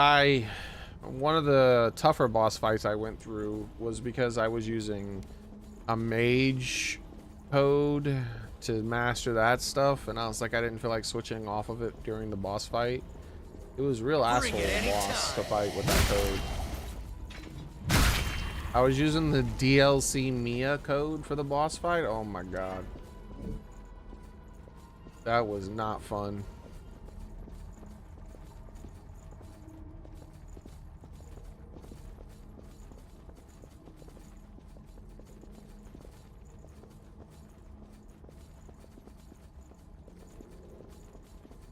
one of the tougher boss fights I went through was because I was using a mage code to master that stuff, and I was like, I didn't feel like switching off of it during the boss fight. It was real asshole boss to fight with that code. I was using the DLC Mia code for the boss fight. Oh my god. That was not fun.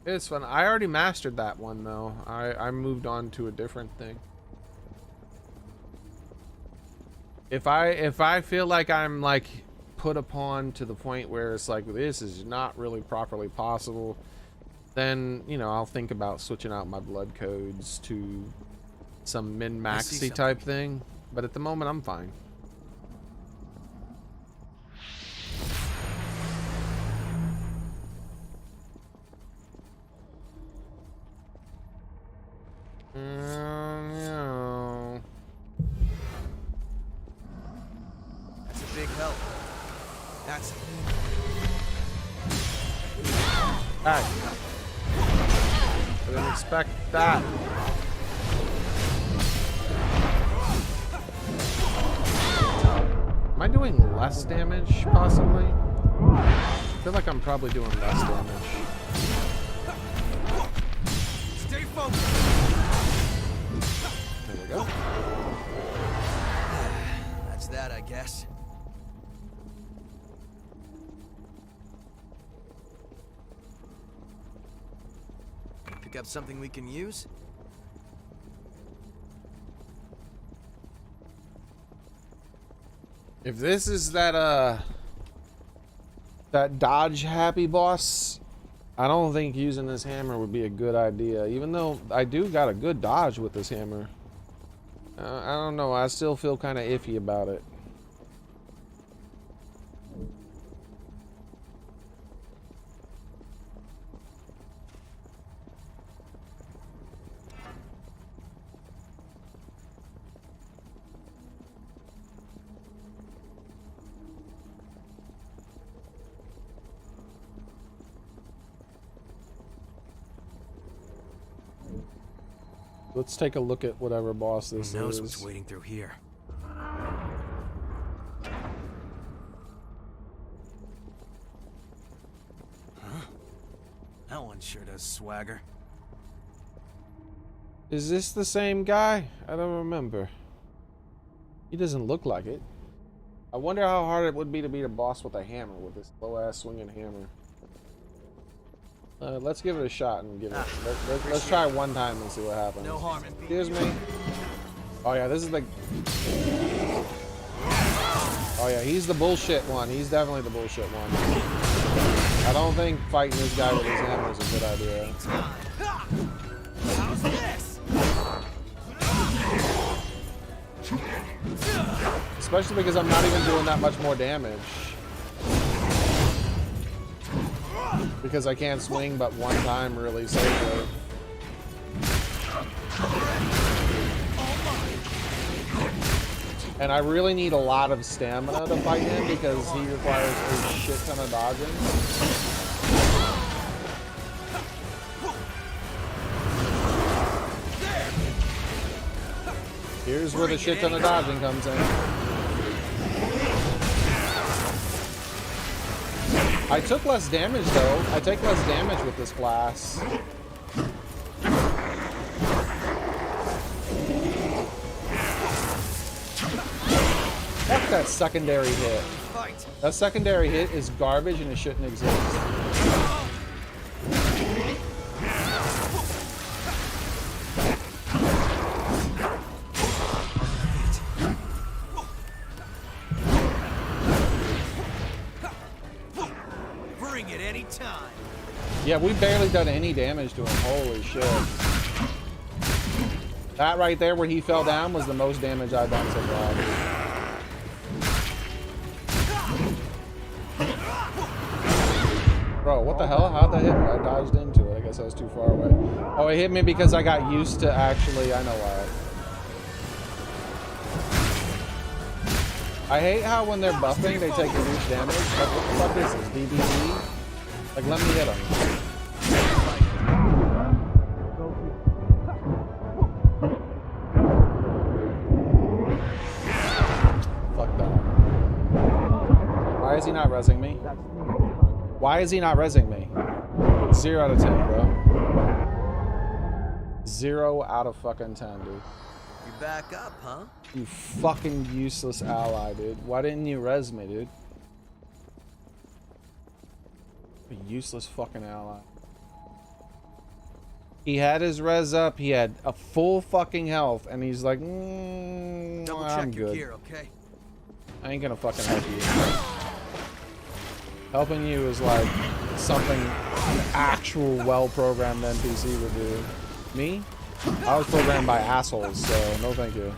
It's fun. I already mastered that one though. I moved on to a different thing. If I feel like I'm like put upon to the point where it's like this is not really properly possible, then you know I'll think about switching out my blood codes to some min-maxy type thing. But at the moment I'm fine. No. That's a big help. That's... Hey. I didn't expect that. Am I doing less damage, possibly? I feel like I'm probably doing less damage. Stay focused. There we go. That's that, I guess. Pick up something we can use? If this is that dodge happy boss, I don't think using this hammer would be a good idea, even though I do got a good dodge with this hammer. I don't know, I still feel kind of iffy about it. Let's take a look at whatever boss this is. Who knows what's waiting through here? Huh? That one sure does swagger. Is this the same guy? I don't remember. He doesn't look like it. I wonder how hard it would be to beat a boss with a hammer, with this low-ass swinging hammer. Let's give it a shot and give it. Let's try one time and see what happens. No harm in Excuse me. Oh yeah, this is the. Oh yeah, he's the bullshit one. He's definitely the bullshit one. I don't think fighting this guy with his hammer is a good idea. How's this? Especially because I'm not even doing that much more damage. Because I can't swing but one time really safely. And I really need a lot of stamina to fight him because he requires a shit ton of dodging. Here's where the shit ton of dodging comes in. I took less damage though. I take less damage with this class. Fuck that secondary hit. That secondary hit is garbage and it shouldn't exist. Yeah, we barely done any damage to him. Holy shit. That right there where he fell down was the most damage I've done so far. Bro, what the hell? How'd that hit me? I dodged into it. I guess I was too far away. Oh, it hit me because I got used to actually... I know why. I hate how when they're buffing, they take reduced damage. Like, what the fuck is this? DBE? Like, let me hit him. Fuck that. Why is he not rezzing me? Why is he not rezzing me? 0 out of 10, bro. 0 out of fucking 10, dude. You back up, huh? You fucking useless ally, dude. Why didn't you res me, dude? A useless fucking ally. He had his res up, he had a full fucking health, and he's like, Double I'm check your good. gear, okay? I ain't gonna fucking help you. Helping you is like something an actual well-programmed NPC would do. Me? I was programmed by assholes, so no thank you.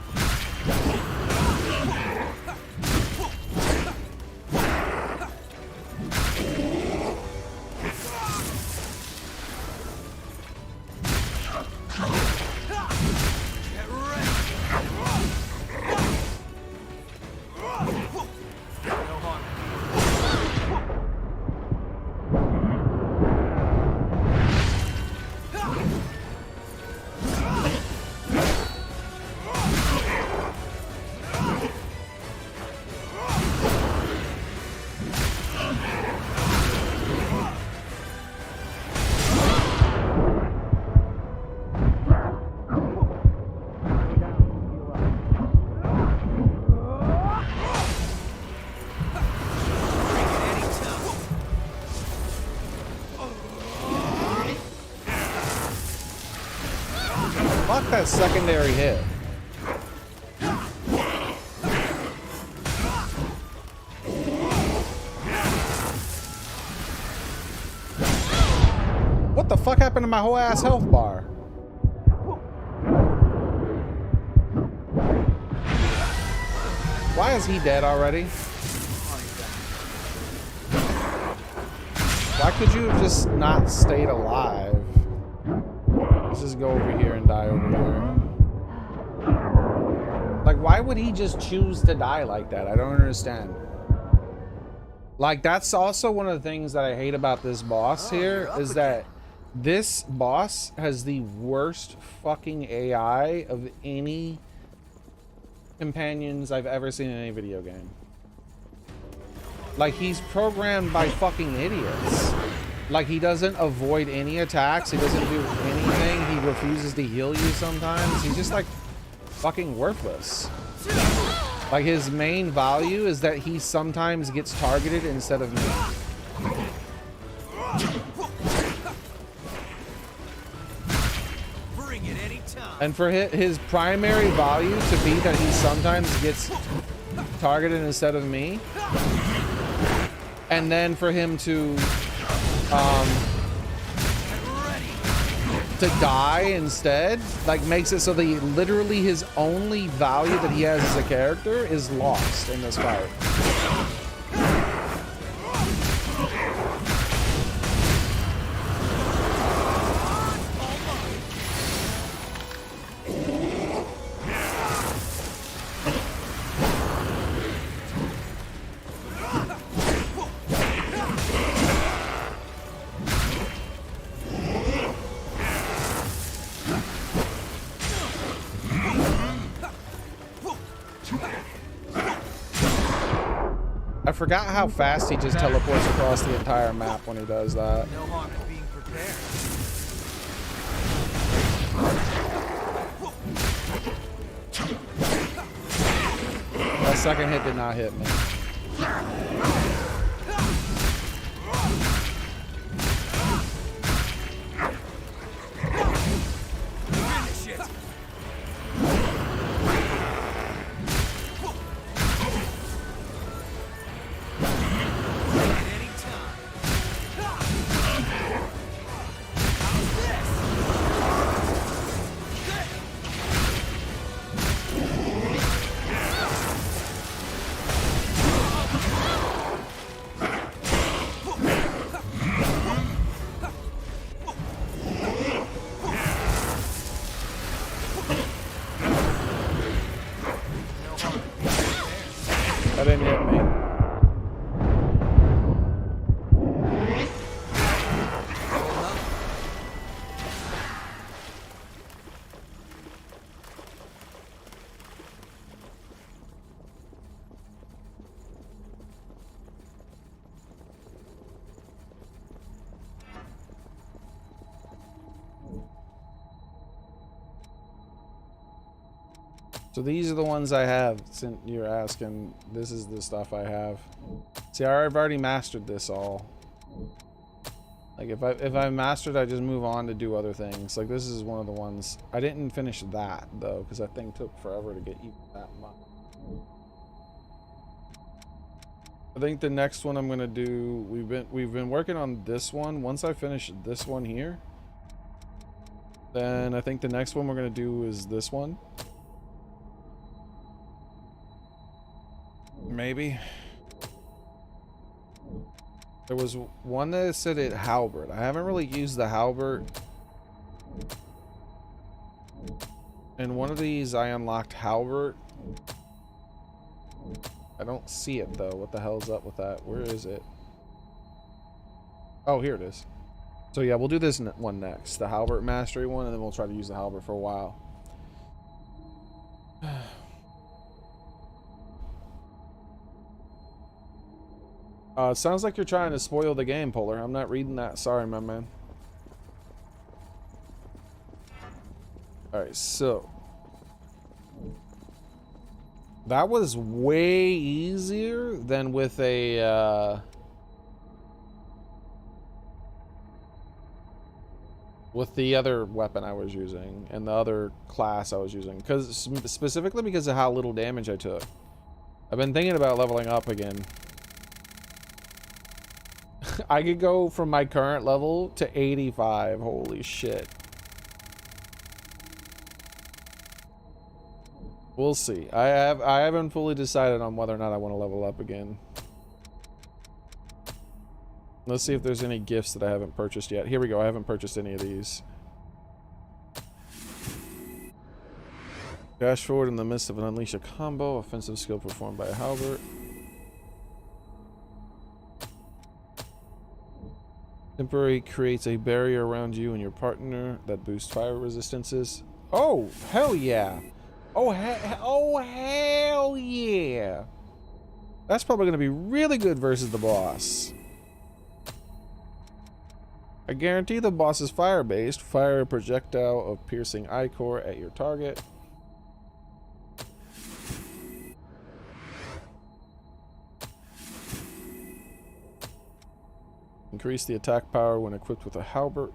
Fuck that secondary hit. What the fuck happened to my whole ass health bar? Why is he dead already? Why could you have just not stayed alive? Let's just go over here and die over here. Like, why would he just choose to die like that? I don't understand. Like, that's also one of the things that I hate about this boss here, is that this boss has the worst fucking AI of any companions I've ever seen in any video game. Like, he's programmed by fucking idiots. Like, he doesn't avoid any attacks. He doesn't do anything. He refuses to heal you sometimes. He's just, like, fucking worthless. Like, his main value is that he sometimes gets targeted instead of me. Bring it anytime. And for his primary value to be that he sometimes gets targeted instead of me, and then for him to die instead, like, makes it so that literally his only value that he has as a character is lost in this fight. I forgot how fast he just teleports across the entire map when he does that. No harm in being prepared. That second hit did not hit me. That didn't hit me. So these are the ones I have, since you're asking. This is the stuff I have. See, I've already mastered this all. Like if I mastered, I just move on to do other things. Like this is one of the ones. I didn't finish that though, because that thing took forever to get even that much. I think the next one I'm gonna do, we've been working on this one. Once I finish this one here, then I think the next one we're gonna do is this one. Maybe. There was one that said it halberd. I haven't really used the halberd. And one of these I unlocked halberd. I don't see it though. What the hell's up with that? Where is it? Oh, here it is. So yeah, we'll do this one next. The halberd mastery one, and then we'll try to use the halberd for a while. It sounds like you're trying to spoil the game, Polar. I'm not reading that. Sorry, my man. Alright, so. That was way easier than with a, with the other weapon I was using and the other class I was using. Specifically because of how little damage I took. I've been thinking about leveling up again. I could go from my current level to 85. Holy shit. We'll see. I haven't fully decided on whether or not I want to level up again. Let's see if there's any gifts that I haven't purchased yet. Here we go. I haven't purchased any of these. Dash forward in the midst of an unleash a combo. Offensive skill performed by a halberd. Temporary creates a barrier around you and your partner that boosts fire resistances. Oh, hell yeah. Oh, hell yeah. That's probably going to be really good versus the boss. I guarantee the boss is fire-based. Fire a projectile of piercing ichor at your target. Increase the attack power when equipped with a halberd.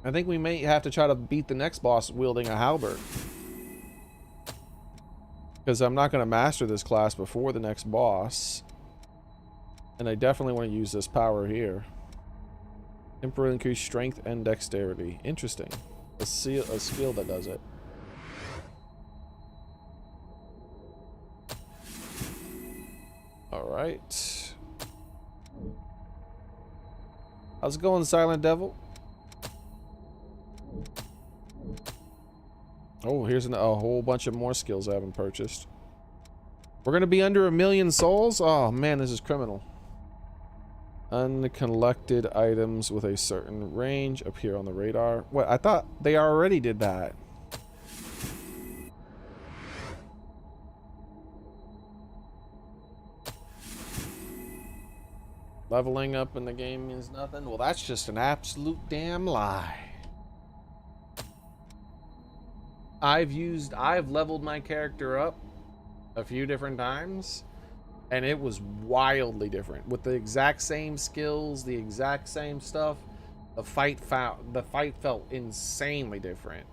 I think we may have to try to beat the next boss wielding a halberd. Because I'm not going to master this class before the next boss. And I definitely want to use this power here. Temporarily increase strength and dexterity. Interesting. A skill that does it. Alright. How's it going, Silent Devil? Oh, here's a whole bunch of more skills I haven't purchased. We're going to be under 1,000,000 souls? Oh, man, this is criminal. Uncollected items with a certain range appear on the radar. What? I thought they already did that. Leveling up in the game means nothing? Well, that's just an absolute damn lie. I've leveled my character up a few different times, and it was wildly different. With the exact same skills, the exact same stuff, the fight felt insanely different.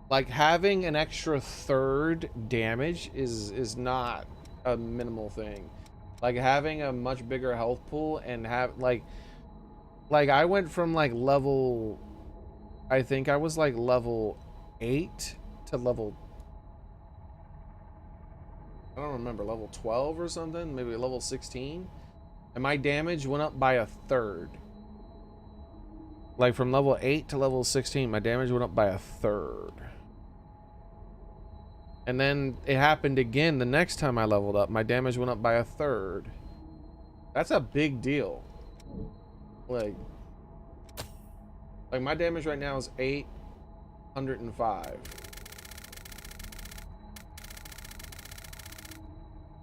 Like, having an extra third damage is not a minimal thing. Like, having a much bigger health pool and have, like I went from, like, level... I think I was, like, level 8 to level... I don't remember, level 12 or something? Maybe level 16? And my damage went up by a third. Like from level 8 to level 16, my damage went up by 1/3. And then it happened again the next time I leveled up. My damage went up by 1/3. That's a big deal. Like my damage right now is 805.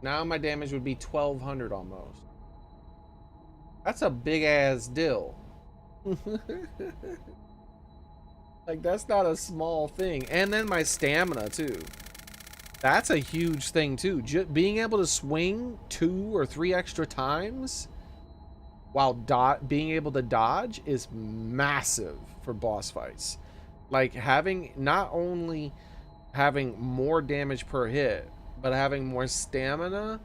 Now my damage would be 1200 almost. That's a big ass deal. Like, that's not a small thing. And then my stamina too. That's a huge thing too. Being able to swing 2 or 3 extra times while being able to dodge is massive for boss fights. Like, not only having more damage per hit, but having more stamina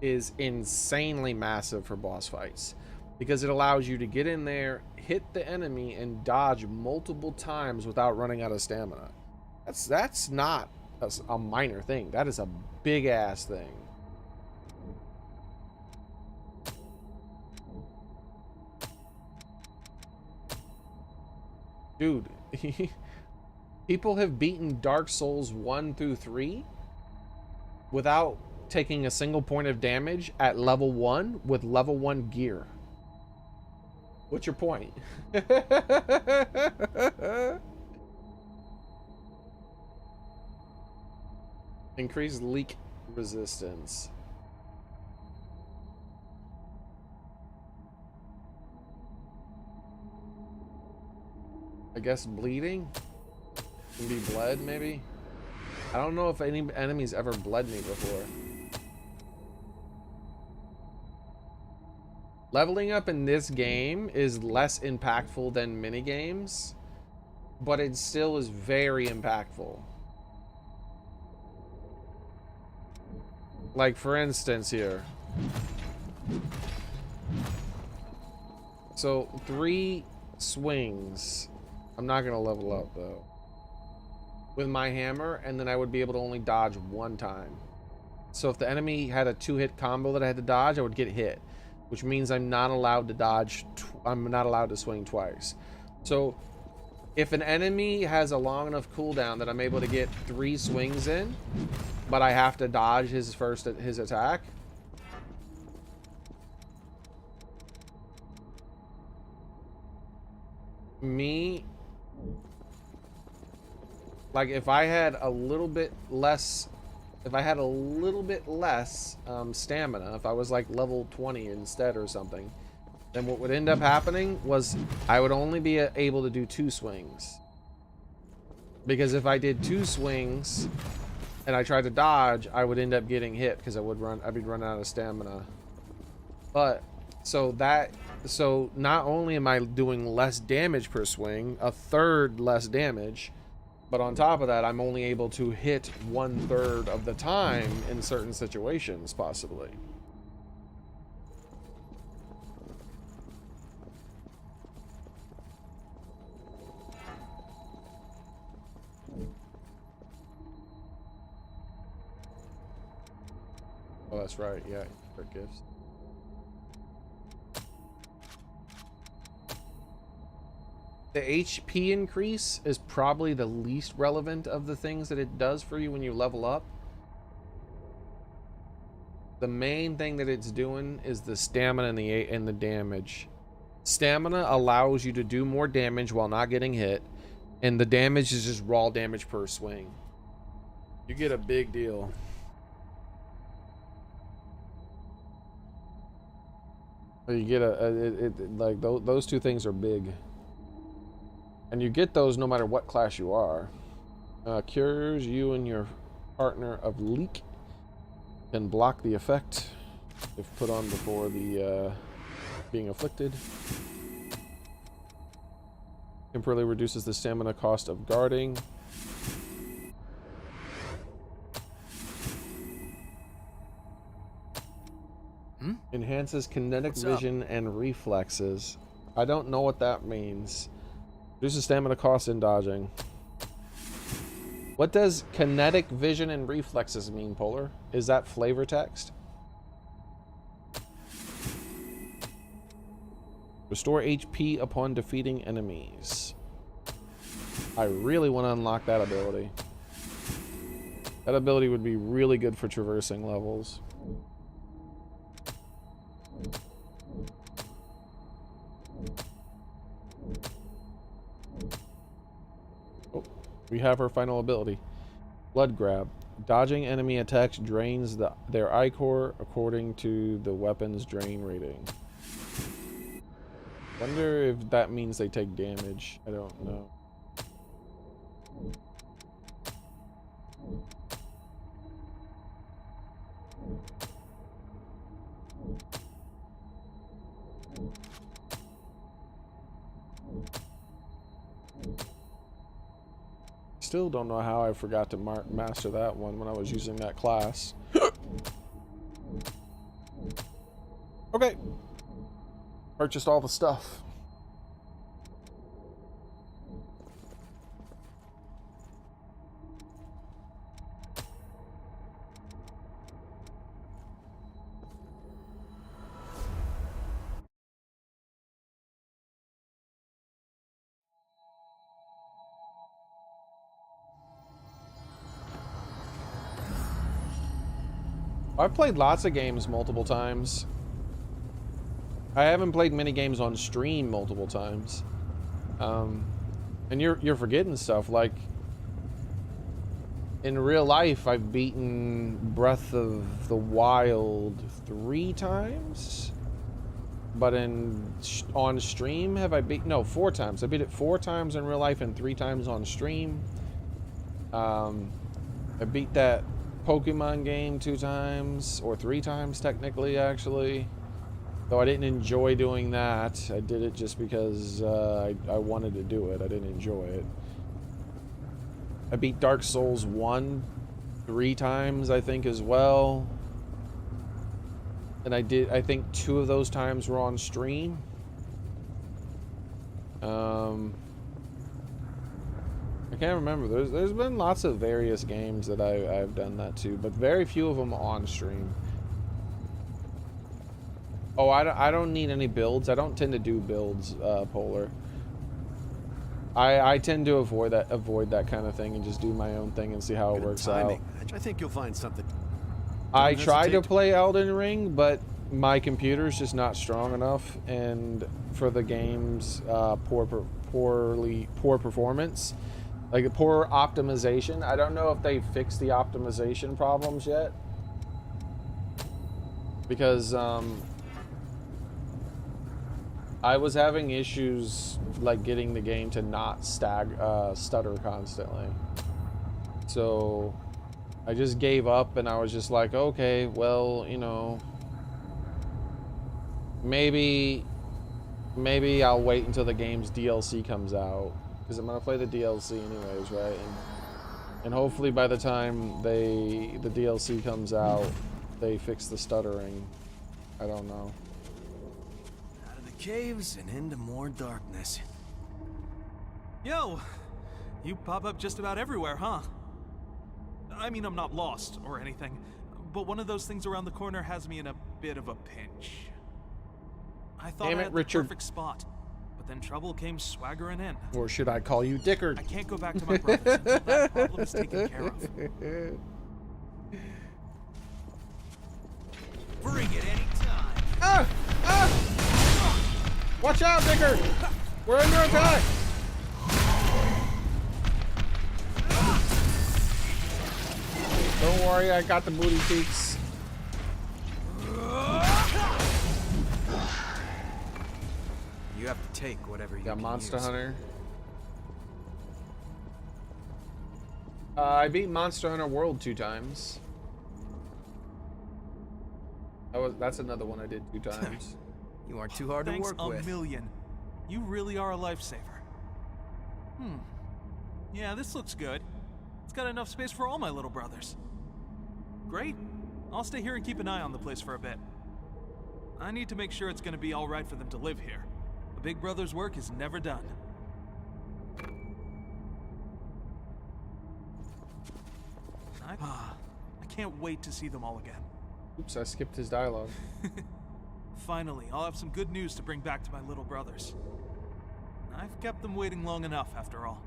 is insanely massive for boss fights, because it allows you to get in there, hit the enemy, and dodge multiple times without running out of stamina. That's not a minor thing. That is a big ass thing. Dude, people have beaten Dark Souls 1 through 3 without taking a single point of damage at level 1 with level 1 gear. What's your point? Increased leak resistance. I guess bleeding? Can be bled, maybe? I don't know if any enemies ever bled me before. Leveling up in this game is less impactful than minigames, but it still is very impactful. Like, for instance here. So, 3 swings. I'm not going to level up, though. With my hammer, and then I would be able to only dodge 1 time. So if the enemy had a 2-hit combo that I had to dodge, I would get hit, which means I'm not allowed to dodge. I'm not allowed to swing twice. So if an enemy has a long enough cooldown that I'm able to get 3 swings in, but I have to dodge his attack, like, if I had a little bit less stamina, if I was like level 20 instead or something, then what would end up happening was I would only be able to do 2 swings. Because if I did 2 swings and I tried to dodge, I would end up getting hit because I'd be running out of stamina. But so not only am I doing less damage per swing, 1/3 less damage, but on top of that, I'm only able to hit 1/3 of the time in certain situations, possibly. Oh, that's right. Yeah, for gifts. The HP increase is probably the least relevant of the things that it does for you when you level up. The main thing that it's doing is the stamina and the damage. Stamina allows you to do more damage while not getting hit, and the damage is just raw damage per swing. You get a big deal. You get like those 2 things are big. And you get those no matter what class you are. Cures you and your partner of leak. Can block the effect if put on before the being afflicted. Temporarily reduces the stamina cost of guarding. Enhances kinetic vision and reflexes. I don't know what that means. Reduces stamina cost in dodging. What does kinetic vision and reflexes mean, Polar? Is that flavor text? Restore HP upon defeating enemies. I really want to unlock that ability. That ability would be really good for traversing levels. Oh, we have our final ability. Blood Grab. Dodging enemy attacks drains their ichor according to the weapon's drain rating. Wonder if that means they take damage. I don't know. Still don't know how I forgot to master that one when I was using that class. Okay. Purchased all the stuff. I've played lots of games multiple times. I haven't played many games on stream multiple times. And you're forgetting stuff, like in real life I've beaten Breath of the Wild 3 times. But on stream have I beat 4 times. I beat it 4 times in real life and 3 times on stream. I beat that Pokemon game 2 times, or 3 times technically, actually. Though I didn't enjoy doing that. I did it just because I wanted to do it. I didn't enjoy it. I beat Dark Souls 1 3 times, I think, as well. And I think 2 of those times were on stream. I can't remember. There's been lots of various games that I've done that to, but very few of them on stream. Oh, I don't need any builds. I don't tend to do builds, Polar. I tend to avoid that kind of thing and just do my own thing and see how it works out. I think you'll find something. I tried to play Elden Ring, but my computer's just not strong enough, and for the game's poor performance, like poor optimization. I don't know if they fixed the optimization problems yet, because I was having issues like getting the game to not stutter constantly. So I just gave up, and I was just like, okay, well, you know, maybe I'll wait until the game's DLC comes out, because I'm gonna play the DLC anyways, right? And hopefully by the time the DLC comes out, they fix the stuttering. I don't know. Out of the caves and into more darkness. Yo, you pop up just about everywhere, huh? I mean, I'm not lost or anything, but one of those things around the corner has me in a bit of a pinch. I thought I had the perfect spot, but then trouble came swaggering in. Or should I call you Dickard? I can't go back to my brothers until that problem is taken care of. Bring it anytime. Watch out, Dickard! We're under attack! Don't worry, I got the booty cheeks. You have to take whatever you got. Monster use. Hunter. I beat Monster Hunter World 2 times. That's another one I did 2 times. You aren't too hard to work with. Thanks a million. You really are a lifesaver. Yeah, this looks good. It's got enough space for all my little brothers. Great. I'll stay here and keep an eye on the place for a bit. I need to make sure it's going to be all right for them to live here. A big brother's work is never done. I can't wait to see them all again. Oops, I skipped his dialogue. Finally, I'll have some good news to bring back to my little brothers. I've kept them waiting long enough, after all.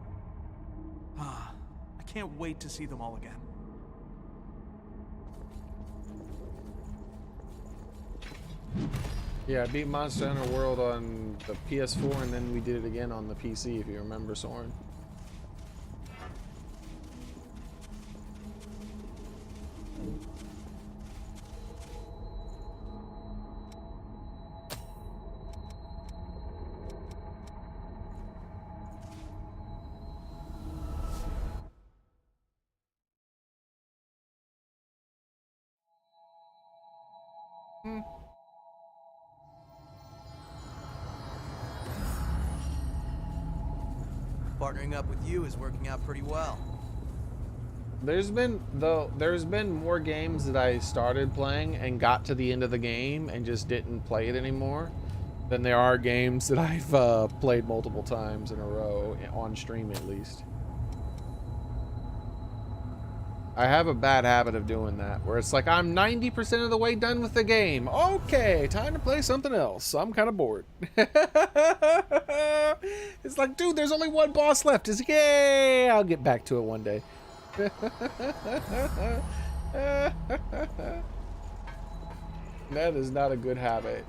I can't wait to see them all again. Yeah, I beat Monster Hunter World on the PS4, and then we did it again on the PC, if you remember, Soren. Partnering up with you is working out pretty well. There's been more games that I started playing and got to the end of the game and just didn't play it anymore than there are games that I've played multiple times in a row, on stream at least. I have a bad habit of doing that, where it's like, I'm 90% of the way done with the game. Okay, time to play something else. I'm kind of bored. It's like, dude, there's only one boss left. It's like, yay, I'll get back to it one day. That is not a good habit.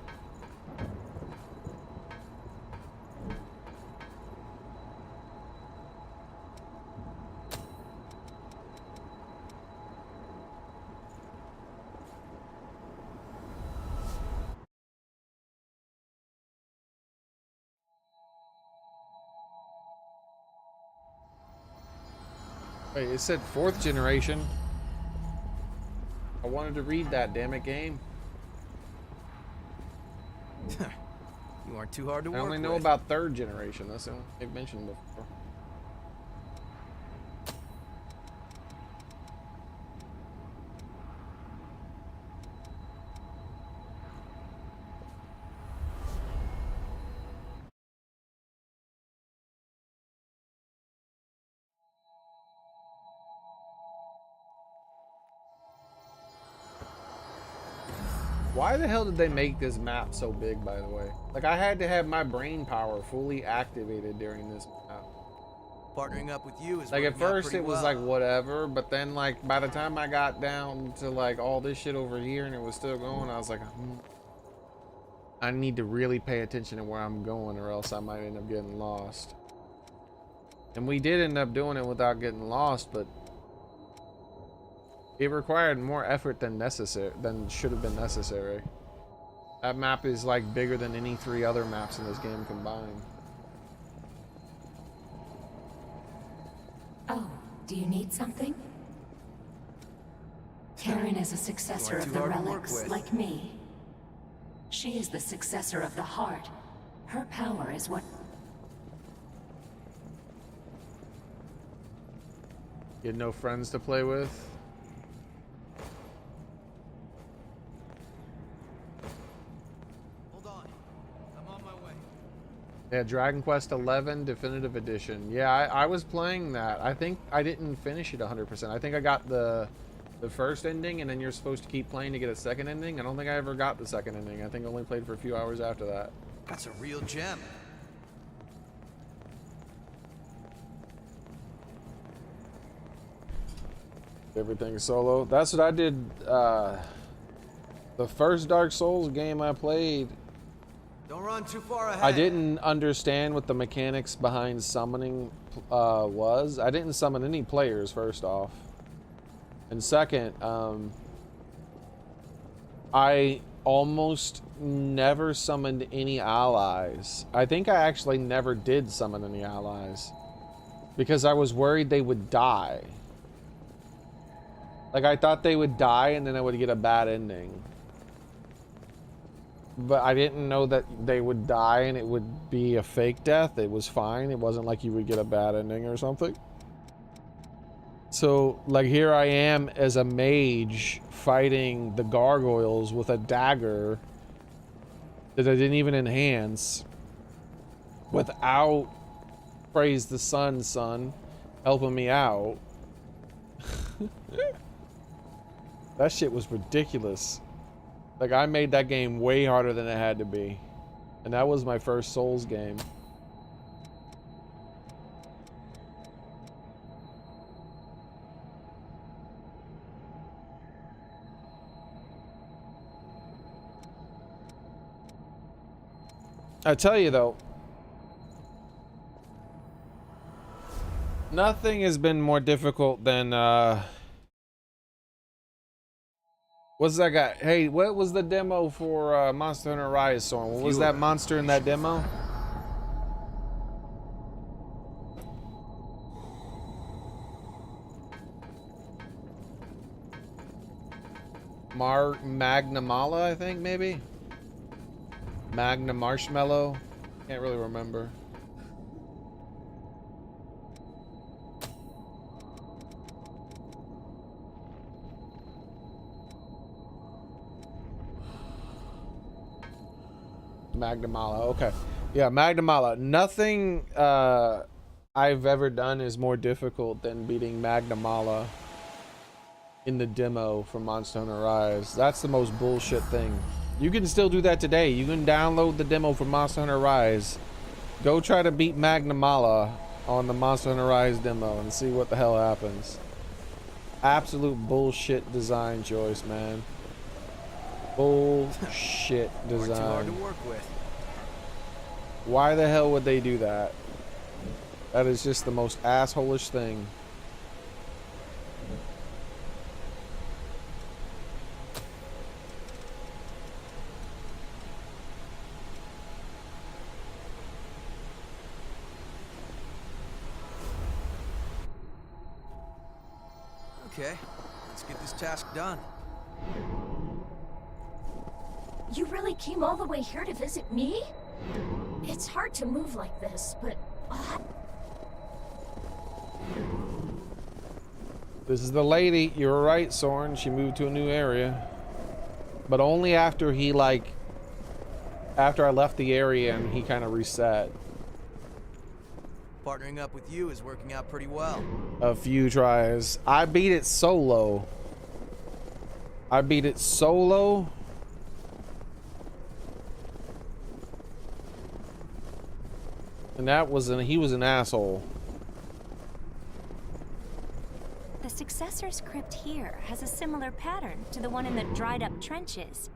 Wait, it said 4th generation. I wanted to read that, damn it, game. You aren't too hard to work I with. only know about 3rd generation. That's the only they've mentioned before. Why the hell did they make this map so big, by the way? Like, I had to have my brain power fully activated during this map. Partnering up with you is like, at working out first pretty it was well. like whatever, but then like by the time I got down to like all this shit over here and it was still going, I was like, I need to really pay attention to where I'm going, or else I might end up getting lost. And we did end up doing it without getting lost, but it required more effort than should have been necessary. That map is like bigger than any 3 other maps in this game combined. Oh, do you need something? Karen is a successor of the relics, like me. She is the successor of the heart. Her power is what... You had no friends to play with? Yeah, Dragon Quest XI Definitive Edition. Yeah, I was playing that. I think I didn't finish it 100%. I think I got the first ending, and then you're supposed to keep playing to get a second ending. I don't think I ever got the second ending. I think I only played for a few hours after that. That's a real gem. Everything solo. That's what I did. The first Dark Souls game I played, Don't run too far ahead. I didn't understand what the mechanics behind summoning was. I didn't summon any players, first off. And second, I almost never summoned any allies. I think I actually never did summon any allies because I was worried they would die. Like, I thought they would die and then I would get a bad ending. But I didn't know that they would die and it would be a fake death. It was fine. It wasn't like you would get a bad ending or something. So, like, here I am as a mage fighting the gargoyles with a dagger that I didn't even enhance without, praise the sun, son, helping me out. That shit was ridiculous. Like, I made that game way harder than it had to be. And that was my first Souls game. I tell you though, nothing has been more difficult than what's that guy? Hey, what was the demo for Monster Hunter Rise, Soren? What was that monster in that demo? Magnamala, I think, maybe? Magna Marshmallow? Can't really remember. Magnamala, okay. Yeah, Magnamala. Nothing I've ever done is more difficult than beating Magnamala in the demo from Monster Hunter Rise. That's the most bullshit thing. You can still do that today. You can download the demo from Monster Hunter Rise. Go try to beat Magnamala on the Monster Hunter Rise demo and see what the hell happens. Absolute bullshit design choice, man. Bullshit design. Too hard to work with. Why the hell would they do that? That is just the most asshole-ish thing. Okay, let's get this task done. You really came all the way here to visit me? It's hard to move like this, but... This is the lady. You were right, Soren. She moved to a new area. But only after he, like... After I left the area and he kind of reset. Partnering up with you is working out pretty well. A few tries. I beat it solo. And that was he was an asshole. The Successor's crypt here has a similar pattern to the one in the dried up trenches.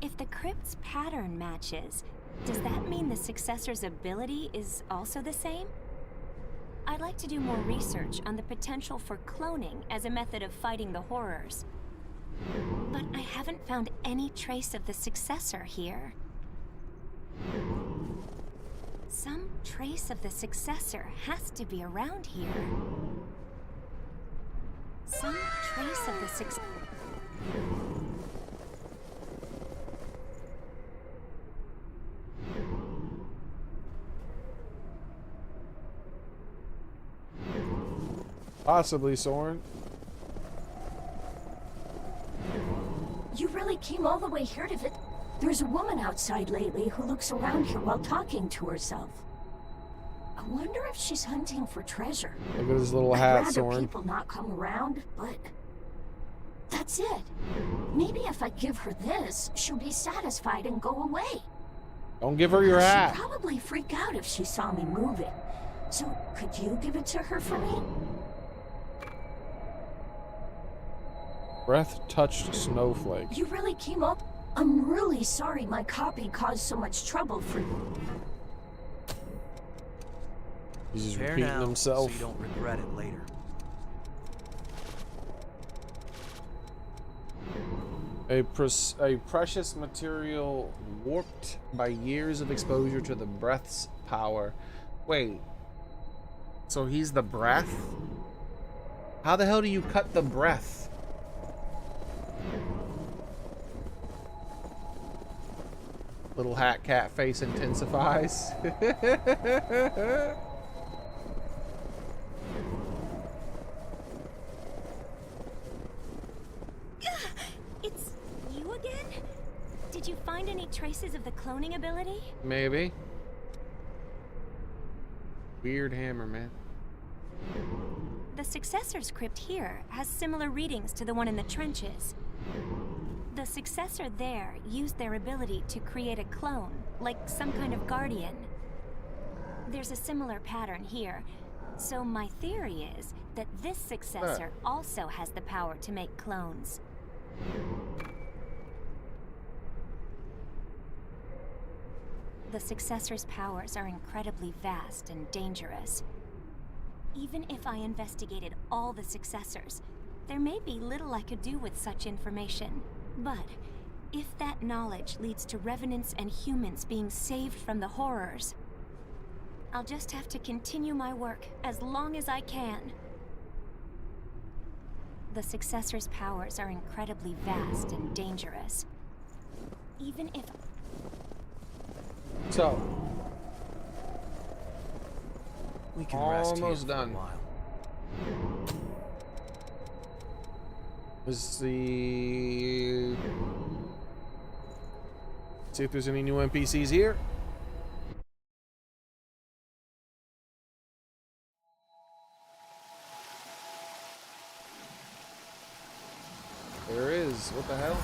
If the crypt's pattern matches, does that mean the Successor's ability is also the same? I'd like to do more research on the potential for cloning as a method of fighting the horrors. But I haven't found any trace of the Successor here. Some trace of the Successor has to be around here. Some trace of the Successor... Possibly, Soren. You really came all the way here to visit... There's a woman outside lately who looks around here while talking to herself. I wonder if she's hunting for treasure. Look at his little I'd hat, rather Soren. people not come around, but... That's it. Maybe if I give her this, she'll be satisfied and go away. Don't give her your hat. She'd probably freak out if she saw me moving. So, could you give it to her for me? Breath-touched snowflake. You really came up... I'm really sorry my copy caused so much trouble for you. He's just Prepare repeating now, himself. so you don't regret it later. A precious material warped by years of exposure to the breath's power. Wait. So he's the breath? How the hell do you cut the breath? Little hat cat face intensifies. It's you again? Did you find any traces of the cloning ability? Maybe. Weird hammer, man. The Successor's crypt here has similar readings to the one in the trenches. The successor there used their ability to create a clone, like some kind of guardian. There's a similar pattern here, so my theory is that this successor also has the power to make clones. The successor's powers are incredibly vast and dangerous. Even if I investigated all the successors, there may be little I could do with such information. But if that knowledge leads to revenants and humans being saved from the horrors, I'll just have to continue my work as long as I can. The successor's powers are incredibly vast and dangerous. Even if... So, we can rest almost here for done. a while. Let's see. See if there's any new NPCs here. There is. What the hell?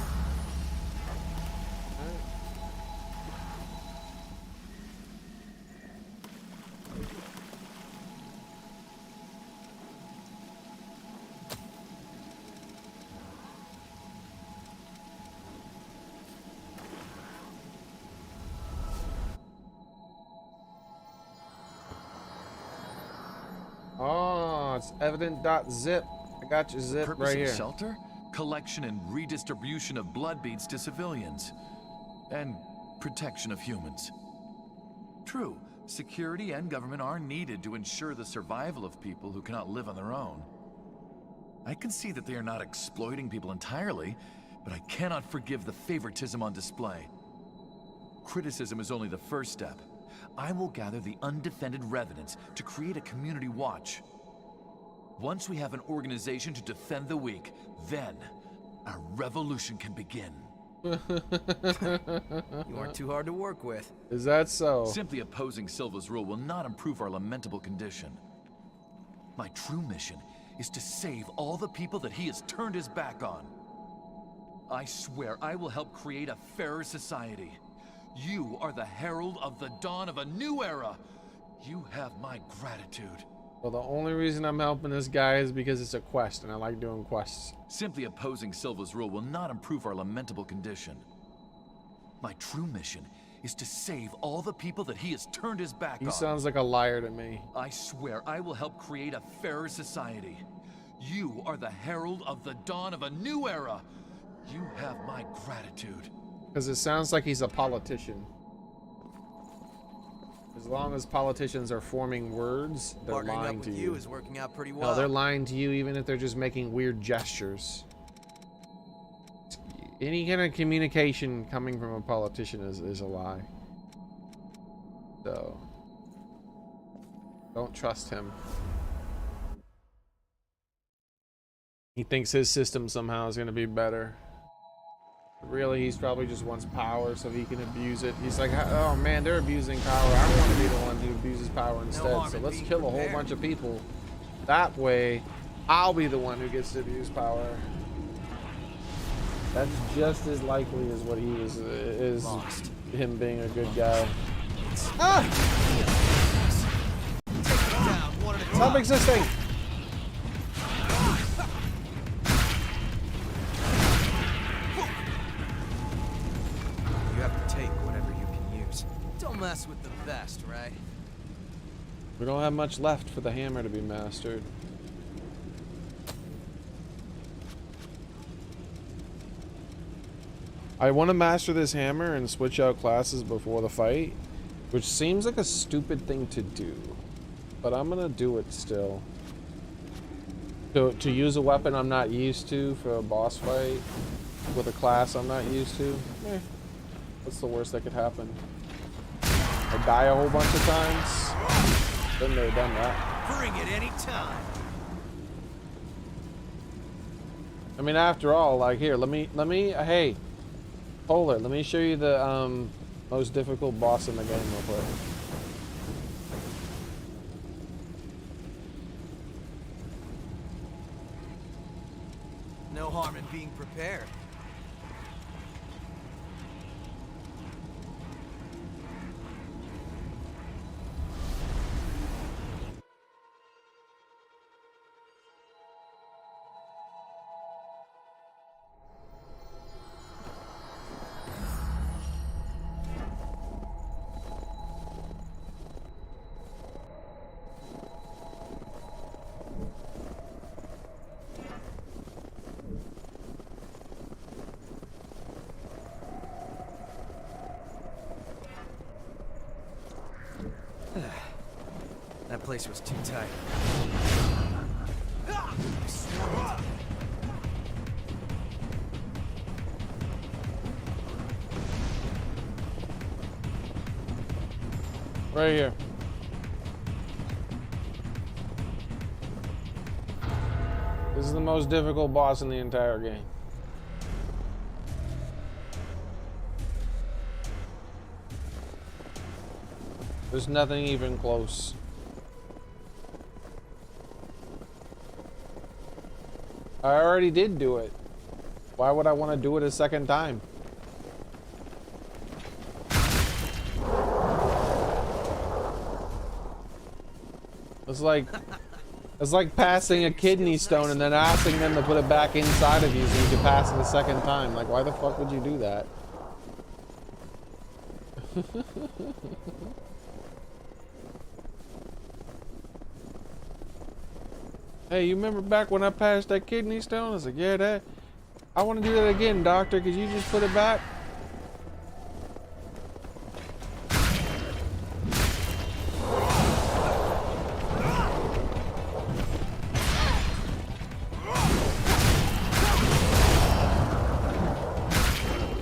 Oh, it's evident.zip. I got your zip Purpose right of here. shelter? Collection and redistribution of blood beads to civilians. And protection of humans. True, security and government are needed to ensure the survival of people who cannot live on their own. I can see that they are not exploiting people entirely, but I cannot forgive the favoritism on display. Criticism is only the first step. I will gather the undefended revenants to create a community watch. Once we have an organization to defend the weak, then our revolution can begin. You aren't too hard to work with. Is that so? Simply opposing Silva's rule will not improve our lamentable condition. My true mission is to save all the people that he has turned his back on. I swear I will help create a fairer society. You are the herald of the dawn of a new era. You have my gratitude. Well, the only reason I'm helping this guy is because it's a quest, and I like doing quests. Simply opposing Silva's rule will not improve our lamentable condition. My true mission is to save all the people that he has turned his back on. He sounds like a liar to me. I swear I will help create a fairer society. You are the herald of the dawn of a new era. You have my gratitude. Because it sounds like he's a politician. As long as politicians are forming words, they're Partnering lying up to with you. is working out pretty well. No, they're lying to you even if they're just making weird gestures. Any kind of communication coming from a politician is a lie. So, don't trust him. He thinks his system somehow is going to be better. Really, he's probably just wants power so he can abuse it. He's like, oh man, they're abusing power. I don't want to be the one who abuses power instead. So let's kill a whole bunch of people. That way, I'll be the one who gets to abuse power. That's just as likely as what he was, is him being a good guy. Ah! Stop existing! Don't mess with the best, right? We don't have much left for the hammer to be mastered. I want to master this hammer and switch out classes before the fight, which seems like a stupid thing to do, but I'm gonna do it still. To use a weapon I'm not used to for a boss fight with a class I'm not used to, what's the worst that could happen? I die a whole bunch of times. Been there, done that. Bring it any time. I mean, after all, like here, let me, hey, Polar, let me show you the most difficult boss in the game real quick. No harm in being prepared. That place was too tight. Right here. This is the most difficult boss in the entire game. There's nothing even close. I already did do it. Why would I want to do it a second time? It's like passing a kidney stone and then asking them to put it back inside of you so you can pass it a second time. Like, why the fuck would you do that? Hey, you remember back when I passed that kidney stone? I was like, yeah, that. I want to do that again, doctor. Could you just put it back?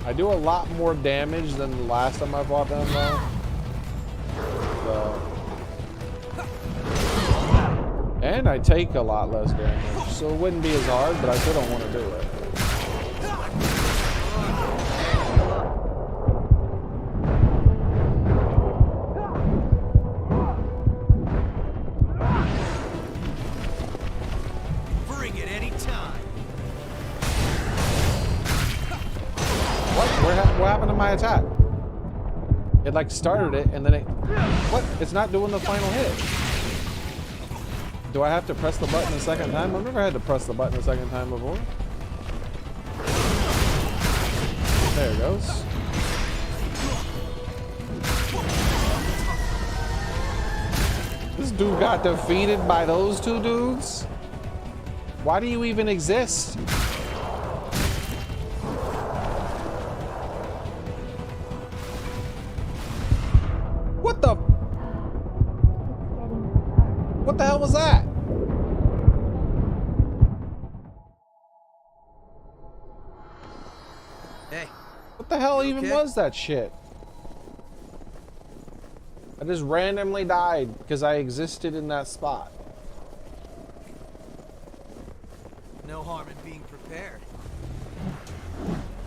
I do a lot more damage than the last time I fought them, though. And I take a lot less damage, so it wouldn't be as hard, but I still don't want to do it. Bring it anytime. What happened to my attack? It like started it and then it... What? It's not doing the final hit. Do I have to press the button a second time? I've never had to press the button a second time before. There it goes. This dude got defeated by those two dudes? Why do you even exist? What the? What the hell was that? Hey. What the hell even was that shit? I just randomly died because I existed in that spot. No harm in being prepared.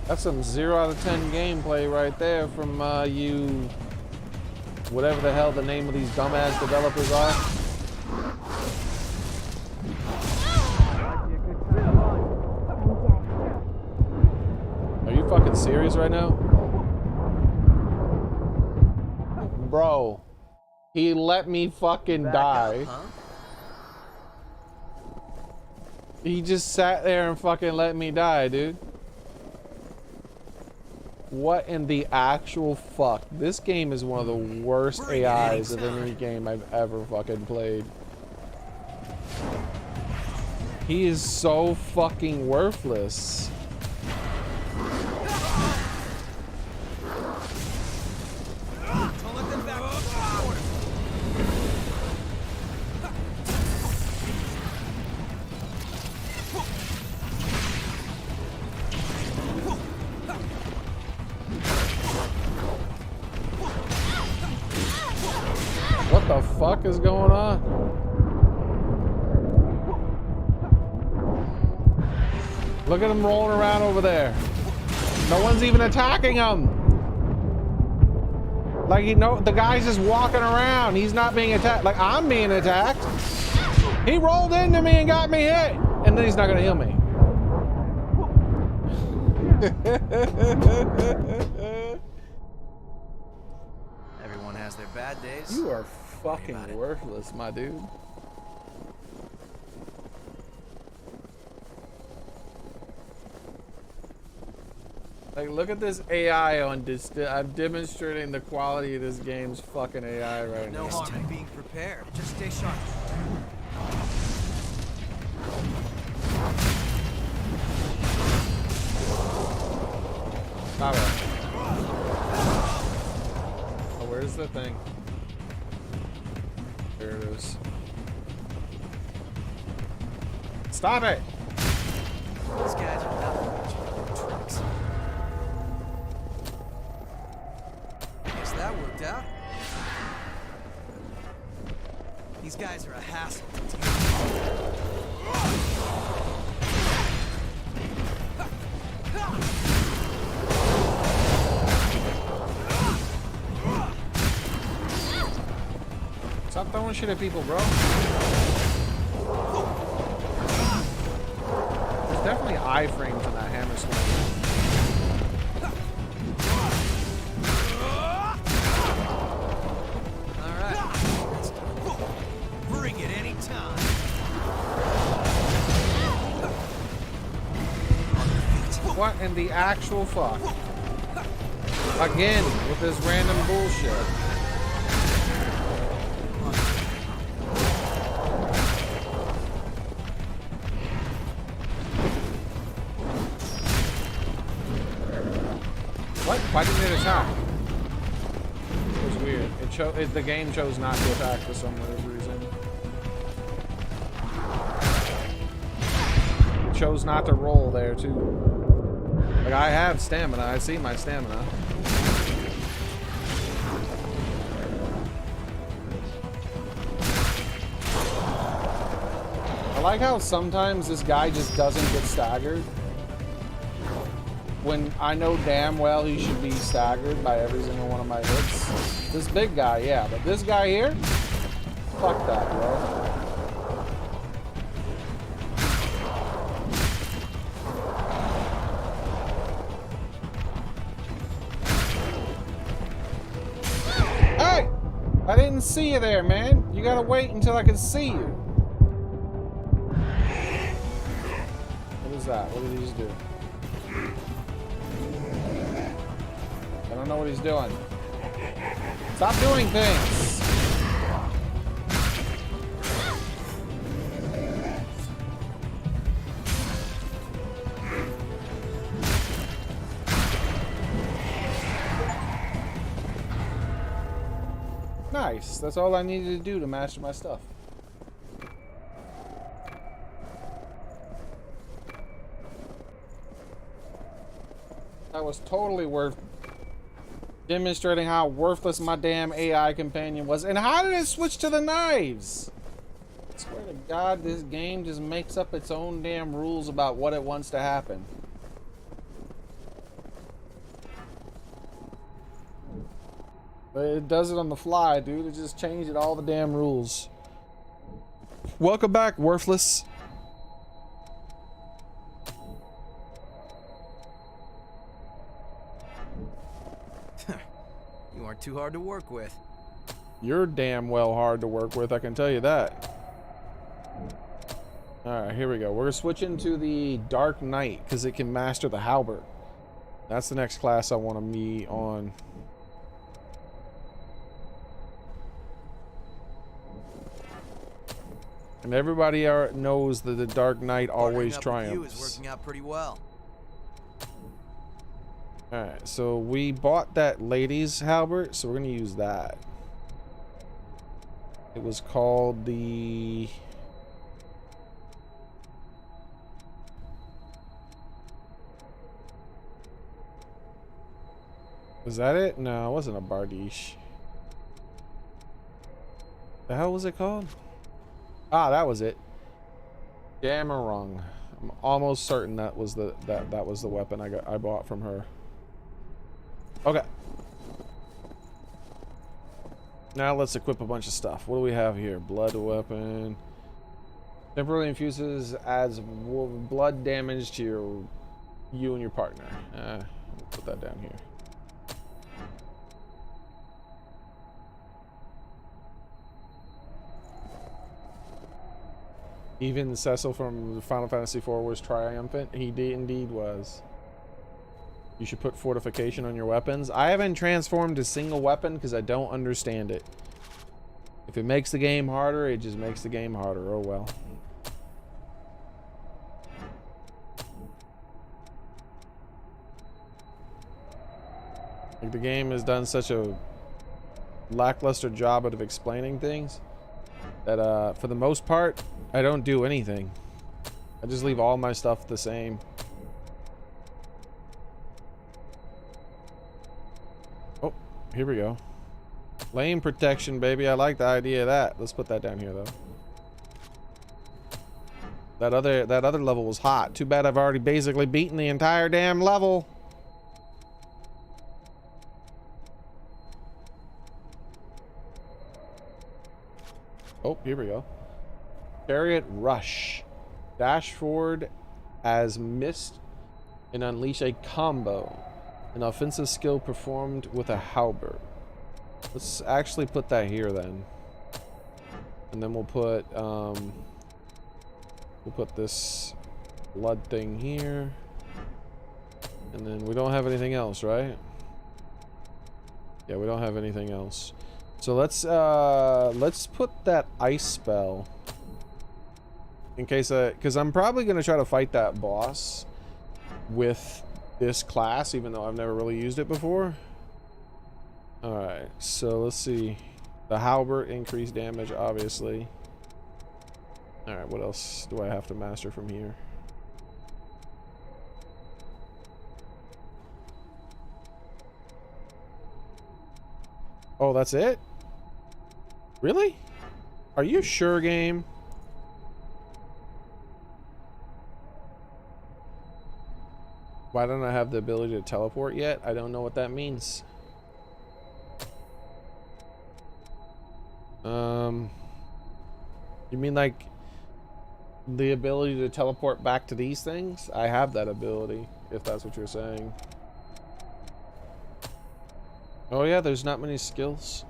That's some 0 out of 10 gameplay right there from you, whatever the hell the name of these dumbass developers are. Are you fucking serious right now? Bro, he let me fucking die. He just sat there and fucking let me die, dude. What in the actual fuck? This game is one of the worst AIs of any game I've ever fucking played. He is so fucking worthless. What the fuck is going on? Look at him rolling around over there. No one's even attacking him. Like, the guy's just walking around. He's not being attacked. Like, I'm being attacked. He rolled into me and got me hit. And then he's not gonna heal me. Everyone has their bad days. You are fucking worthless, my dude. Like, look at this AI on this. I'm demonstrating the quality of this game's fucking AI right now. No harm in being prepared. Just stay sharp. Stop it. Oh, where's the thing? There it is. Stop it! These guys are nothing but tricks. Guess that worked out. These guys are a hassle to deal with. Stop throwing shit at people, bro. There's definitely iframes in that hammer swing. Bring it anytime. What in the actual fuck? Again, with this random bullshit. What? Why didn't it attack? It was weird. The game chose not to attack for some weird reason. It chose not to roll there too. Like, I have stamina. I see my stamina. I like how sometimes this guy just doesn't get staggered. When I know damn well he should be staggered by every single one of my hits. This big guy, yeah, but this guy here? Fuck that, bro. Hey! I didn't see you there, man. You gotta wait until I can see you. What is that? What did he just do? I don't know what he's doing. Stop doing things! Nice. That's all I needed to do to master my stuff. That was totally worth demonstrating how worthless my damn AI companion was. And how did it switch to the knives? I swear to God, this game just makes up its own damn rules about what it wants to happen. But it does it on the fly, dude. It just changed all the damn rules. Welcome back, worthless. You aren't too hard to work with. You're damn well hard to work with, I can tell you that. Alright, here we go. We're switching to the Dark Knight because it can master the halberd. That's the next class I want to be on. And everybody knows that the Dark Knight always triumphs. Is working out pretty well. Alright, so we bought that lady's halberd, so we're going to use that. It was called the... Was that it? No, it wasn't a Bardiche. The hell was it called? Ah, that was it. Damarung. I'm almost certain that was the that was the weapon I bought from her. Okay. Now let's equip a bunch of stuff. What do we have here? Blood weapon. Temporarily infuses, adds blood damage to you and your partner. We'll put that down here. Even Cecil from Final Fantasy IV was triumphant. He indeed was. You should put fortification on your weapons. I haven't transformed a single weapon because I don't understand it. If it makes the game harder, it just makes the game harder. Oh well. Like, the game has done such a lackluster job of explaining things. that for the most part, I don't do anything. I just leave all my stuff the same. Oh, here we go. Lane protection, baby. I like the idea of that. Let's put that down here, though. That other level was hot. Too bad I've already basically beaten the entire damn level. Oh, here we go. Chariot Rush. Dash forward as mist and unleash a combo. An offensive skill performed with a halberd. Let's actually put that here then. And then we'll put this blood thing here. And then we don't have anything else, right? Yeah, we don't have anything else. So let's put that ice spell in case because I'm probably gonna try to fight that boss with this class, even though I've never really used it before. All right, so let's see. The halberd increased damage, obviously. All right, what else do I have to master from here? Oh, that's it? Really? Are you sure, game? Why don't I have the ability to teleport yet? I don't know what that means. You mean like the ability to teleport back to these things? I have that ability, if that's what you're saying. Oh yeah, there's not many skills.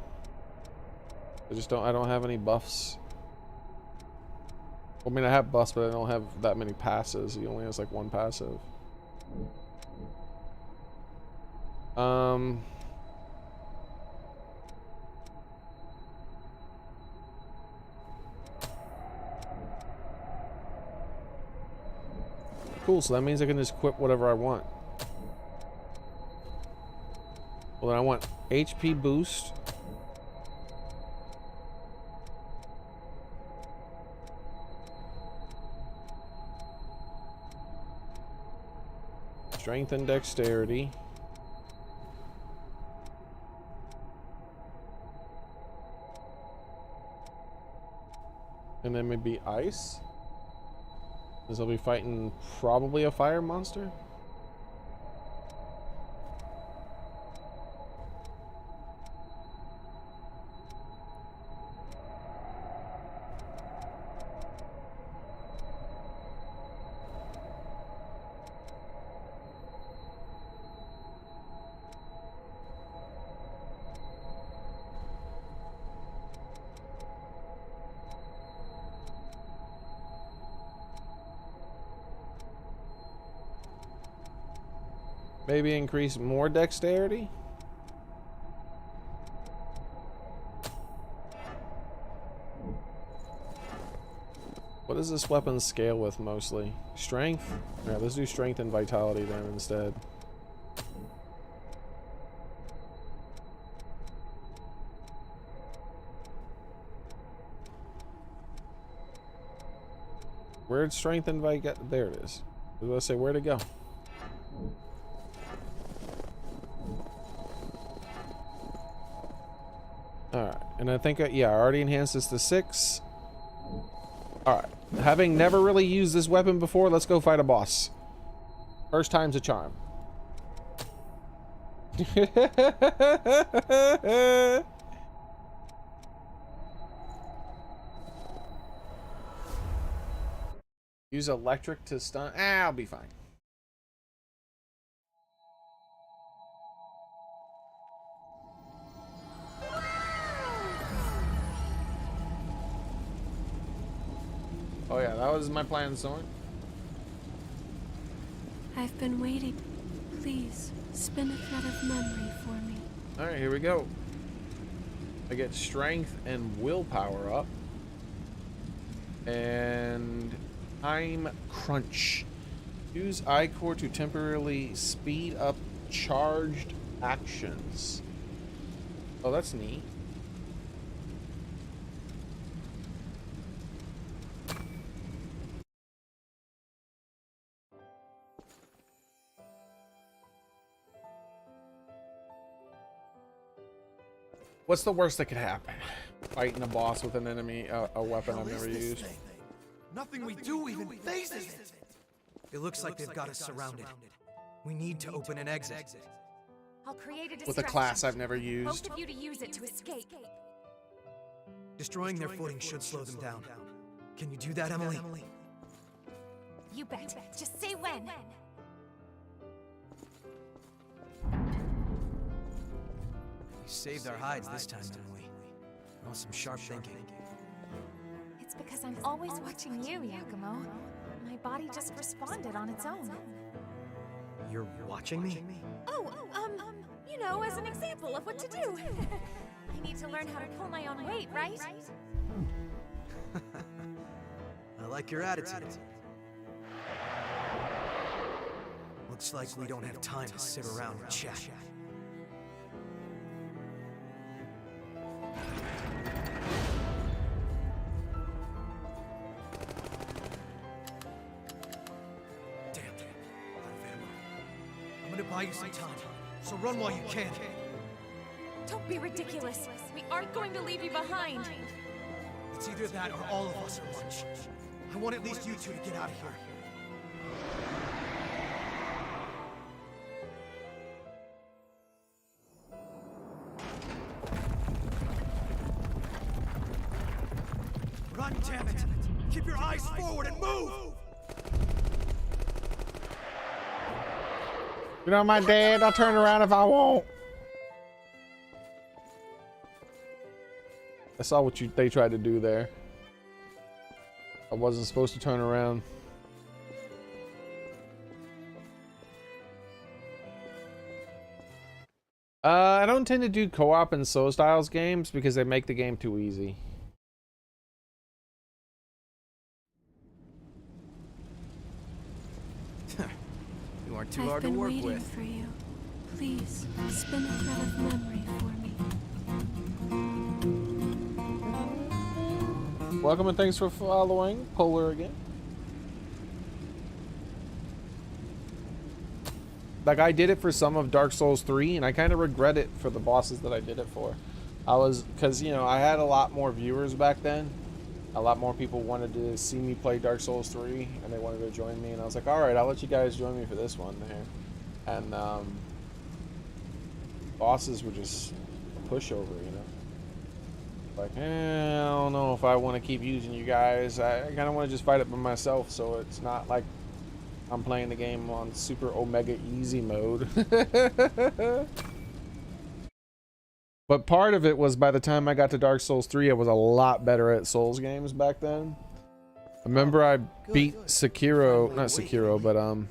I don't have any buffs. I mean, I have buffs, but I don't have that many passes. He only has like one passive. Cool, so that means I can just equip whatever I want. Well, then I want HP boost. Strength and dexterity. And then maybe ice. Because I'll be fighting probably a fire monster. Maybe increase more dexterity? What does this weapon scale with mostly? Strength? Yeah, let's do strength and vitality then instead. Where'd strength and vitality? There it is. I was gonna say, where'd it go? Alright, and I think, yeah, I already enhanced this to 6. Alright, having never really used this weapon before, let's go fight a boss. First time's a charm. Use electric to stun. I'll be fine. Oh yeah, that was my plan, Soren. I've been waiting. Please, spin a thread of memory for me. Alright, here we go. I get strength and willpower up. And time crunch. Use I-Core to temporarily speed up charged actions. Oh, that's neat. What's the worst that could happen? Fighting a boss with an enemy, a weapon I've never used. Nothing we do even phases it. It looks like they've got us surrounded. We need to open an exit. I'll create a distraction. With a class I've never used. Both of you to use it to escape. Destroying their footing should slow them down. Can you do that, Emily? You bet. Just say when. We saved our hides this time, didn't we? Oh, some sharp thinking. It's because I'm always watching you, Yakumo. My body just responded on its own. You're watching me? Oh, you know, as an example of what to do. I need to learn how to pull my own weight, right? I like your attitude. Looks like we don't have time to sit around and chat. I'm gonna buy you some time, so run while you can. Don't be ridiculous. We aren't going to leave you behind. It's either that or all of us are lunch. I want at least you two to get out of here. Run, damn it! Keep your eyes forward and move! You know my dad, I'll turn around if I want. I saw what they tried to do there. I wasn't supposed to turn around. I don't tend to do co-op in Soul Styles games because they make the game too easy. You aren't too hard to work with. I've been waiting for you. Please, spin a thread of memory for me. Welcome and thanks for following. Polar again. Like, I did it for some of Dark Souls 3, and I kind of regret it for the bosses that I did it for. Because, you know, I had a lot more viewers back then. A lot more people wanted to see me play Dark Souls 3, and they wanted to join me, and I was like, alright, I'll let you guys join me for this one there. And, bosses were just a pushover, you know? Like, I don't know if I want to keep using you guys. I kind of want to just fight it by myself, so it's not like I'm playing the game on super omega easy mode. But part of it was by the time I got to Dark Souls 3, I was a lot better at Souls games back then. I remember I beat Sekiro, not Sekiro, but oh,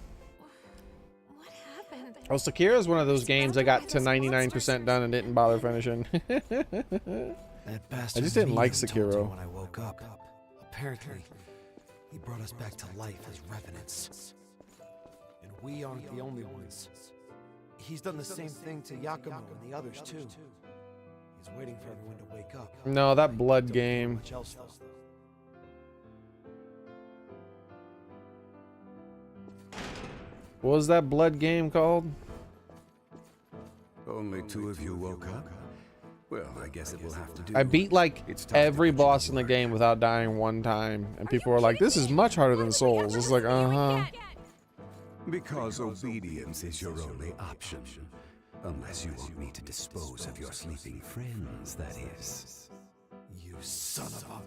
Sekiro is one of those games I got to 99% done and didn't bother finishing. I just didn't like Sekiro. When I woke up, apparently, he brought us back to life as revenants. And we aren't the only ones. He's done the same thing to Yakumo and the others too. He's waiting for everyone to wake up. No, that blood game. Much else, What was that blood game called? Only two of you woke up? Well, I guess it will have to do. I beat like every boss in the game without dying one time, and people were like, this is much harder than Souls. It's like, uh-huh. Because obedience is your only option. Unless you want me to dispose of your sleeping friends, that is. You son of a...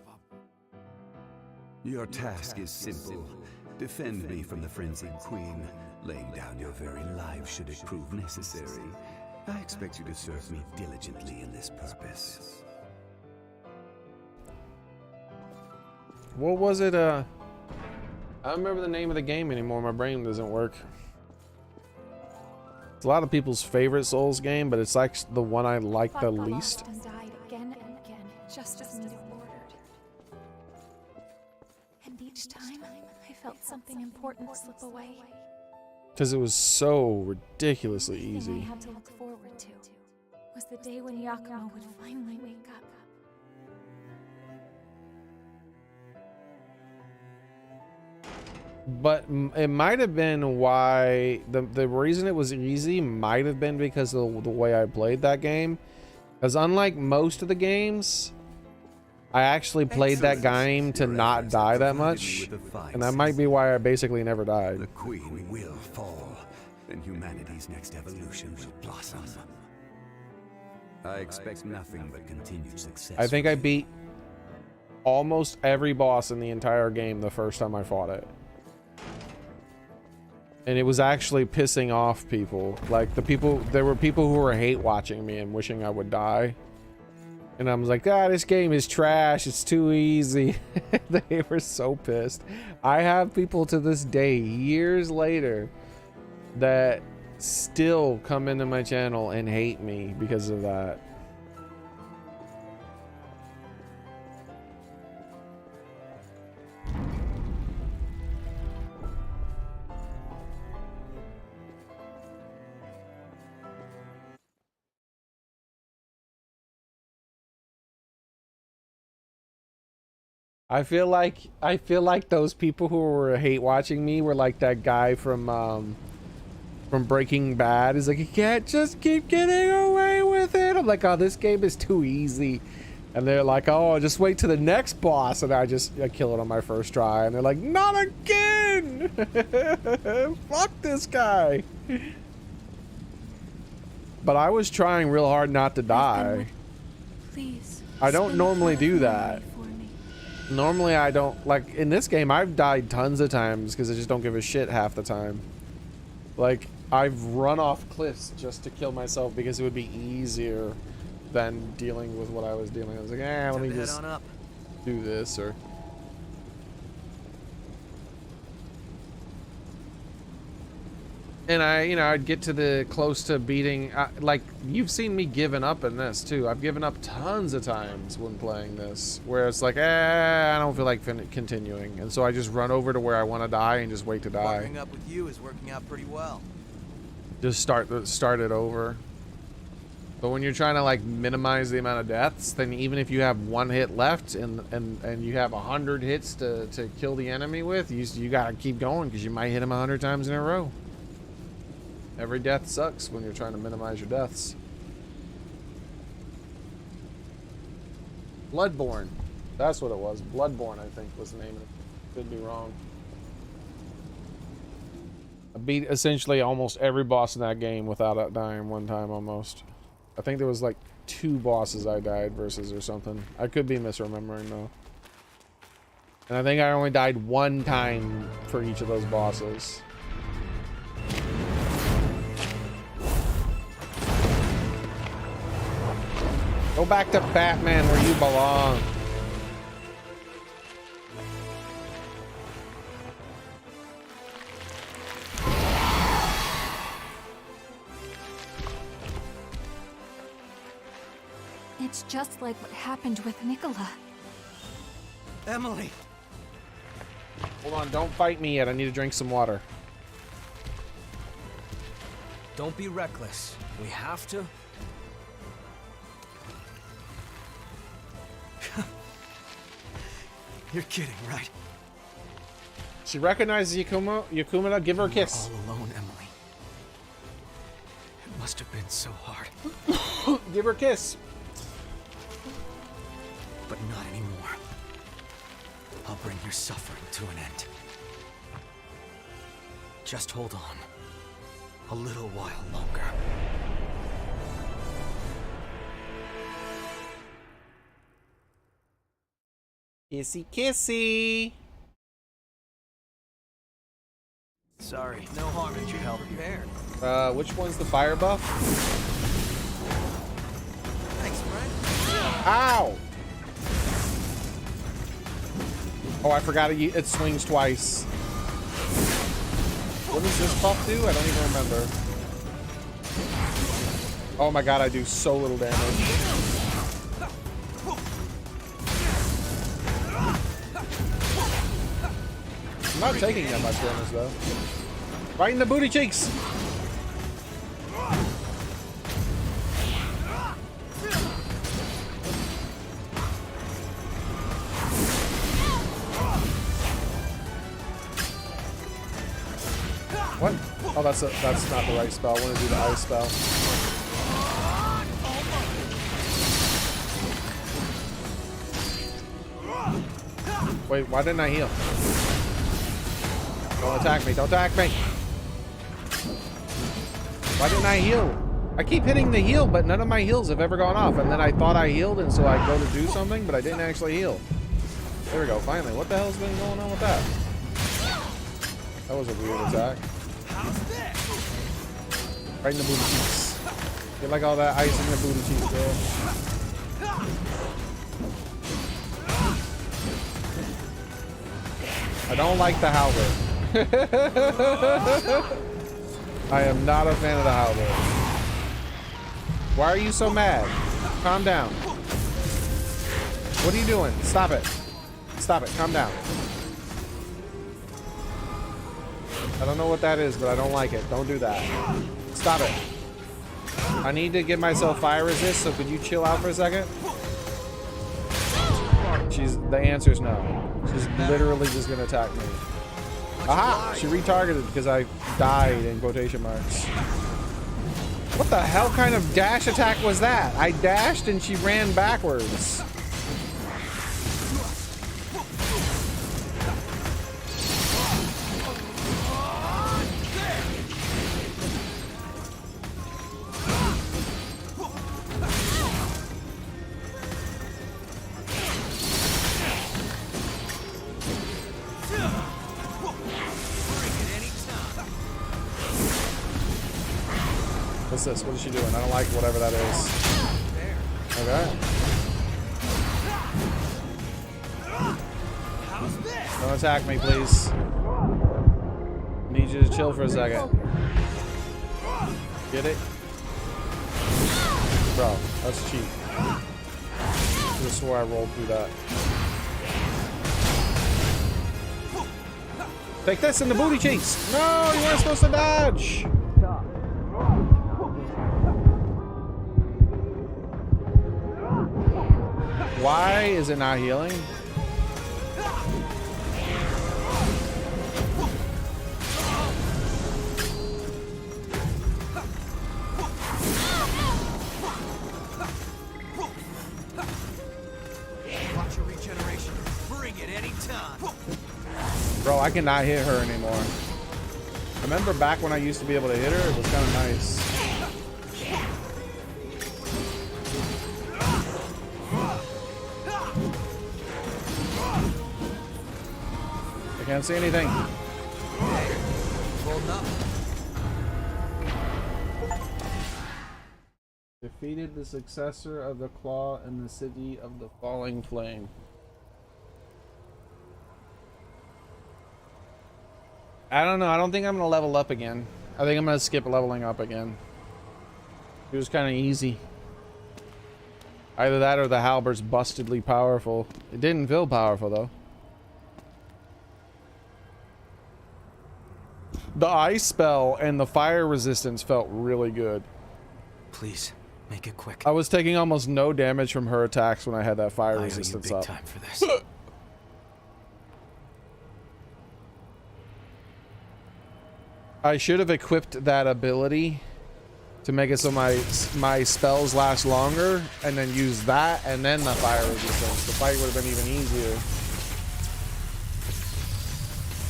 Your task is simple. Defend me from the frenzied queen, laying down your very life should it prove necessary. I expect you to serve me diligently in this purpose. What was it? I don't remember the name of the game anymore. My brain doesn't work. It's a lot of people's favorite Souls game, but it's like the one I like the least. And died again and again, just as Nito ordered. And each time, I felt something important slip away. Because it was so ridiculously The thing easy. I had to look forward to was the day when Yakumo would finally wake up. But it might have been why the reason it was easy might have been because of the way I played that game. Because unlike most of the games, I actually played that game to not die that much, and that might be why I basically never died. The Queen will fall, and humanity's next evolution will blossom. I expect nothing but continued success. I think I beat almost every boss in the entire game the first time I fought it. And it was actually pissing off people. Like, there were people who were hate watching me and wishing I would die. And I was like, this game is trash. It's too easy. They were so pissed. I have people to this day, years later, that still come into my channel and hate me because of that. I feel like those people who were hate watching me were like that guy from Breaking Bad. He's like, you can't just keep getting away with it. I'm like, oh, this game is too easy. And they're like, oh, just wait to the next boss. And I kill it on my first try. And they're like, not again. Fuck this guy. But I was trying real hard not to die. Please. I don't normally do that. Normally I don't, like, in this game I've died tons of times because I just don't give a shit half the time. Like, I've run off cliffs just to kill myself because it would be easier than dealing with what I was dealing with. I was like, let me just do this, or... And I'd get to the close to beating, like, you've seen me giving up in this too. I've given up tons of times when playing this, where it's like, I don't feel like continuing. And so I just run over to where I want to die and just wait to die. Partnering up with you is working out pretty well. Just start it over. But when you're trying to, like, minimize the amount of deaths, then even if you have one hit left and you have 100 hits to kill the enemy with, you gotta keep going because you might hit him 100 times in a row. Every death sucks when you're trying to minimize your deaths. Bloodborne. That's what it was. Bloodborne, I think, was the name of it. Could be wrong. I beat essentially almost every boss in that game without dying one time almost. I think there was like 2 bosses I died versus or something. I could be misremembering though. And I think I only died 1 time for each of those bosses. Go back to Batman where you belong. It's just like what happened with Nicola. Emily! Hold on, don't fight me yet. I need to drink some water. Don't be reckless. We have to. You're kidding, right? She recognizes Yakumina. Give her a kiss. All alone, Emily. It must have been so hard. Give her a kiss. But not anymore. I'll bring your suffering to an end. Just hold on. A little while longer. Kissy kissy. Sorry, no harm in your help here. Which one's the fire buff? Thanks, Frank. Ow! Oh, I forgot it swings twice. What does this buff do? I don't even remember. Oh my god, I do so little damage. I'm not taking that much damage though. Right in the booty cheeks! What? Oh, that's not the right spell. I want to do the ice spell. Wait, why didn't I heal? Don't attack me. Don't attack me. Why didn't I heal? I keep hitting the heal, but none of my heals have ever gone off. And then I thought I healed, and so I go to do something, but I didn't actually heal. There we go, finally. What the hell's been going on with that? That was a weird attack. Right in the booty cheeks. Get like all that ice in your booty cheeks, girl. I don't like the halberd. I am not a fan of the halberd. Why are you so mad? Calm down. What are you doing? Stop it. Stop it. Calm down. I don't know what that is, but I don't like it. Don't do that. Stop it. I need to give myself fire resist, so could you chill out for a second? The answer's no. She's literally just gonna attack me. Aha! She retargeted because I died in quotation marks. What the hell kind of dash attack was that? I dashed and she ran backwards. What's this? What is she doing? I don't like whatever that is. Okay. Don't attack me, please. Need you to chill for a second. Get it? Bro, that's cheap. I just swore I rolled through that. Take this in the booty cheeks! No, you weren't supposed to dodge! Why is it not healing? Watch your regeneration. Bring it anytime. Bro, I cannot hit her anymore. Remember back when I used to be able to hit her? It was kind of nice. I can't see anything. Defeated the successor of the Claw in the City of the Falling Flame. I don't know. I don't think I'm going to level up again. I think I'm going to skip leveling up again. It was kind of easy. Either that or the halberd's bustedly powerful. It didn't feel powerful, though. The ice spell and the fire resistance felt really good. Please, make it quick. I was taking almost no damage from her attacks when I had that fire I resistance owe you up. big time for this. I should have equipped that ability to make it so my spells last longer, and then use that and then the fire resistance. The fight would have been even easier.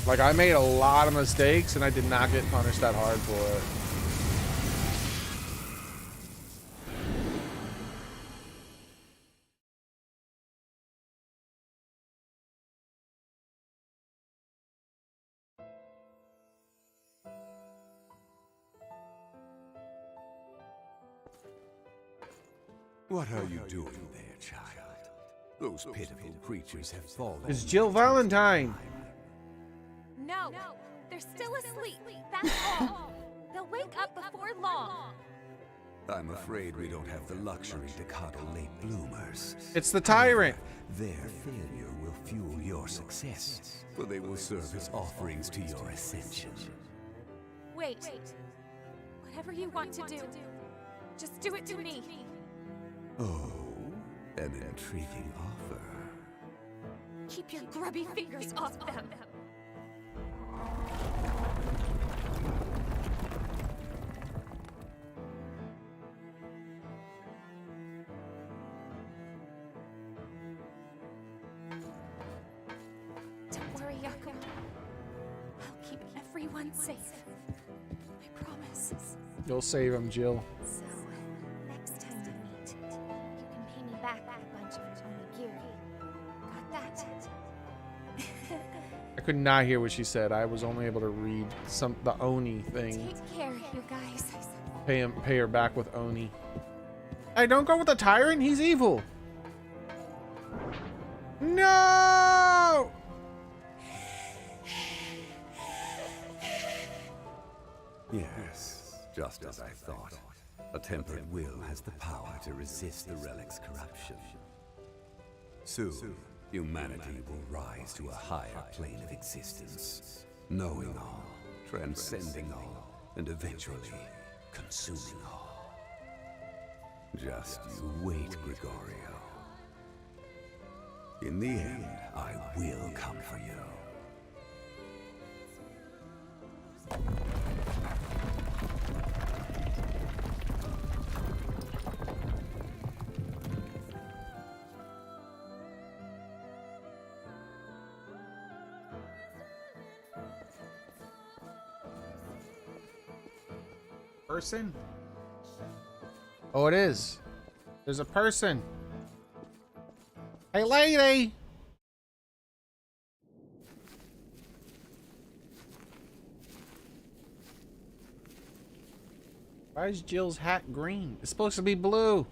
Like, I made a lot of mistakes and I did not get punished that hard for it. What are you doing there, child? Those pitiful creatures have fallen. It's Jill Valentine. No, they're still asleep. That's all. They'll wake up before long. I'm afraid we don't have the luxury to coddle late bloomers. It's the tyrant. Their failure will fuel your success, for they will serve as offerings to your ascension. Wait. Whatever you want to do, just do it to me. Oh, an intriguing offer. Keep your grubby fingers off them. everyone's safe. I promise. You'll save him, Jill. So, next time we meet, you can pay me back with a bunch of onigiri. Got that? I could not hear what she said. I was only able to read the Oni thing. Take care, you guys. Pay her back with Oni. Hey, don't go with the tyrant. He's evil. No! Yes, just as I thought. A tempered will has the power to resist the relic's corruption. Soon, humanity will rise to a higher plane of existence, knowing all, transcending all, and eventually consuming all. Just you wait, Gregorio. In the end, I will come for you. Person? Oh, it is. There's a person. Hey, lady! Why is Jill's hat green? It's supposed to be blue.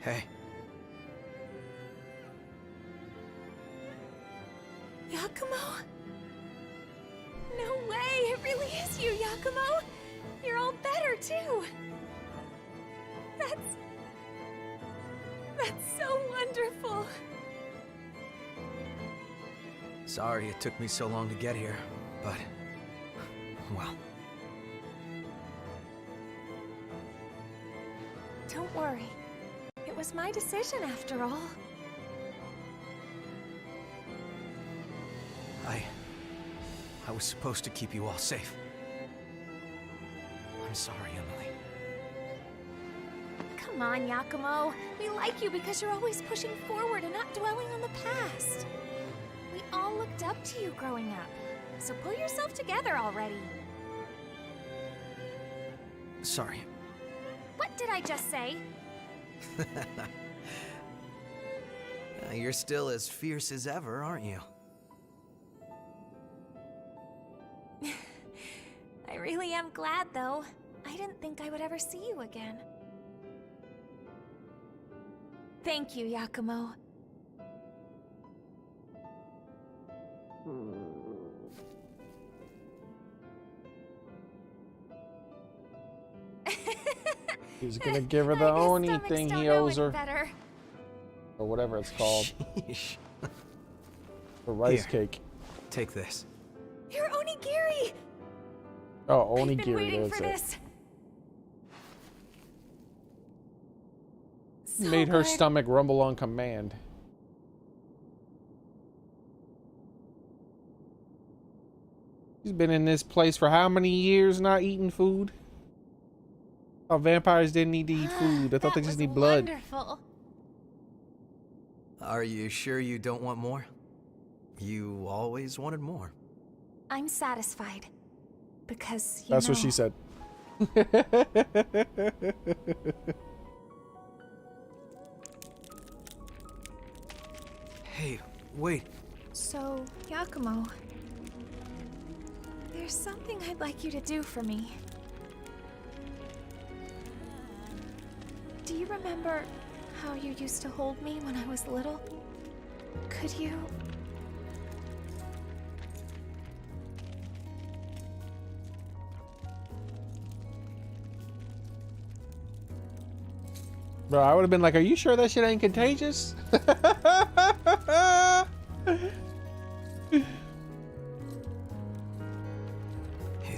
Hey. Yakumo? No way! It really is you, Yakumo! You're all better, too! That's so wonderful! Sorry it took me so long to get here, but... well... Don't worry. It was my decision, after all. I was supposed to keep you all safe. I'm sorry, Emily. Come on, Yakumo. We like you because you're always pushing forward and not dwelling on the past. We all looked up to you growing up. So pull yourself together already. Sorry. What did I just say? You're still as fierce as ever, aren't you? I really am glad, though. I didn't think I would ever see you again. Thank you, Yakumo. He's gonna give her the Oni thing he owes her. Better. Or whatever it's called. Sheesh. The rice Here, cake. Take this. You're onigiri! Oh, I've been onigiri, waiting that's for it. this. So Made her good. stomach rumble on command. She's been in this place for how many years not eating food? Oh, vampires didn't need to eat food. I thought they just need blood. Wonderful. Are you sure you don't want more? You always wanted more. I'm satisfied. Because, That's what she said. Hey, wait. So, Yakumo, there's something I'd like you to do for me. Do you remember how you used to hold me when I was little? Could you... Bro, I would have been like, are you sure that shit ain't contagious?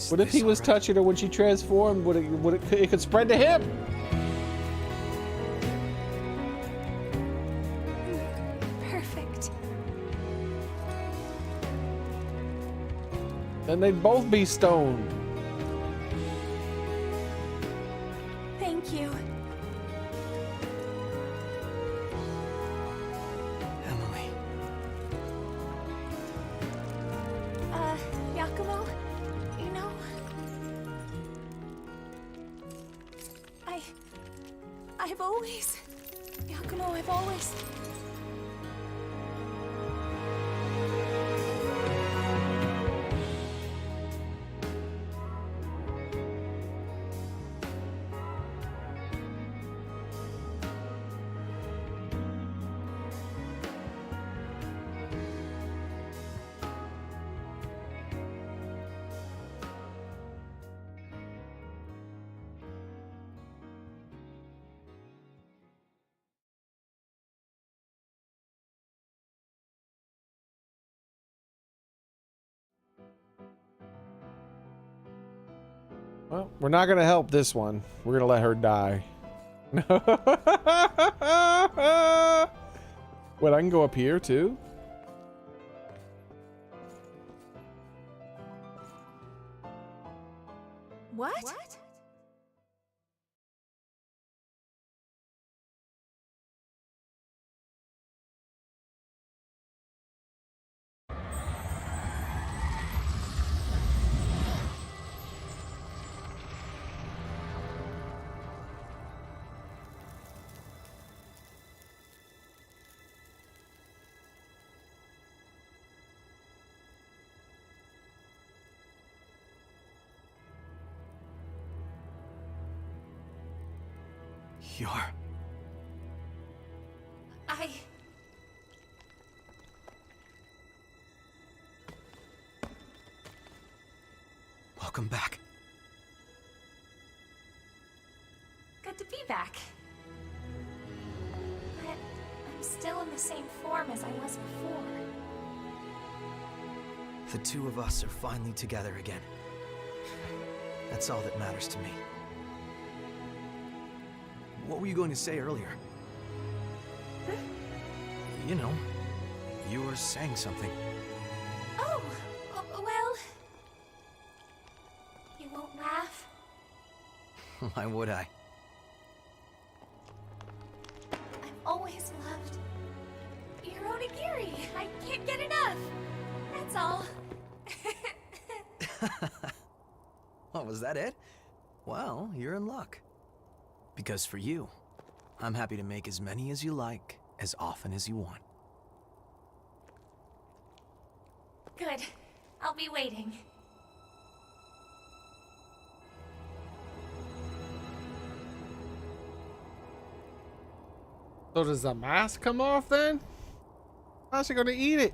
What if he was touching her when she transformed? It could spread to him? Perfect. Then they'd both be stoned. Thank you. Emily. Yakumo, you know, I've always, Yakumo, I've always... Well, we're not gonna help this one. We're gonna let her die. Wait, I can go up here too? What? You're... Welcome back. Good to be back. But I'm still in the same form as I was before. The two of us are finally together again. That's all that matters to me. What were you going to say earlier? Huh? You know, you were saying something. Oh, well... You won't laugh? Why would I? I've always loved... your onigiri. I can't get enough. That's all. Oh, was that it? Well, you're in luck. Because for you, I'm happy to make as many as you like, as often as you want. Good. I'll be waiting. So does the mask come off then? How's she gonna eat it?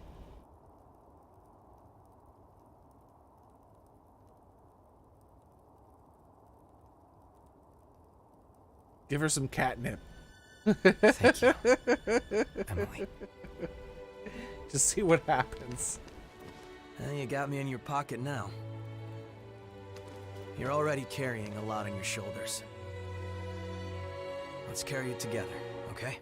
Give her some catnip. Thank you, Emily. Just see what happens. You got me in your pocket now. You're already carrying a lot on your shoulders. Let's carry it together, okay?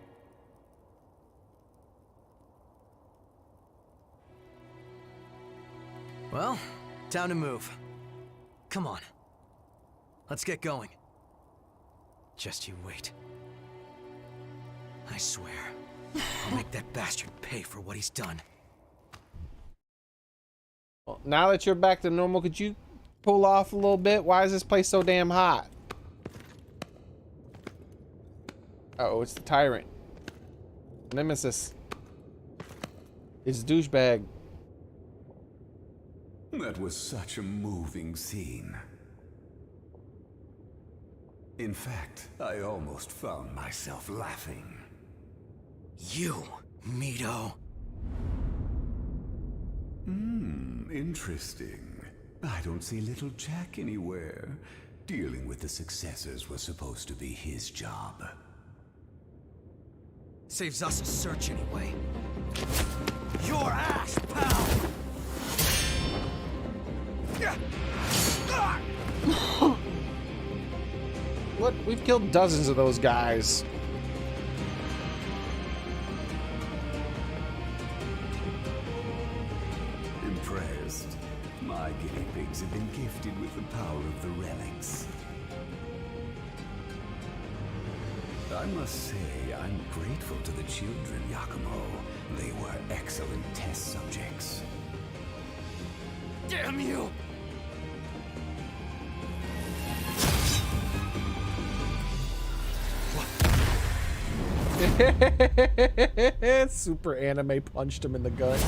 Well, time to move. Come on. Let's get going. Just you wait. I swear, I'll make that bastard pay for what he's done. Well, now that you're back to normal, could you pull off a little bit? Why is this place so damn hot? Uh-oh, it's the tyrant. Nemesis. It's douchebag. That was such a moving scene. In fact, I almost found myself laughing. You, Mito. Interesting. I don't see little Jack anywhere. Dealing with the successors was supposed to be his job. Saves us a search anyway. Your ass, pal! What? We've killed dozens of those guys. Impressed. My guinea pigs have been gifted with the power of the relics. I must say, I'm grateful to the children, Yakumo. They were excellent test subjects. Damn you! Super anime punched him in the gut.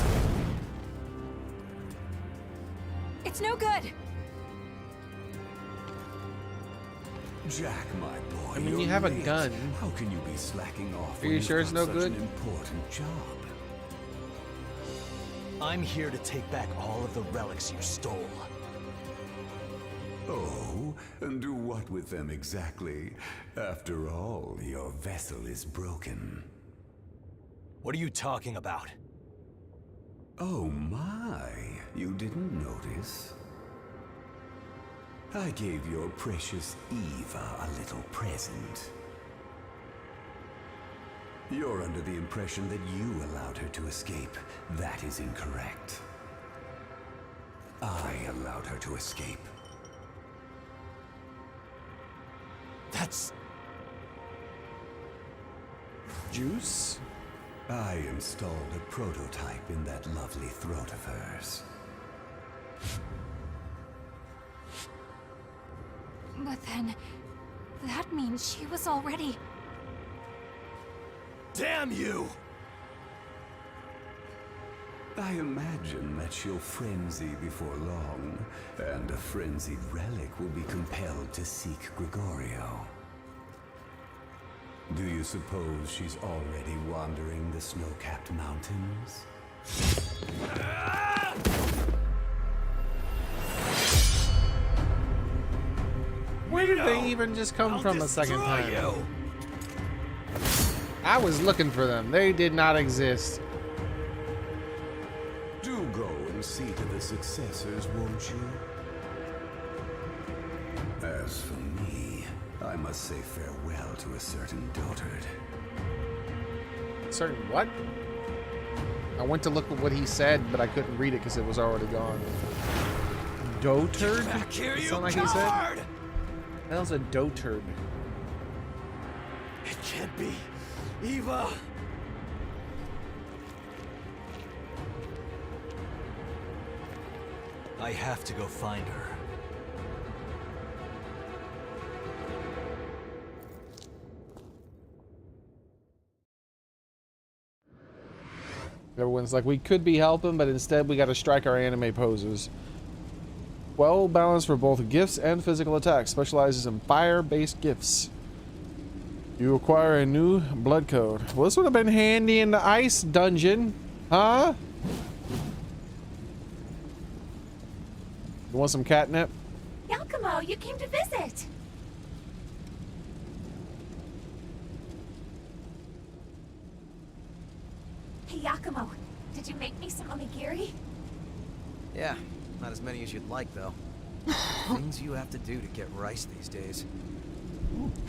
It's no good. Jack, my boy, I mean, you you're have a late. gun. How can you be slacking off? Are when you you've sure it's got no such good? An important job. I'm here to take back all of the relics you stole. Oh, and do what with them exactly? After all, your vessel is broken. What are you talking about? Oh my, you didn't notice? I gave your precious Eva a little present. You're under the impression that you allowed her to escape. That is incorrect. I allowed her to escape. That's... Juice? I installed a prototype in that lovely throat of hers. But then, that means she was already... Damn you! I imagine that she'll frenzy before long, and a frenzied relic will be compelled to seek Gregorio. Do you suppose she's already wandering the snow-capped mountains? Where did they even just come from a second time? I was looking for them. They did not exist. Do go and see to the successors, won't you? As for me, I must say farewell to a certain dotard. Certain what? I went to look at what he said, but I couldn't read it because it was already gone. Dotard? Back here, That you sound like he said? coward! That was a dotard. It can't be. Eva! I have to go find her. Everyone's like, we could be helping, but instead we got to strike our anime poses. Well balanced for both gifts and physical attacks. Specializes in fire-based gifts. You acquire a new blood code. Well, this would have been handy in the ice dungeon. Huh? You want some catnip? Yakumo, you came to visit. Hey, Yakumo, did you make me some onigiri? Yeah, not as many as you'd like, though. Things you have to do to get rice these days.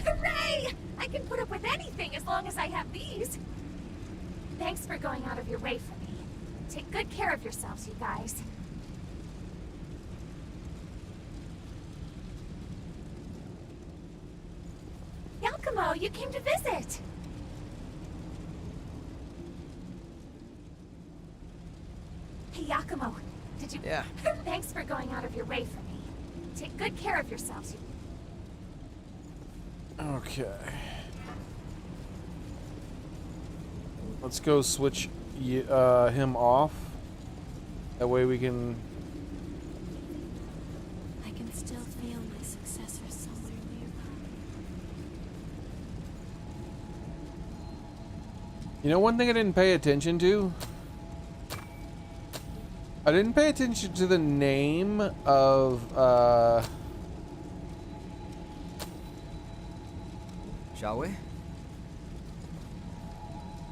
Hooray! I can put up with anything as long as I have these. Thanks for going out of your way for me. Take good care of yourselves, you guys. Yakumo, you came to visit. Hey, Yakumo, did you... Yeah. Thanks for going out of your way for me. Take good care of yourselves. Okay. Let's go switch him off. That way we can... I can still feel my successor somewhere nearby. You know, one thing I didn't pay attention to? I didn't pay attention to the name of, Shall we?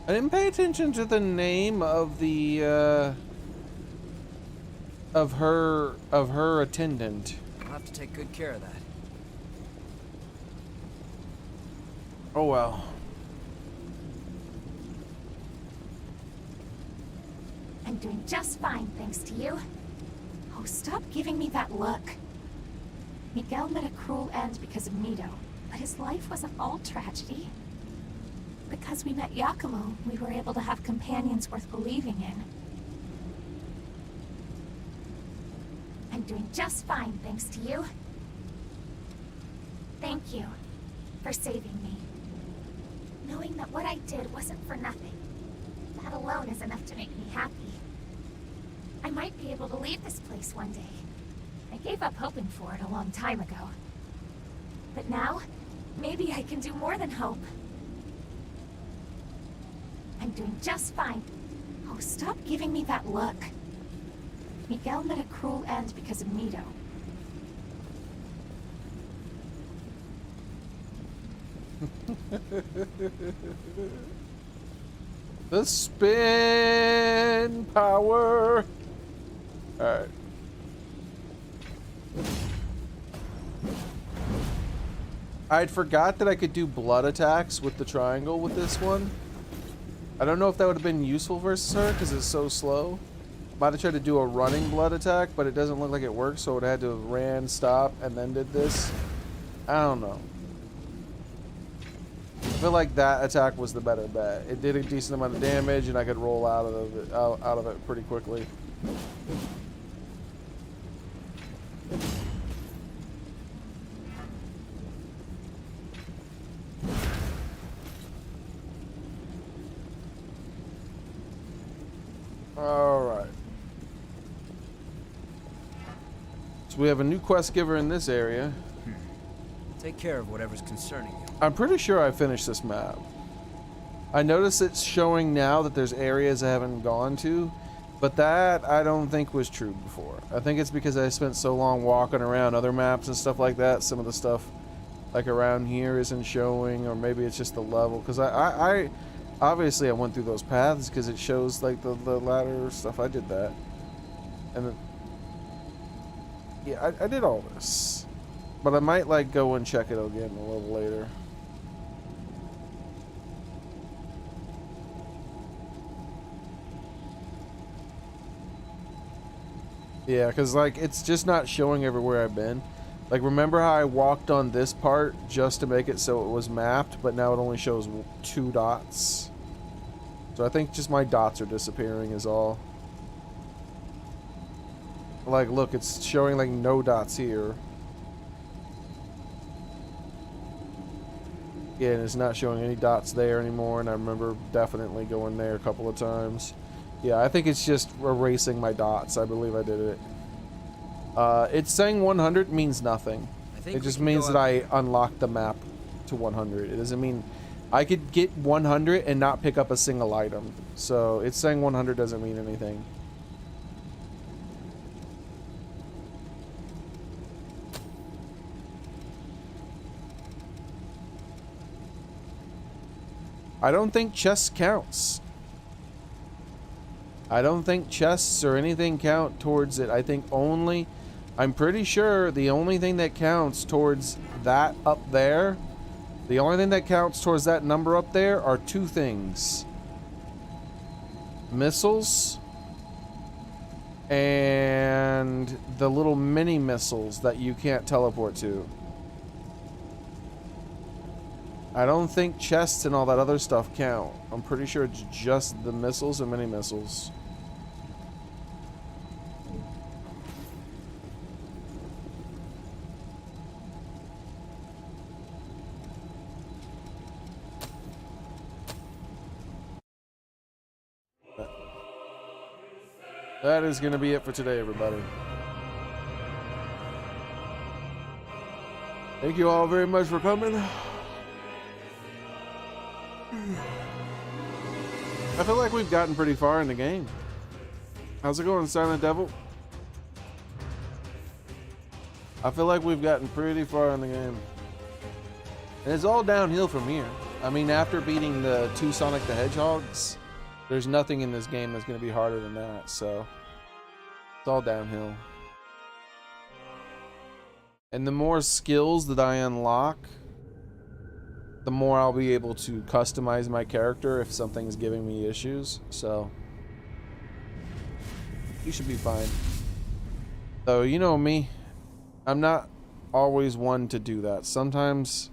I didn't pay attention to the name of the, of her attendant. I'll have to take good care of that. Oh well. I'm doing just fine, thanks to you. Oh, stop giving me that look. Miguel met a cruel end because of Mito, but his life wasn't all tragedy. Because we met Yakumo, we were able to have companions worth believing in. I'm doing just fine, thanks to you. Thank you for saving me. Knowing that what I did wasn't for nothing. That alone is enough to make me happy. I might be able to leave this place one day. I gave up hoping for it a long time ago. But now, maybe I can do more than hope. I'm doing just fine. Oh, stop giving me that look. Miguel met a cruel end because of Mito. The spin power. All right. I'd forgot that I could do blood attacks with the triangle with this one. I don't know if that would have been useful versus her because it's so slow. Might have tried to do a running blood attack, but it doesn't look like it works, so it had to have ran, stop, and then did this. I don't know. I feel like that attack was the better bet. It did a decent amount of damage, and I could roll out of it pretty quickly. Alright. So we have a new quest giver in this area. Take care of whatever's concerning you. I'm pretty sure I finished this map. I notice it's showing now that there's areas I haven't gone to, but that I don't think was true before. I think it's because I spent so long walking around other maps and stuff like that. Some of the stuff like around here isn't showing, or maybe it's just the level. Because I obviously I went through those paths because it shows like the ladder stuff. I did that, and then, yeah, I did all this, but I might like go and check it again a little later. Yeah, because like it's just not showing everywhere I've been. Like, remember how I walked on this part just to make it so it was mapped, but now it only shows 2 dots. So I think just my dots are disappearing is all. Like, look, it's showing like no dots here. Yeah, and it's not showing any dots there anymore, and I remember definitely going there a couple of times. Yeah, I think it's just erasing my dots. I believe I did it. It's saying 100 means nothing. It just means that I unlocked the map to 100. It doesn't mean I could get 100 and not pick up a single item. So it's saying 100 doesn't mean anything. I don't think chests counts. I don't think chests or anything count towards it. I think only, I'm pretty sure the only thing that counts towards that up there, the only thing that counts towards that number up there are 2 things. Missiles and the little mini missiles that you can't teleport to. I don't think chests and all that other stuff count. I'm pretty sure it's just the missiles and mini missiles. That is going to be it for today, everybody. Thank you all very much for coming. I feel like we've gotten pretty far in the game. How's it going, Silent Devil? I feel like we've gotten pretty far in the game. And it's all downhill from here. I mean, after beating the 2 Sonic the Hedgehogs, there's nothing in this game that's going to be harder than that, so it's all downhill. And the more skills that I unlock, the more I'll be able to customize my character if something's giving me issues. So you should be fine. So you know me, I'm not always one to do that. Sometimes,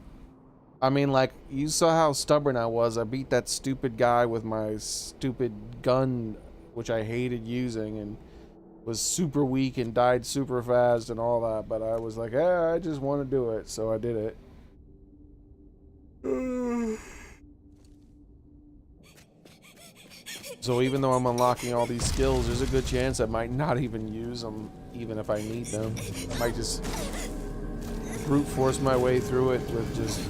I mean, like, you saw how stubborn I was. I beat that stupid guy with my stupid gun, which I hated using, and was super weak and died super fast and all that. But I was like, yeah, I just want to do it, so I did it. So even though I'm unlocking all these skills, there's a good chance I might not even use them, even if I need them. I might just brute force my way through it with just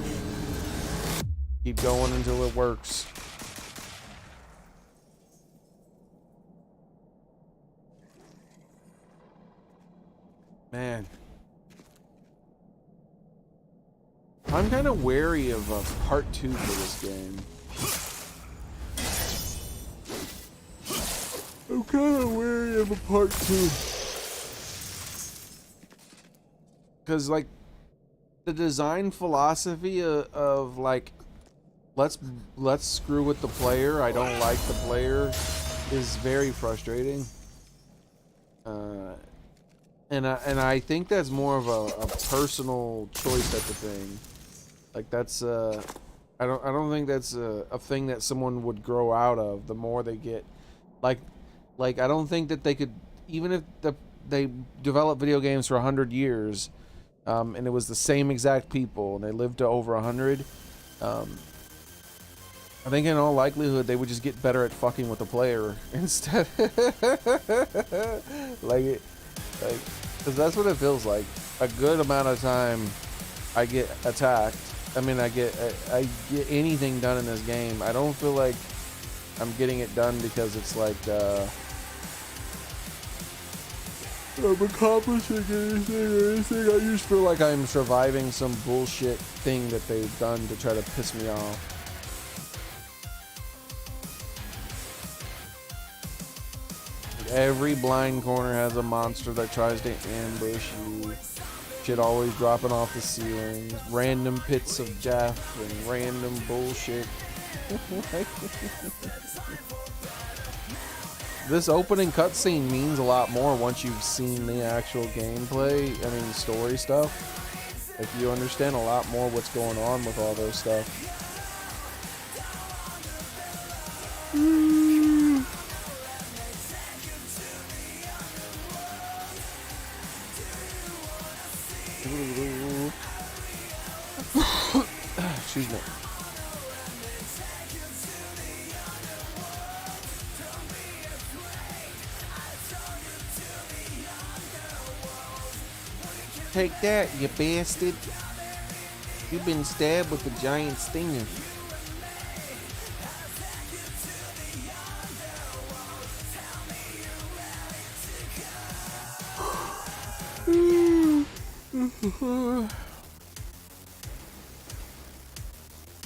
keep going until it works. Man. I'm kind of wary of part 2 for this game. I'm kind of wary of a part 2. Because, like, the design philosophy of like, let's screw with the player, I don't like the player, is very frustrating. And I think that's more of a personal choice type of thing. Like, that's I don't think that's a thing that someone would grow out of the more they get. Like I don't think that they could, even if they develop video games for 100 years, and it was the same exact people, and they lived to over 100. I think in all likelihood they would just get better at fucking with the player instead. Because that's what it feels like. A good amount of time, I get attacked. I mean, I get anything done in this game. I don't feel like I'm getting it done because it's like I'm accomplishing anything. I just feel like I'm surviving some bullshit thing that they've done to try to piss me off. Every blind corner has a monster that tries to ambush you. Shit always dropping off the ceilings. Random pits of death and random bullshit. This opening cutscene means a lot more once you've seen the actual gameplay. I mean, story stuff. Like, you understand a lot more what's going on with all those stuff. Excuse me. Take that, you bastard. You've been stabbed with a giant stinger.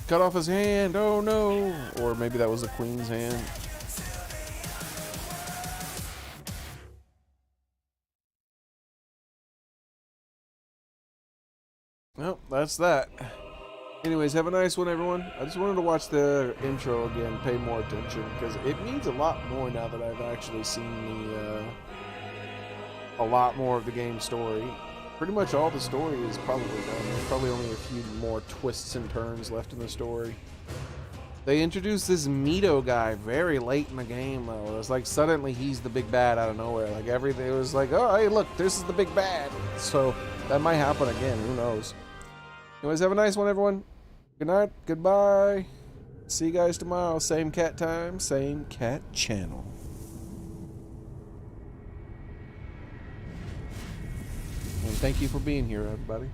Cut off his hand, oh no. Or maybe that was the queen's hand. Well, that's that. Anyways, have a nice one, everyone. I just wanted to watch the intro again, pay more attention, because it means a lot more now that I've actually seen a lot more of the game story. Pretty much all the story is probably done. There's probably only a few more twists and turns left in the story. They introduced this Mito guy very late in the game, though. It was like suddenly he's the big bad out of nowhere. Like, everything, it was like, oh, hey, look, this is the big bad. So that might happen again. Who knows? Anyways, have a nice one, everyone. Good night. Goodbye. See you guys tomorrow. Same cat time, same cat channel. And thank you for being here, everybody.